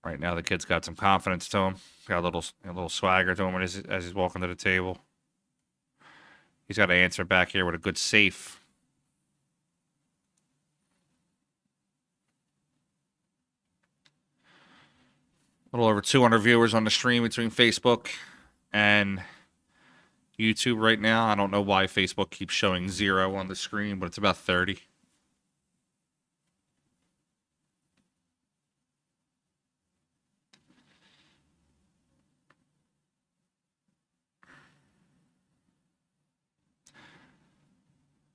right now the kid's got some confidence to him. Got a little swagger to him as he's walking to the table. He's got to answer back here with a good safe. A little over 200 viewers on the stream between Facebook and YouTube right now. I don't know why Facebook keeps showing 0 on the screen, but it's about 30.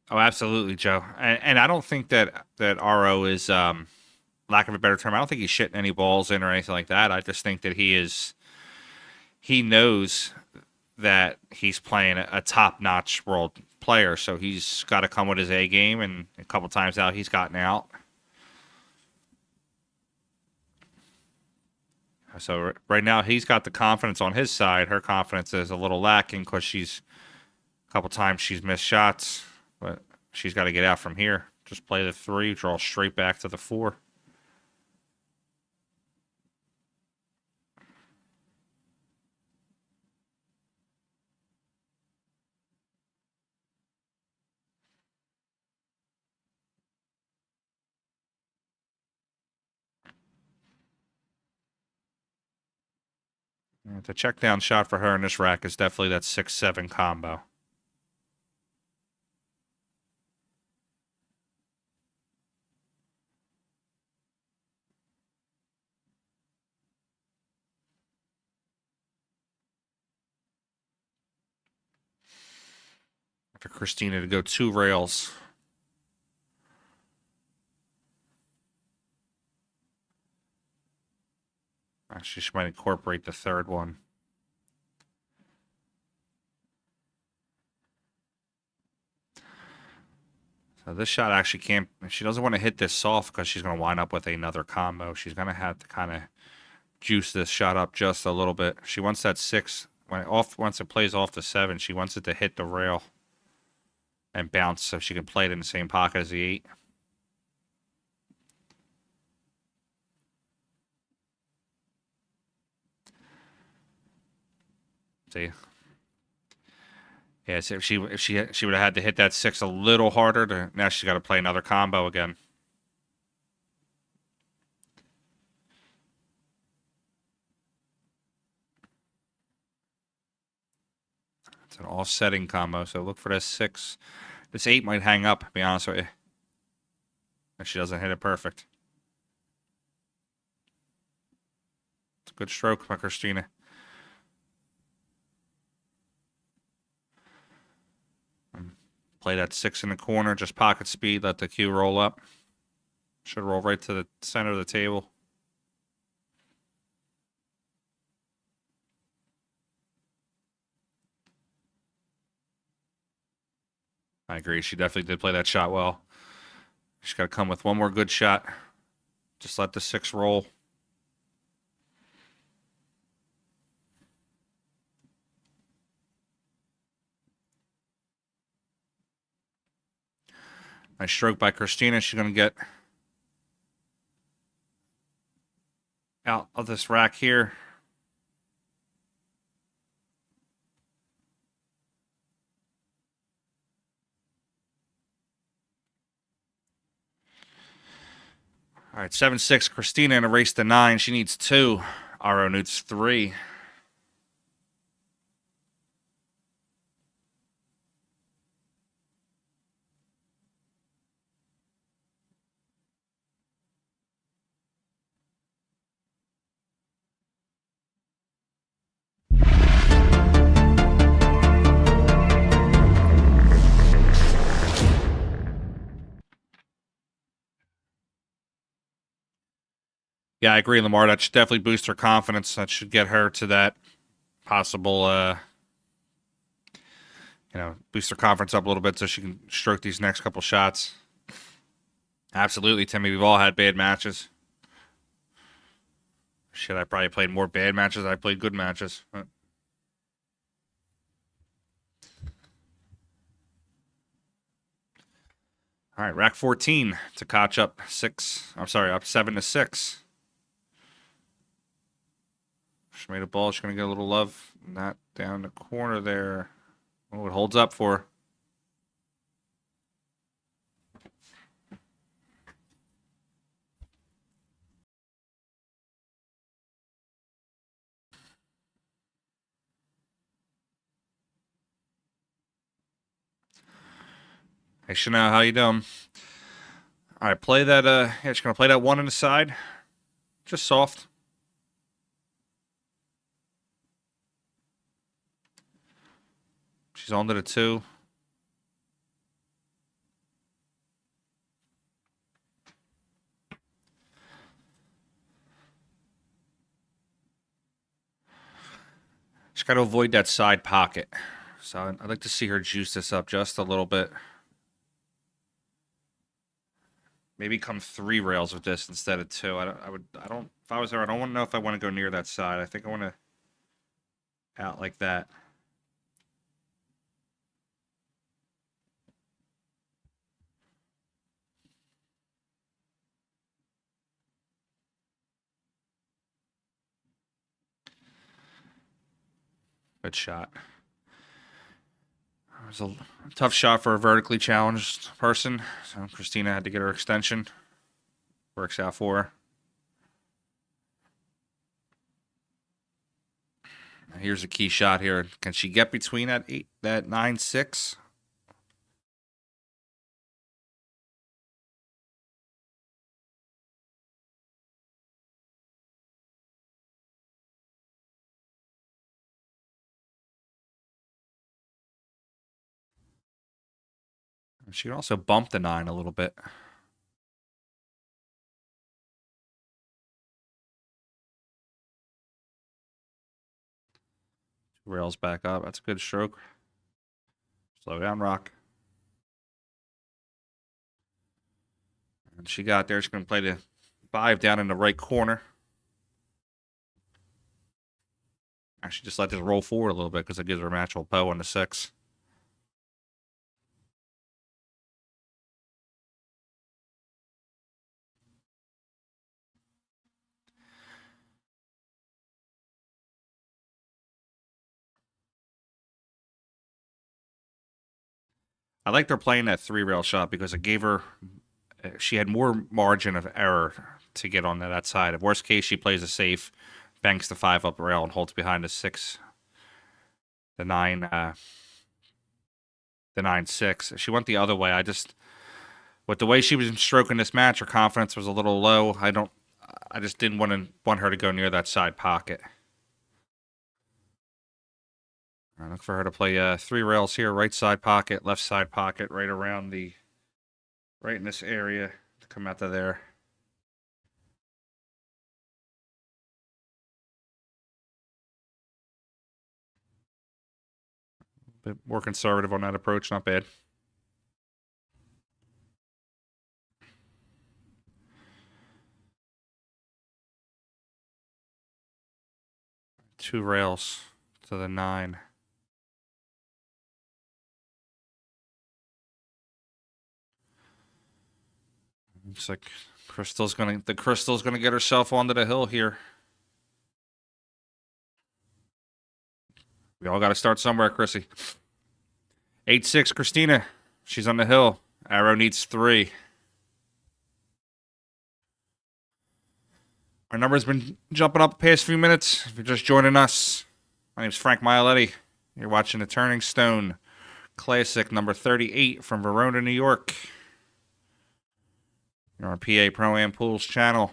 Oh, absolutely, Joe. And I don't think that RO is, lack of a better term, I don't think he's shitting any balls in or anything like that. I just think that he knows that he's playing a top-notch world player, so he's got to come with his A game, and a couple times out he's gotten out. So right now he's got the confidence on his side. Her confidence is a little lacking because a couple times she's missed shots, but she's got to get out from here. Just play the 3, draw straight back to the 4. The check down shot for her in this rack is definitely that 6-7 combo. For Christina to go 2 rails. Actually, she might incorporate the 3rd one. So this shot actually can't, she doesn't want to hit this soft because she's going to wind up with another combo. She's going to have to kind of juice this shot up just a little bit. She wants that 6, once it plays off the 7, she wants it to hit the rail and bounce so she can play it in the same pocket as the 8. See? Yeah, so if she would have had to hit that 6 a little harder, now she's got to play another combo again. It's an offsetting combo, so look for this 6. This 8 might hang up, to be honest with you. If she doesn't hit it perfect. It's a good stroke by Christina. Play that 6 in the corner, just pocket speed, let the cue roll up. Should roll right to the center of the table. I agree. She definitely did play that shot well. She's got to come with one more good shot. Just let the 6 roll. Nice stroke by Christina. She's going to get out of this rack here. All right, 7-6. Christina in a race to 9. She needs 2. Aro needs 3. Yeah, I agree, Lamar. That should definitely boost her confidence. That should get her to that possible, boost her confidence up a little bit so she can stroke these next couple shots. Absolutely, Timmy. We've all had bad matches. Shit, I probably played more bad matches than I played good matches. All right, rack 14 to Koch up 7-6. She made a ball. She's going to get a little love. Not down the corner there. Oh, it holds up for her. Hey, Chanel, how you doing? All right, play that. She's going to play that 1 on the side. Just soft. She's on to the 2. She's got to avoid that side pocket. So I'd like to see her juice this up just a little bit. Maybe come 3 rails with this instead of 2. If I was her, I don't want to know if I want to go near that side. I think I want to out like that. Good shot. It was a tough shot for a vertically challenged person. So Christina had to get her extension. Works out for her. Here's a key shot here. Can she get between that 9-6? She can also bump the 9 a little bit. Rails back up. That's a good stroke. Slow down, Rock. And she got there. She's going to play the 5 down in the right corner. Actually, just let this roll forward a little bit because it gives her a natural Poe on the 6. I liked her playing that 3-rail shot because it gave her... She had more margin of error to get on that side. If worst case, she plays a safe, banks the 5 up rail, and holds behind the 6. The 9-6. If she went the other way, with the way she was stroking this match, her confidence was a little low. I just didn't want her to go near that side pocket. I look for her to play 3 rails here, right side pocket, left side pocket, right in this area to come out to there. bit more conservative on that approach. Not bad. Two rails to the 9. Looks like the Crystal's gonna get herself onto the hill here. We all got to start somewhere, Chrissy. 8-6, Christina. She's on the hill. Arrow needs 3. Our number's been jumping up the past few minutes. If you're just joining us, my name's Frank Miletti. You're watching the Turning Stone Classic number 38 from Verona, New York. You're on PA Pro-Am Pools channel.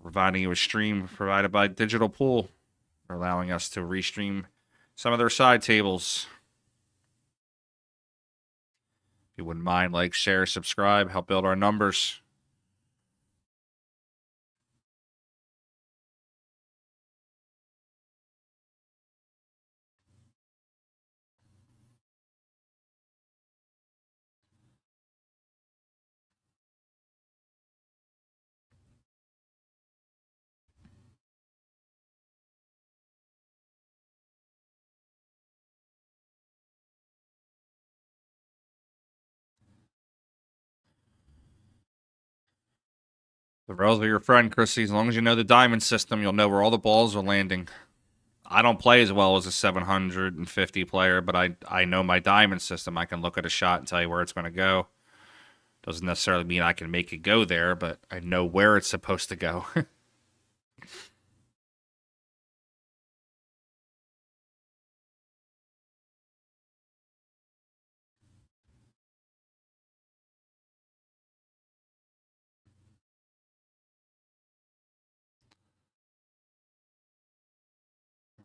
Providing you a stream provided by Digital Pool. They're allowing us to restream some of their side tables. If you wouldn't mind, like, share, subscribe, help build our numbers. The rails are your friend, Chrissy. As long as you know the diamond system, you'll know where all the balls are landing. I don't play as well as a 750 player, but I know my diamond system. I can look at a shot and tell you where it's going to go. Doesn't necessarily mean I can make it go there, but I know where it's supposed to go.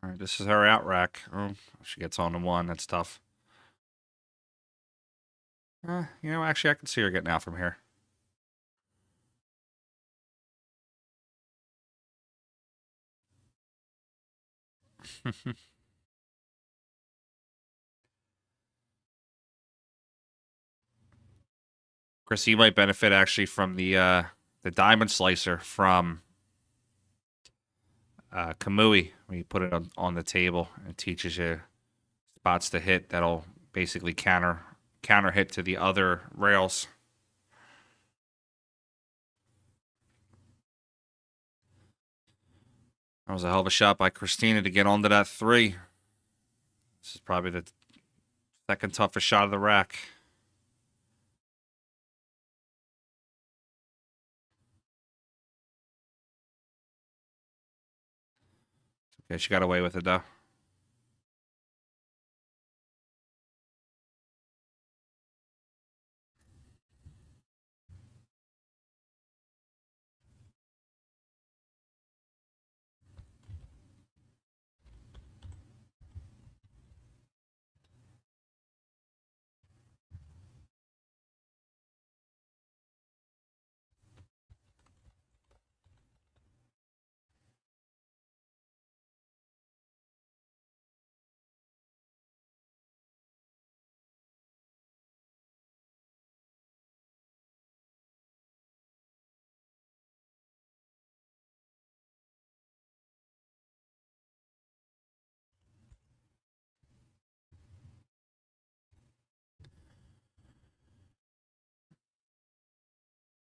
All right, this is her out rack. Oh, she gets on to 1. That's tough. Actually, I can see her getting out from here. Chris, you might benefit actually from the diamond slicer from Kamui. When you put it on the table, it teaches you spots to hit that'll basically counter hit to the other rails. That was a hell of a shot by Christina to get onto that 3. This is probably the second toughest shot of the rack. Okay, she got away with it though.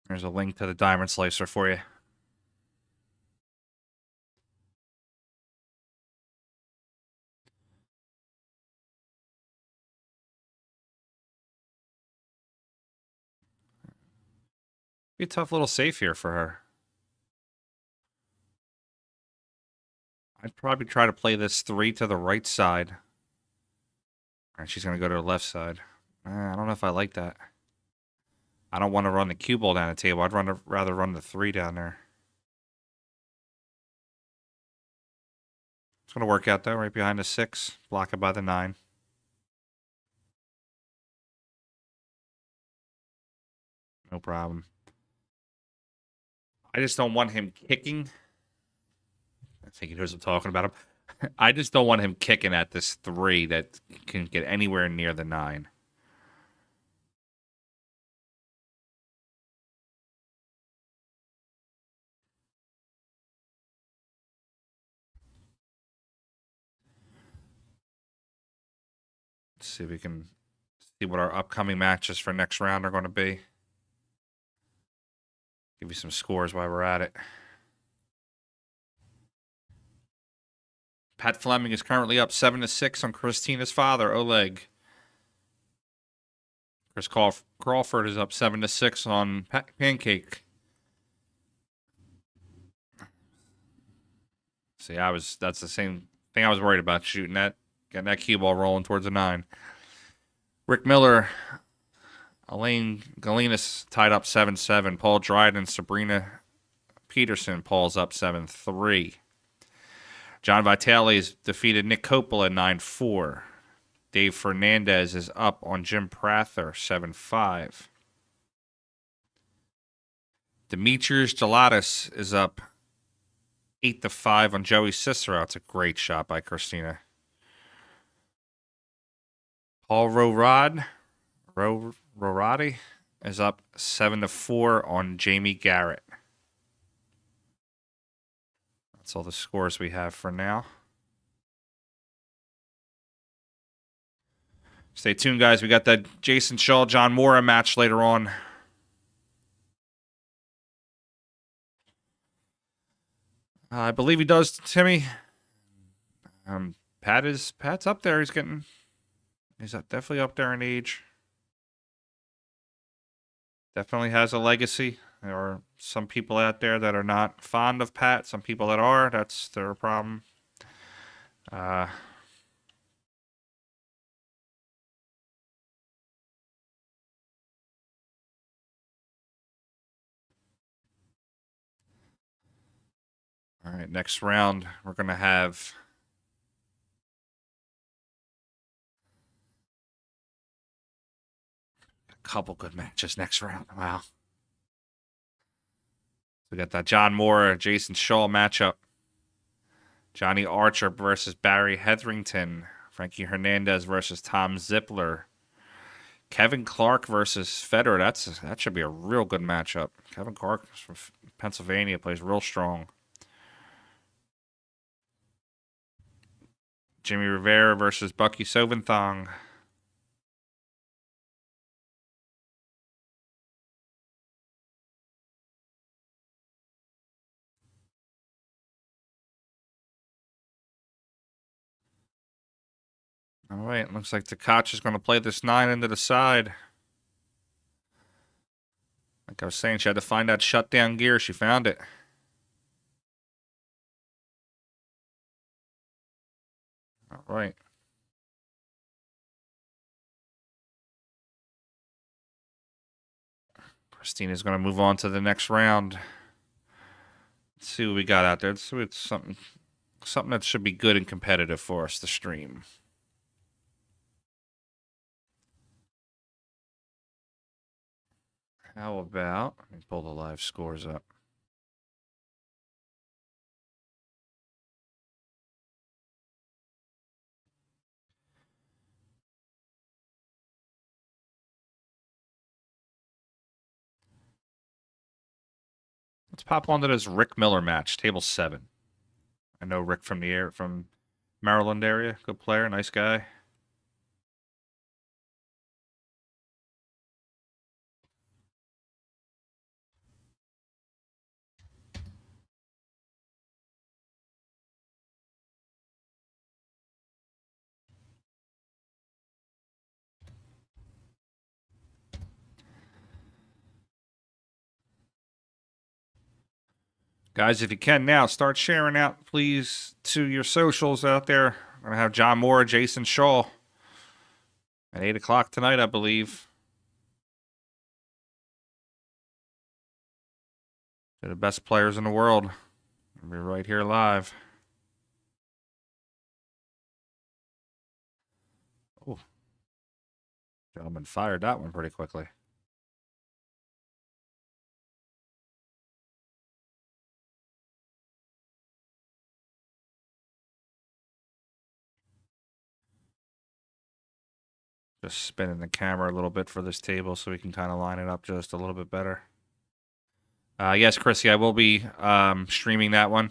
There's a link to the diamond slicer for you. Be a tough little safe here for her. I'd probably try to play this 3 to the right side. All right, she's going to go to the left side. I don't know if I like that. I don't want to run the cue ball down the table. I'd rather run the 3 down there. It's going to work out, though, right behind the 6. Block it by the 9. No problem. I just don't want him kicking. I think he knows I'm talking about him. I just don't want him kicking at this 3 that can get anywhere near the 9. Let's see if we can see what our upcoming matches for next round are going to be. Give you some scores while we're at it. Pat Fleming is currently up 7-6 on Christina's father, Oleg. Chris Crawford is up 7-6 on Pancake. See, that's the same thing I was worried about, shooting that, getting that cue ball rolling towards a 9. Rick Miller, Elaine Galinas tied up 7-7. Paul Dryden, Sabrina Peterson, Paul's up 7-3. John Vitale's defeated Nick Coppola 9-4. Dave Fernandez is up on Jim Prather 7-5. Demetrius Gelatis is up 8-5 on Joey Cicero. It's a great shot by Christina. Paul Roradi is up 7-4 on Jamie Garrett. That's all the scores we have for now. Stay tuned, guys. We got that Jayson Shaw, John Mora match later on. I believe he does, Timmy. Pat's up there. He's definitely up there in age. Definitely has a legacy. There are some people out there that are not fond of Pat. Some people that are. That's their problem. All right, next round, we're going to have a couple good matches next round. Wow. We got that John Moore, Jayson Shaw matchup. Johnny Archer versus Barry Hetherington. Frankie Hernandez versus Tom Zippler. Kevin Clark versus Fedor. That should be a real good matchup. Kevin Clark from Pennsylvania plays real strong. Jimmy Rivera versus Bucky Soventhong. All right, looks like Tkach is going to play this 9 into the side. Like I was saying, she had to find that shutdown gear. She found it. All right. Christina's going to move on to the next round. Let's see what we got out there. Let's see what's something that should be good and competitive for us to stream. How about, let me pull the live scores up. Let's pop onto this Rick Miller match, table 7. I know Rick from Maryland area, good player, nice guy. Guys, if you can now, start sharing out, please, to your socials out there. We're going to have John Moore, Jayson Shaw at 8 o'clock tonight, I believe. They're the best players in the world. We'll be right here live. Oh, gentleman fired that one pretty quickly. Just spinning the camera a little bit for this table so we can kind of line it up just a little bit better. Yes, Chrissy, I will be streaming that one.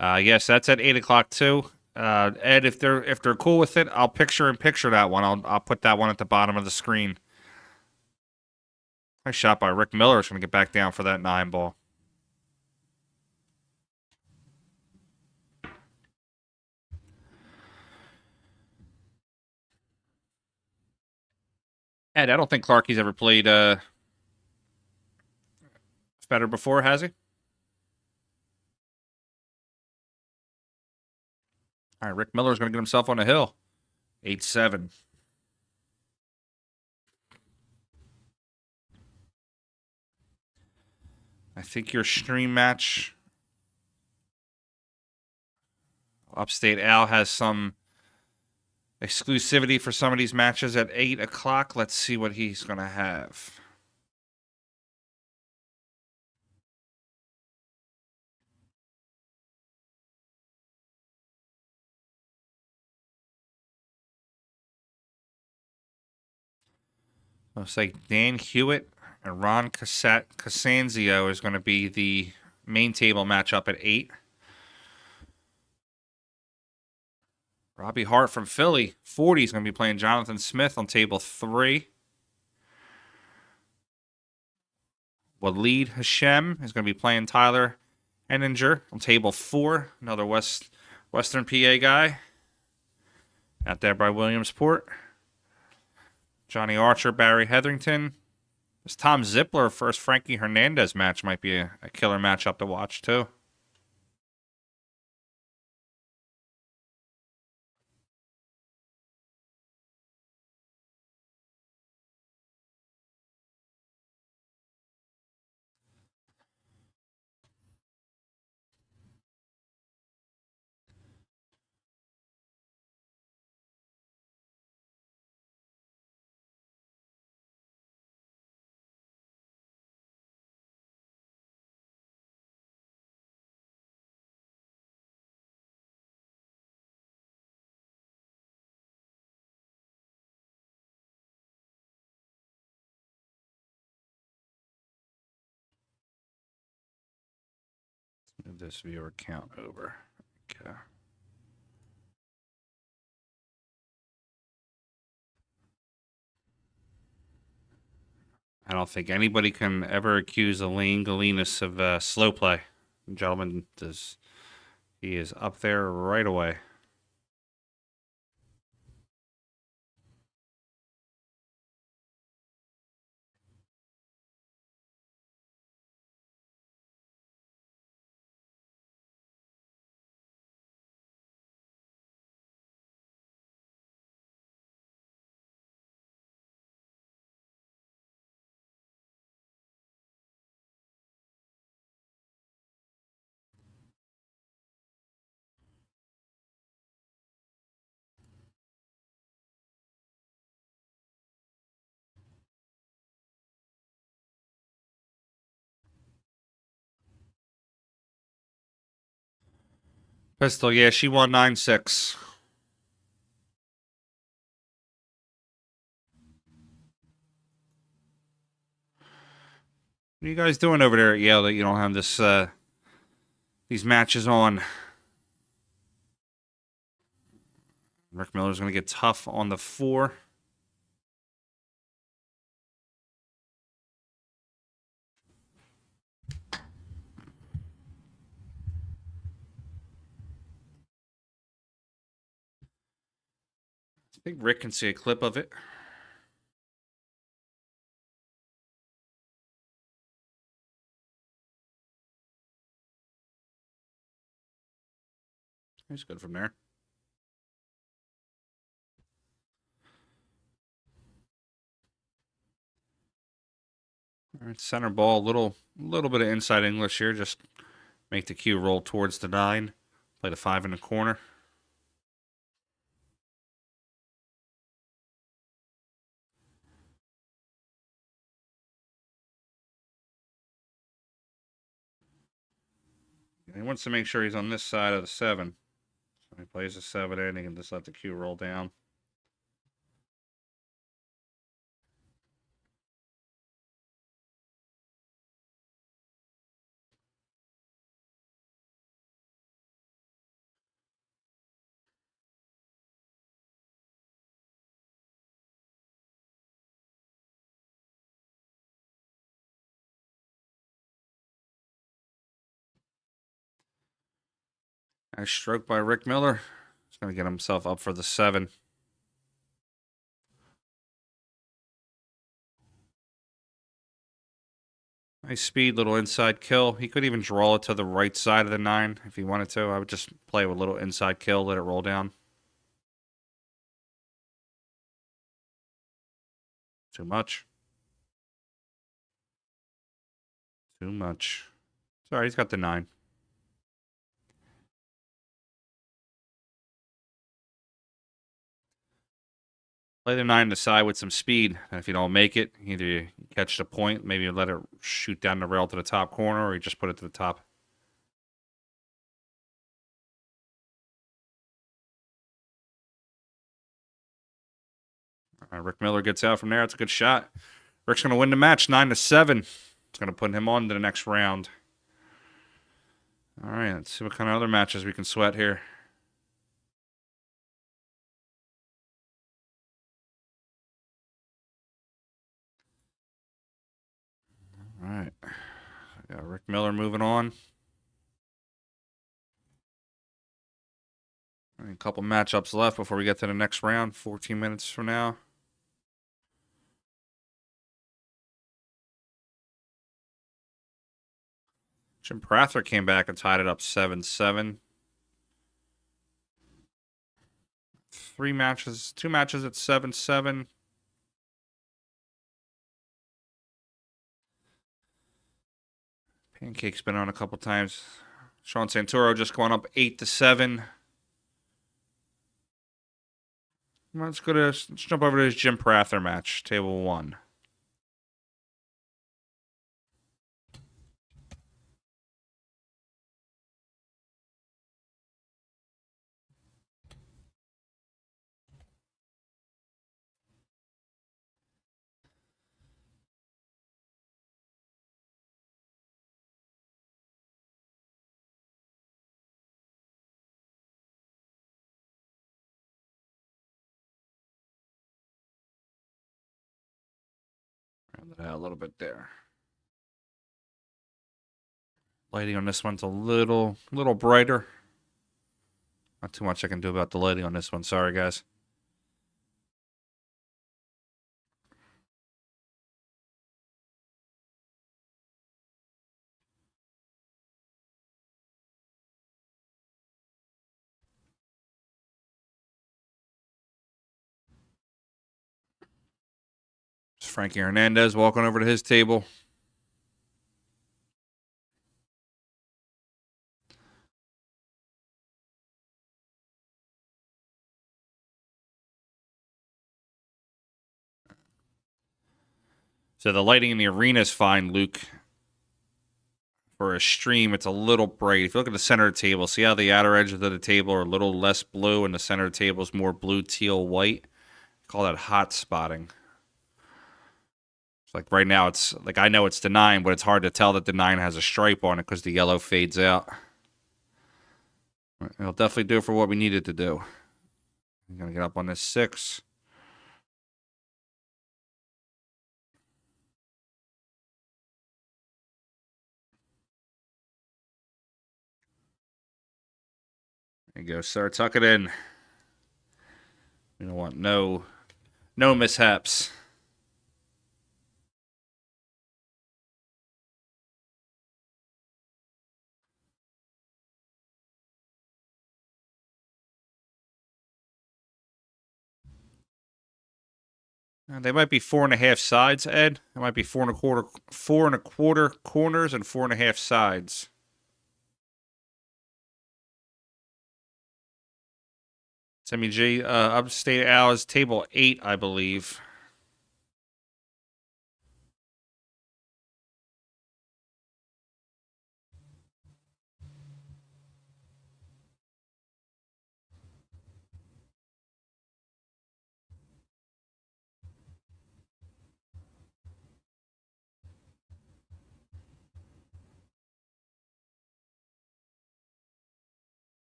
Yes, that's at 8 o'clock too. Ed, if they're cool with it, I'll picture that one. I'll put that one at the bottom of the screen. Nice shot by Rick Miller. Is going to get back down for that 9 ball. Ed, I don't think Clarkie's ever played Fedor before, has he? All right, Rick Miller's going to get himself on the hill. 8-7. I think your stream match, Upstate Al has some exclusivity for some of these matches at 8 o'clock. Let's see what he's going to have. Looks like Dan Hewitt and Ron Casanzio is going to be the main table matchup at 8. Robbie Hart from Philly, 40, is going to be playing Jonathan Smith on table 3. Waleed Hashem is going to be playing Tyler Henninger on table 4. Another Western PA guy out there by Williamsport. Johnny Archer, Barry Hetherington. This Tom Zippler versus Frankie Hernandez match might be a killer matchup to watch, too. Move this viewer count over. Okay. I don't think anybody can ever accuse Elaine Galinas of slow play. The gentleman does. He is up there right away. Pistol, yeah, she won 9-6. What are you guys doing over there at Yale that you don't have this these matches on? Rick Miller's going to get tough on the 4. I think Rick can see a clip of it. He's good from there. All right, center ball, little bit of inside English here. Just make the cue roll towards the 9. Play the 5 in the corner. And he wants to make sure he's on this side of the 7. So He plays a 7 in, he can just let the cue roll down. Nice stroke by Rick Miller. He's going to get himself up for the 7. Nice speed, little inside kill. He could even draw it to the right side of the 9 if he wanted to. I would just play with a little inside kill, let it roll down. Too much. Too much. Sorry, he's got the 9. Play the 9 to the side with some speed. And if you don't make it, either you catch the point, maybe you let it shoot down the rail to the top corner, or you just put it to the top. Rick Miller gets out from there. It's a good shot. Rick's going to win the match 9-7. It's going to put him on to the next round. All right, let's see what kind of other matches we can sweat here. All right. Got Rick Miller moving on. All right, a couple matchups left before we get to the next round. 14 minutes from now. Jim Prather came back and tied it up 7-7. 2 matches at 7-7. Pancake's been on a couple times. Sean Santoro just going up 8-7. Let's jump over to his Jim Prather match, table 1. Round it out a little bit there. Lighting on this one's a little brighter. Not too much I can do about the lighting on this one. Sorry, guys. It's Frankie Hernandez walking over to his table. So the lighting in the arena is fine, Luke. For a stream, it's a little bright. If you look at the center of the table, see how the outer edges of the table are a little less blue and the center of the table is more blue, teal, white? Call that hot spotting. It's like right now, it's like I know it's the 9, but it's hard to tell that the 9 has a stripe on it because the yellow fades out. It'll definitely do it for what we needed to do. I'm going to get up on this 6. There you go, sir. Tuck it in. We don't want no mishaps. They might be 4.5 sides, Ed. It might be 4.25 corners and 4.5 sides. Timmy G, upstate hours, table 8, I believe.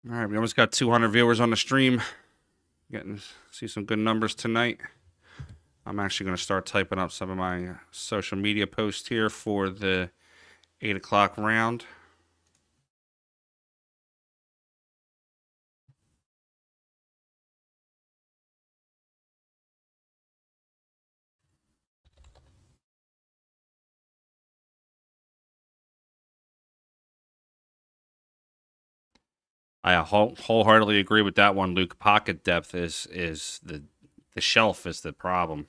All right, we almost got 200 viewers on the stream. Getting see some good numbers tonight. I'm actually going to start typing up some of my social media posts here for the 8 o'clock round. I wholeheartedly agree with that one, Luke. Pocket depth is the shelf is the problem.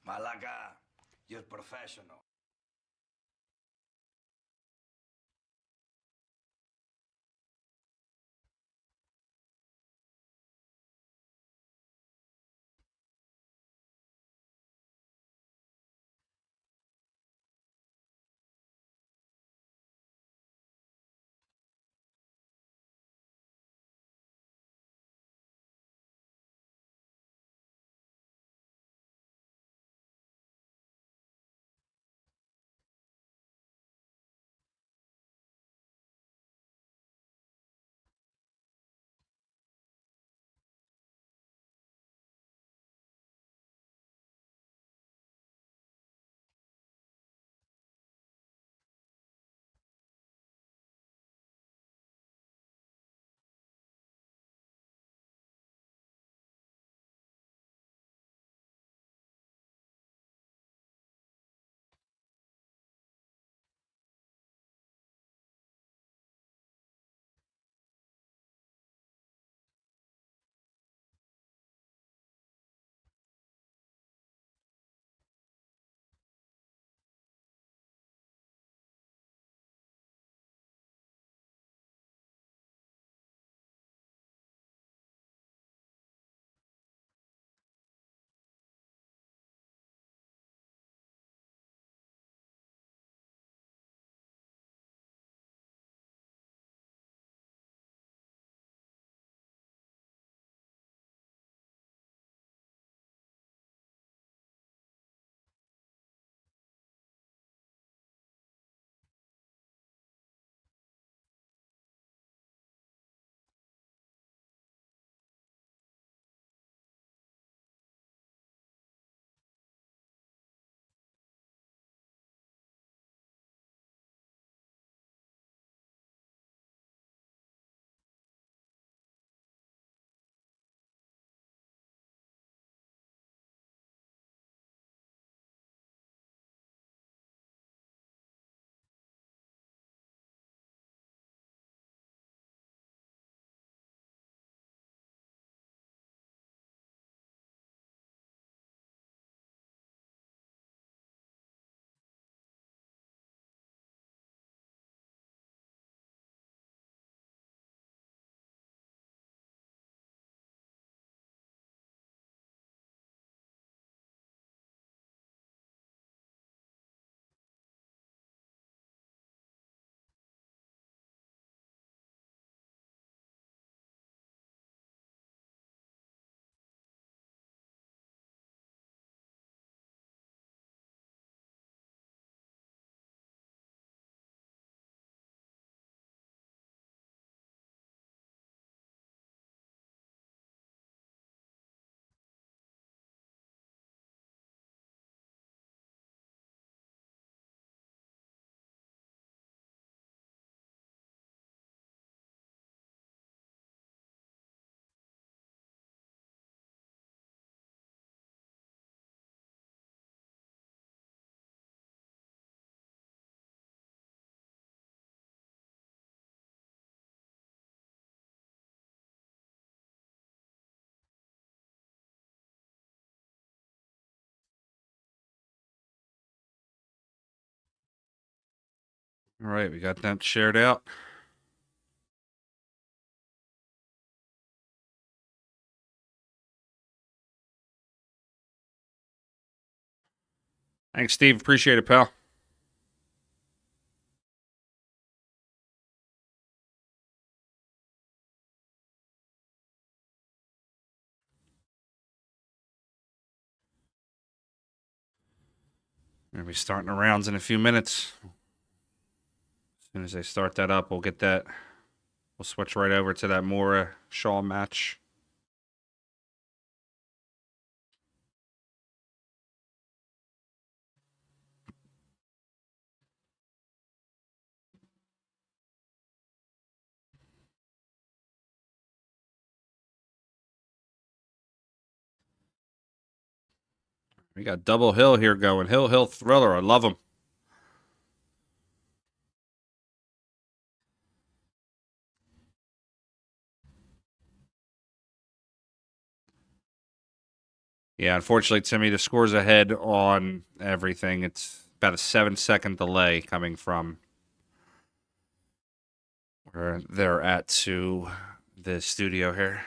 Malaga, you're professional. All right, we got that shared out. Thanks, Steve. Appreciate it, pal. We're going to be starting the rounds in a few minutes. As soon as they start that up, we'll get that. We'll switch right over to that Mora Shaw match. We got double Hill here going. Hill Thriller. I love him. Yeah, unfortunately, Timmy, the score's ahead on everything. It's about a 7-second delay coming from where they're at to the studio here.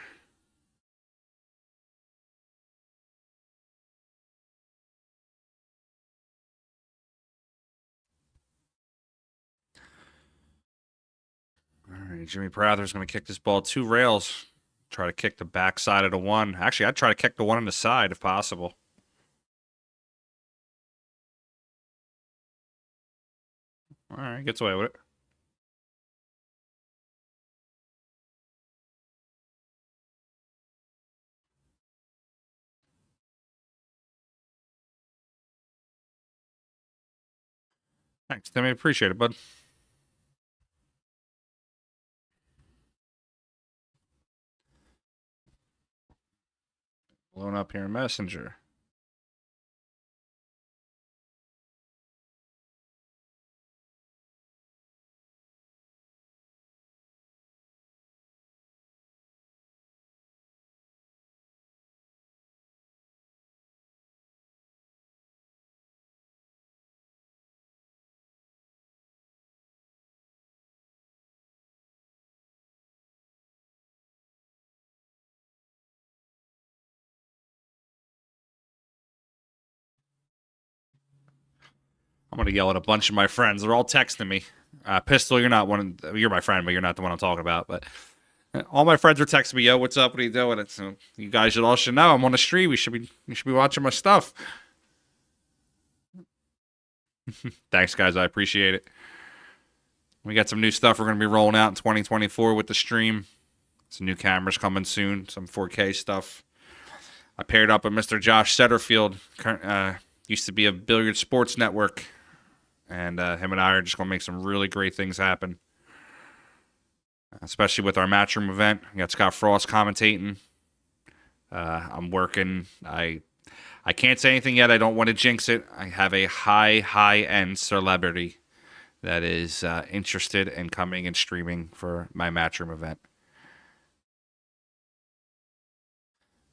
All right, Jimmy Prather's going to kick this ball 2 rails. Try to kick the back side of the one. Actually, I'd try to kick the one on the side if possible. All right, gets away with it. Thanks, Timmy. Appreciate it, bud. Blown up here in Messenger. I'm gonna yell at a bunch of my friends. They're all texting me. Pistol, you're not one. You're my friend, but you're not the one I'm talking about. But all my friends are texting me, "Yo, what's up? What are you doing?" It's you guys should know. I'm on the street. You should be watching my stuff. Thanks, guys. I appreciate it. We got some new stuff we're gonna be rolling out in 2024 with the stream. Some new cameras coming soon. Some 4K stuff. I paired up with Mr. Josh Setterfield. Used to be a Billiard Sports Network. And him and I are just going to make some really great things happen. Especially with our Matchroom event. We got Scott Frost commentating. I'm working. I can't say anything yet. I don't want to jinx it. I have a high-end celebrity that is interested in coming and streaming for my Matchroom event.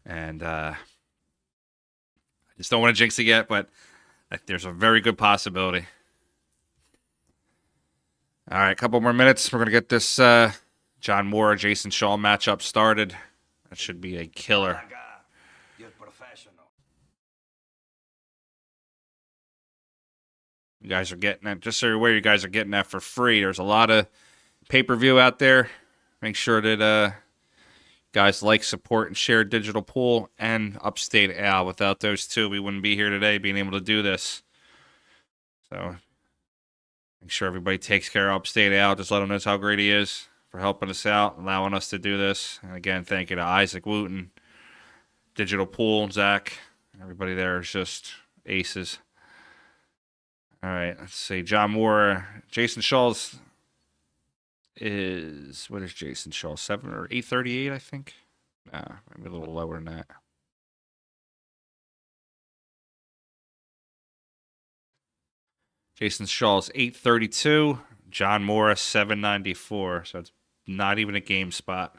And I just don't want to jinx it yet, but there's a very good possibility. All right, a couple more minutes. We're going to get this John Moore, Jayson Shaw matchup started. That should be a killer. You're professional. You guys are getting that. Just so you're aware, you guys are getting that for free. There's a lot of pay-per-view out there. Make sure that guys like, support, and share Digital Pool and Upstate Al. Without those two, we wouldn't be here today being able to do this. So make sure everybody takes care of Upstate Al. Just let him know how great he is for helping us out, allowing us to do this. And again, thank you to Isaac Wooten, Digital Pool, Zach. Everybody there is just aces. All right, let's see. John Moore, Jayson Shaw's is, what is Jayson Shaw? 7 or 838, I think. Nah, maybe a little lower than that. Jayson Shaw's 832. John Morris 794. So it's not even a game spot.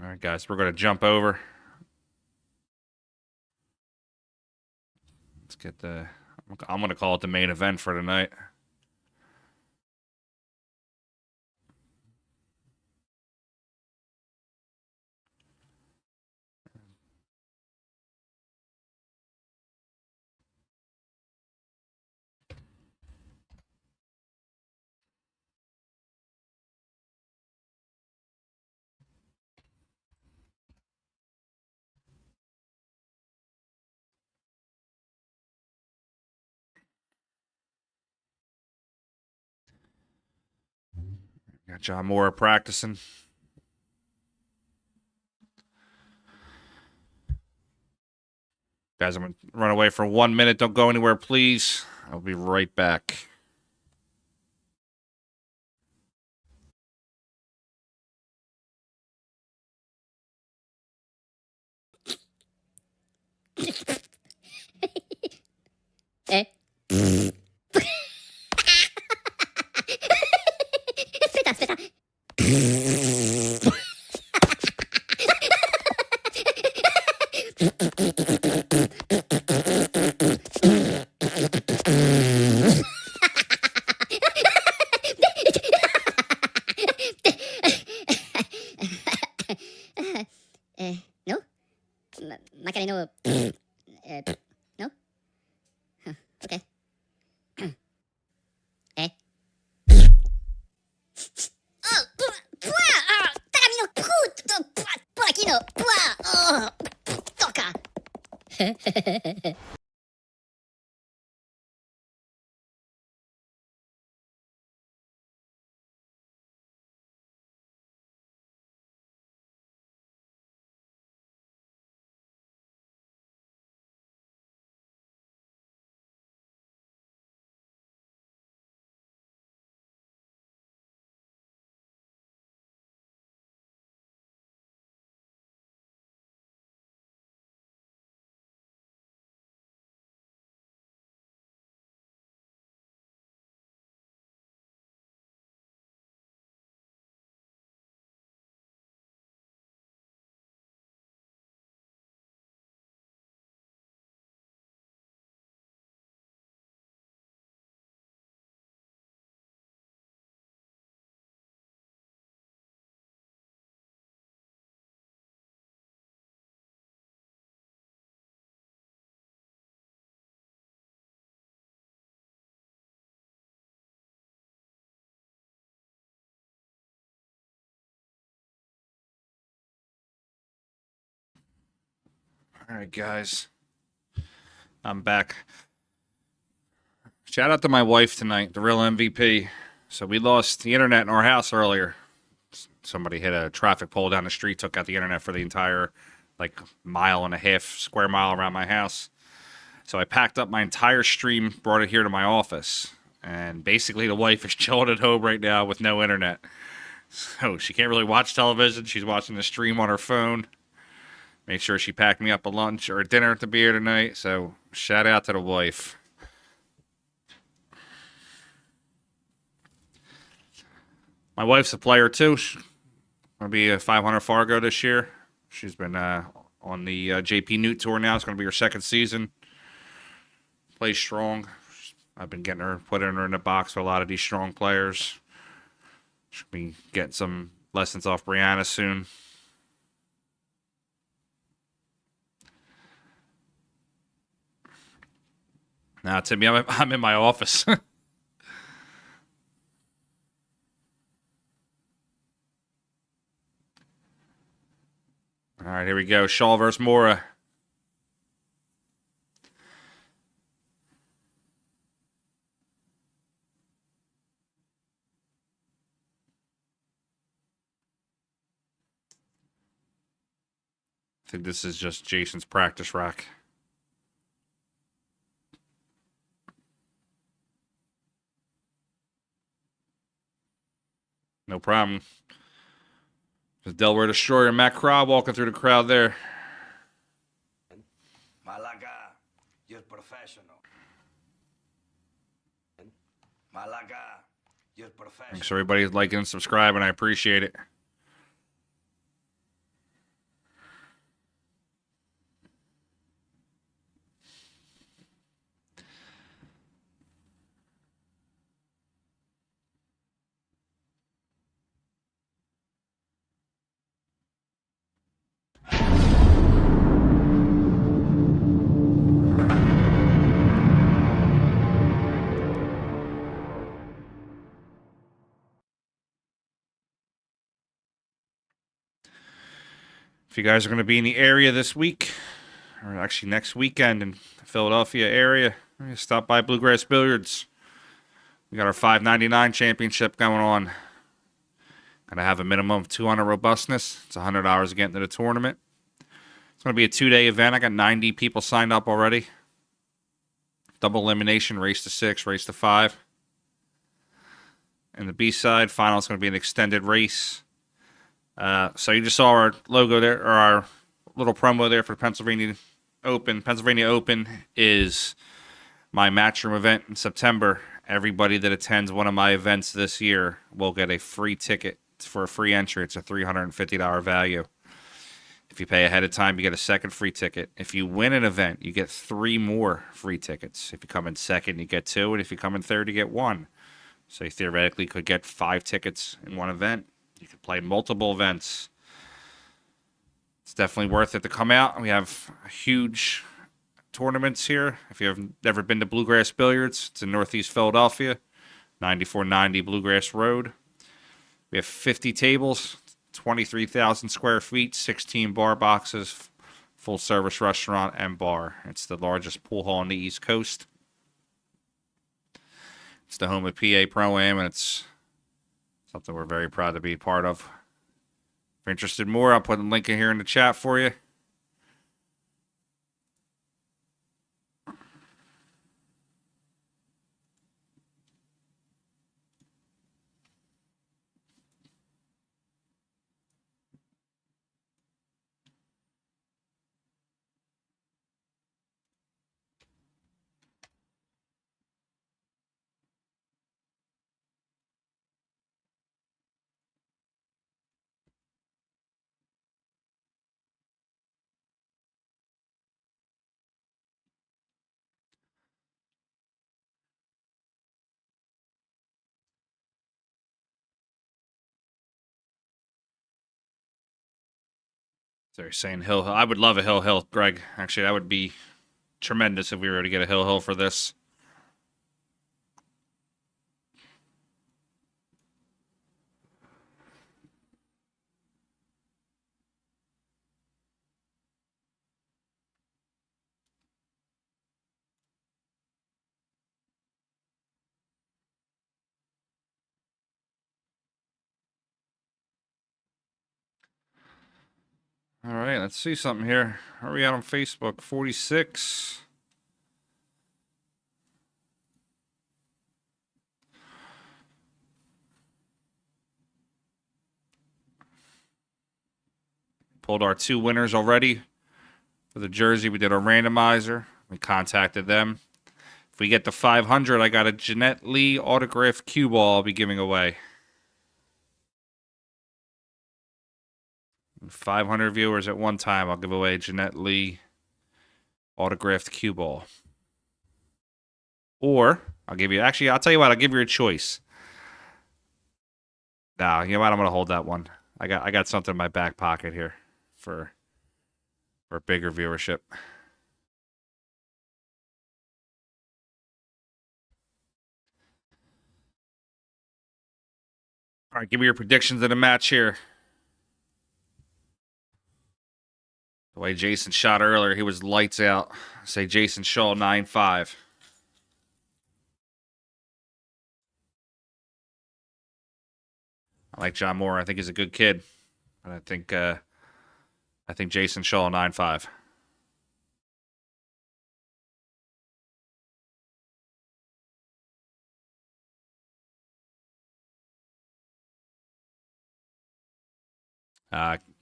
All right, guys, we're going to jump over. Let's get I'm going to call it the main event for tonight. Got John Moore practicing. Guys, I'm going to run away for 1 minute. Don't go anywhere, please. I'll be right back. Eh? Aspetta, aspetta. No? Macareno. No? Huh, okay. Eh? Oh, taramino, porachino, oh, toca. All right, guys. I'm back. Shout out to my wife tonight, the real MVP. So we lost the internet in our house earlier. Somebody hit a traffic pole down the street, took out the internet for the entire, like, mile and a half, square mile around my house. So I packed up my entire stream, brought it here to my office. And basically the wife is chilling at home right now with no internet. So she can't really watch television. She's watching the stream on her phone. Made sure she packed me up a lunch or a dinner to be here tonight. So shout out to the wife. My wife's a player too. She's going to be a 500 Fargo this year. She's been on the JP Newt Tour now. It's going to be her second season. Plays strong. I've been putting her in the box with a lot of these strong players. Should be getting some lessons off Brianna soon. Nah, Timmy, I'm in my office. All right, here we go. Shaw versus Mora. I think this is just Jason's practice rack. No problem. There's Delaware Destroyer, Matt Craw walking through the crowd there. Malaga, you're professional. Malaga, you're professional. Thanks everybody liking and subscribing. I appreciate it. If you guys are going to be in the area this week, or actually next weekend in the Philadelphia area, stop by Bluegrass Billiards. We got our $5.99 championship going on. Gotta have a minimum of 200 robustness. It's $100 to get into the tournament. It's going to be a 2-day event. I got 90 people signed up already. Double elimination, race to 6, race to 5. And the B-side final is going to be an extended race. So you just saw our logo there, or our little promo there for the Pennsylvania Open. Pennsylvania Open is my matchroom event in September. Everybody that attends one of my events this year will get a free ticket for a free entry. It's a $350 value. If you pay ahead of time, you get a second free ticket. If you win an event, you get 3 more free tickets. If you come in second, you get 2. And if you come in third, you get 1. So you theoretically could get 5 tickets in one event. You could play multiple events. It's definitely worth it to come out. We have huge tournaments here. If you have never been to Bluegrass Billiards, it's in Northeast Philadelphia, 9490 Bluegrass Road. We have 50 tables, 23,000 square feet, 16 bar boxes, full service restaurant and bar. It's the largest pool hall on the East Coast. It's the home of PA Pro-Am, and it's something we're very proud to be a part of. If you're interested in more, I'll put a link in here in the chat for you. So you're saying Hill Hill. I would love a Hill Hill, Greg. Actually, that would be tremendous if we were to get a Hill Hill for this. All right, let's see something here. Where are we at on Facebook? 46. Pulled our 2 winners already. For the jersey, we did a randomizer. We contacted them. If we get to 500, I got a Jeanette Lee autographed cue ball I'll be giving away. 500 viewers at one time, I'll give away a Jeanette Lee autographed cue ball. Or I'll give you, actually, I'll tell you what, I'll give you a choice. Nah, you know what? I'm gonna hold that one. I got something in my back pocket here for bigger viewership. All right, give me your predictions of the match here. The way Jayson shot earlier, he was lights out. Say Jayson Shaw 9-5. I like John Moore. I think he's a good kid. And I think Jayson Shaw 9-5.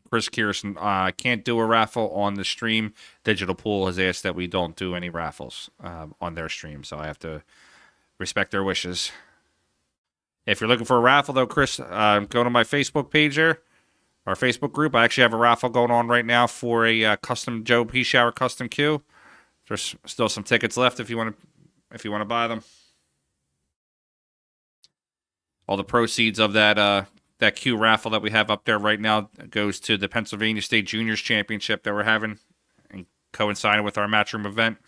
Chris Kierson, can't do a raffle on the stream. Digital Pool has asked that we don't do any raffles on their stream, so I have to respect their wishes. If you're looking for a raffle, though, Chris, go to my Facebook page there, our Facebook group. I actually have a raffle going on right now for a custom Joe P. Shower custom cue. There's still some tickets left if you want to buy them. All the proceeds of that Q raffle that we have up there right now goes to the Pennsylvania State Juniors Championship that we're having and coinciding with our matchroom event.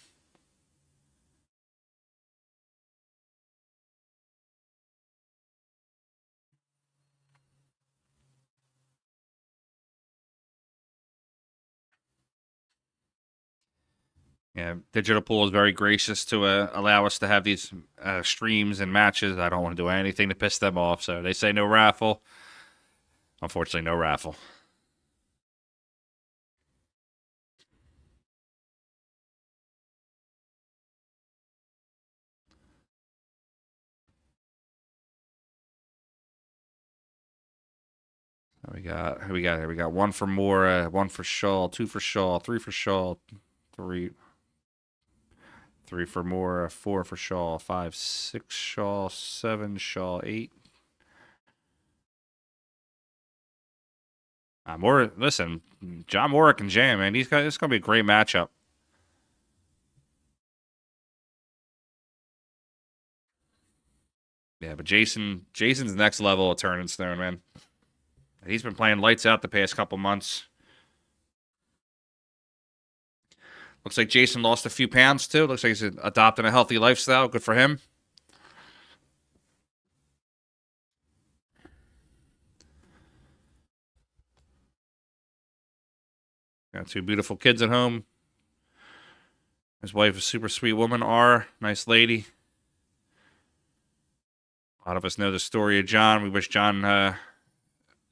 Yeah, Digital Pool is very gracious to allow us to have these streams and matches. I don't want to do anything to piss them off, so they say no raffle. Unfortunately, no raffle. We got who we got here. We got one for Mora, one for Shaw, two for Shaw, three for Shaw, three for Mora, four for Shaw, 5, 6 Shaw, 7 Shaw, 8. Mora, listen, John Mora can jam, man. These guys, it's gonna be a great matchup. Yeah, but Jason's next level of Turning Stone, man. He's been playing lights out the past couple months. Looks like Jayson lost a few pounds too. Looks like he's adopting a healthy lifestyle. Good for him. Got 2 beautiful kids at home. His wife is a super sweet woman, nice lady. A lot of us know the story of John. We wish John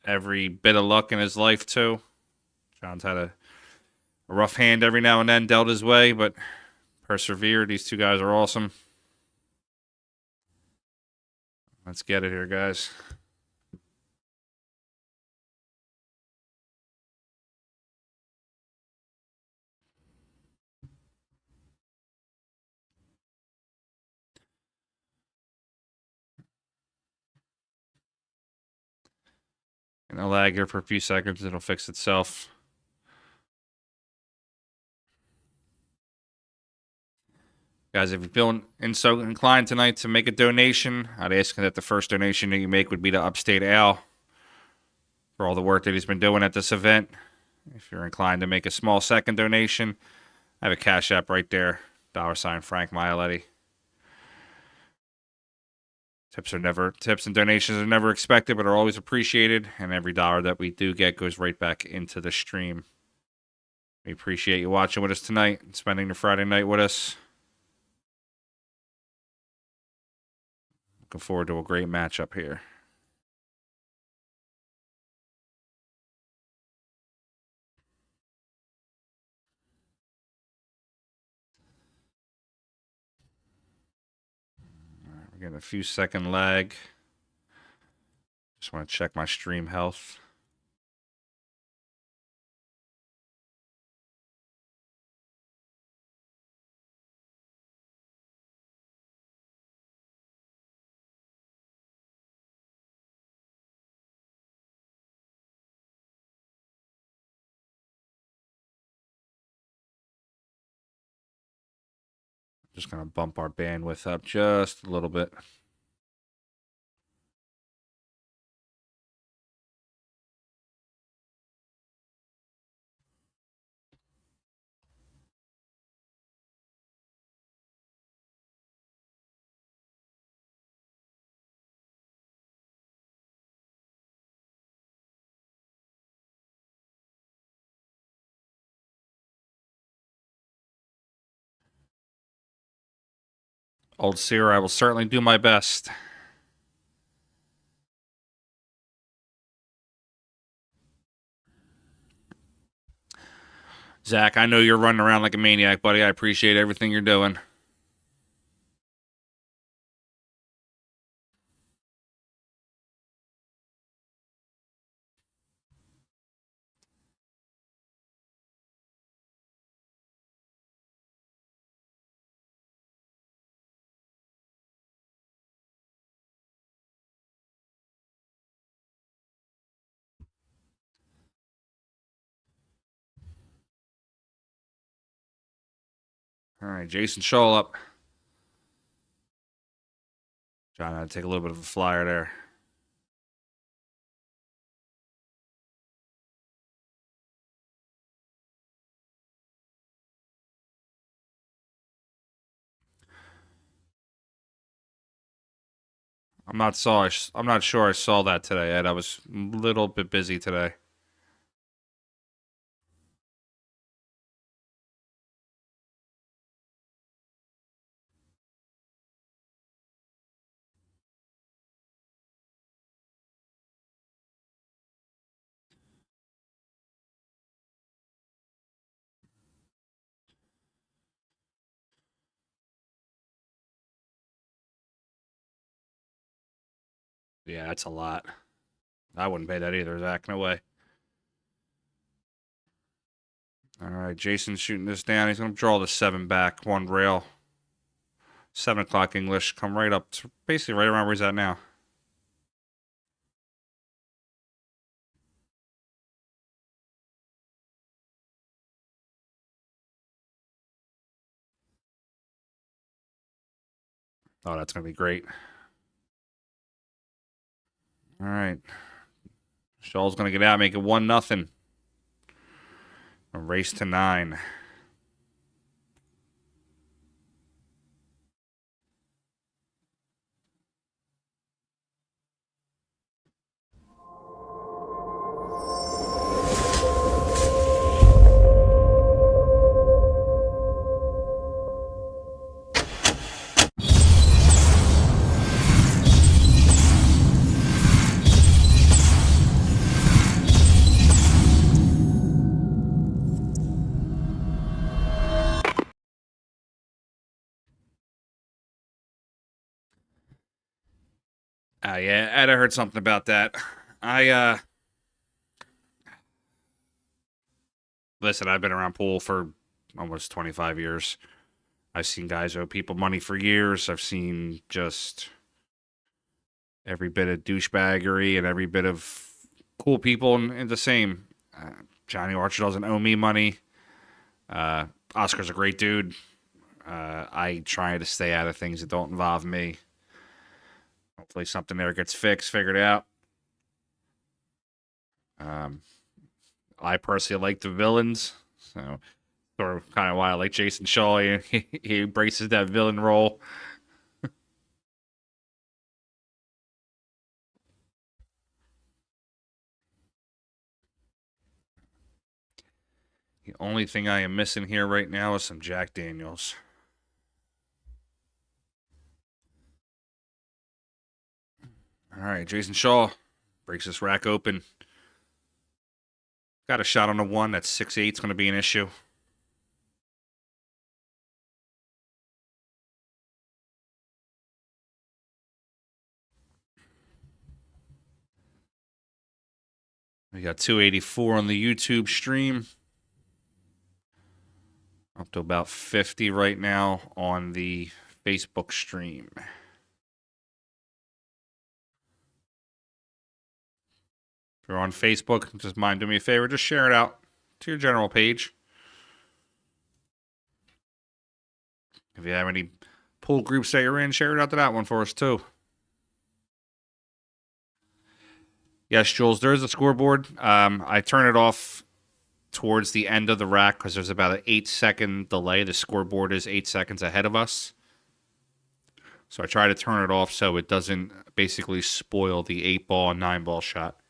every bit of luck in his life too. John's had a rough hand every now and then dealt his way, but persevered. These 2 guys are awesome. Let's get it here, guys. And I'll lag here for a few seconds. It'll fix itself. Guys, if you're feeling so inclined tonight to make a donation, I'd ask that the first donation that you make would be to Upstate Al for all the work that he's been doing at this event. If you're inclined to make a small second donation, I have a Cash App right there, $ Frank Mialetti. Tips and donations are never expected, but are always appreciated, and every dollar that we do get goes right back into the stream. We appreciate you watching with us tonight and spending the Friday night with us. Looking forward to a great matchup here. We're getting a few second lag. Just want to check my stream health. Just going to bump our bandwidth up just a little bit. Old Seer, I will certainly do my best. Zach, I know you're running around like a maniac, buddy. I appreciate everything you're doing. All right, Jayson Shaw up. Trying to take a little bit of a flyer there. I'm not sure I saw that today, Ed. I was a little bit busy today. Yeah, that's a lot. I wouldn't pay that either, Zach. No way. All right, Jason's shooting this down. He's going to draw the 7 back, 1 rail. 7 o'clock English. Come right up to basically right around where he's at now. Oh, that's going to be great. All right. Shaw's going to get out, make it 1-0. A race to 9. Yeah, Ed, I heard something about that. Listen, I've been around pool for almost 25 years. I've seen guys owe people money for years. I've seen just every bit of douchebaggery and every bit of cool people and the same. Johnny Archer doesn't owe me money. Oscar's a great dude. I try to stay out of things that don't involve me. Hopefully something there gets fixed, figured out. I personally like the villains, so sort of kind of why I like Jayson Shaw. He embraces that villain role. The only thing I am missing here right now is some Jack Daniels. All right, Jayson Shaw breaks this rack open. Got a shot on the 1. That's 6-8. It's going to be an issue. We got 284 on the YouTube stream. Up to about 50 right now on the Facebook stream. If you're on Facebook, just mind doing me a favor, just share it out to your general page. If you have any pool groups that you're in, share it out to that one for us too. Yes, Jules, there is a scoreboard. I turn it off towards the end of the rack because there's about an 8-second delay. The scoreboard is 8 seconds ahead of us. So I try to turn it off so it doesn't basically spoil the 8-ball and 9-ball shot.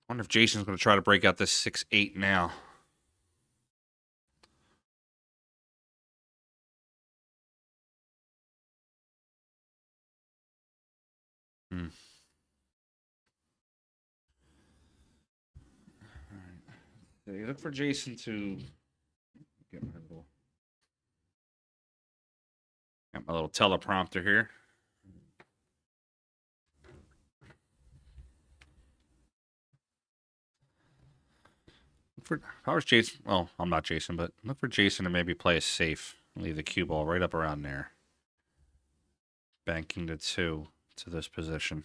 I wonder if Jason's going to try to break out this 6-8 now. All right. Look for Jayson to get my little teleprompter here. If I was Jayson, well, I'm not Jayson, but look for Jayson to maybe play a safe. Leave the cue ball right up around there. Banking the 2 to this position.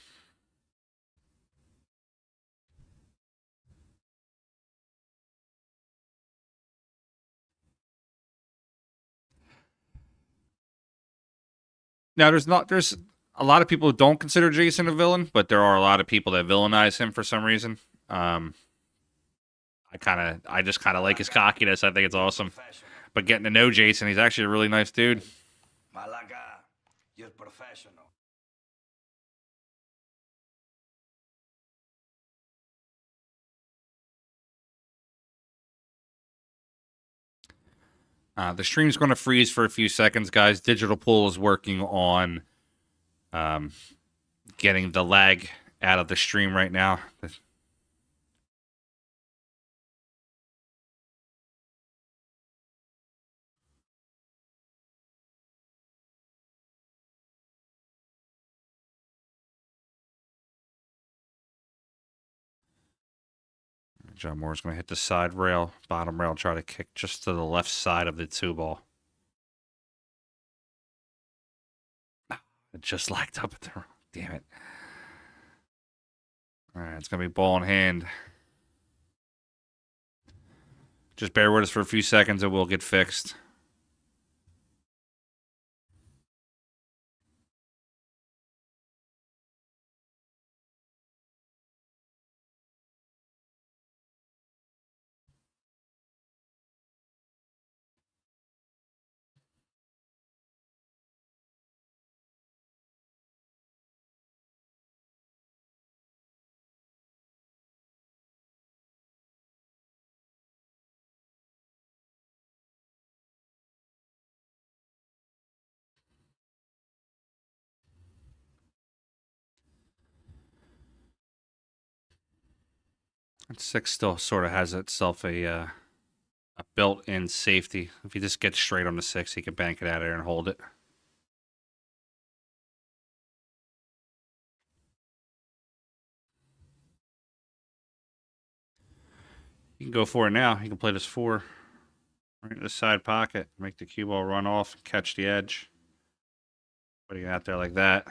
Now, there's a lot of people who don't consider Jayson a villain, but there are a lot of people that villainize him for some reason. I just kind of like his cockiness. I think it's awesome. But getting to know Jayson, he's actually a really nice dude. Malaga, you're professional. The stream's going to freeze for a few seconds, guys. Digital Pool is working on getting the lag out of the stream right now. John Moore's going to hit the side rail, bottom rail, try to kick just to the left side of the 2-ball. It just lagged up at the... Damn it. All right, it's going to be ball in hand. Just bear with us for a few seconds and we'll get fixed. And 6 still sort of has itself a built-in safety. If he just gets straight on the 6, he can bank it out of there and hold it. You can go for it now. You can play this 4 right in the side pocket, make the cue ball run off, catch the edge. Putting it out there like that.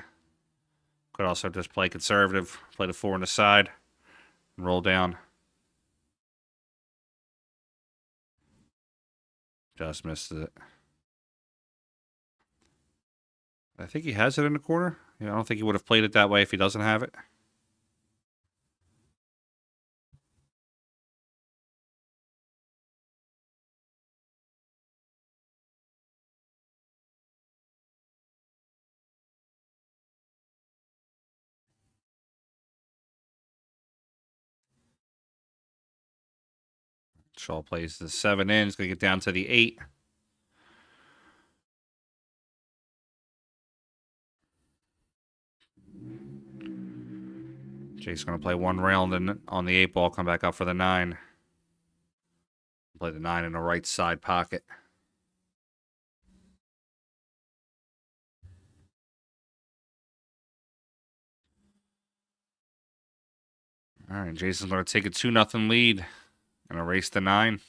Could also just play conservative, play the 4 on the side, and roll down. Just missed it. I think he has it in the corner. Yeah, I don't think he would have played it that way if he doesn't have it. Shaw plays the 7 in. He's going to get down to the 8. Jay's going to play 1 round and on the 8 ball, come back up for the 9. Play the 9 in the right side pocket. All right, Jayson's going to take a 2-0 lead and erase the 9.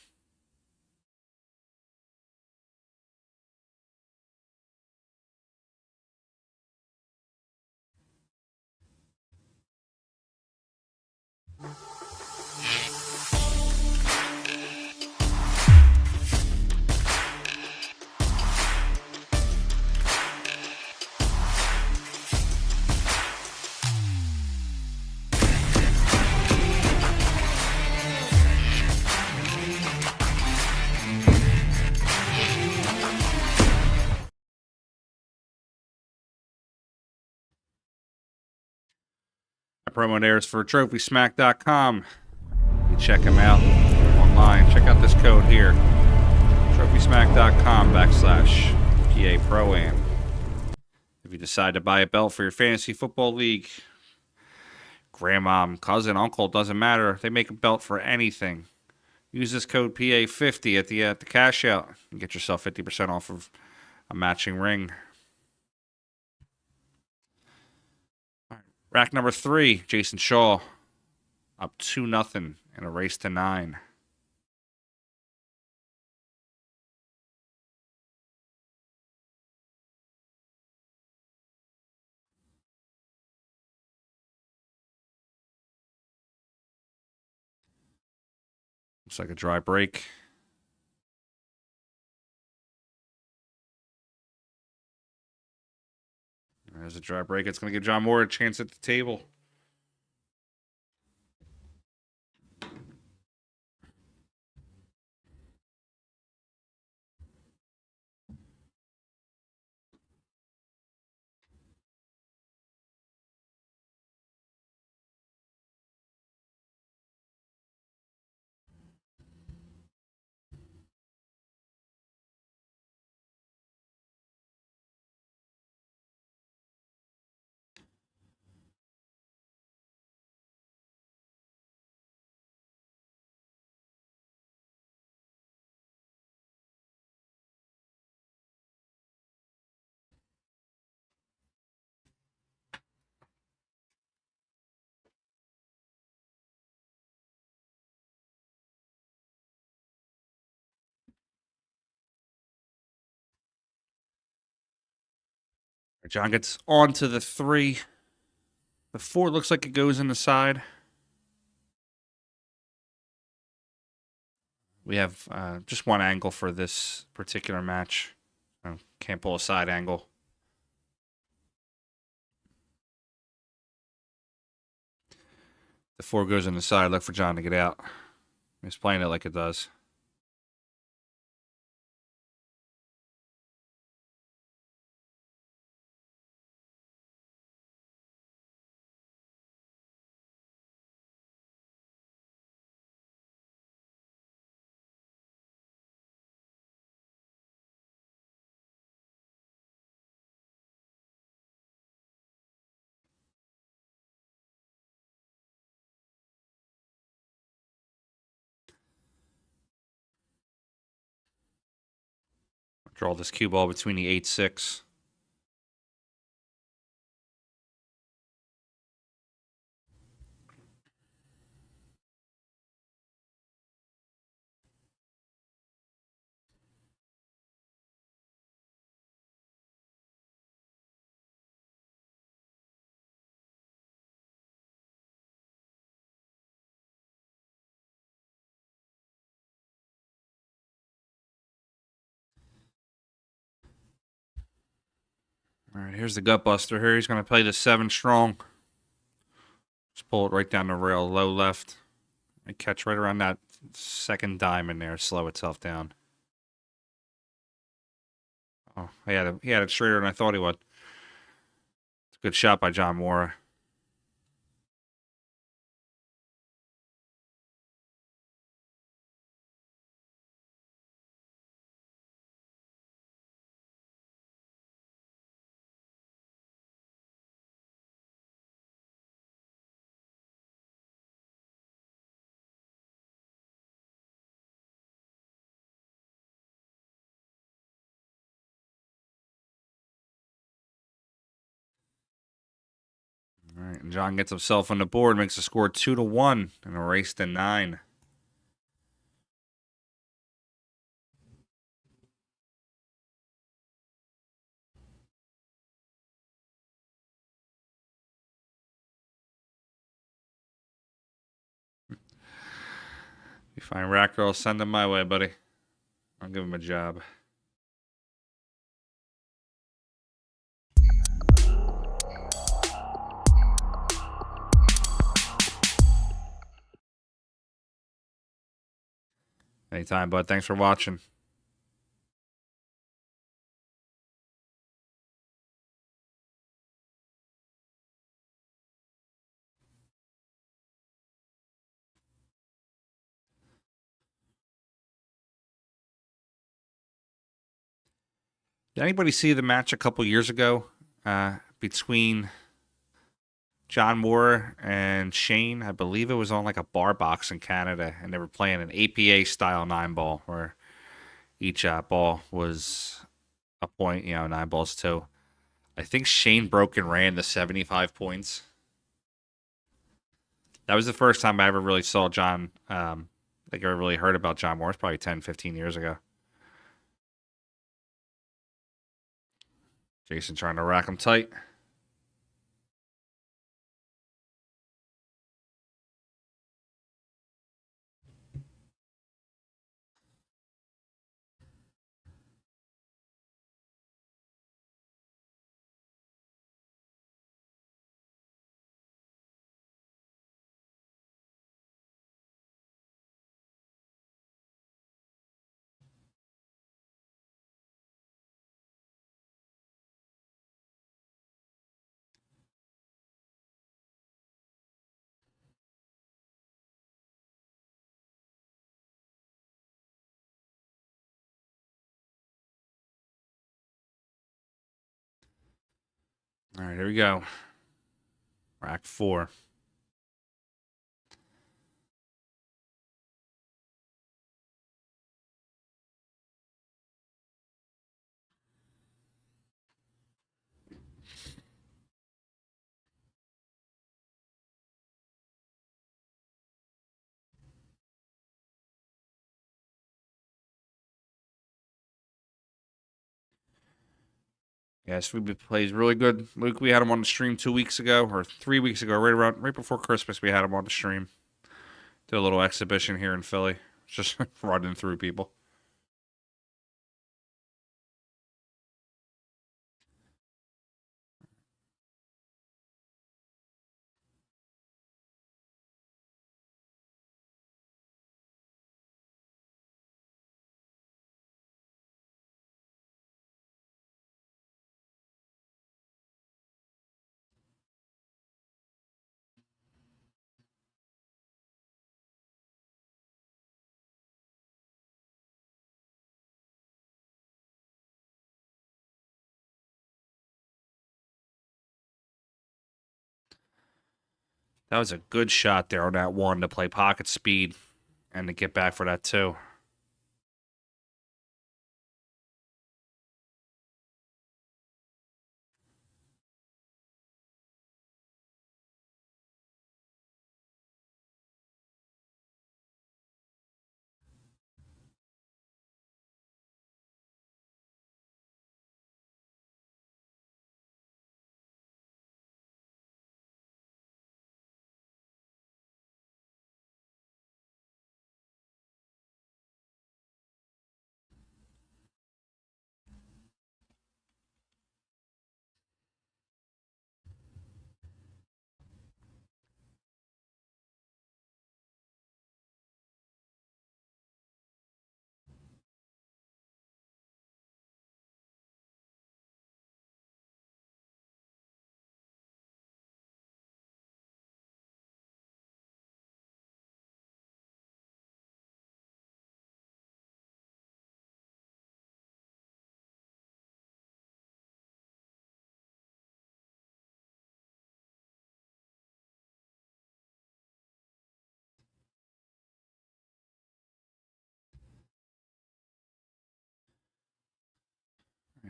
Promo there is for TrophySmack.com. You check them out online. Check out this code here. TrophySmack.com/PA Pro-Am. If you decide to buy a belt for your fantasy football league, grandmom, cousin, uncle, doesn't matter. They make a belt for anything. Use this code PA50 at the cash out and get yourself 50% off of a matching ring. Rack number 3, Jayson Shaw, up 2-0 in a race to 9. Looks like a dry break. There's a dry break. It's going to give John Moore a chance at the table. John gets on to the 3. The 4 looks like it goes in the side. We have just one angle for this particular match. Can't pull a side angle. The 4 goes in the side. Look for John to get out. He's playing it like it does. Draw this cue ball between the 8-6. All right, here's the gut buster here. He's going to play the 7 strong. Just pull it right down the rail, low left. And catch right around that second diamond there. Slow itself down. Oh, he had it straighter than I thought he would. It's a good shot by John Mora. All right, and John gets himself on the board, makes the score 2-1 and a race to 9. You find rack girls, send them my way, buddy. I'll give him a job. Anytime, bud. Thanks for watching. Did anybody see the match a couple years ago between John Moore and Shane? I believe it was on like a bar box in Canada, and they were playing an APA style 9-ball where each ball was a point, 9 balls too. I think Shane broke and ran the 75 points. That was the first time I ever really saw John, I ever really heard about John Moore. It's probably 10, 15 years ago. Jayson trying to rack him tight. All right, here we go. Rack 4. Yes, we plays really good. We had him on the stream 2 weeks ago or 3 weeks ago, right before Christmas. We had him on the stream. Did a little exhibition here in Philly, just running through people. That was a good shot there on that one to play pocket speed and to get back for that two.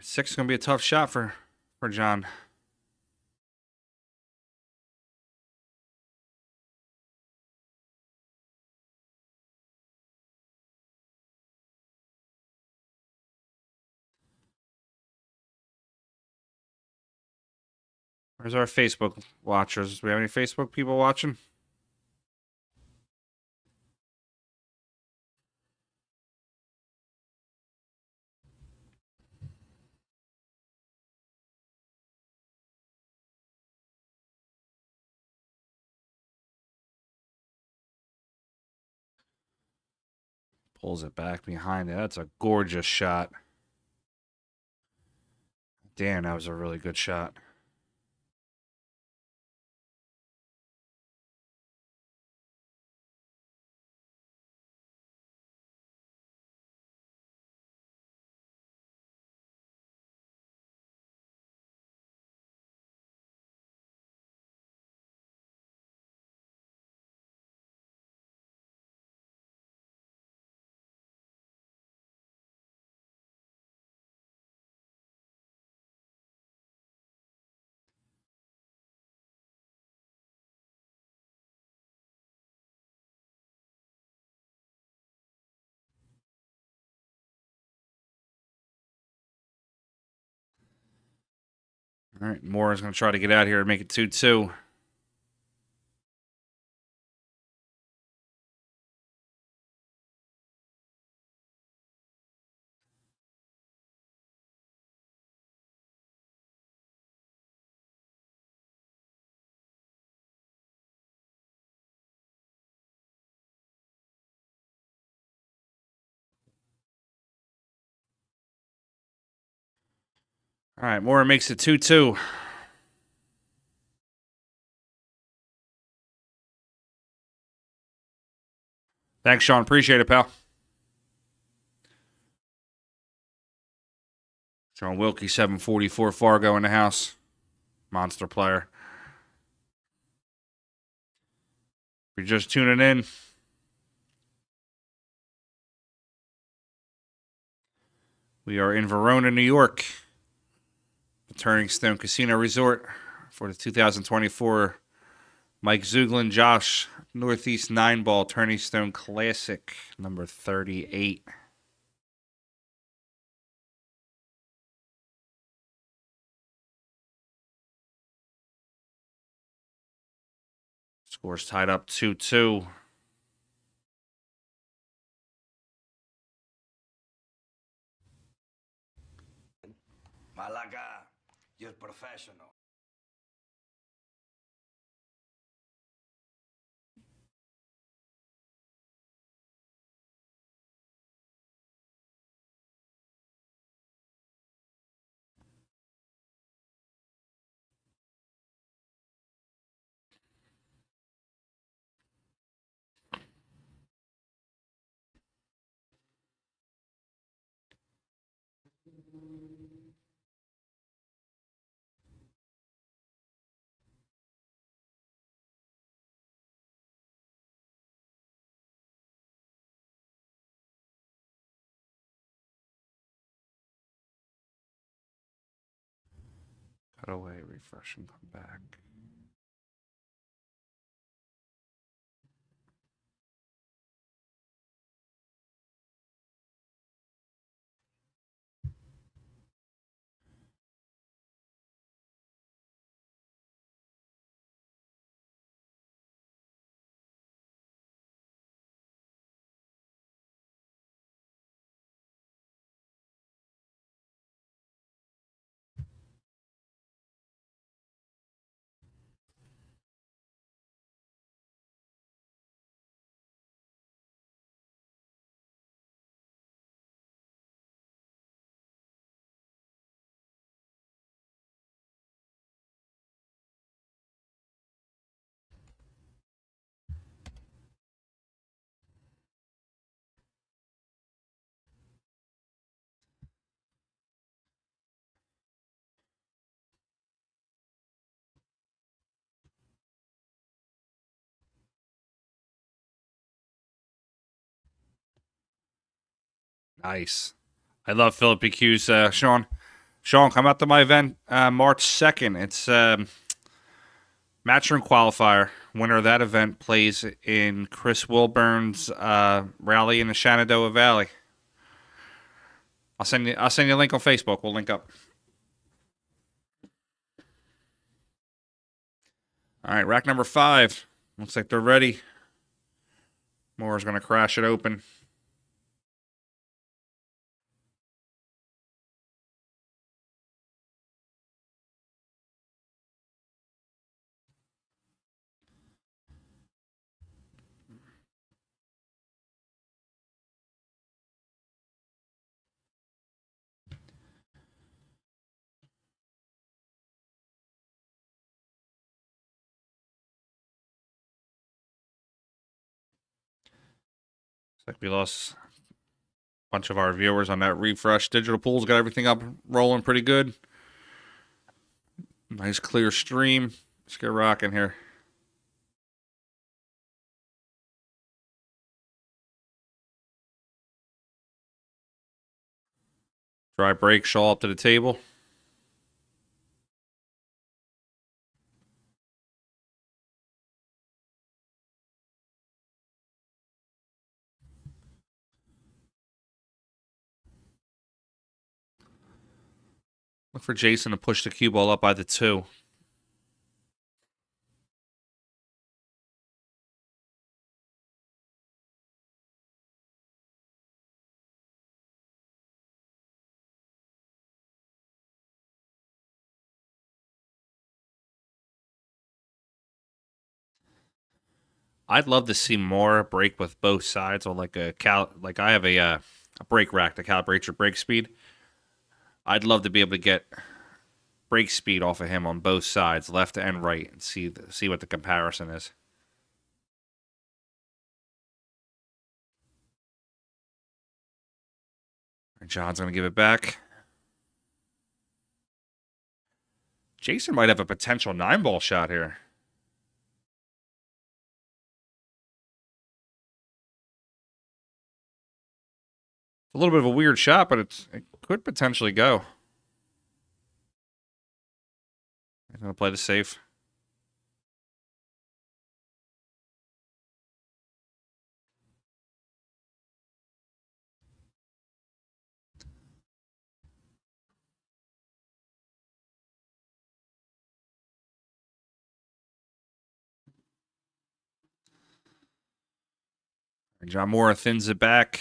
Six is going to be a tough shot for John. Where's our Facebook watchers? Do we have any Facebook people watching? Pulls it back behind it. That's a gorgeous shot. Damn, that was a really good shot. All right, Moore is going to try to get out here and make it 2-2. All right, Moore makes it 2-2. Thanks, Sean. Appreciate it, pal. John Wilkie, 744 Fargo in the house. Monster player. If you're just tuning in, we are in Verona, New York. The Turning Stone Casino Resort for the 2024 Mike Zuglan, Josh, Northeast 9-ball Turning Stone Classic, number 38. Score's tied up 2-2. Malaga, you're professional. Cut away, refresh, and come back. Nice. I love Philip PQ's, Sean. Sean, come out to my event March 2nd. It's Matchroom Qualifier. Winner of that event plays in Chris Wilburn's rally in the Shenandoah Valley. I'll send you a link on Facebook. We'll link up. All right, rack number 5. Looks like they're ready. Moore's going to crash it open. Looks like we lost a bunch of our viewers on that refresh. Digital Pool's got everything up rolling pretty good. Nice clear stream. Let's get rocking here. Dry break, Shaw up to the table. Look for Jayson to push the cue ball up by the 2. I'd love to see more break with both sides, or like I have a break rack that calibrates your break speed. I'd love to be able to get break speed off of him on both sides, left and right, and see what the comparison is. John's going to give it back. Jayson might have a potential 9-ball shot here. A little bit of a weird shot, but it could potentially go. I'm going to play the safe. John Moore thins it back.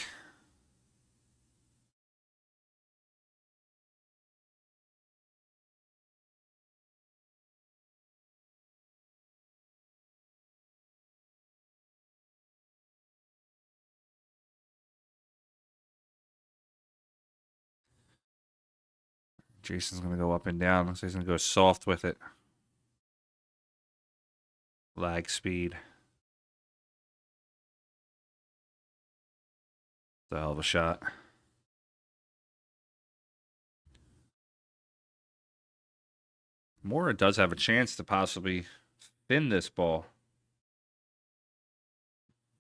Jason's going to go up and down. Looks like he's going to go soft with it. Lag speed. It's a hell of a shot. Moore does have a chance to possibly thin this ball.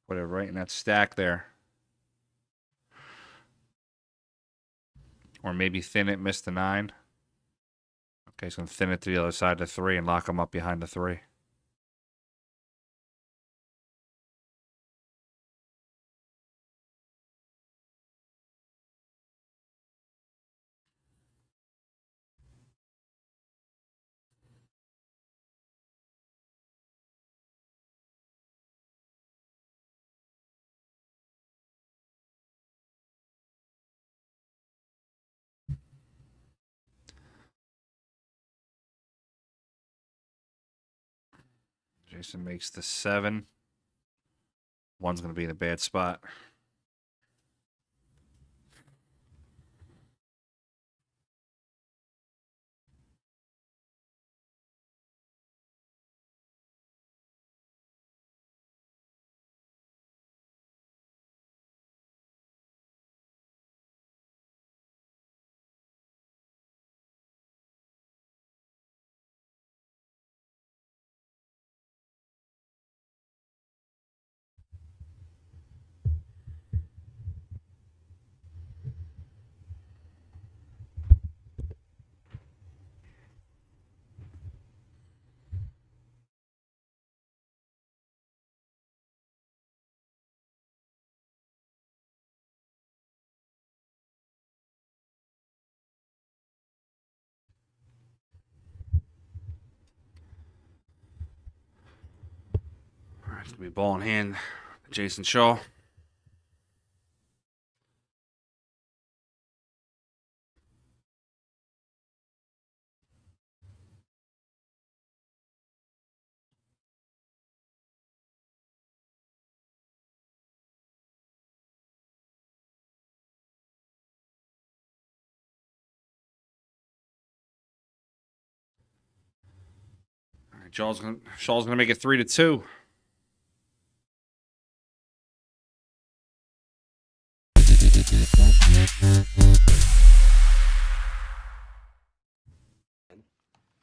Put it right in that stack there. Or maybe thin it, miss the 9. Okay, he's going to thin it to the other side of the 3 and lock him up behind the 3. Jayson makes the 7. 1's going to be in a bad spot. All right, it's going to be ball in hand. Jayson Shaw. All right, Shaw's gonna make it 3-2.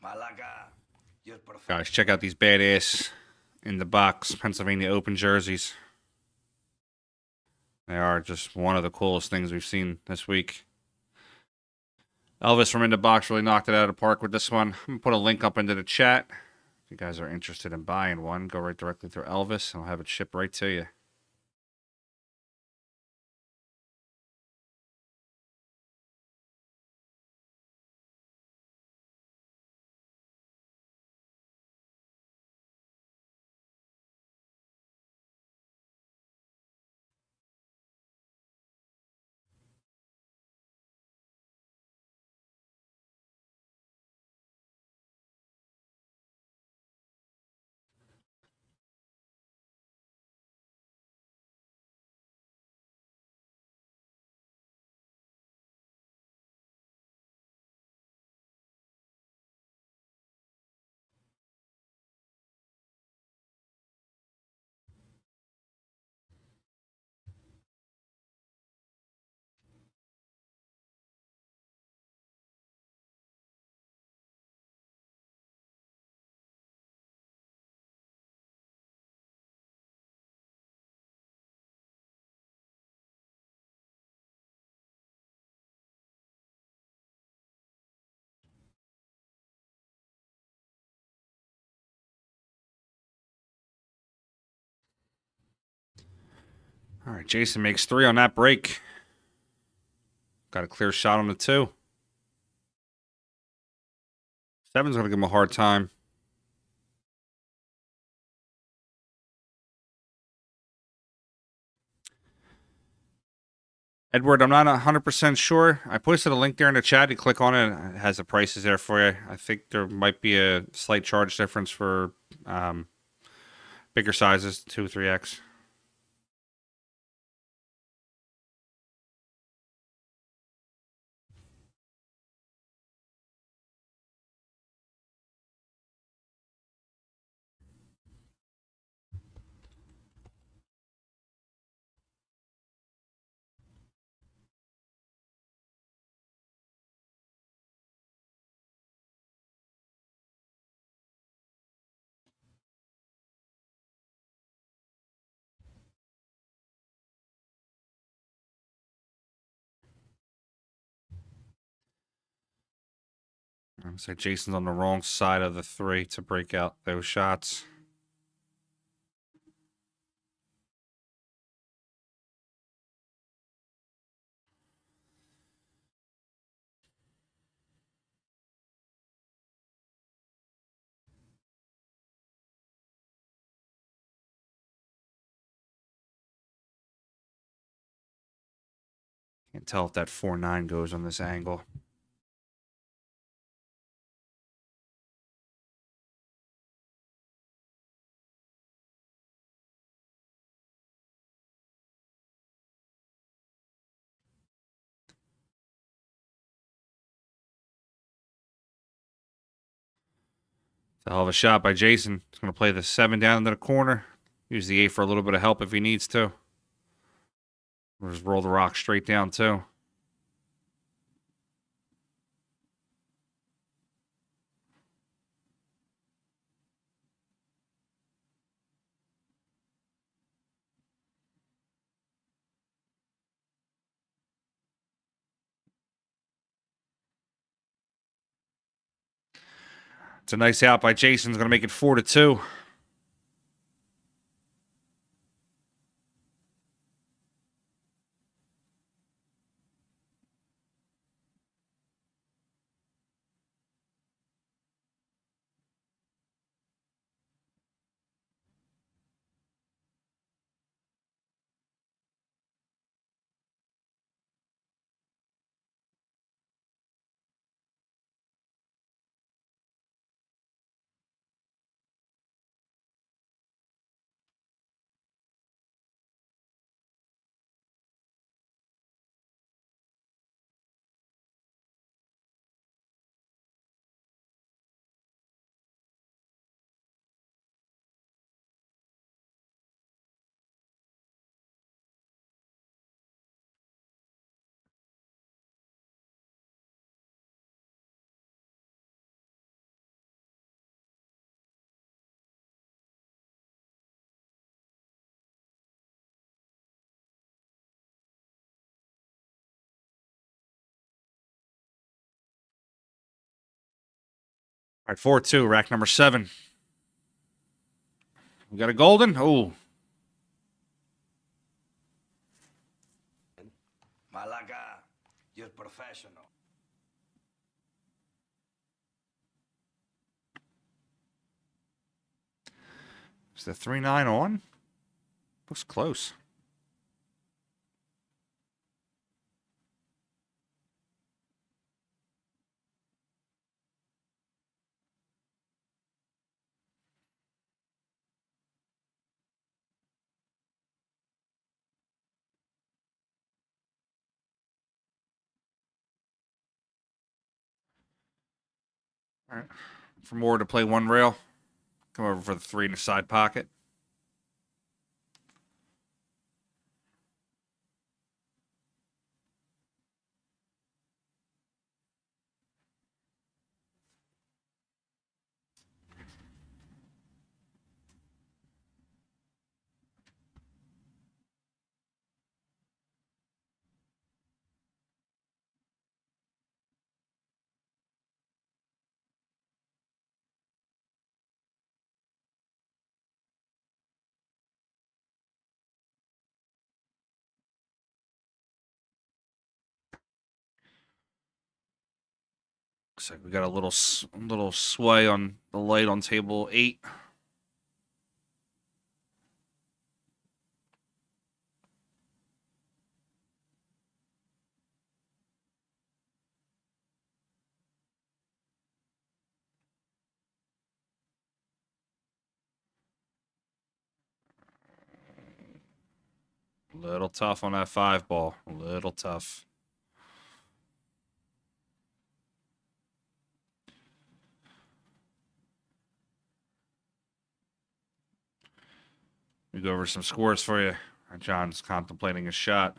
Malaga, you're perfect. Guys, check out these badass in the box Pennsylvania Open jerseys. They are just one of the coolest things we've seen this week. Elvis from InTheBox really knocked it out of the park with this one. I'm going to put a link up into the chat. If you guys are interested in buying one, go right directly through Elvis, and I'll have it shipped right to you. All right, Jayson makes 3 on that break. Got a clear shot on the 2. 7's going to give him a hard time. Edward, I'm not 100% sure. I posted a link there in the chat. You click on it, it has the prices there for you. I think there might be a slight charge difference for bigger sizes, 2, 3X. So Jason's on the wrong side of the 3 to break out those shots. Can't tell if that 4-9 goes on this angle. It's a hell of a shot by Jayson. He's going to play the 7 down into the corner. Use the 8 for a little bit of help if he needs to. Or just roll the rock straight down, too. It's a nice out by Jayson. He's going to make it 4-2. All right, 4-2, rack number 7. We got a golden. Oh, Malaga, you're professional. is the 3-9 on? Looks close. All right. For more to play 1 rail, come over for the 3 in the side pocket. Looks like we got a little sway on the light on table 8. Little tough on that 5 ball. A little tough. We go over some scores for you. John's contemplating a shot.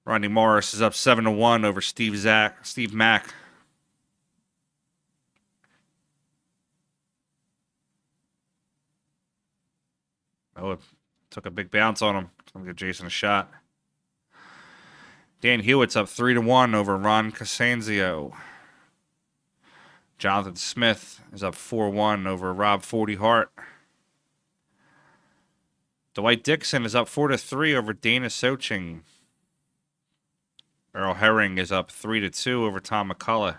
Rodney Morris is up 7-1 over Steve Mack. Oh, it took a big bounce on him. I'm gonna give Jayson a shot. Dan Hewitt's up 3-1 over Ron Costanzo. Jonathan Smith is up 4-1 over Rob 40 Hart. Dwight Dixon is up 4-3 over Dana Soching. Earl Herring is up 3-2 over Tom McCullough.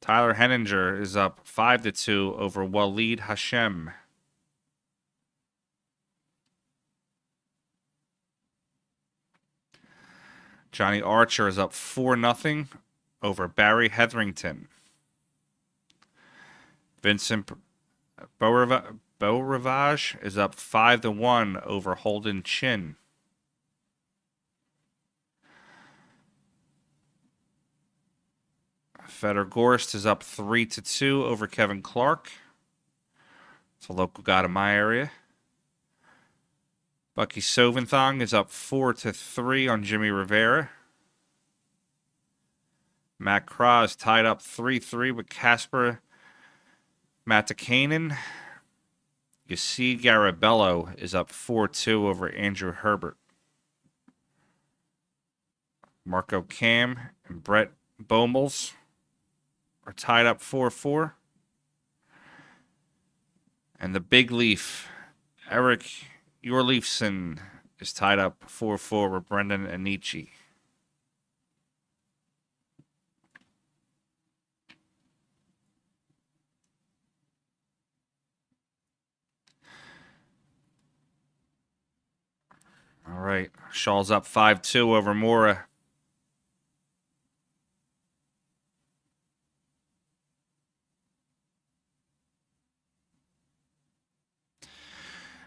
Tyler Henninger is up 5-2 over Waleed Hashem. Johnny Archer is up 4-0 over Barry Hetherington. Vincent Beaurivage is up 5-1 over Holden Chin. Fedor Gorst is up 3-2 over Kevin Clark. It's a local guy in my area. Bucky Soventhong is up 4-3 on Jimmy Rivera. Matt Craw is tied up 3-3 with Casper Matakainen. Yacine Garabello is up 4-2 over Andrew Herbert. Marco Cam and Brett Bomels are tied up 4-4. And the big leaf, Eric Jorleifson, is tied up 4-4 with Brendan Anichi. All right. Shaw's up 5-2 over Mora.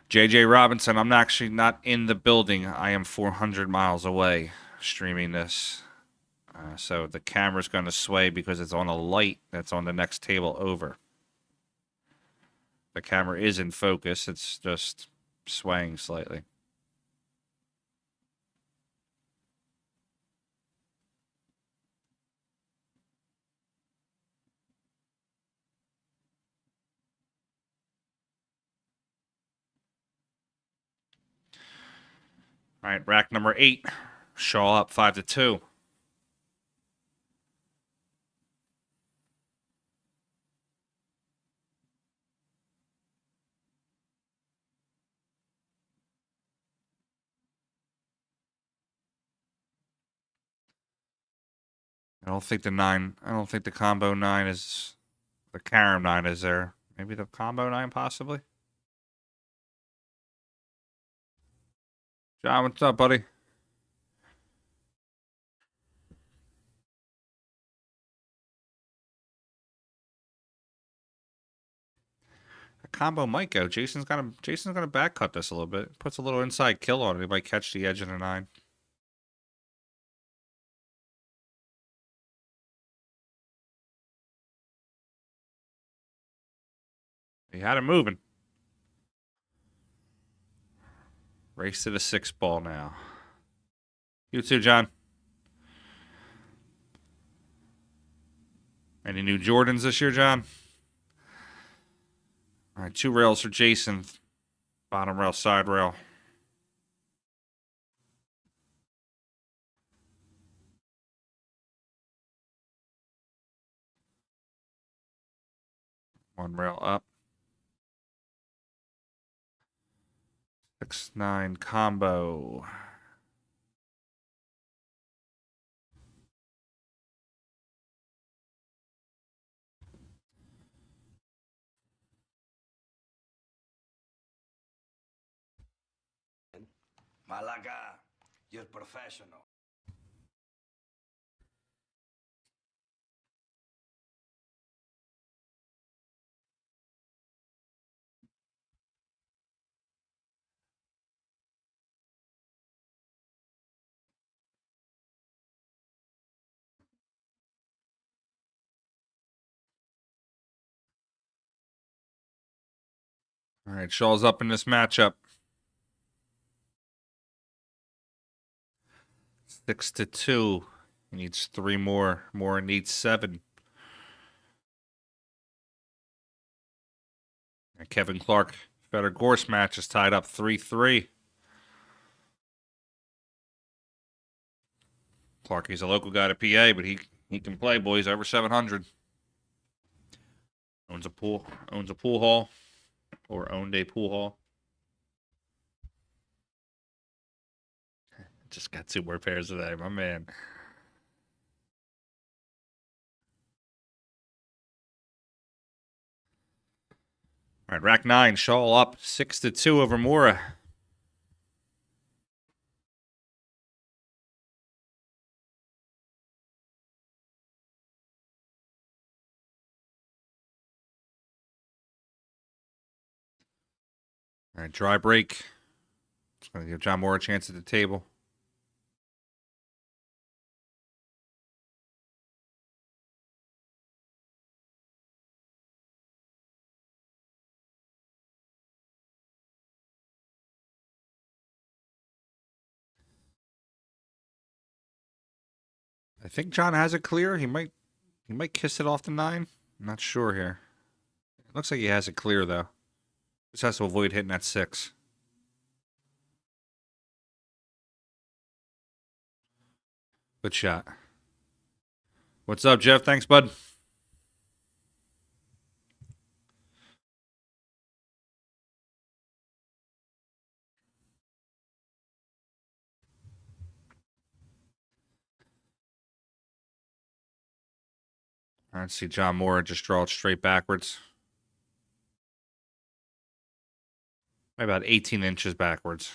JJ Robinson, I'm actually not in the building. I am 400 miles away streaming this. So the camera's going to sway because it's on a light that's on the next table over. The camera is in focus. It's just swaying slightly. All right, rack number 8. Shaw up 5-2. I don't think the combo 9 is the carom 9 is there. Maybe the combo 9 possibly. John, what's up, buddy? A combo might go. Jason's gonna back cut this a little bit. Puts a little inside kill on it. He might catch the edge of the 9. He had it moving. Race to the 6 ball now. You too, John. Any new Jordans this year, John? All right, 2 rails for Jayson. Bottom rail, side rail. One rail up. 6-9 combo. Malaga, you're professional. All right, Shaw's up in this matchup. 6-2. He needs 3 more. Moore needs 7. And Kevin Clark, Fedor Gorst match is tied up 3-3. Clark, he's a local guy to PA, but he can play, boys, over 700. Owns a pool hall, or owned a pool hall. Just got 2 more pairs today, my man. All right, rack 9, Shaw up 6-2 over Mora. All right, dry break. Just going to give John Moore a chance at the table. I think John has it clear. He might kiss it off the 9. I'm not sure here. It looks like he has it clear, though. Just has to avoid hitting that 6. Good shot. What's up, Jeff? Thanks, bud. All right, see John Moore just draw it straight backwards. About 18 inches backwards.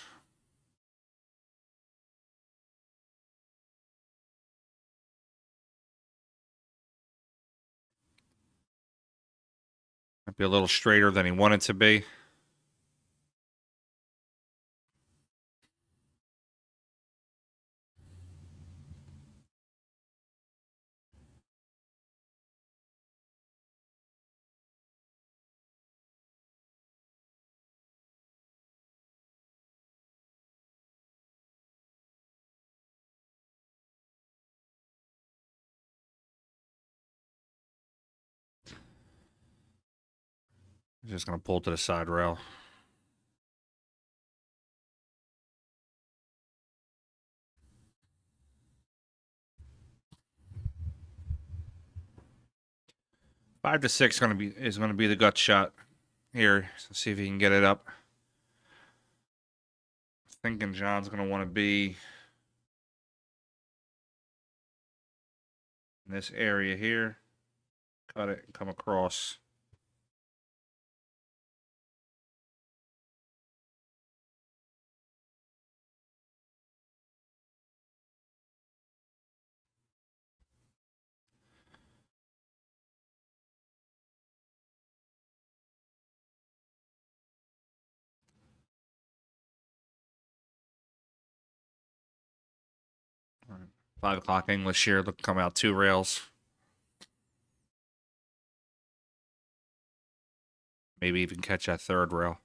Might be a little straighter than he wanted to be. Just going to pull to the side rail. Five to 6 is going to be the gut shot here. So see if he can get it up. Thinking John's going to want to be in this area here. Cut it and come across. All right. 5 o'clock English here. Look, come out 2 rails. Maybe even catch that 3rd rail.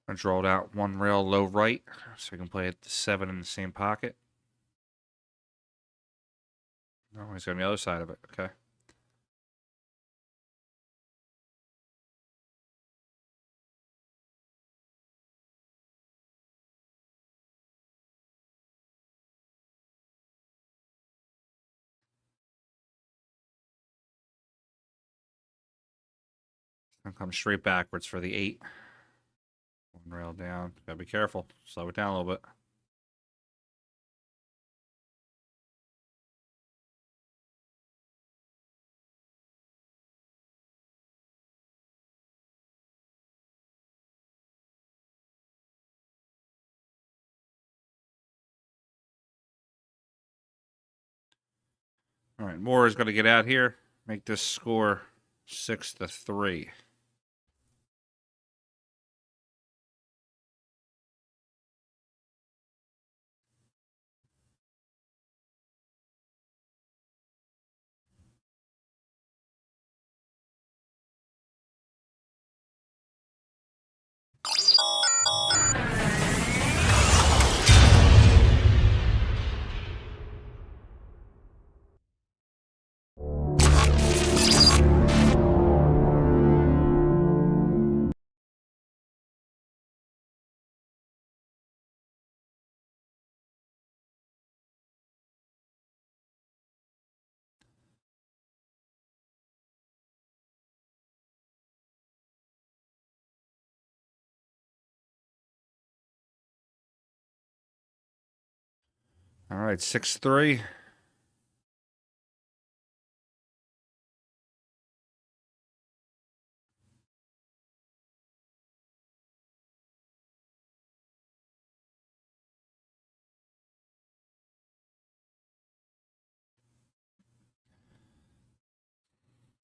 I draw it out 1 rail low right, so we can play at the 7 in the same pocket. No, he's on the other side of it. Okay. I'll come straight backwards for the 8. 1 rail down. Gotta be careful. Slow it down a little bit. All right, Moore is going to get out here, make this score 6-3. All right, 6-3.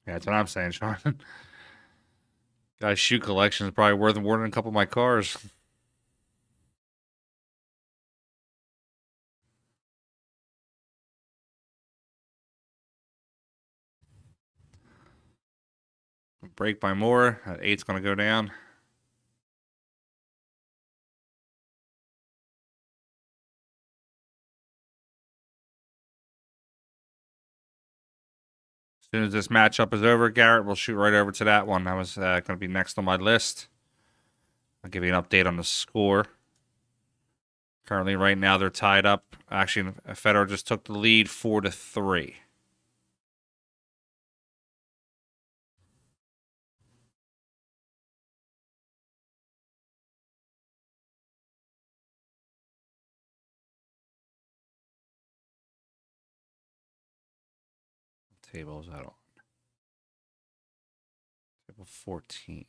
Yeah, that's what I'm saying, Sean. Guy's shoe collection is probably worth more than a couple of my cars. Break by Moore. That 8's going to go down. As soon as this matchup is over, Garrett, we'll shoot right over to that one. That was going to be next on my list. I'll give you an update on the score. Currently, right now, they're tied up. Actually, Fedor just took the lead 4-3. What table is that on? Table 14.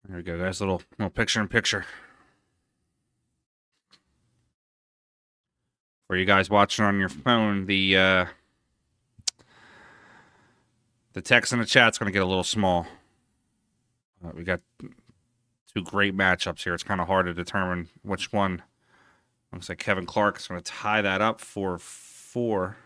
There we go, guys. Little picture in picture. For you guys watching on your phone, the text in the chat's going to get a little small. We got two great matchups here. It's kind of hard to determine which one. Looks like Kevin Clark is going to tie that up for 4.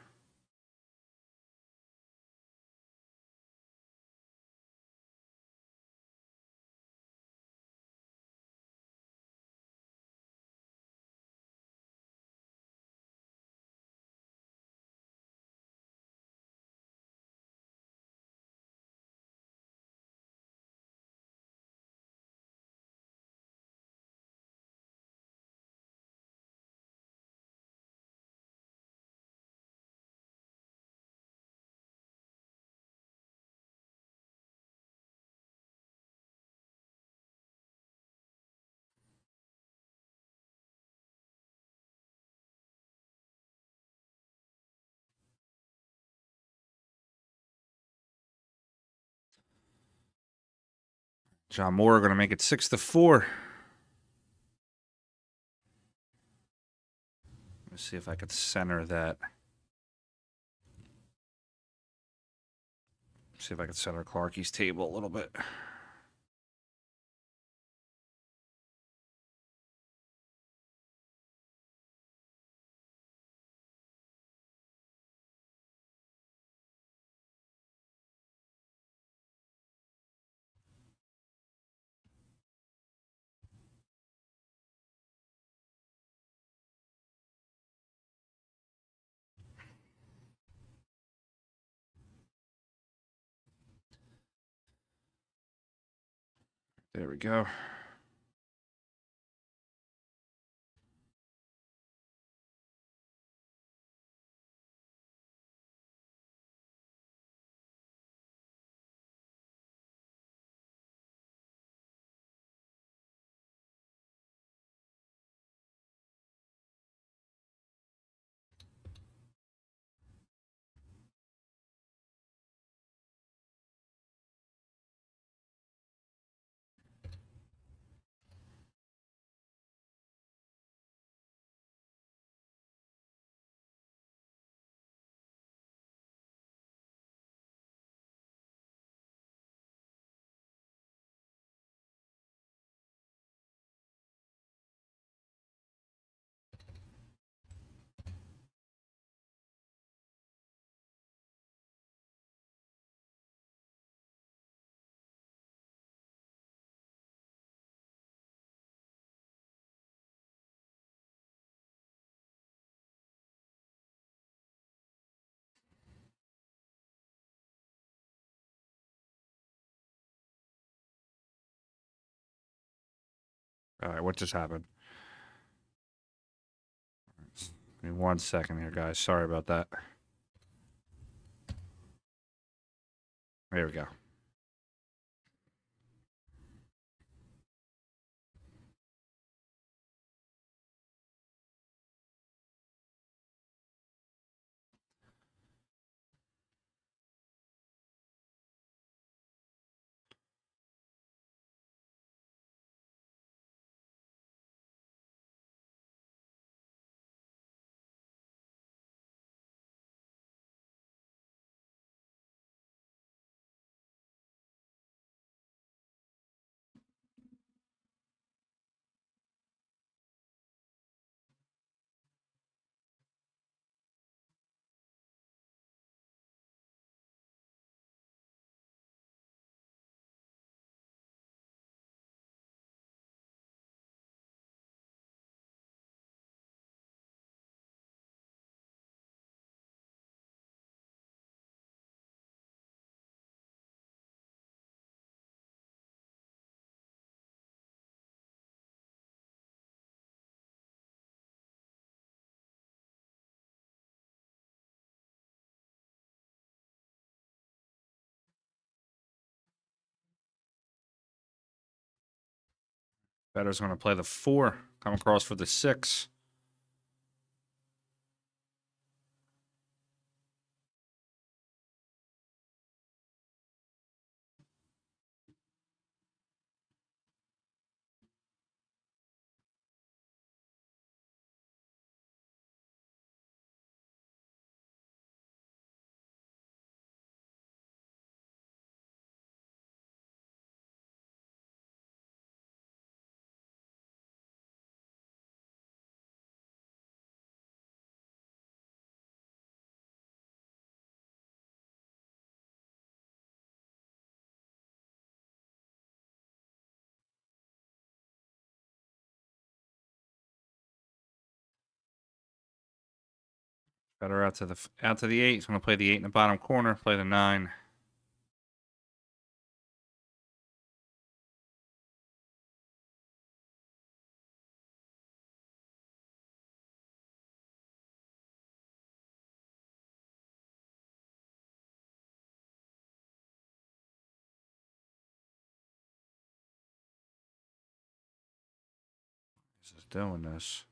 John Moore going to make it 6-4. Let's see if I could center that. See if I can center Clarkie's table a little bit. There we go. All right, what just happened? Give me 1 second here, guys. Sorry about that. There we go. Fedor's going to play the 4. Come across for the 6. Fedor out to the 8. He's going to play the 8 in the bottom corner. Play the 9. This is doing this.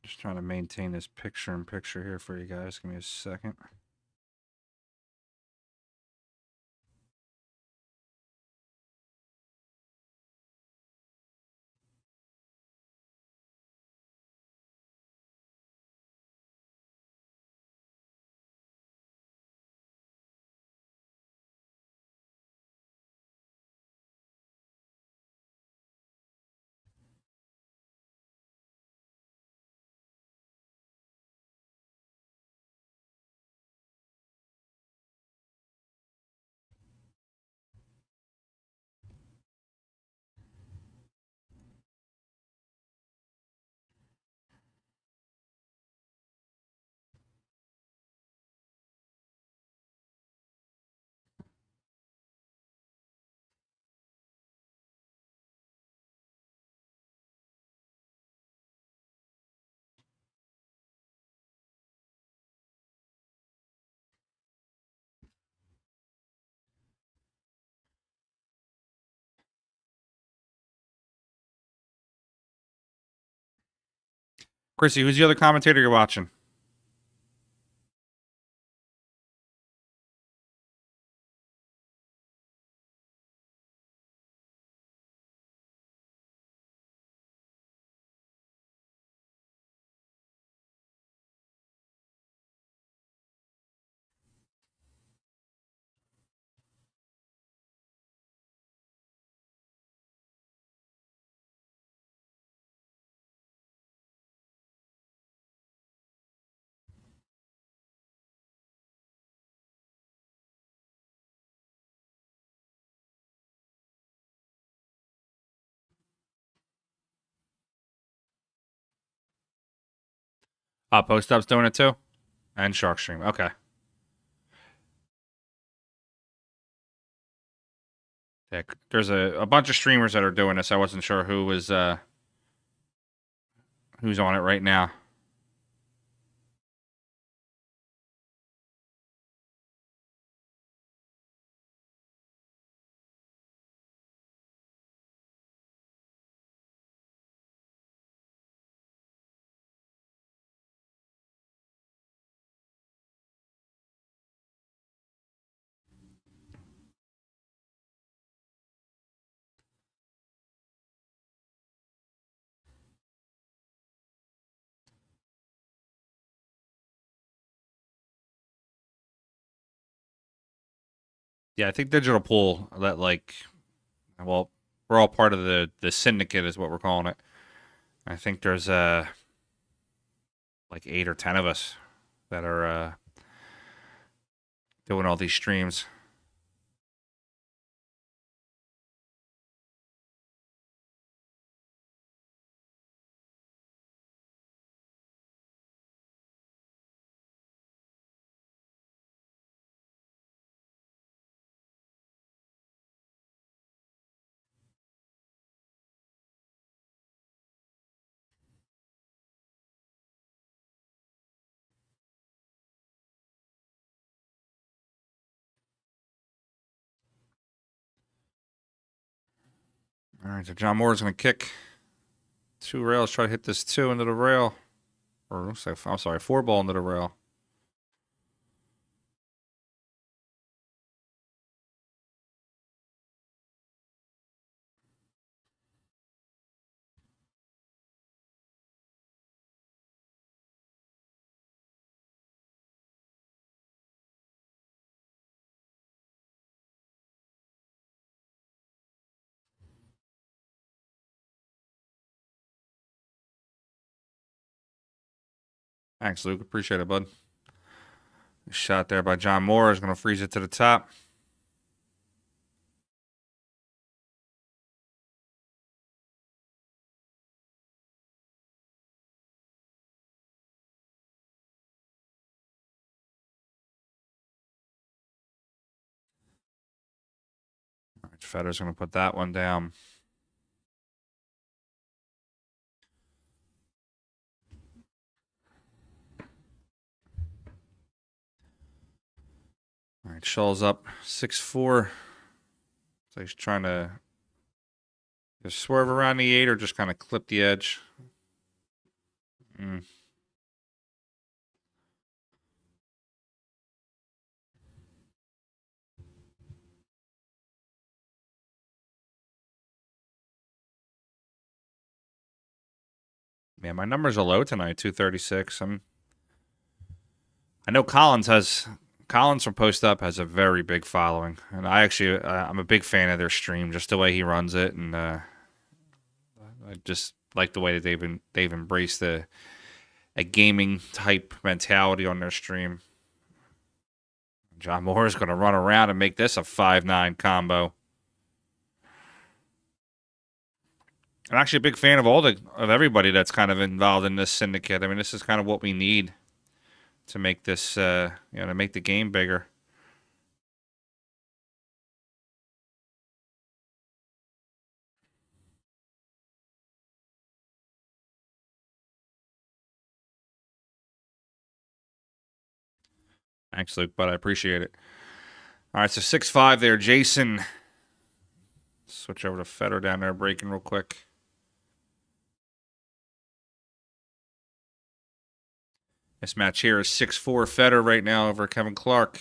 Just trying to maintain this picture-in-picture here for you guys. Give me a second. Chrissy, who's the other commentator you're watching? Post Up's doing it too? And Sharkstream. Okay. Yeah, there's a bunch of streamers that are doing this. I wasn't sure who was who's on it right now. Yeah, I think Digital Pool that well, we're all part of the syndicate is what we're calling it. I think there's like 8 or 10 of us that are doing all these streams. All right, so John Moore's going to kick 2 rails, try to hit this 2 into the rail. Or, I'm sorry, 4 ball into the rail. Thanks, Luke. Appreciate it, bud. Shot there by John Moore is going to freeze it to the top. All right, Fedor's going to put that one down. All right, Shaw's up 6-4. So he's trying to just swerve around the 8 or just kind of clip the edge. Mm. Man, my numbers are low tonight, 236. I know Collins from Post Up has a very big following, and I'm a big fan of their stream, just the way he runs it, and I just like the way that they've embraced a gaming type mentality on their stream. John Moore is going to run around and make this a 5-9 combo. I'm actually a big fan of everybody that's kind of involved in this syndicate. I mean, this is kind of what we need to make this, to make the game bigger. Thanks, Luke, but I appreciate it. All right, so 6-5 there. Jayson. Switch over to Fedor down there, breaking real quick. This match here is 6-4 Fedor right now over Kevin Clark.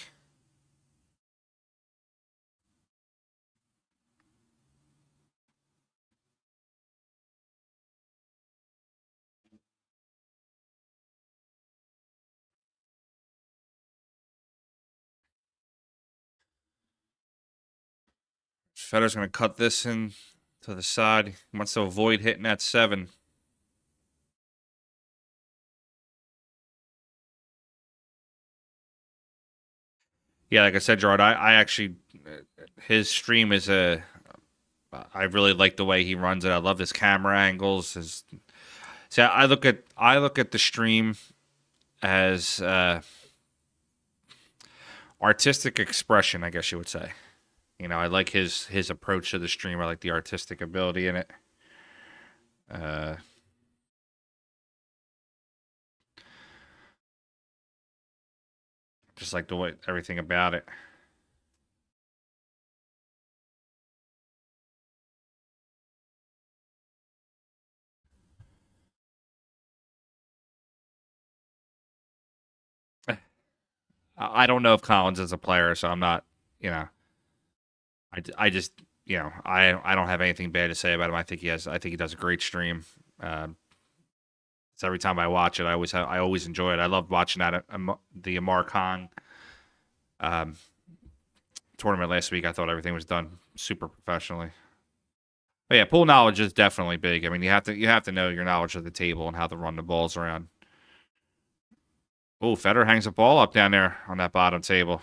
Fedor's going to cut this in to the side. He wants to avoid hitting that 7. Yeah, like I said, Gerard, I actually, his stream is I really like the way he runs it. I love his camera angles. I look at the stream as artistic expression, I guess you would say. I like his approach to the stream. I like the artistic ability in it. Just like the way everything about it. I don't know if Collins is a player, so I'm not. I just I don't have anything bad to say about him. I think he does a great stream. So every time I watch it, I always enjoy it. I love watching the Amar Khan tournament last week. I thought everything was done super professionally. But yeah, pool knowledge is definitely big. I mean, you have to know your knowledge of the table and how to run the balls around. Oh, Federer hangs a ball up down there on that bottom table.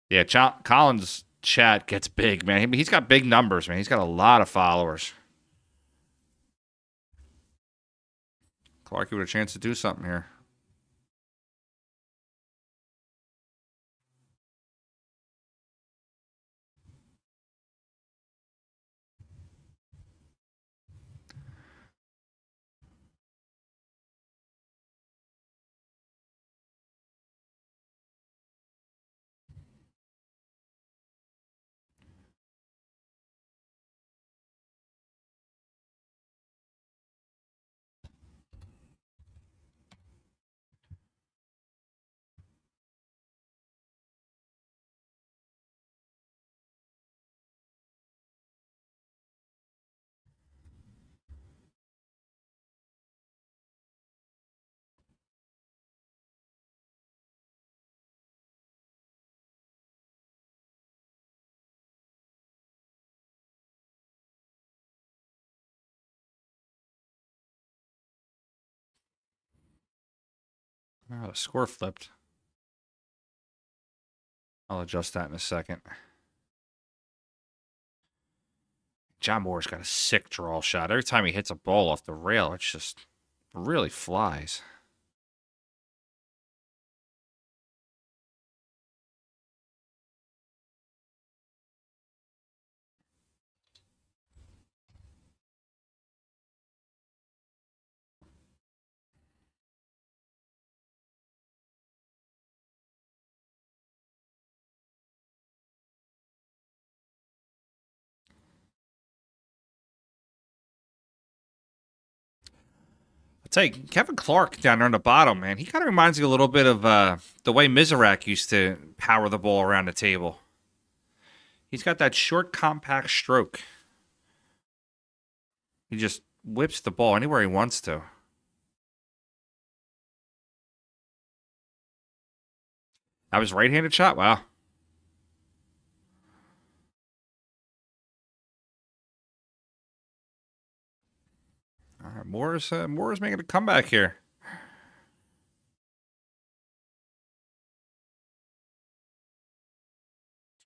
Yeah, Collins' chat gets big, man. He's got big numbers, man. He's got a lot of followers. Clarky with a chance to do something here. Oh, the score flipped. I'll adjust that in a second. John Moore's got a sick draw shot. Every time he hits a ball off the rail, it just really flies. Tell you, Kevin Clark down there on the bottom, man, he kind of reminds me a little bit of the way Mizarak used to power the ball around the table. He's got that short, compact stroke. He just whips the ball anywhere he wants to. That was right-handed shot? Wow. All right, Moore's making a comeback here.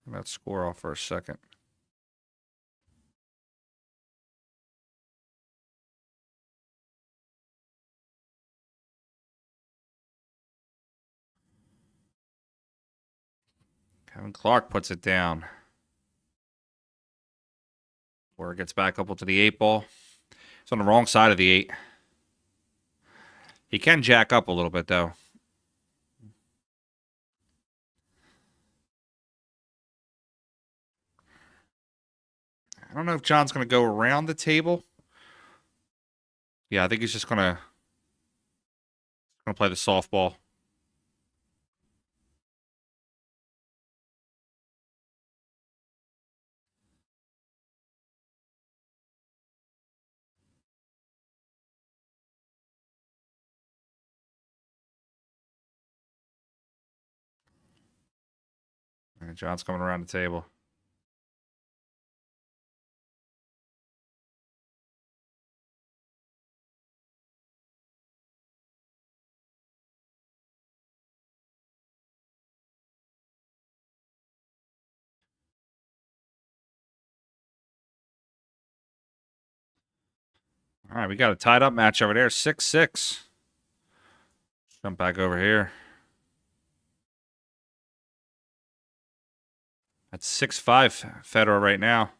Turn that score off for a second. Kevin Clark puts it down. Moore gets back up to the 8-ball. It's on the wrong side of the 8. He can jack up a little bit, though. I don't know if John's going to go around the table. Yeah, I think he's just going to play the softball. And John's coming around the table. All right, we got a tied up match over there, 6-6. Jump back over here. That's 6-5 Fedor right now.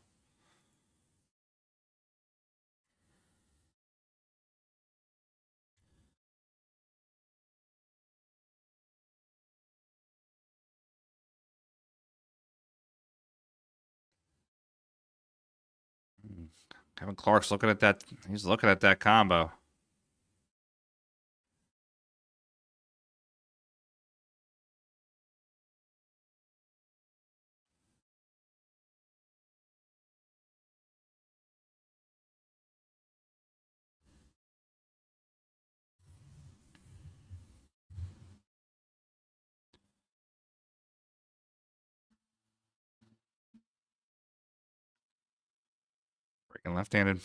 Kevin Clark's looking at that. He's looking at that combo. Breaking left-handed.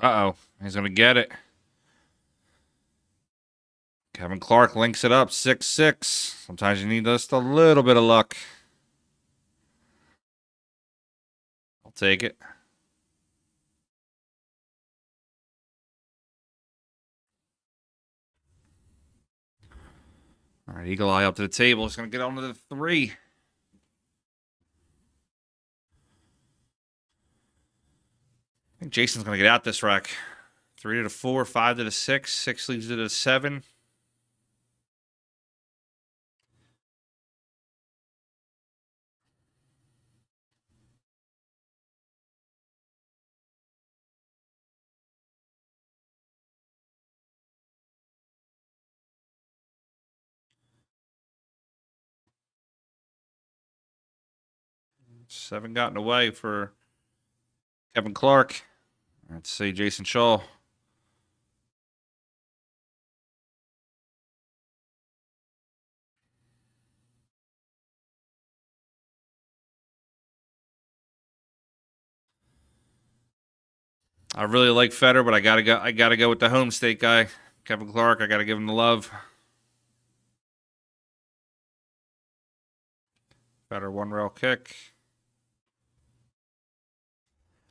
Uh-oh. He's going to get it. Kevin Clark links it up, 6-6. Sometimes you need just a little bit of luck. I'll take it. All right, Eagle Eye up to the table. He's going to get onto the 3. I think Jason's going to get out this rack. 3 to the 4, 5 to the 6. 6 leads to the 7. Seven gotten away for Kevin Clark. Let's see, Jayson Shaw. I really like Fedor, but I gotta go with the home state guy, Kevin Clark. I gotta give him the love. Fedor 1-rail kick.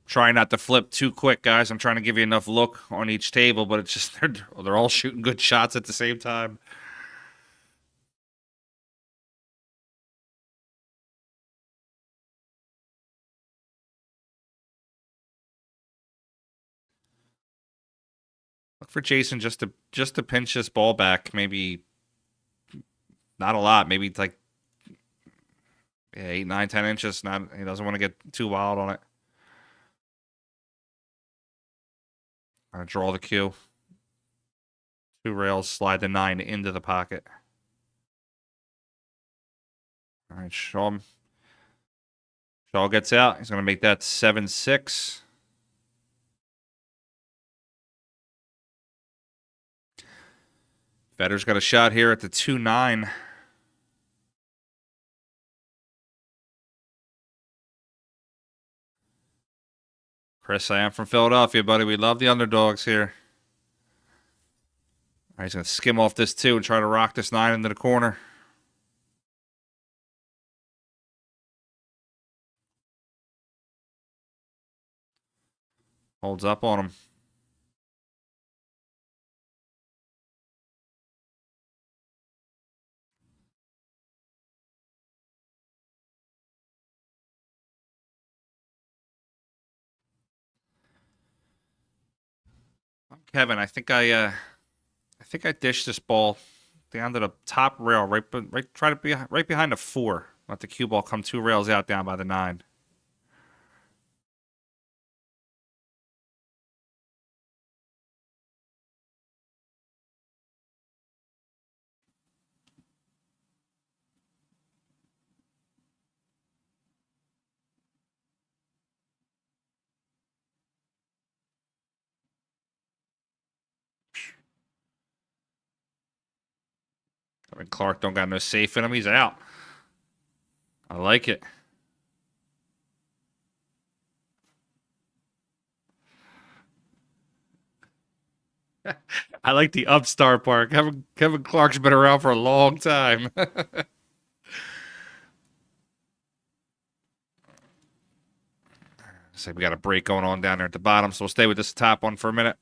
Trying not to flip too quick, guys. I'm trying to give you enough look on each table, but it's just they're all shooting good shots at the same time. for Jayson just to pinch this ball back. Maybe not a lot. Maybe it's like 8, 9, 10 inches. Not he doesn't want to get too wild on it. I'll draw the cue. 2 rails, slide the 9 into the pocket. All right, Shaw gets out. He's going to make that 7-6. Fedor's got a shot here at the 2-9. Chris, I am from Philadelphia, buddy. We love the underdogs here. All right, he's going to skim off this 2 and try to rock this 9 into the corner. Holds up on him. Kevin, I think I dished this ball down to the top rail, try to be right behind the 4. Let the cue ball come 2 rails out down by the 9. I mean, Clark don't got no safe in him. He's out. I like it. I like the upstart part. Kevin Clark's been around for a long time. So we got a break going on down there at the bottom, so we'll stay with this top one for a minute.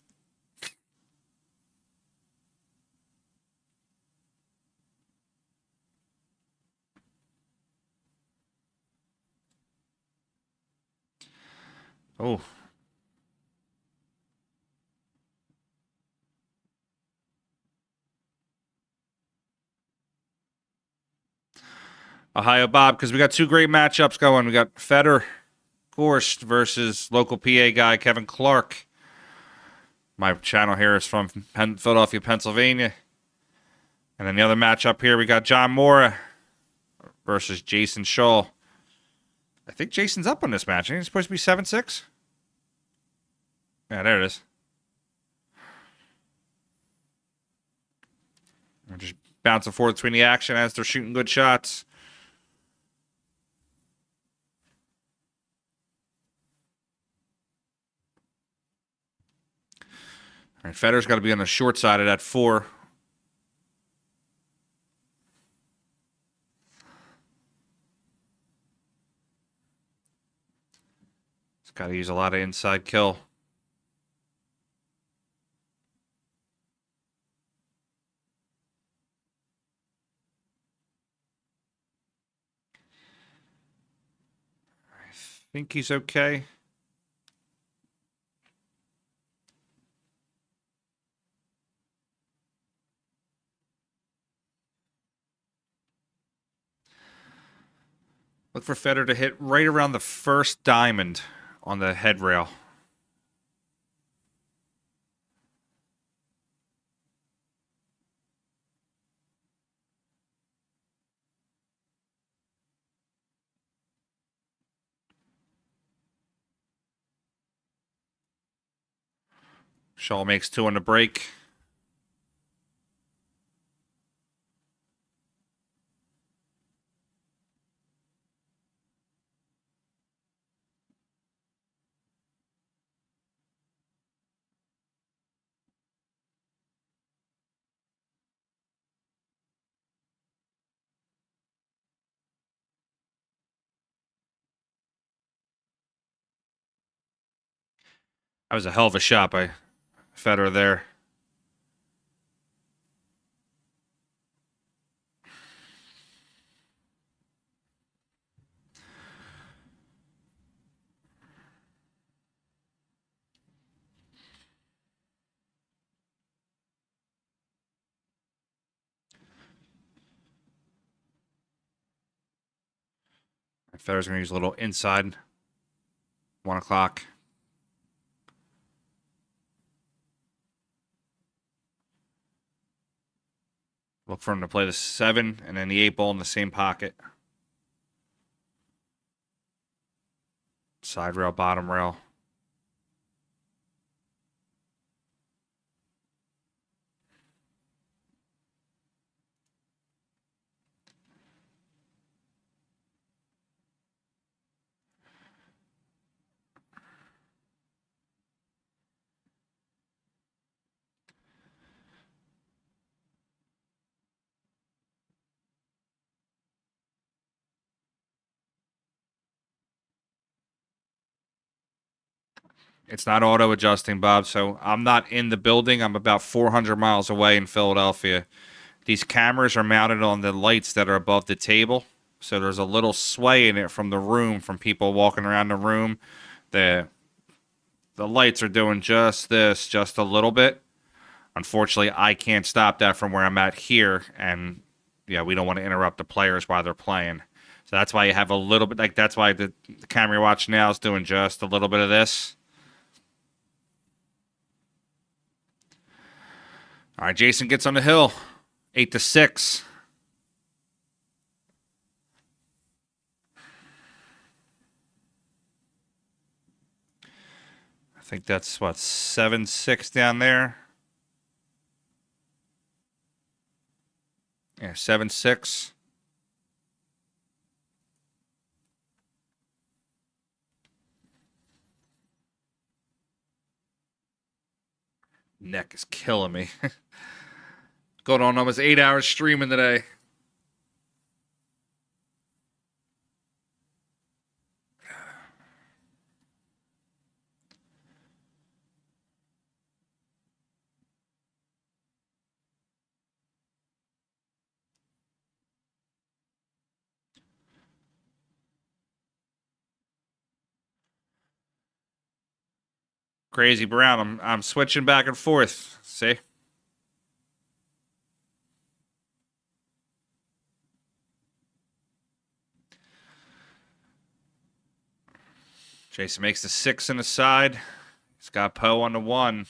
Oh. Ohio Bob, because we got 2 great matchups going. We got Fedor Gorst versus local PA guy Kevin Clark. My channel here is from Philadelphia, Pennsylvania. And then the other matchup here, we got John Mora versus Jayson Shaw. I think Jason's up on this match. I think it's supposed to be 7-6. Yeah, there it is. We're just bouncing forward between the action as they're shooting good shots. All right, Fedor's got to be on the short side of that 4. He's got to use a lot of inside kill. I think he's okay. Look for Fedor to hit right around the first diamond on the head rail. Shaw makes 2 on the break. That was a hell of a shot by Fedor there. Fedor's going to use a little inside. 1 o'clock. Look for him to play the 7 and then the 8 ball in the same pocket. Side rail, bottom rail. It's not auto adjusting, Bob, so I'm not in the building. I'm about 400 miles away in Philadelphia. These cameras are mounted on the lights that are above the table, so there's a little sway in it from the room, from people walking around the room. The lights are doing just this, just a little bit. Unfortunately, I can't stop that from where I'm at here, and yeah, we don't want to interrupt the players while they're playing. So that's why you have a little bit, like that's why the camera you're watching now is doing just a little bit of this. All right, Jayson gets on the hill, 8-6. I think that's what, 7-6 down there. Yeah, 7-6. Neck is killing me. Going on almost 8 hours streaming today. Crazy Brown. I'm switching back and forth. See? Jayson makes the 6 in the side. He's got Poe on the 1.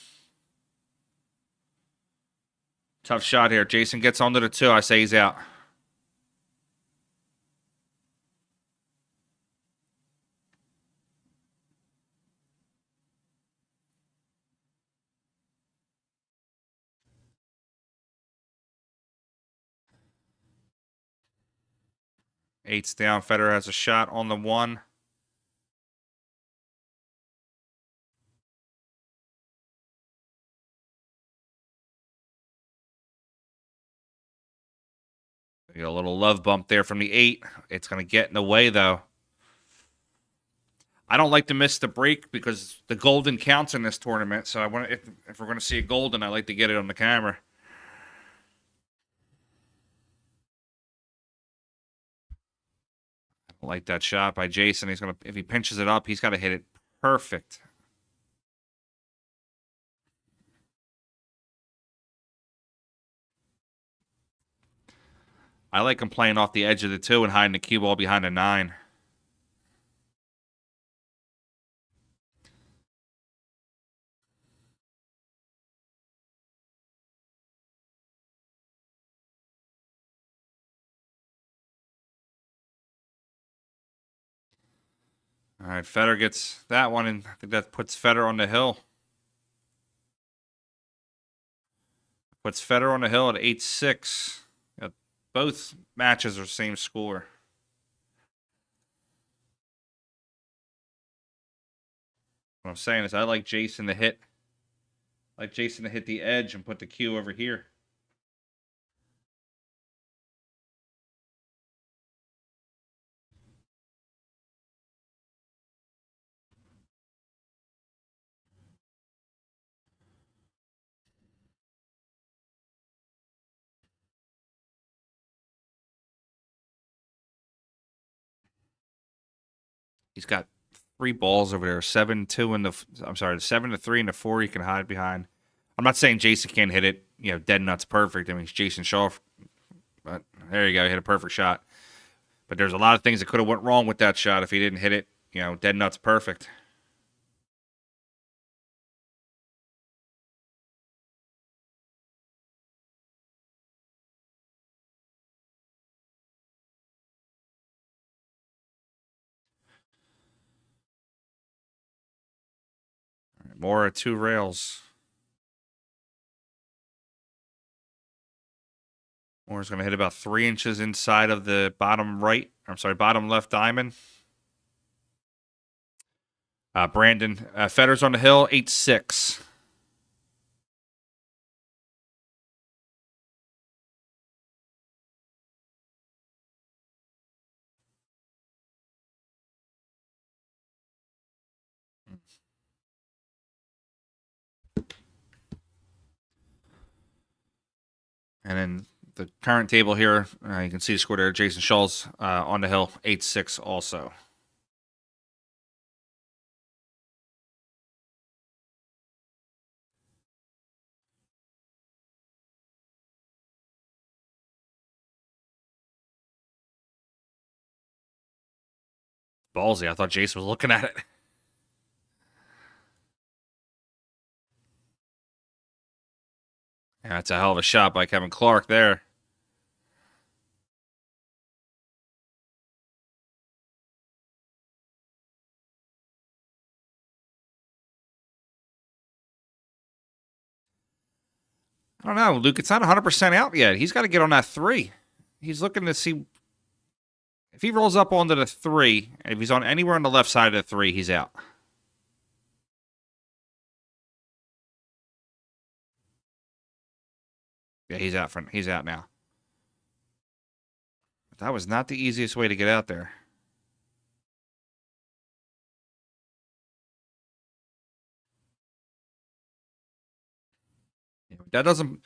Tough shot here. Jayson gets onto the 2. I say he's out. Eight's down. Fedor has a shot on the 1. You got a little love bump there from the 8. It's going to get in the way, though. I don't like to miss the break because the golden counts in this tournament. So I want to, if we're going to see a golden, I like to get it on the camera. I like that shot by Jayson. He's going to, if he pinches it up, he's got to hit it perfect. I like him playing off the edge of the 2 and hiding the cue ball behind a 9. All right, Fedor gets that one, and I think that puts Fedor on the hill. Puts Fedor on the hill at 8-6. Both matches are same score. What I'm saying is I like Jayson to hit. I like Jayson to hit the edge and put the cue over here. He's got 3 balls over there. 7-2 in the. I'm sorry, 7-3 and the 4 he can hide behind. I'm not saying Jayson can't hit it, dead nuts perfect. I mean, it's Jayson Shaw. But there you go. He hit a perfect shot. But there's a lot of things that could have went wrong with that shot if he didn't hit it, dead nuts perfect. More 2 rails. Moore's going to hit about 3 inches inside of the bottom left diamond. Brandon Fedor's on the hill, 8-6. And then the current table here, you can see the score there. Jayson Shaw's on the hill, 8-6 also. Ballsy. I thought Jayson was looking at it. Yeah, that's a hell of a shot by Kevin Clark there. I don't know, Luke. It's not 100% out yet. He's got to get on that 3. He's looking to see if he rolls up onto the 3, and if he's on anywhere on the left side of the 3, he's out. Yeah, he's out. He's out now. That was not the easiest way to get out there. That doesn't.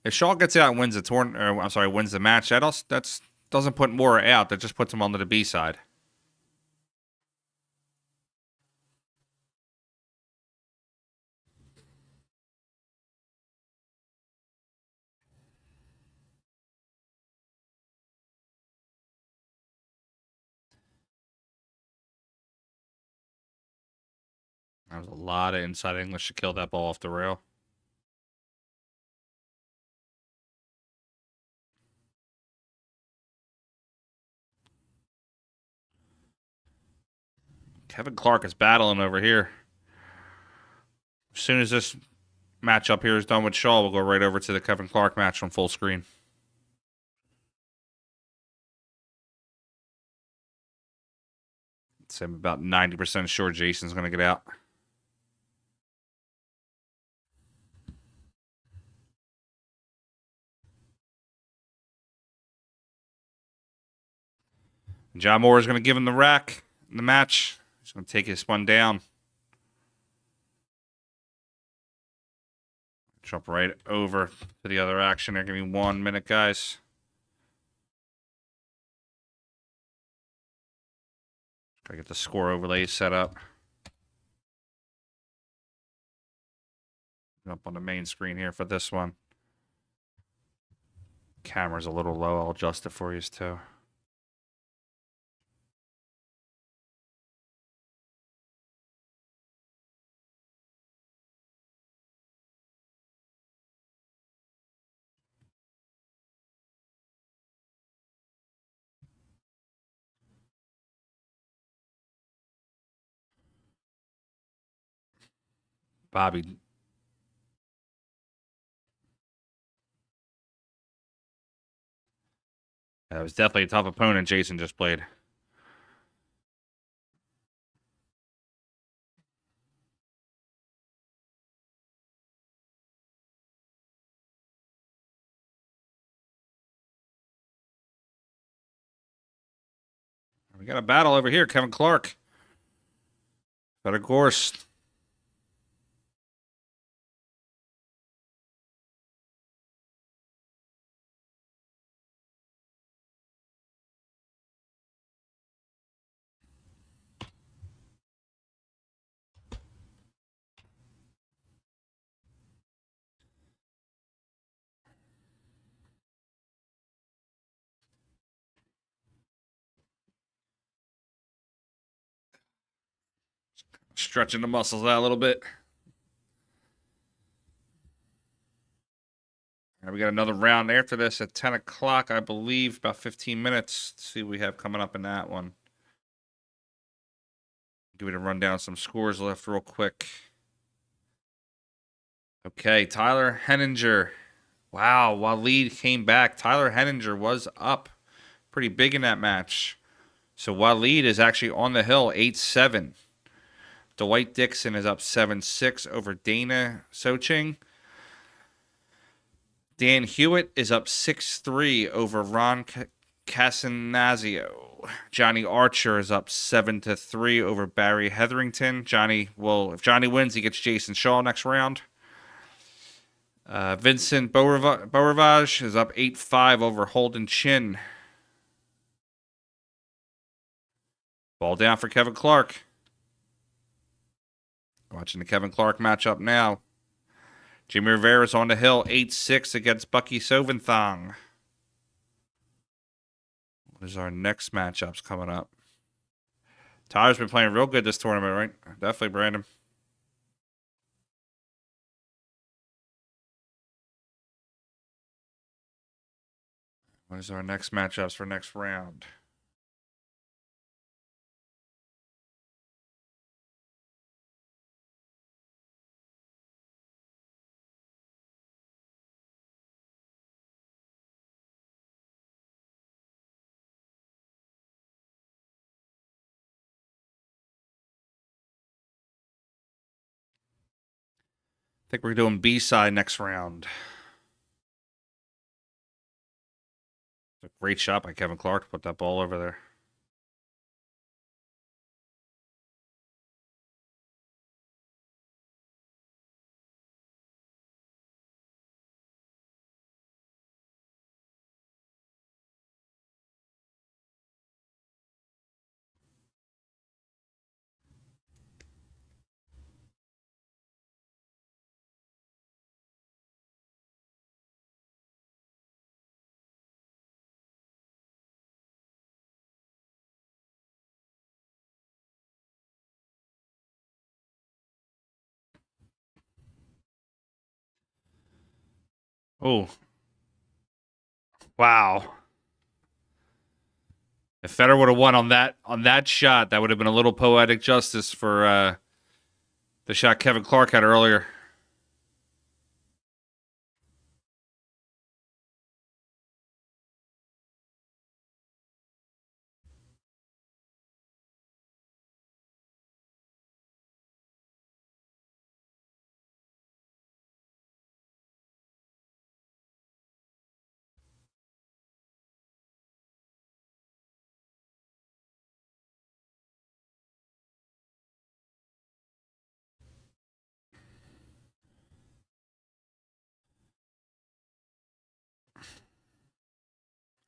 If Shaw gets out and wins the wins the match, that doesn't put Moore out. That just puts him onto the B side. That was a lot of inside English to kill that ball off the rail. Kevin Clark is battling over here. As soon as this matchup here is done with Shaw, we'll go right over to the Kevin Clark match on full screen. I'd say I'm about 90% sure Jayson's going to get out. John Moore is going to give him the rack in the match. He's going to take his one down. Jump right over to the other action there. Give me 1 minute, guys. Gotta get the score overlay set up. Jump on the main screen here for this one. Camera's a little low. I'll adjust it for you too. Bobby. That was definitely a tough opponent Jayson just played. We got a battle over here. Kevin Clark. Fedor Gorst. Stretching the muscles out a little bit. All right, we got another round after this at 10 o'clock, I believe. About 15 minutes. Let's see what we have coming up in that one. Give me to run down some scores left real quick. Okay, Tyler Henninger. Wow, Waleed came back. Tyler Henninger was up pretty big in that match. So Waleed is actually on the hill, 8-7. Dwight Dixon is up 7-6 over Dana Soching. Dan Hewitt is up 6-3 over Ron Casanazio. Johnny Archer is up 7-3 over Barry Hetherington. If Johnny wins, he gets Jayson Shaw next round. Vincent Beaurivage is up 8-5 over Holden Chin. Ball down for Kevin Clark. Watching the Kevin Clark matchup now. Jimmy Rivera's on the hill, 8-6 against Bucky Soventhong. What is our next matchups coming up? Tyler's been playing real good this tournament, right? Definitely, Brandon. What is our next matchups for next round? I think we're doing B-side next round. A great shot by Kevin Clark to put that ball over there. Oh. Wow. If Federer would have won on that shot, that would have been a little poetic justice for the shot Kevin Clark had earlier.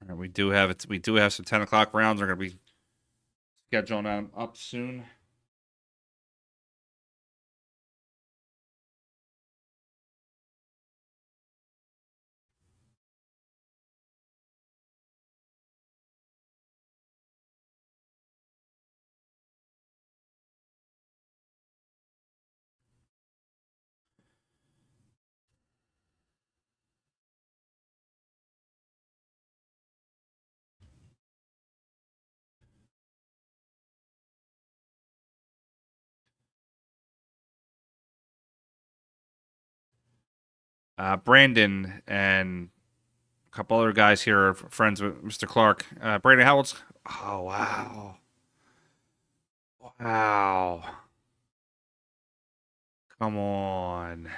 All right, we do have some 10 o'clock rounds. We're going to be scheduling them up soon. Brandon and a couple other guys here are friends with Mr. Clark. Brandon, how old's... Oh, wow. Wow. Come on.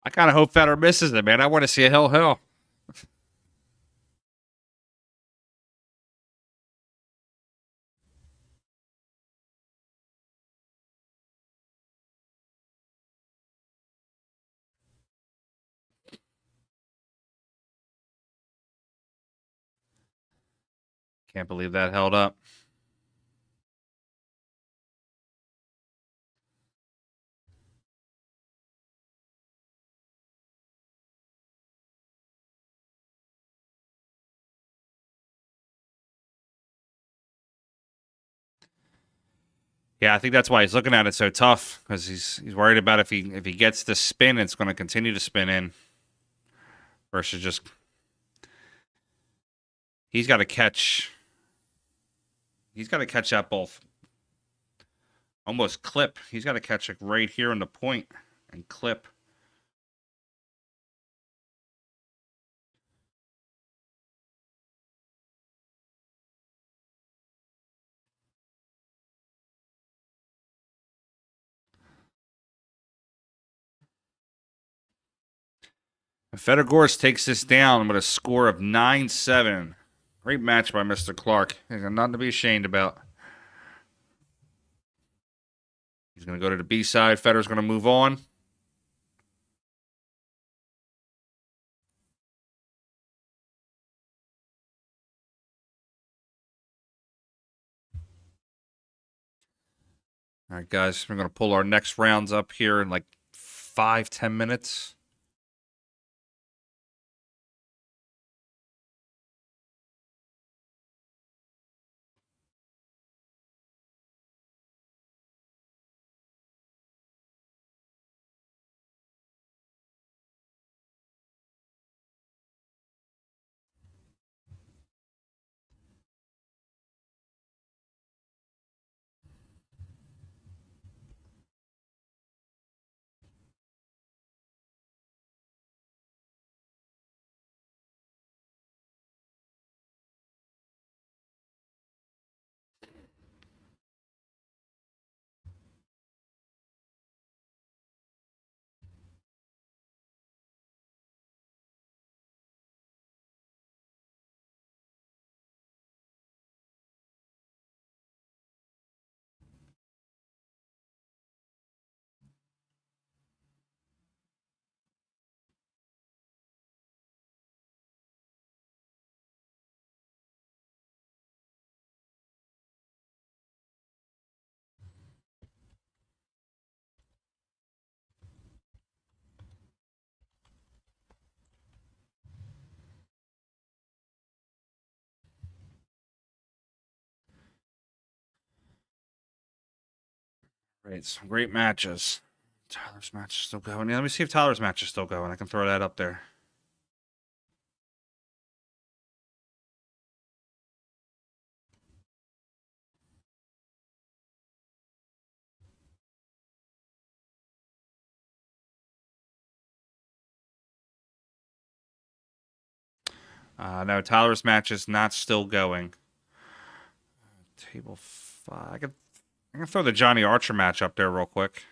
I kind of hope Federer misses it, man. I want to see a hill. Can't believe that held up. Yeah, I think that's why he's looking at it so tough, because he's worried about if he gets the spin, it's going to continue to spin in, versus just he's got to catch that ball almost clip. He's got to catch it right here on the point and clip. Fedor Gorst takes this down with a score of 9-7. Great match by Mr. Clark. He's got nothing to be ashamed about. He's going to go to the B side. Fedor's going to move on. All right, guys, we're going to pull our next rounds up here in like 5-10 minutes. Great, some great matches. Tyler's match is still going. Yeah, let me see if Tyler's match is still going. I can throw that up there. No, Tyler's match is not still going. Table 5. I can throw the Johnny Archer match up there real quick.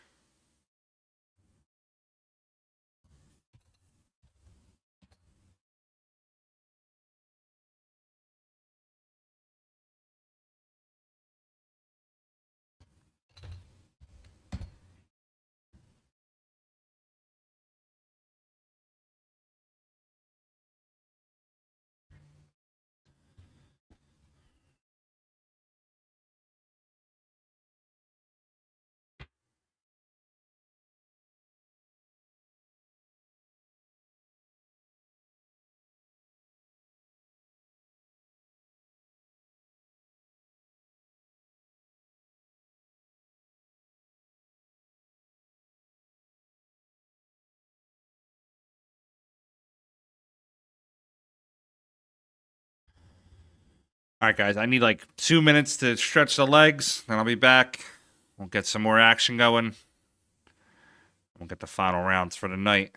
All right, guys, I need like 2 minutes to stretch the legs, then I'll be back. We'll get some more action going. We'll get the final rounds for the night.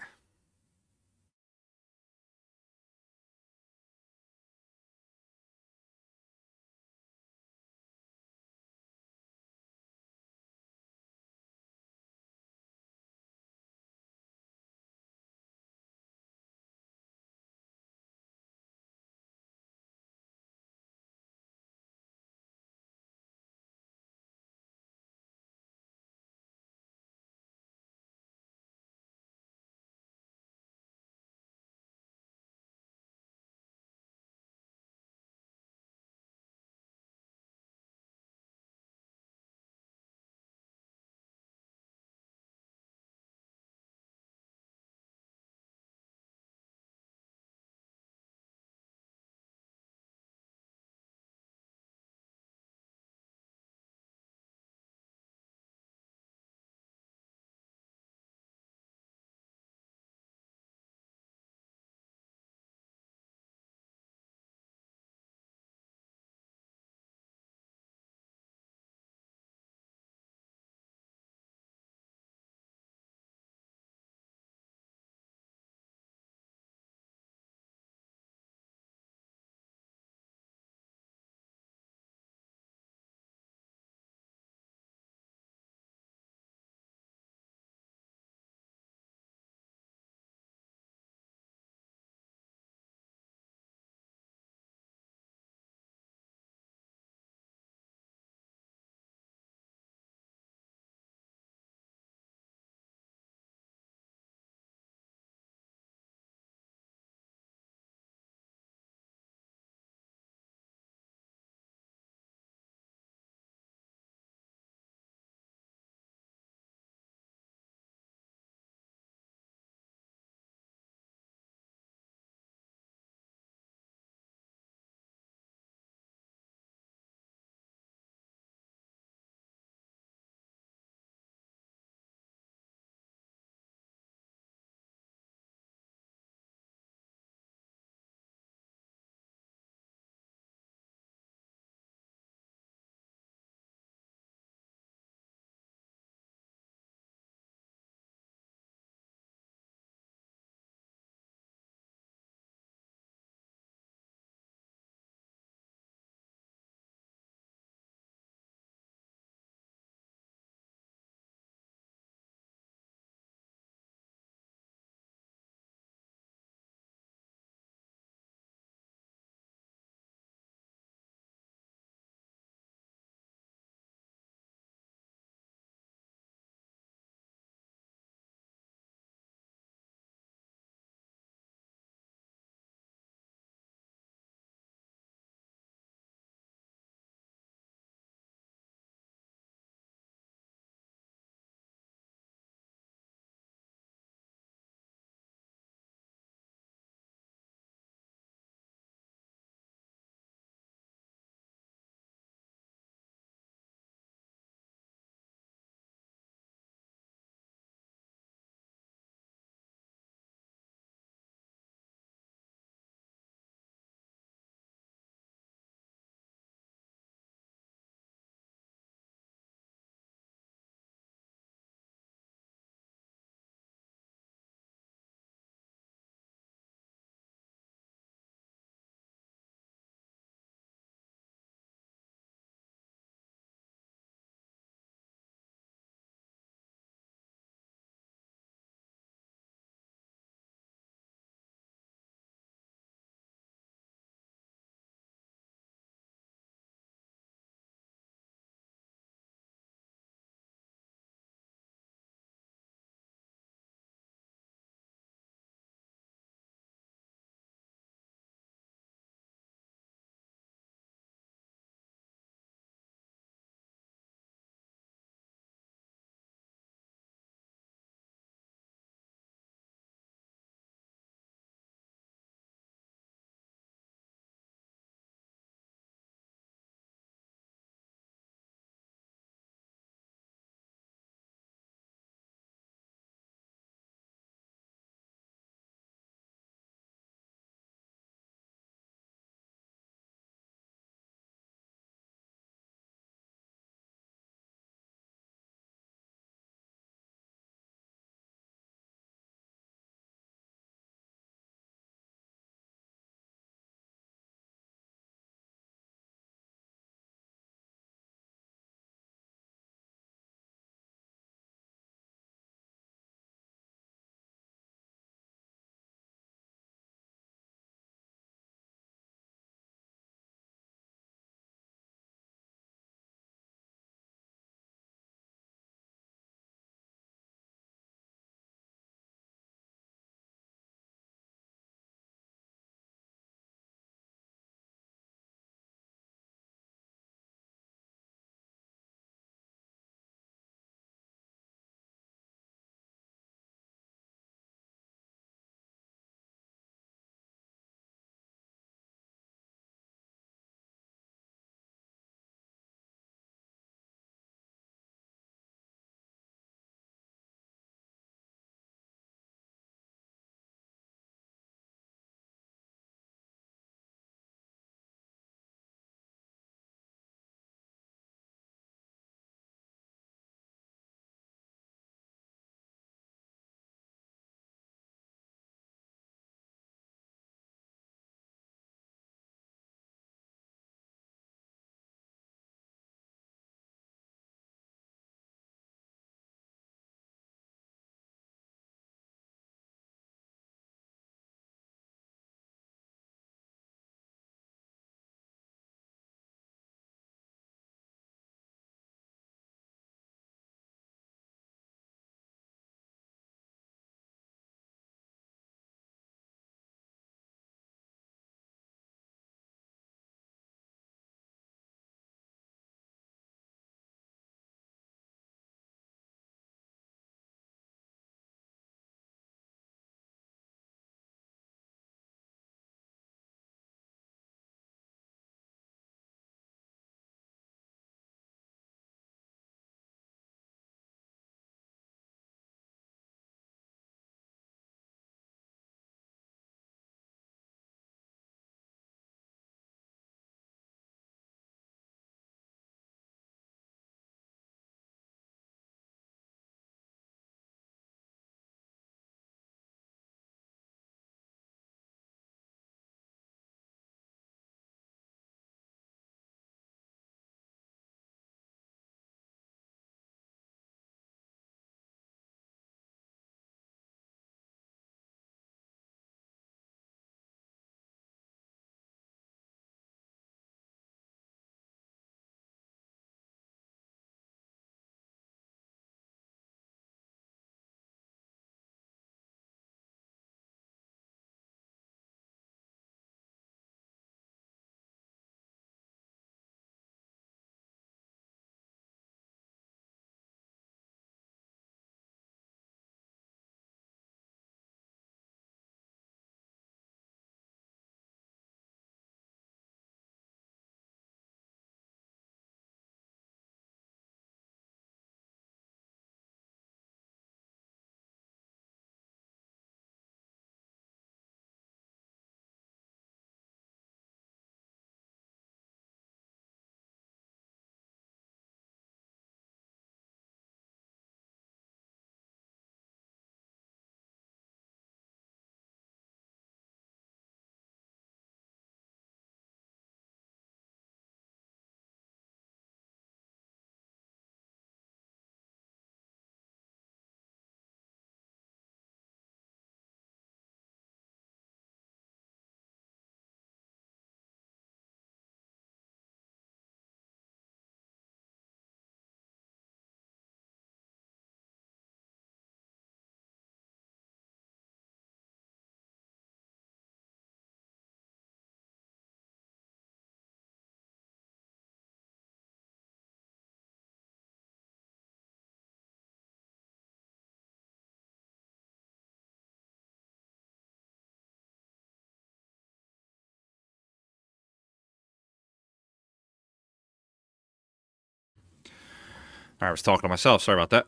I was talking to myself. Sorry about that.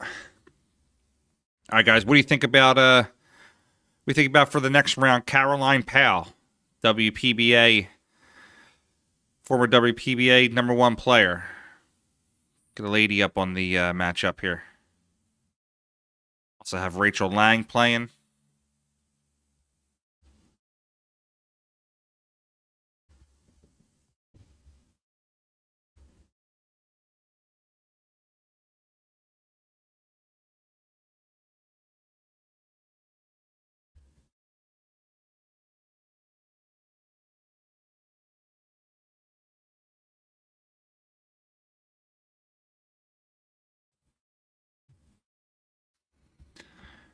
All right, guys. What do you think about for the next round? Caroline Powell, WPBA, former WPBA #1 player. Get a lady up on the matchup here. Also have Rachel Lang playing.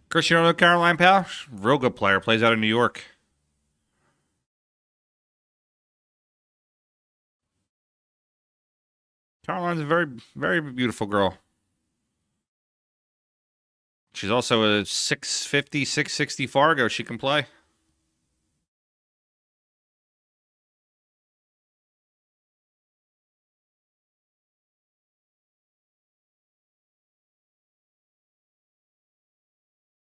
Chris, you don't know Caroline Powell? Real good player. Plays out of New York. Caroline's a very, very beautiful girl. She's also a 650, 660 Fargo. She can play.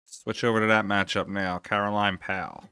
Switch over to that matchup now. Caroline Powell.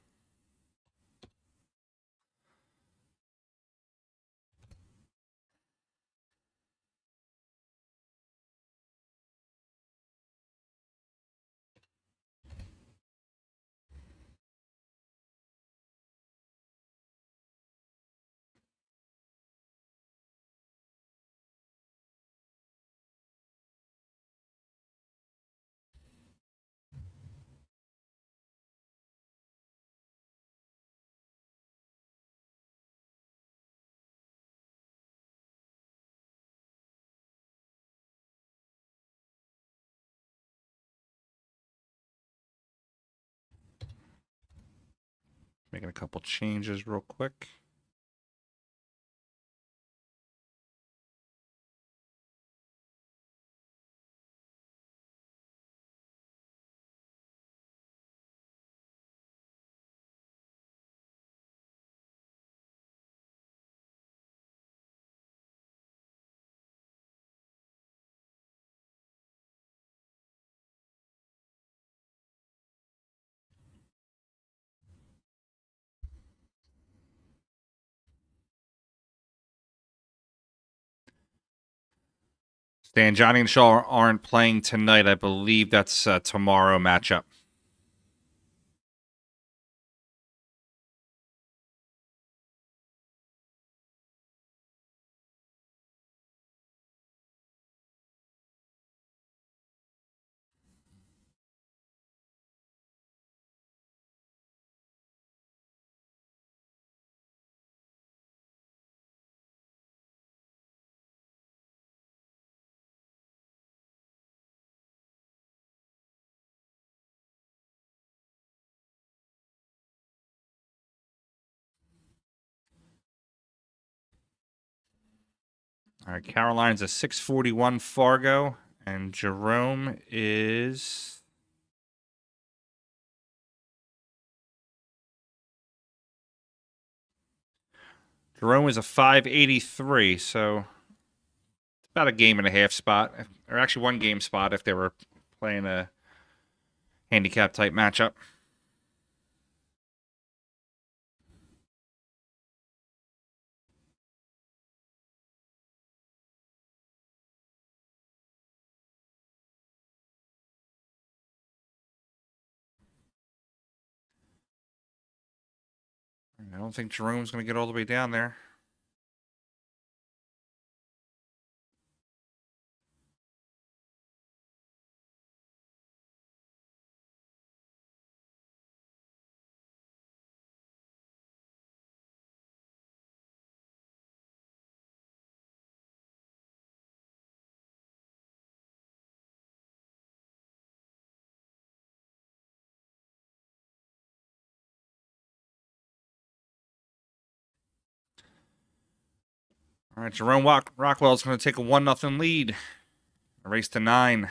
Making a couple changes real quick. Stan, Johnny and Shaw aren't playing tonight. I believe that's a tomorrow matchup. All right, Caroline's a 641 Fargo, and Jerome is... Jerome is a 583, so it's about a game and a half spot, or actually 1 game spot if they were playing a handicap type matchup. I don't think Jerome's going to get all the way down there. All right, Jerome Rockwell's going to take a 1-0 lead. A race to 9.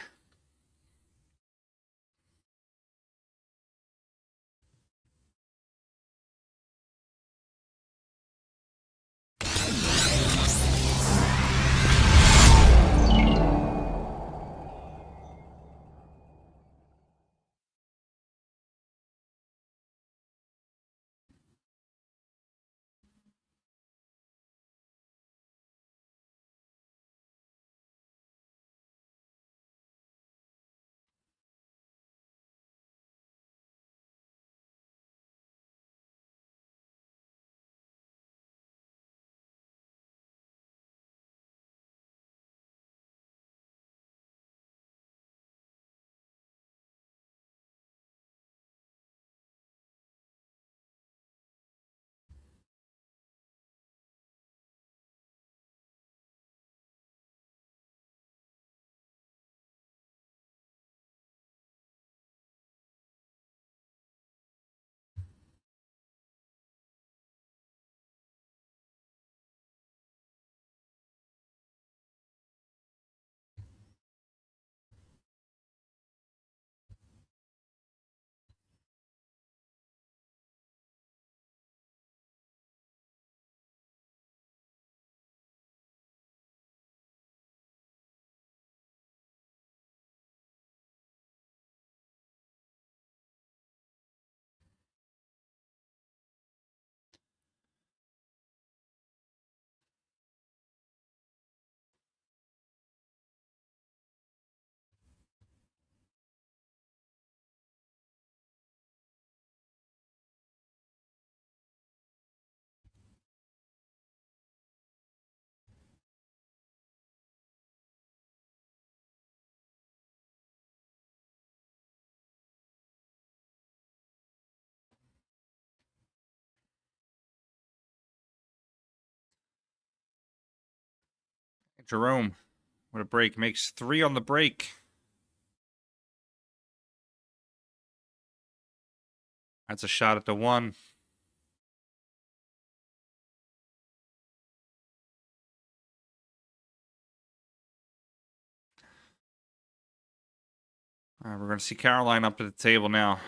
Jerome, what a break. Makes 3 on the break. That's a shot at the 1. All right, we're going to see Caroline up at the table now.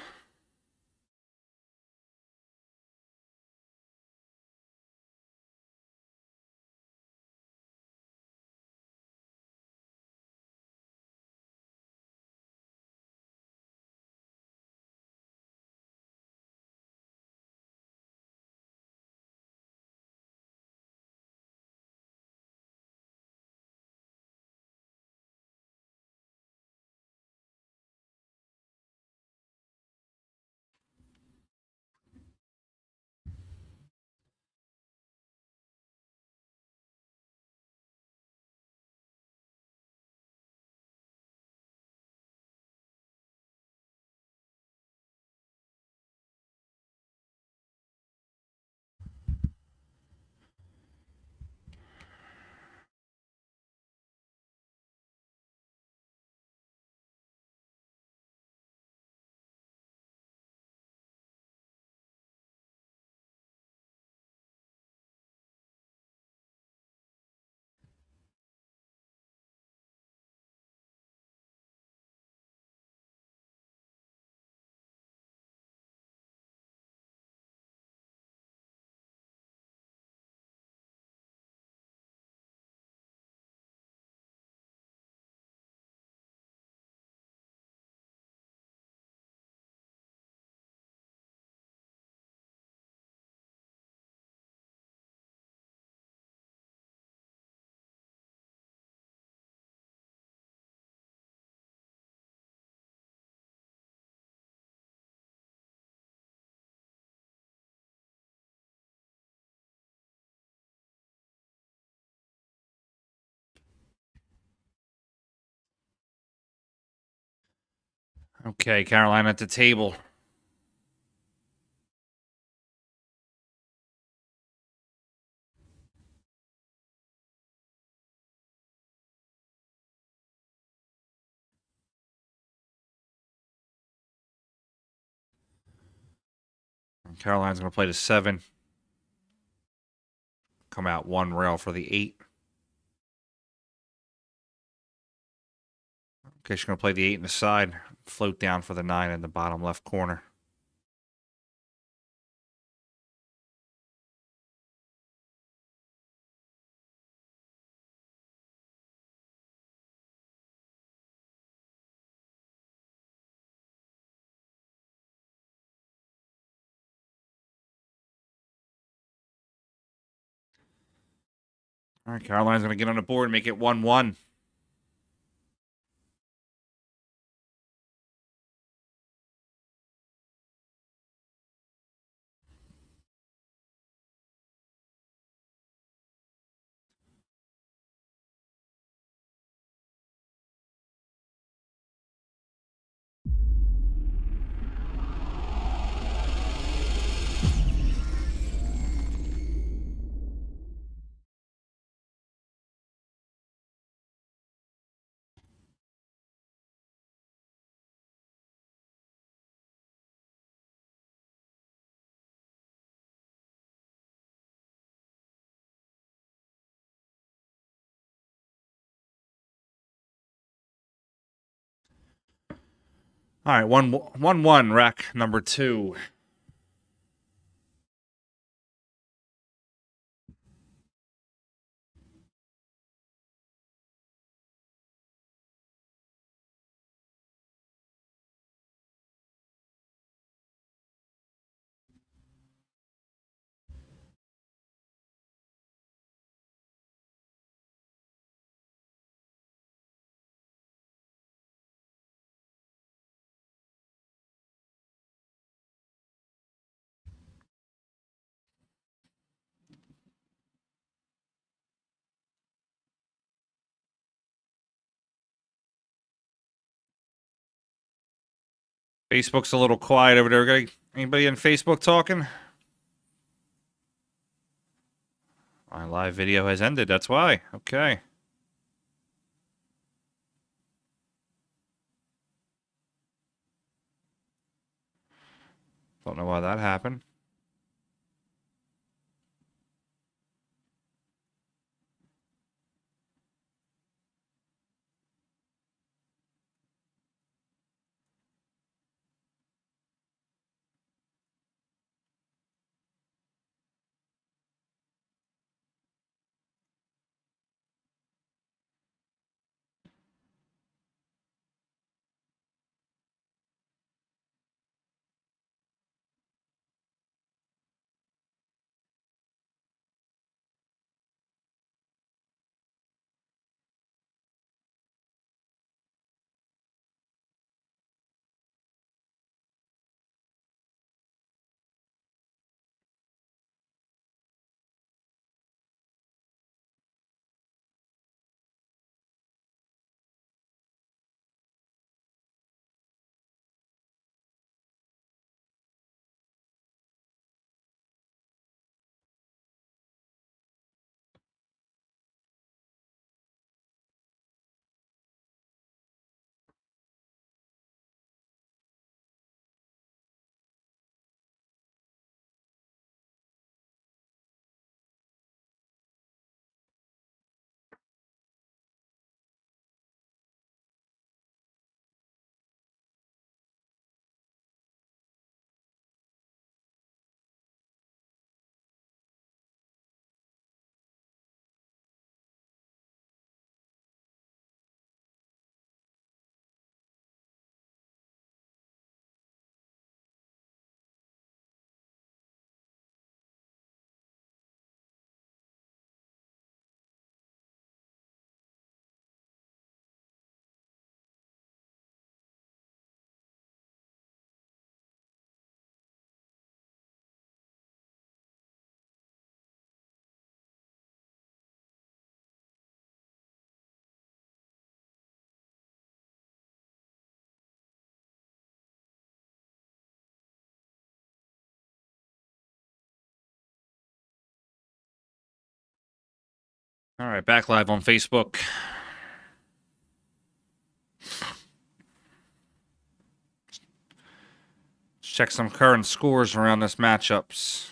Okay, Caroline at the table. Caroline's going to play the 7. Come out 1 rail for the 8. Okay, she's going to play the 8 in the side. Float down for the 9 in the bottom left corner. All right, Caroline's going to get on the board and make it 1-1. All right, 1-1, rack number 2. Facebook's a little quiet over there. Anybody on Facebook talking? My live video has ended. That's why. Okay. Don't know why that happened. All right, back live on Facebook. Let's check some current scores around this matchups.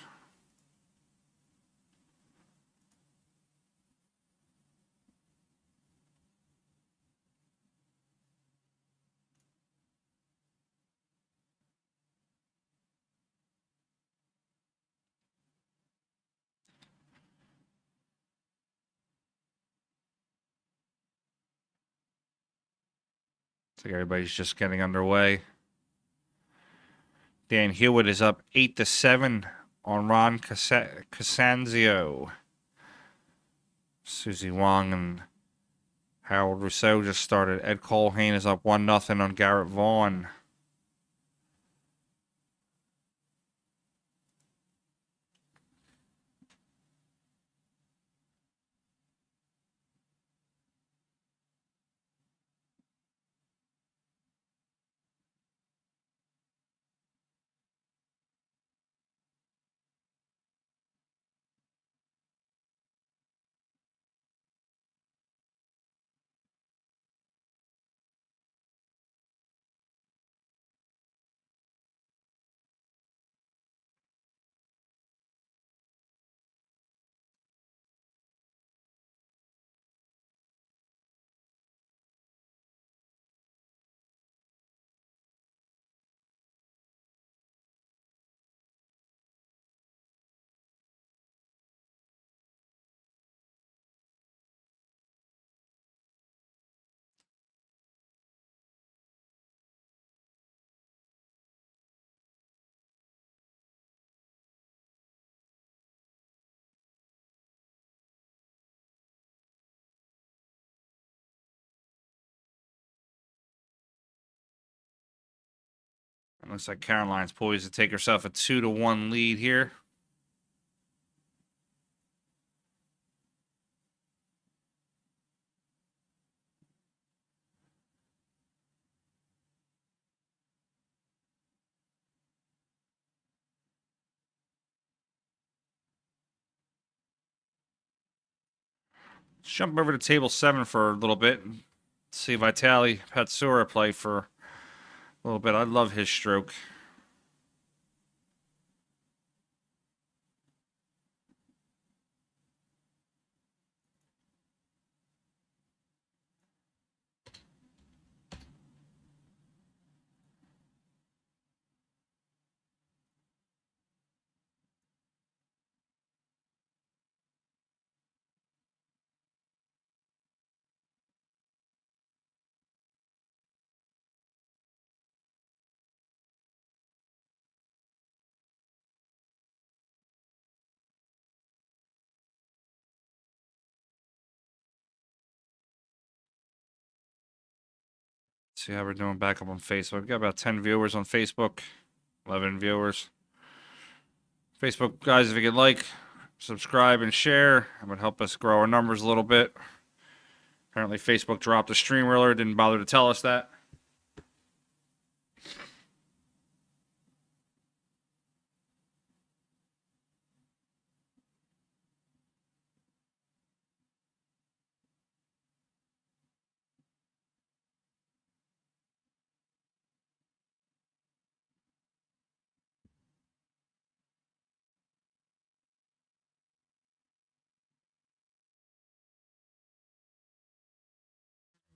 Looks like everybody's just getting underway. Dan Hewitt is up 8-7 on Ron Cosanzio. Susie Wong and Harold Rousseau just started. Ed Colhane is up 1-0 on Garrett Vaughn. It looks like Caroline's poised to take herself a 2-1 lead here. Let's jump over to table 7 for a little bit and see Vitali Patsura play for a little bit. I love his stroke. See how we're doing back up on Facebook. We've got about 10 viewers on Facebook, 11 viewers. Facebook, guys, if you could like, subscribe, and share, it would help us grow our numbers a little bit. Apparently, Facebook dropped the stream earlier, didn't bother to tell us that.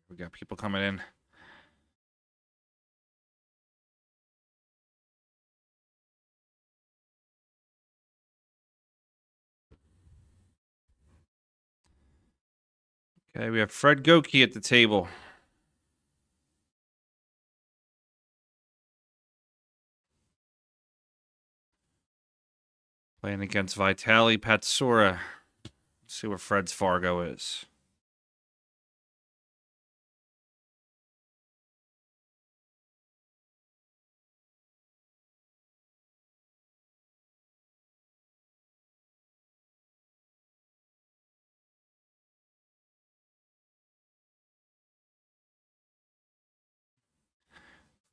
We got people coming in. Okay, we have Fred Goki at the table. Playing against Vitali Patsura. Let's see where Fred's Fargo is.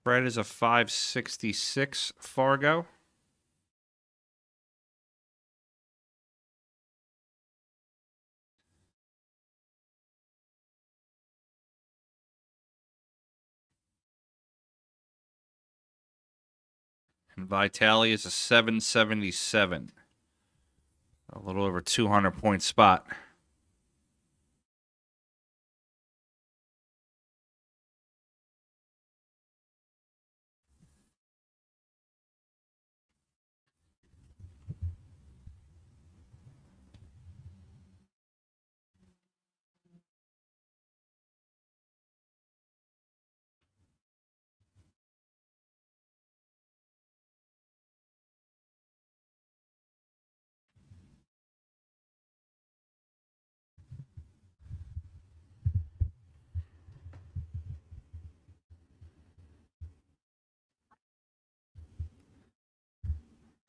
Fred is a 566 Fargo. And Vitali is a 777. A little over 200 point spot.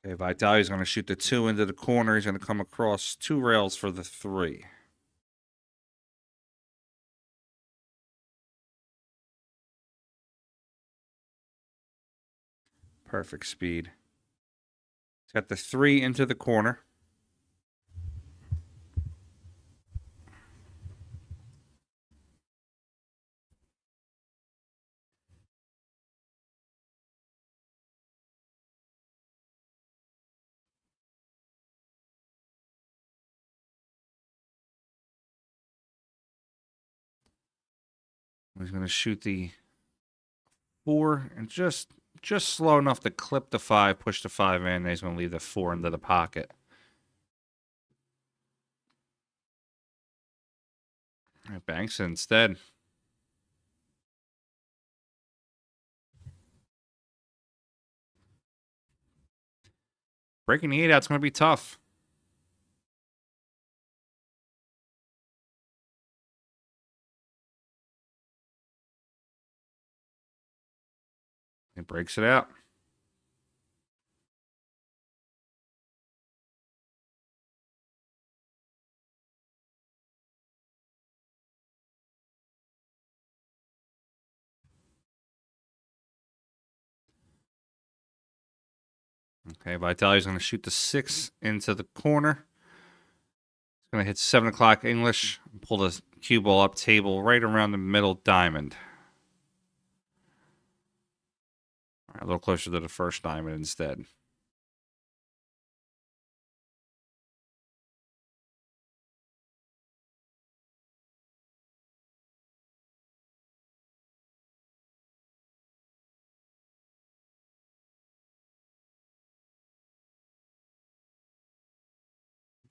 Okay, Vitali's going to shoot the 2 into the corner. He's going to come across 2 rails for the 3. Perfect speed. He's got the 3 into the corner. He's going to shoot the 4 and just slow enough to clip the 5, push the 5 in, and he's going to leave the 4 into the pocket. All right, banks it instead. Breaking the 8 out's going to be tough. He breaks it out. Okay, Vitali's going to shoot the 6 into the corner. He's going to hit 7 o'clock English and pull the cue ball up table right around the middle diamond. All right, a little closer to the first diamond instead.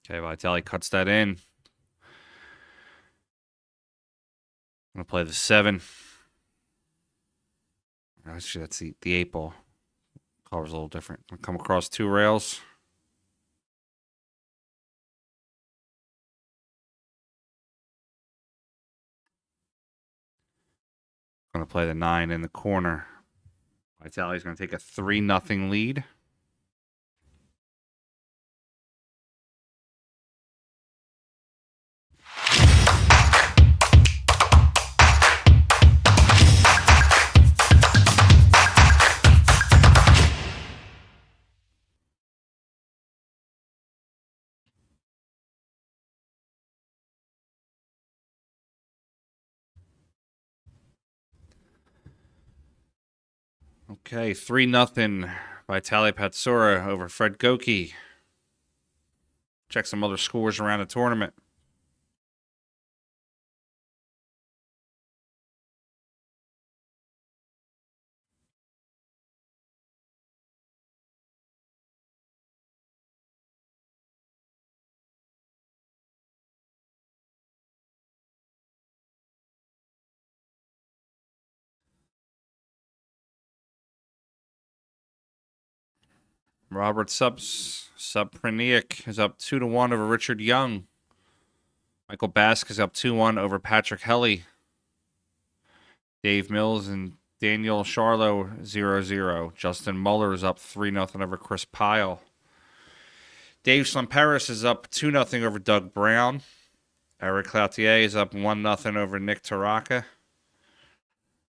Okay, Vitali cuts that in. I'm going to play the 7. Actually, that's the 8 ball. Color's a little different. I'm going to come across 2 rails. Going to play the 9 in the corner. Vitali's going to take a 3-0 lead. Okay, 3-0 Vitali Patsura over Fred Goki. Check some other scores around the tournament. Robert Supraniak is up 2-1 over Richard Young. Michael Bask is up 2-1 over Patrick Helly. Dave Mills and Daniel Charlo 0-0. Justin Muller is up 3-0 over Chris Pyle. Dave Slamperis is up 2-0 over Doug Brown. Eric Cloutier is up 1-0 over Nick Taraka.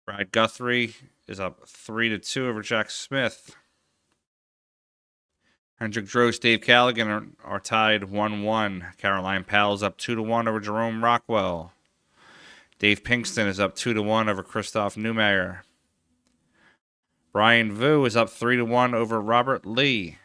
Brad Guthrie is up 3-2 over Jack Smith. Hendrik Drost, Dave Callaghan are tied 1-1. Caroline Powell is up 2-1 over Jerome Rockwell. Dave Pinkston is up 2-1 over Christoph Neumeyer. Brian Vu is up 3-1 over Robert Lee.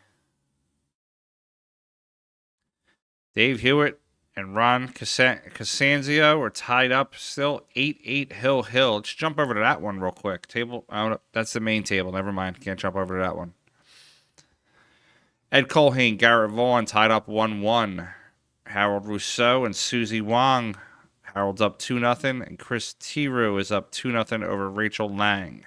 Dave Hewitt and Ron Casanzio are tied up still 8-8 Hill. Let's jump over to that one real quick. Table, oh, that's the main table. Never mind. Can't jump over to that one. Ed Colhane, Garrett Vaughn tied up 1-1. Harold Rousseau and Susie Wong. Harold's up 2-0, and Chris Tiru is up 2-0 over Rachel Lang.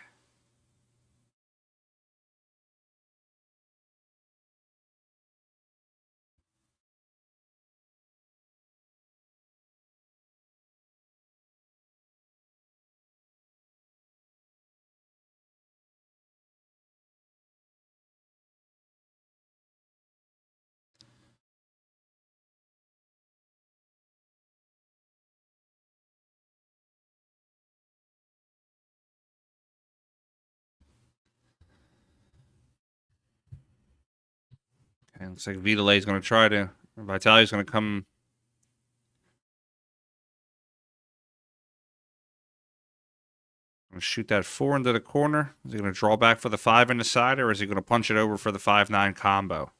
And looks like Vitale is going to try to. Vitali's going to come. Going to shoot that 4 into the corner. Is he going to draw back for the 5 in the side, or is he going to punch it over for the 5-9 combo?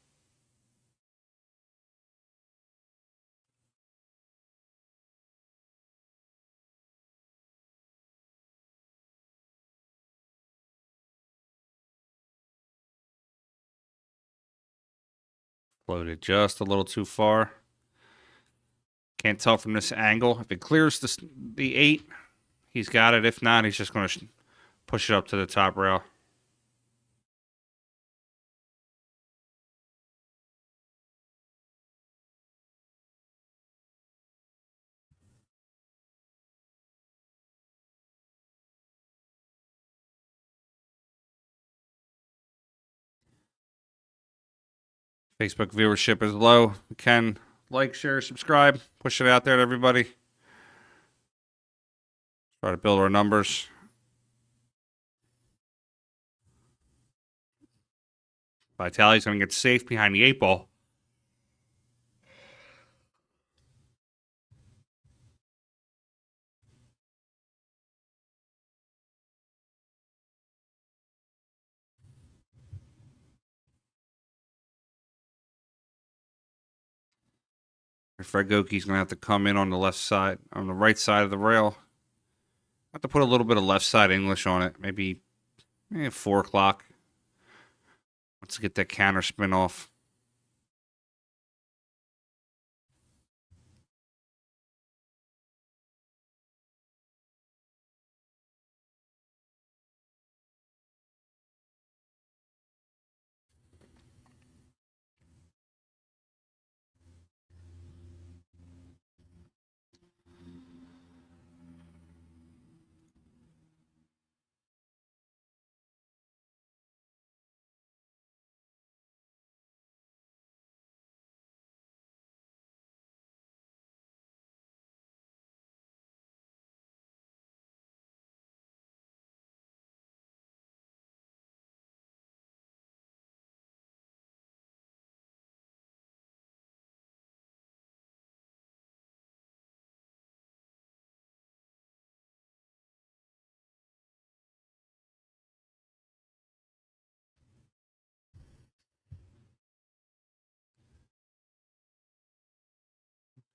Floated just a little too far. Can't tell from this angle. If it clears the 8, he's got it. If not, he's just going to push it up to the top rail. Facebook viewership is low. You can like, share, subscribe. Push it out there to everybody. Try to build our numbers. Vitali's going to get safe behind the 8 ball. Fred Goki's going to have to come in on the left side, on the right side of the rail. I have to put a little bit of left side English on it. Maybe 4 o'clock. Let's get that counter spin off.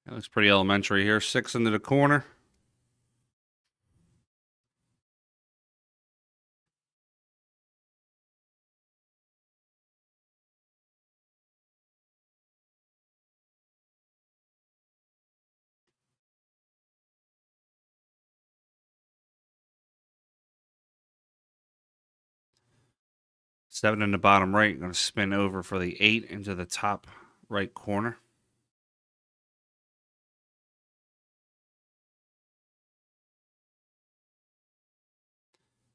That looks pretty elementary here. 6 into the corner. Seven in the bottom right. Going to spin over for the 8 into the top right corner.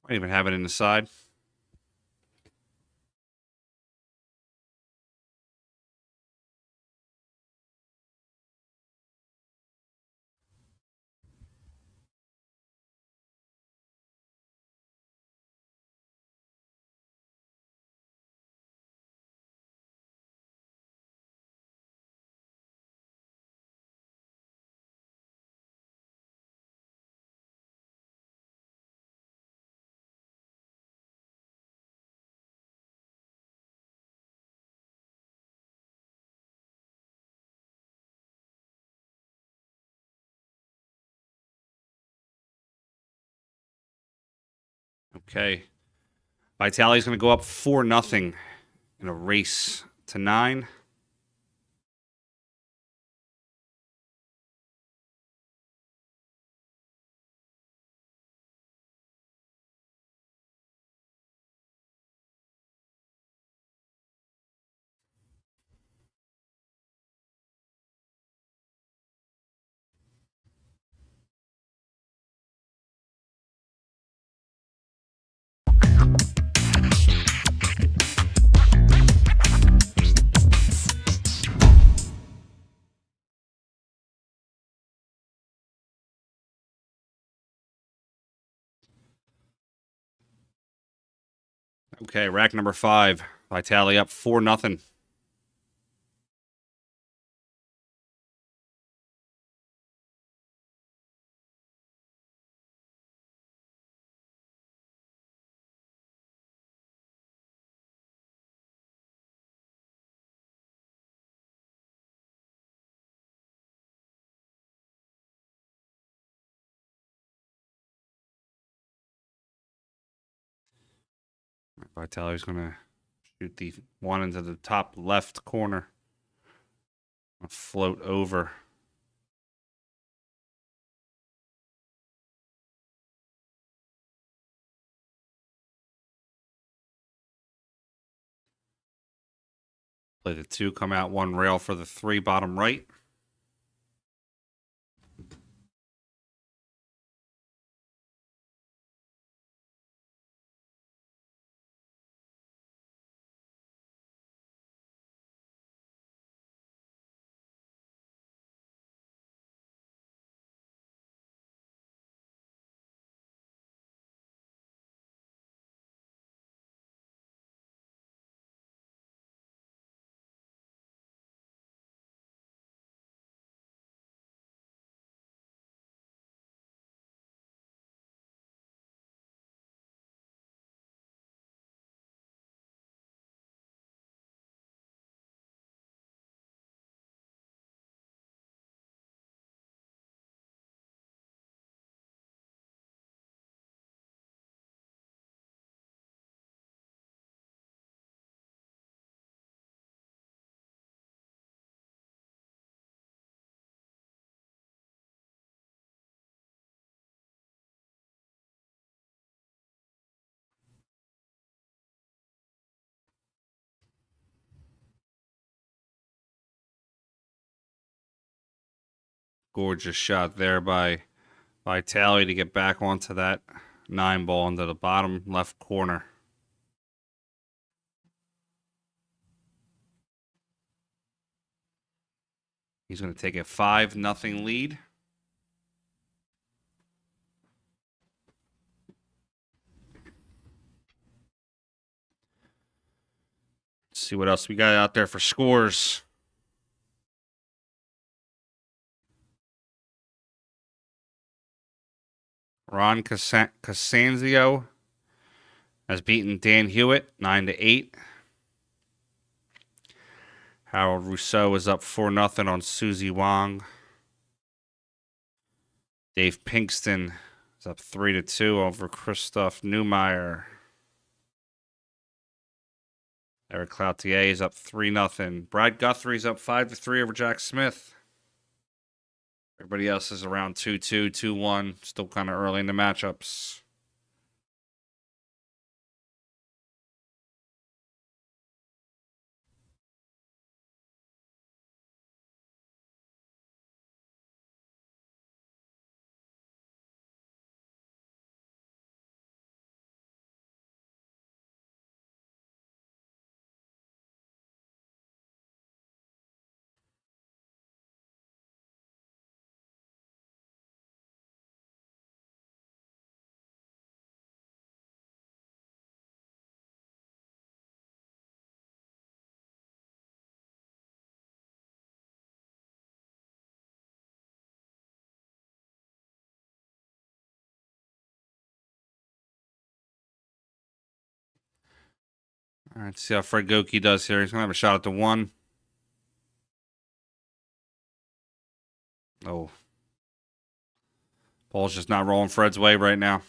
Might even have it in the side. Okay. Vitali's going to go up 4-0 in a race to 9. Okay, rack number 5. Vitali up 4-0. Vitali's going to shoot the 1 into the top left corner. Float over. Play the 2, come out 1 rail for the 3, bottom right. Gorgeous shot there by Vitali to get back onto that 9 ball into the bottom left corner. He's going to take a 5-0 lead. Let's see what else we got out there for scores. Ron Casanzio has beaten Dan Hewitt 9-8. Harold Rousseau is up 4-0 on Susie Wong. Dave Pinkston is up 3-2 over Christoph Neumeyer. Eric Cloutier is up 3-0. Brad Guthrie's up 5-3 over Jack Smith. Everybody else is around 2-2, 2-1. Still kind of early in the matchups. All right, see how Fred Goki does here. He's going to have a shot at the 1. Oh. Ball's just not rolling Fred's way right now.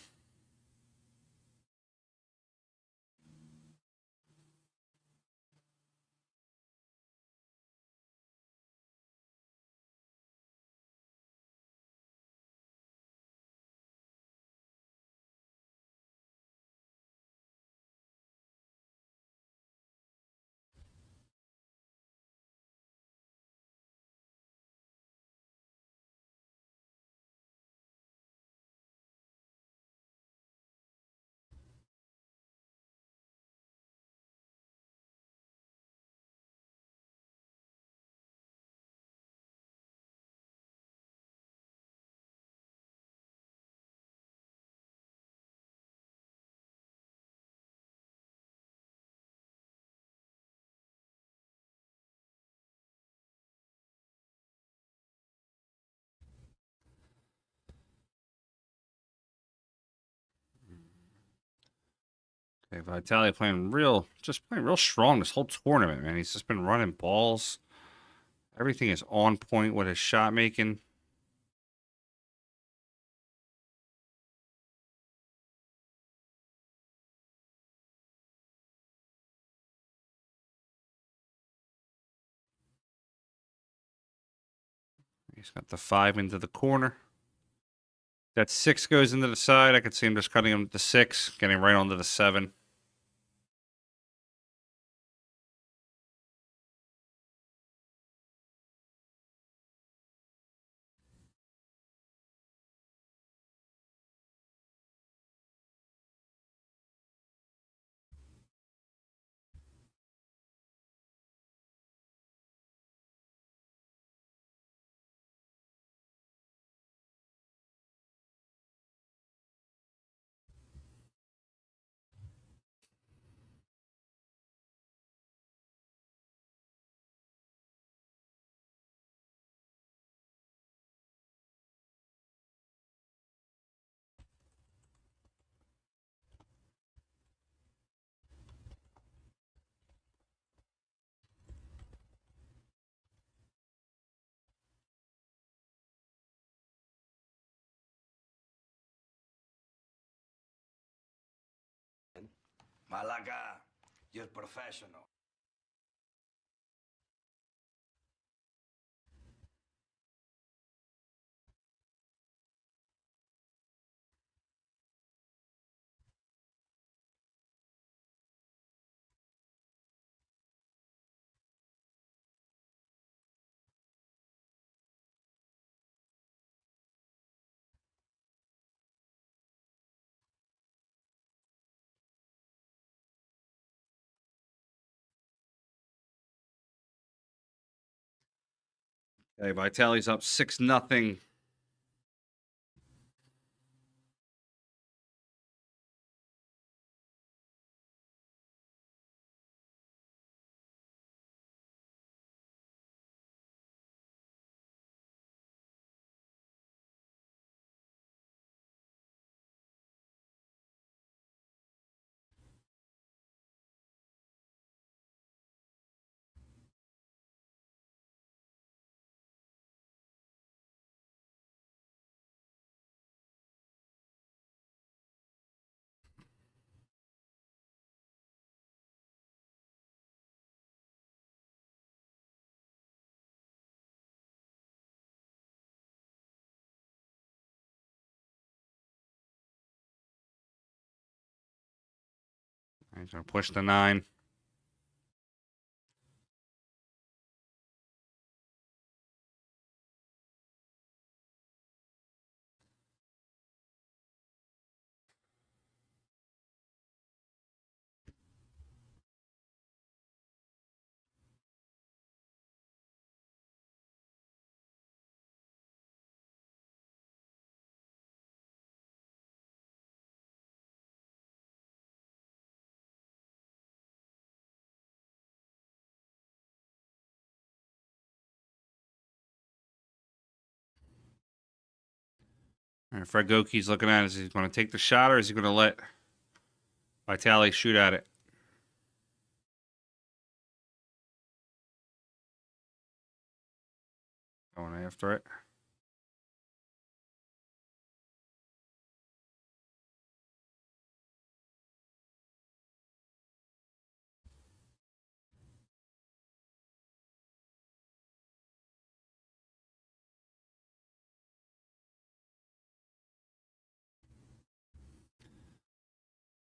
Okay, Vitaly playing real strong this whole tournament, man. He's just been running balls. Everything is on point with his shot making. He's got the 5 into the corner. That 6 goes into the side. I could see him just cutting him to 6, getting right onto the 7. Malaga, you're professional. Okay, Vitaly's up 6-0. He's going to push the 9. All right, Fred Goki's looking at it. Is he going to take the shot or is he going to let Vitali shoot at it? Going after it.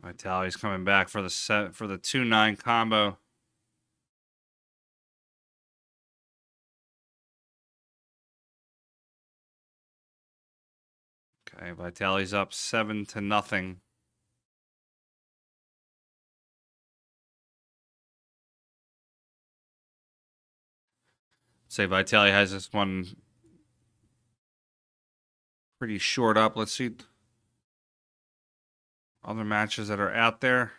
Vitali's coming back for the 2-9 combo. Okay, Vitali's up 7-0. Say Vitali has this one pretty short up. Let's see other matches that are out there.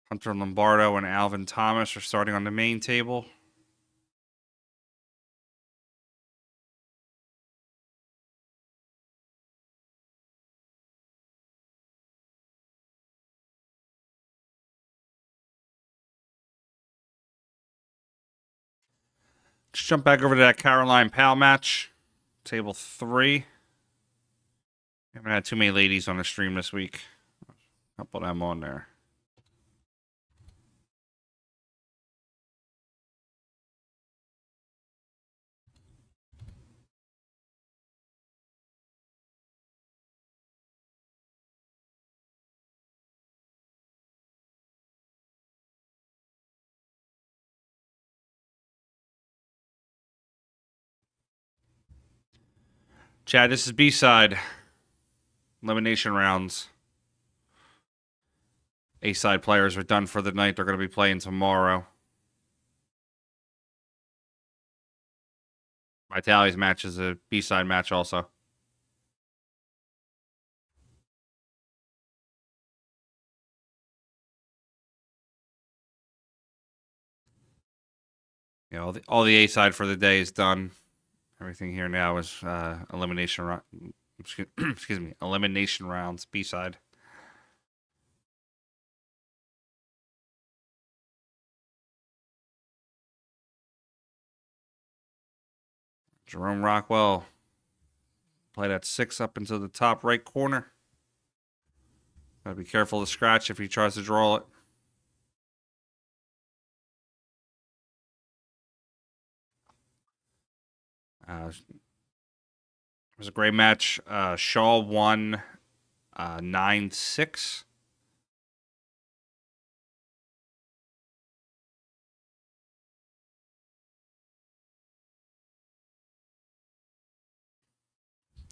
Hunter Lombardo and Alvin Thomas are starting on the main table. Let's jump back over to that Caroline Powell match. Table 3. Haven't had too many ladies on the stream this week. I'll put them on there. Chad, this is B-side. Elimination rounds. A-side players are done for the night. They're going to be playing tomorrow. Vitali's match is a B-side match also. Yeah, all the A-side for the day is done. Everything here now is elimination round. Excuse me, elimination rounds. B-side. Jerome Rockwell played at 6 up into the top right corner. Gotta be careful to scratch if he tries to draw it. It was a great match. Shaw won 9-6.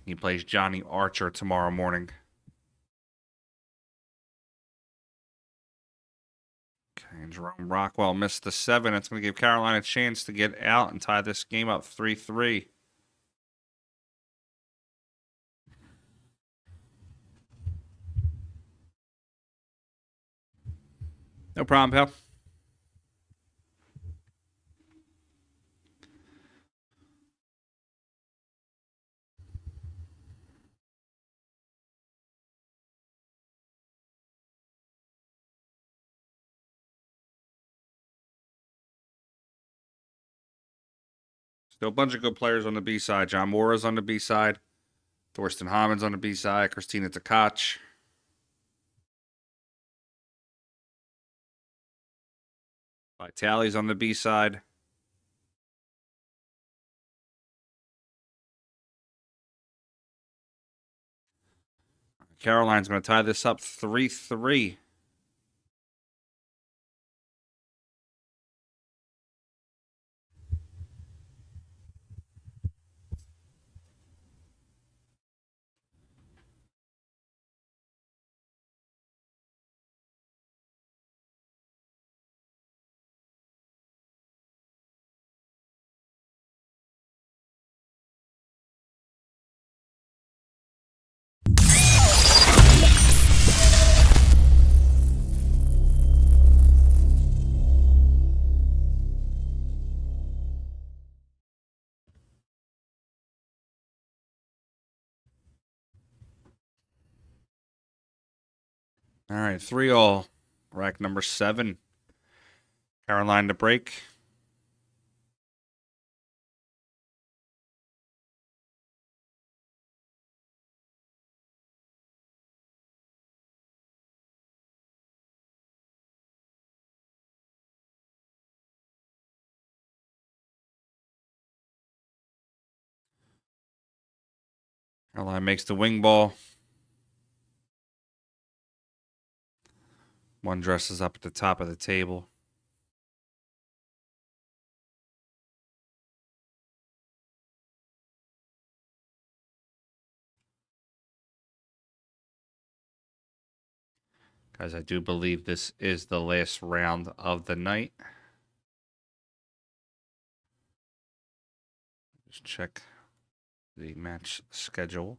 He plays Johnny Archer tomorrow morning. Okay, and Jerome Rockwell missed the 7. It's going to give Carolina a chance to get out and tie this game up 3-3. No problem, pal. Still a bunch of good players on the B side. John Mora's on the B side. Thorsten Hammond's on the B side. Christina Tkach. Vitali's on the B side. Caroline's going to tie this up 3-3. All right, 3-all. Rack number 7. Caroline to break. Caroline makes the wing ball. One dresses up at the top of the table. Guys, I do believe this is the last round of the night. Just check the match schedule.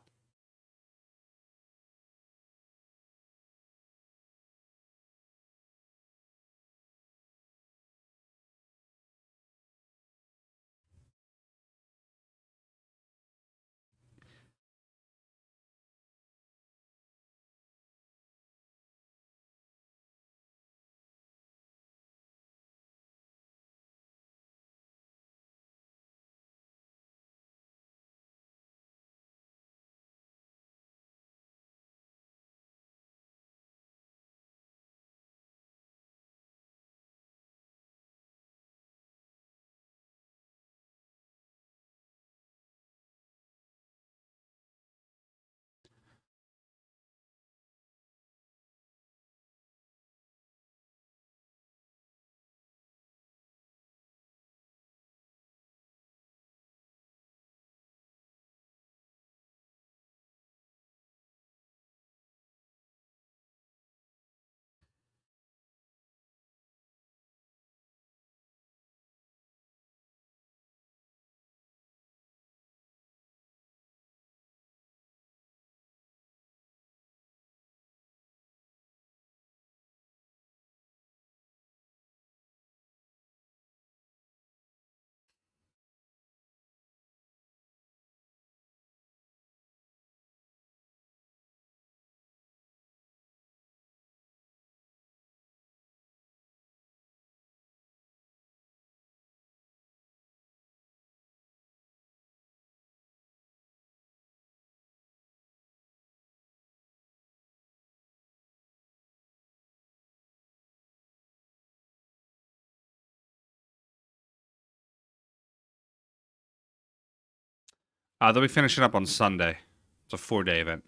They'll be finishing up on Sunday. It's a 4-day event.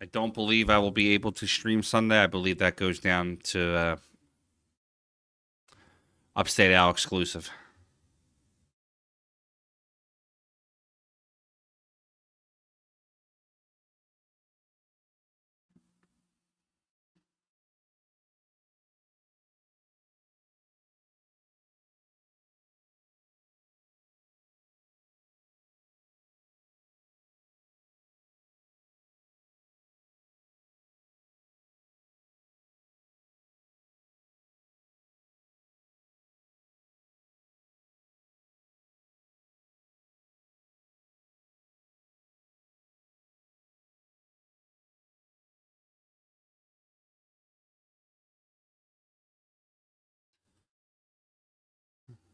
I don't believe I will be able to stream Sunday. I believe that goes down to Upstate Al exclusive.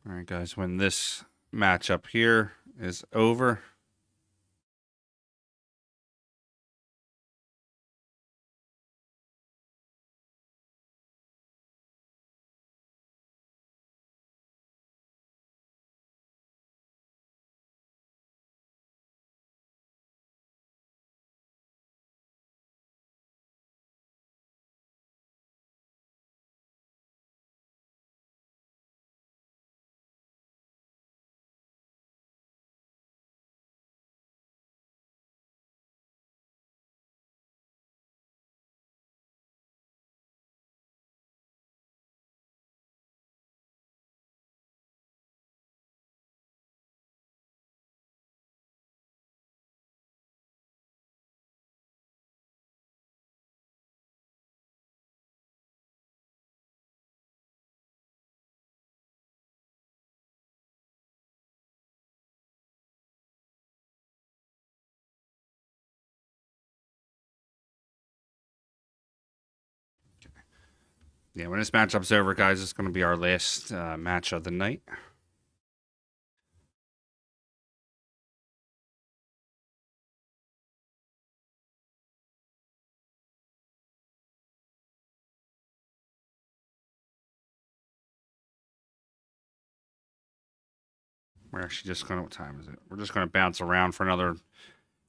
All right, guys, when this matchup here is over, Yeah, when this matchup's over, guys, it's going to be our last match of the night. We're actually just going to, what time is it? We're just going to bounce around for another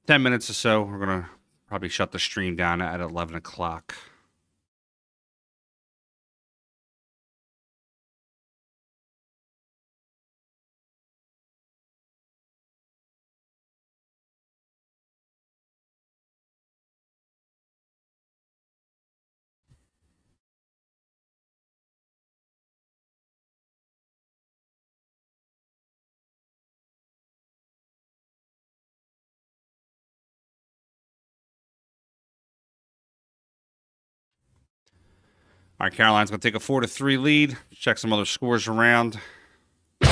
10 minutes or so. We're going to probably shut the stream down at 11 o'clock. All right, Caroline's going to take a 4-3 lead. Check some other scores around. Do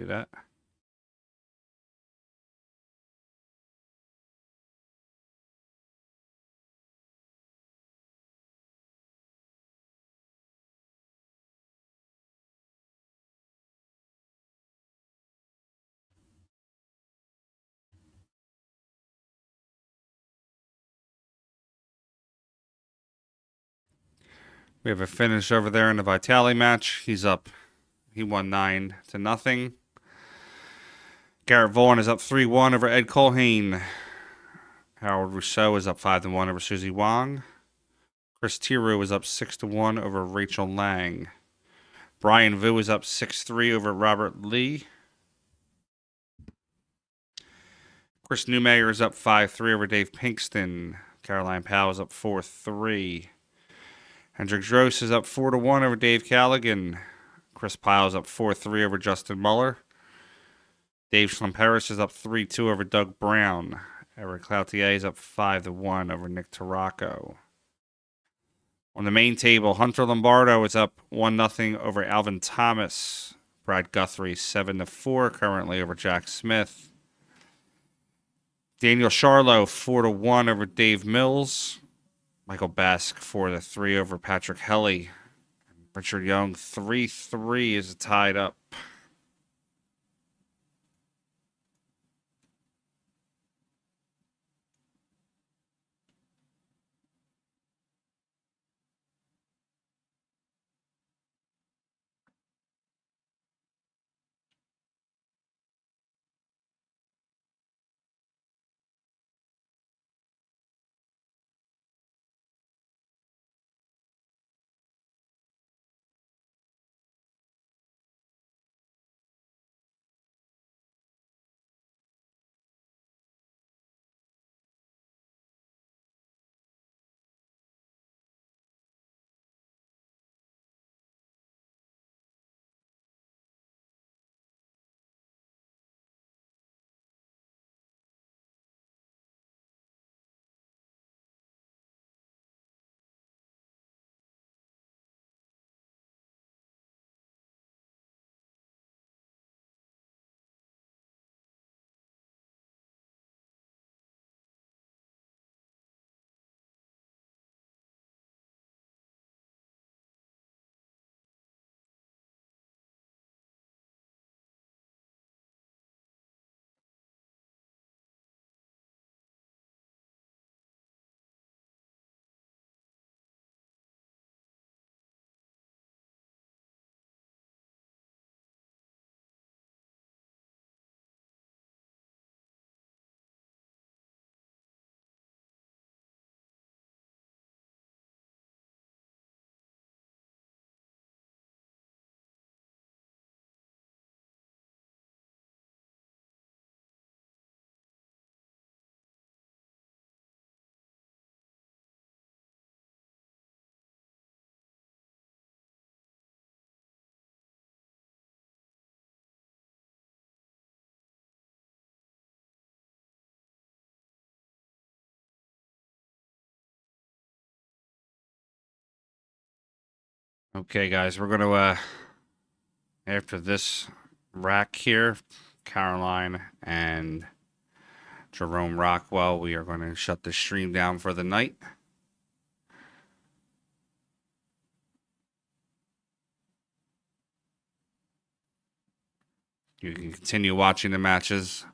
that. We have a finish over there in the Vitale match. He's up. He won 9-0. Garrett Vaughan is up 3-1 over Ed Colhane. Howard Rousseau is up 5-1 over Susie Wong. Chris Tiru is up 6-1 over Rachel Lang. Brian Vu is up 6-3 over Robert Lee. Chris Newmayer is up 5-3 over Dave Pinkston. Caroline Powell is up 4-3. Hendrik Drost is up 4-1 over Dave Callaghan. Chris Pyle is up 4-3 over Justin Muller. Dave Schlemperis is up 3-2 over Doug Brown. Eric Cloutier is up 5-1 over Nick Tarraco. On the main table, Hunter Lombardo is up 1-0 over Alvin Thomas. Brad Guthrie 7-4 currently over Jack Smith. Daniel Charlo 4-1 over Dave Mills. Michael Bask 4-3 over Patrick Helly. Richard Young 3-3 is tied up. Okay, guys, we're going to, after this rack here, Caroline and Jerome Rockwell, we are going to shut the stream down for the night. You can continue watching the matches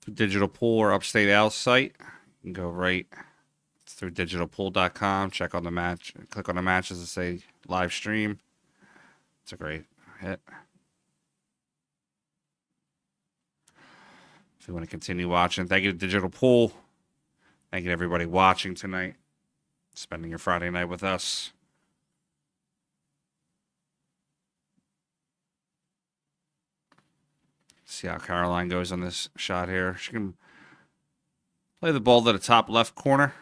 through Digital Pool or Upstate Al's site. You can go right through digitalpool.com, check on the match, click on the matches and say live stream. It's a great hit. If you want to continue watching, thank you to Digital Pool. Thank you to everybody watching tonight, spending your Friday night with us. See how Caroline goes on this shot here. She can play the ball to the top left corner.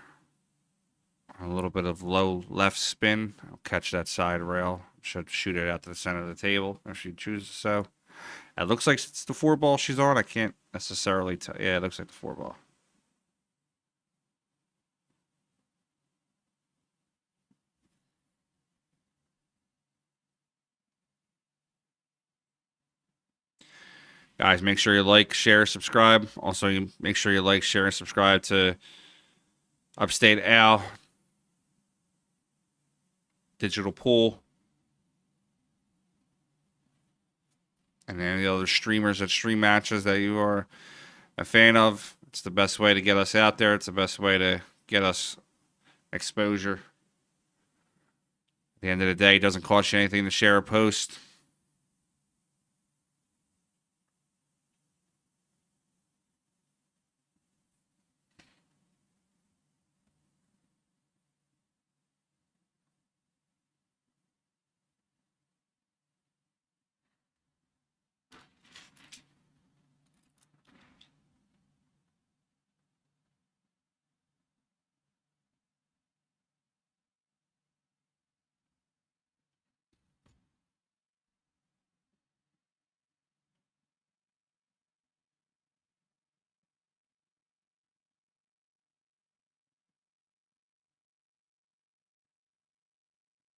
A little bit of low left spin. I'll catch that side rail. Should shoot it out to the center of the table if she chooses so. It looks like it's the 4-ball she's on. I can't necessarily tell. Yeah, it looks like the 4-ball. Guys, make sure you like, share, subscribe. Also, you make sure you like, share, and subscribe to Upstate Al, Digital Pool, and any other streamers that stream matches that you are a fan of. It's the best way to get us out there. It's the best way to get us exposure. At the end of the day, it doesn't cost you anything to share a post.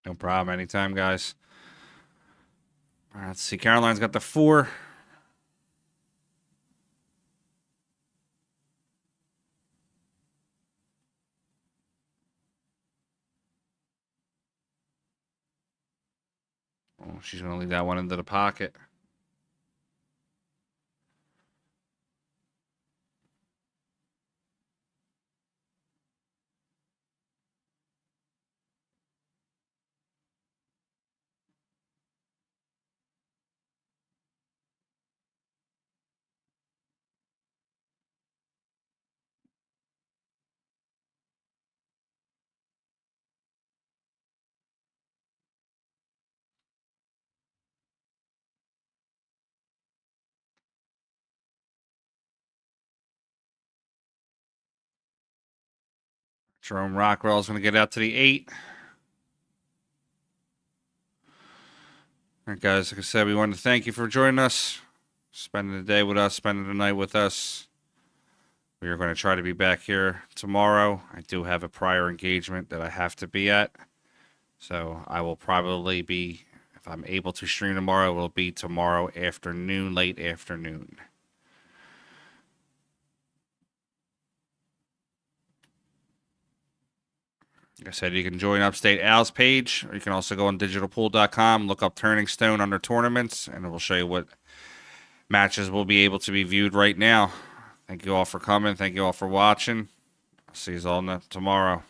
No problem. Anytime, guys. All right, let's see. Caroline's got the 4. Oh, she's going to leave that one into the pocket. Jerome Rockwell's going to get out to the 8. All right, guys, like I said, we wanted to thank you for joining us, spending the day with us, spending the night with us. We are going to try to be back here tomorrow. I do have a prior engagement that I have to be at. So I will probably be, if I'm able to stream tomorrow, it will be tomorrow afternoon, late afternoon. Like I said, you can join Upstate Al's page, or you can also go on digitalpool.com, look up Turning Stone under tournaments, and it will show you what matches will be able to be viewed right now. Thank you all for coming. Thank you all for watching. I'll see you all tomorrow.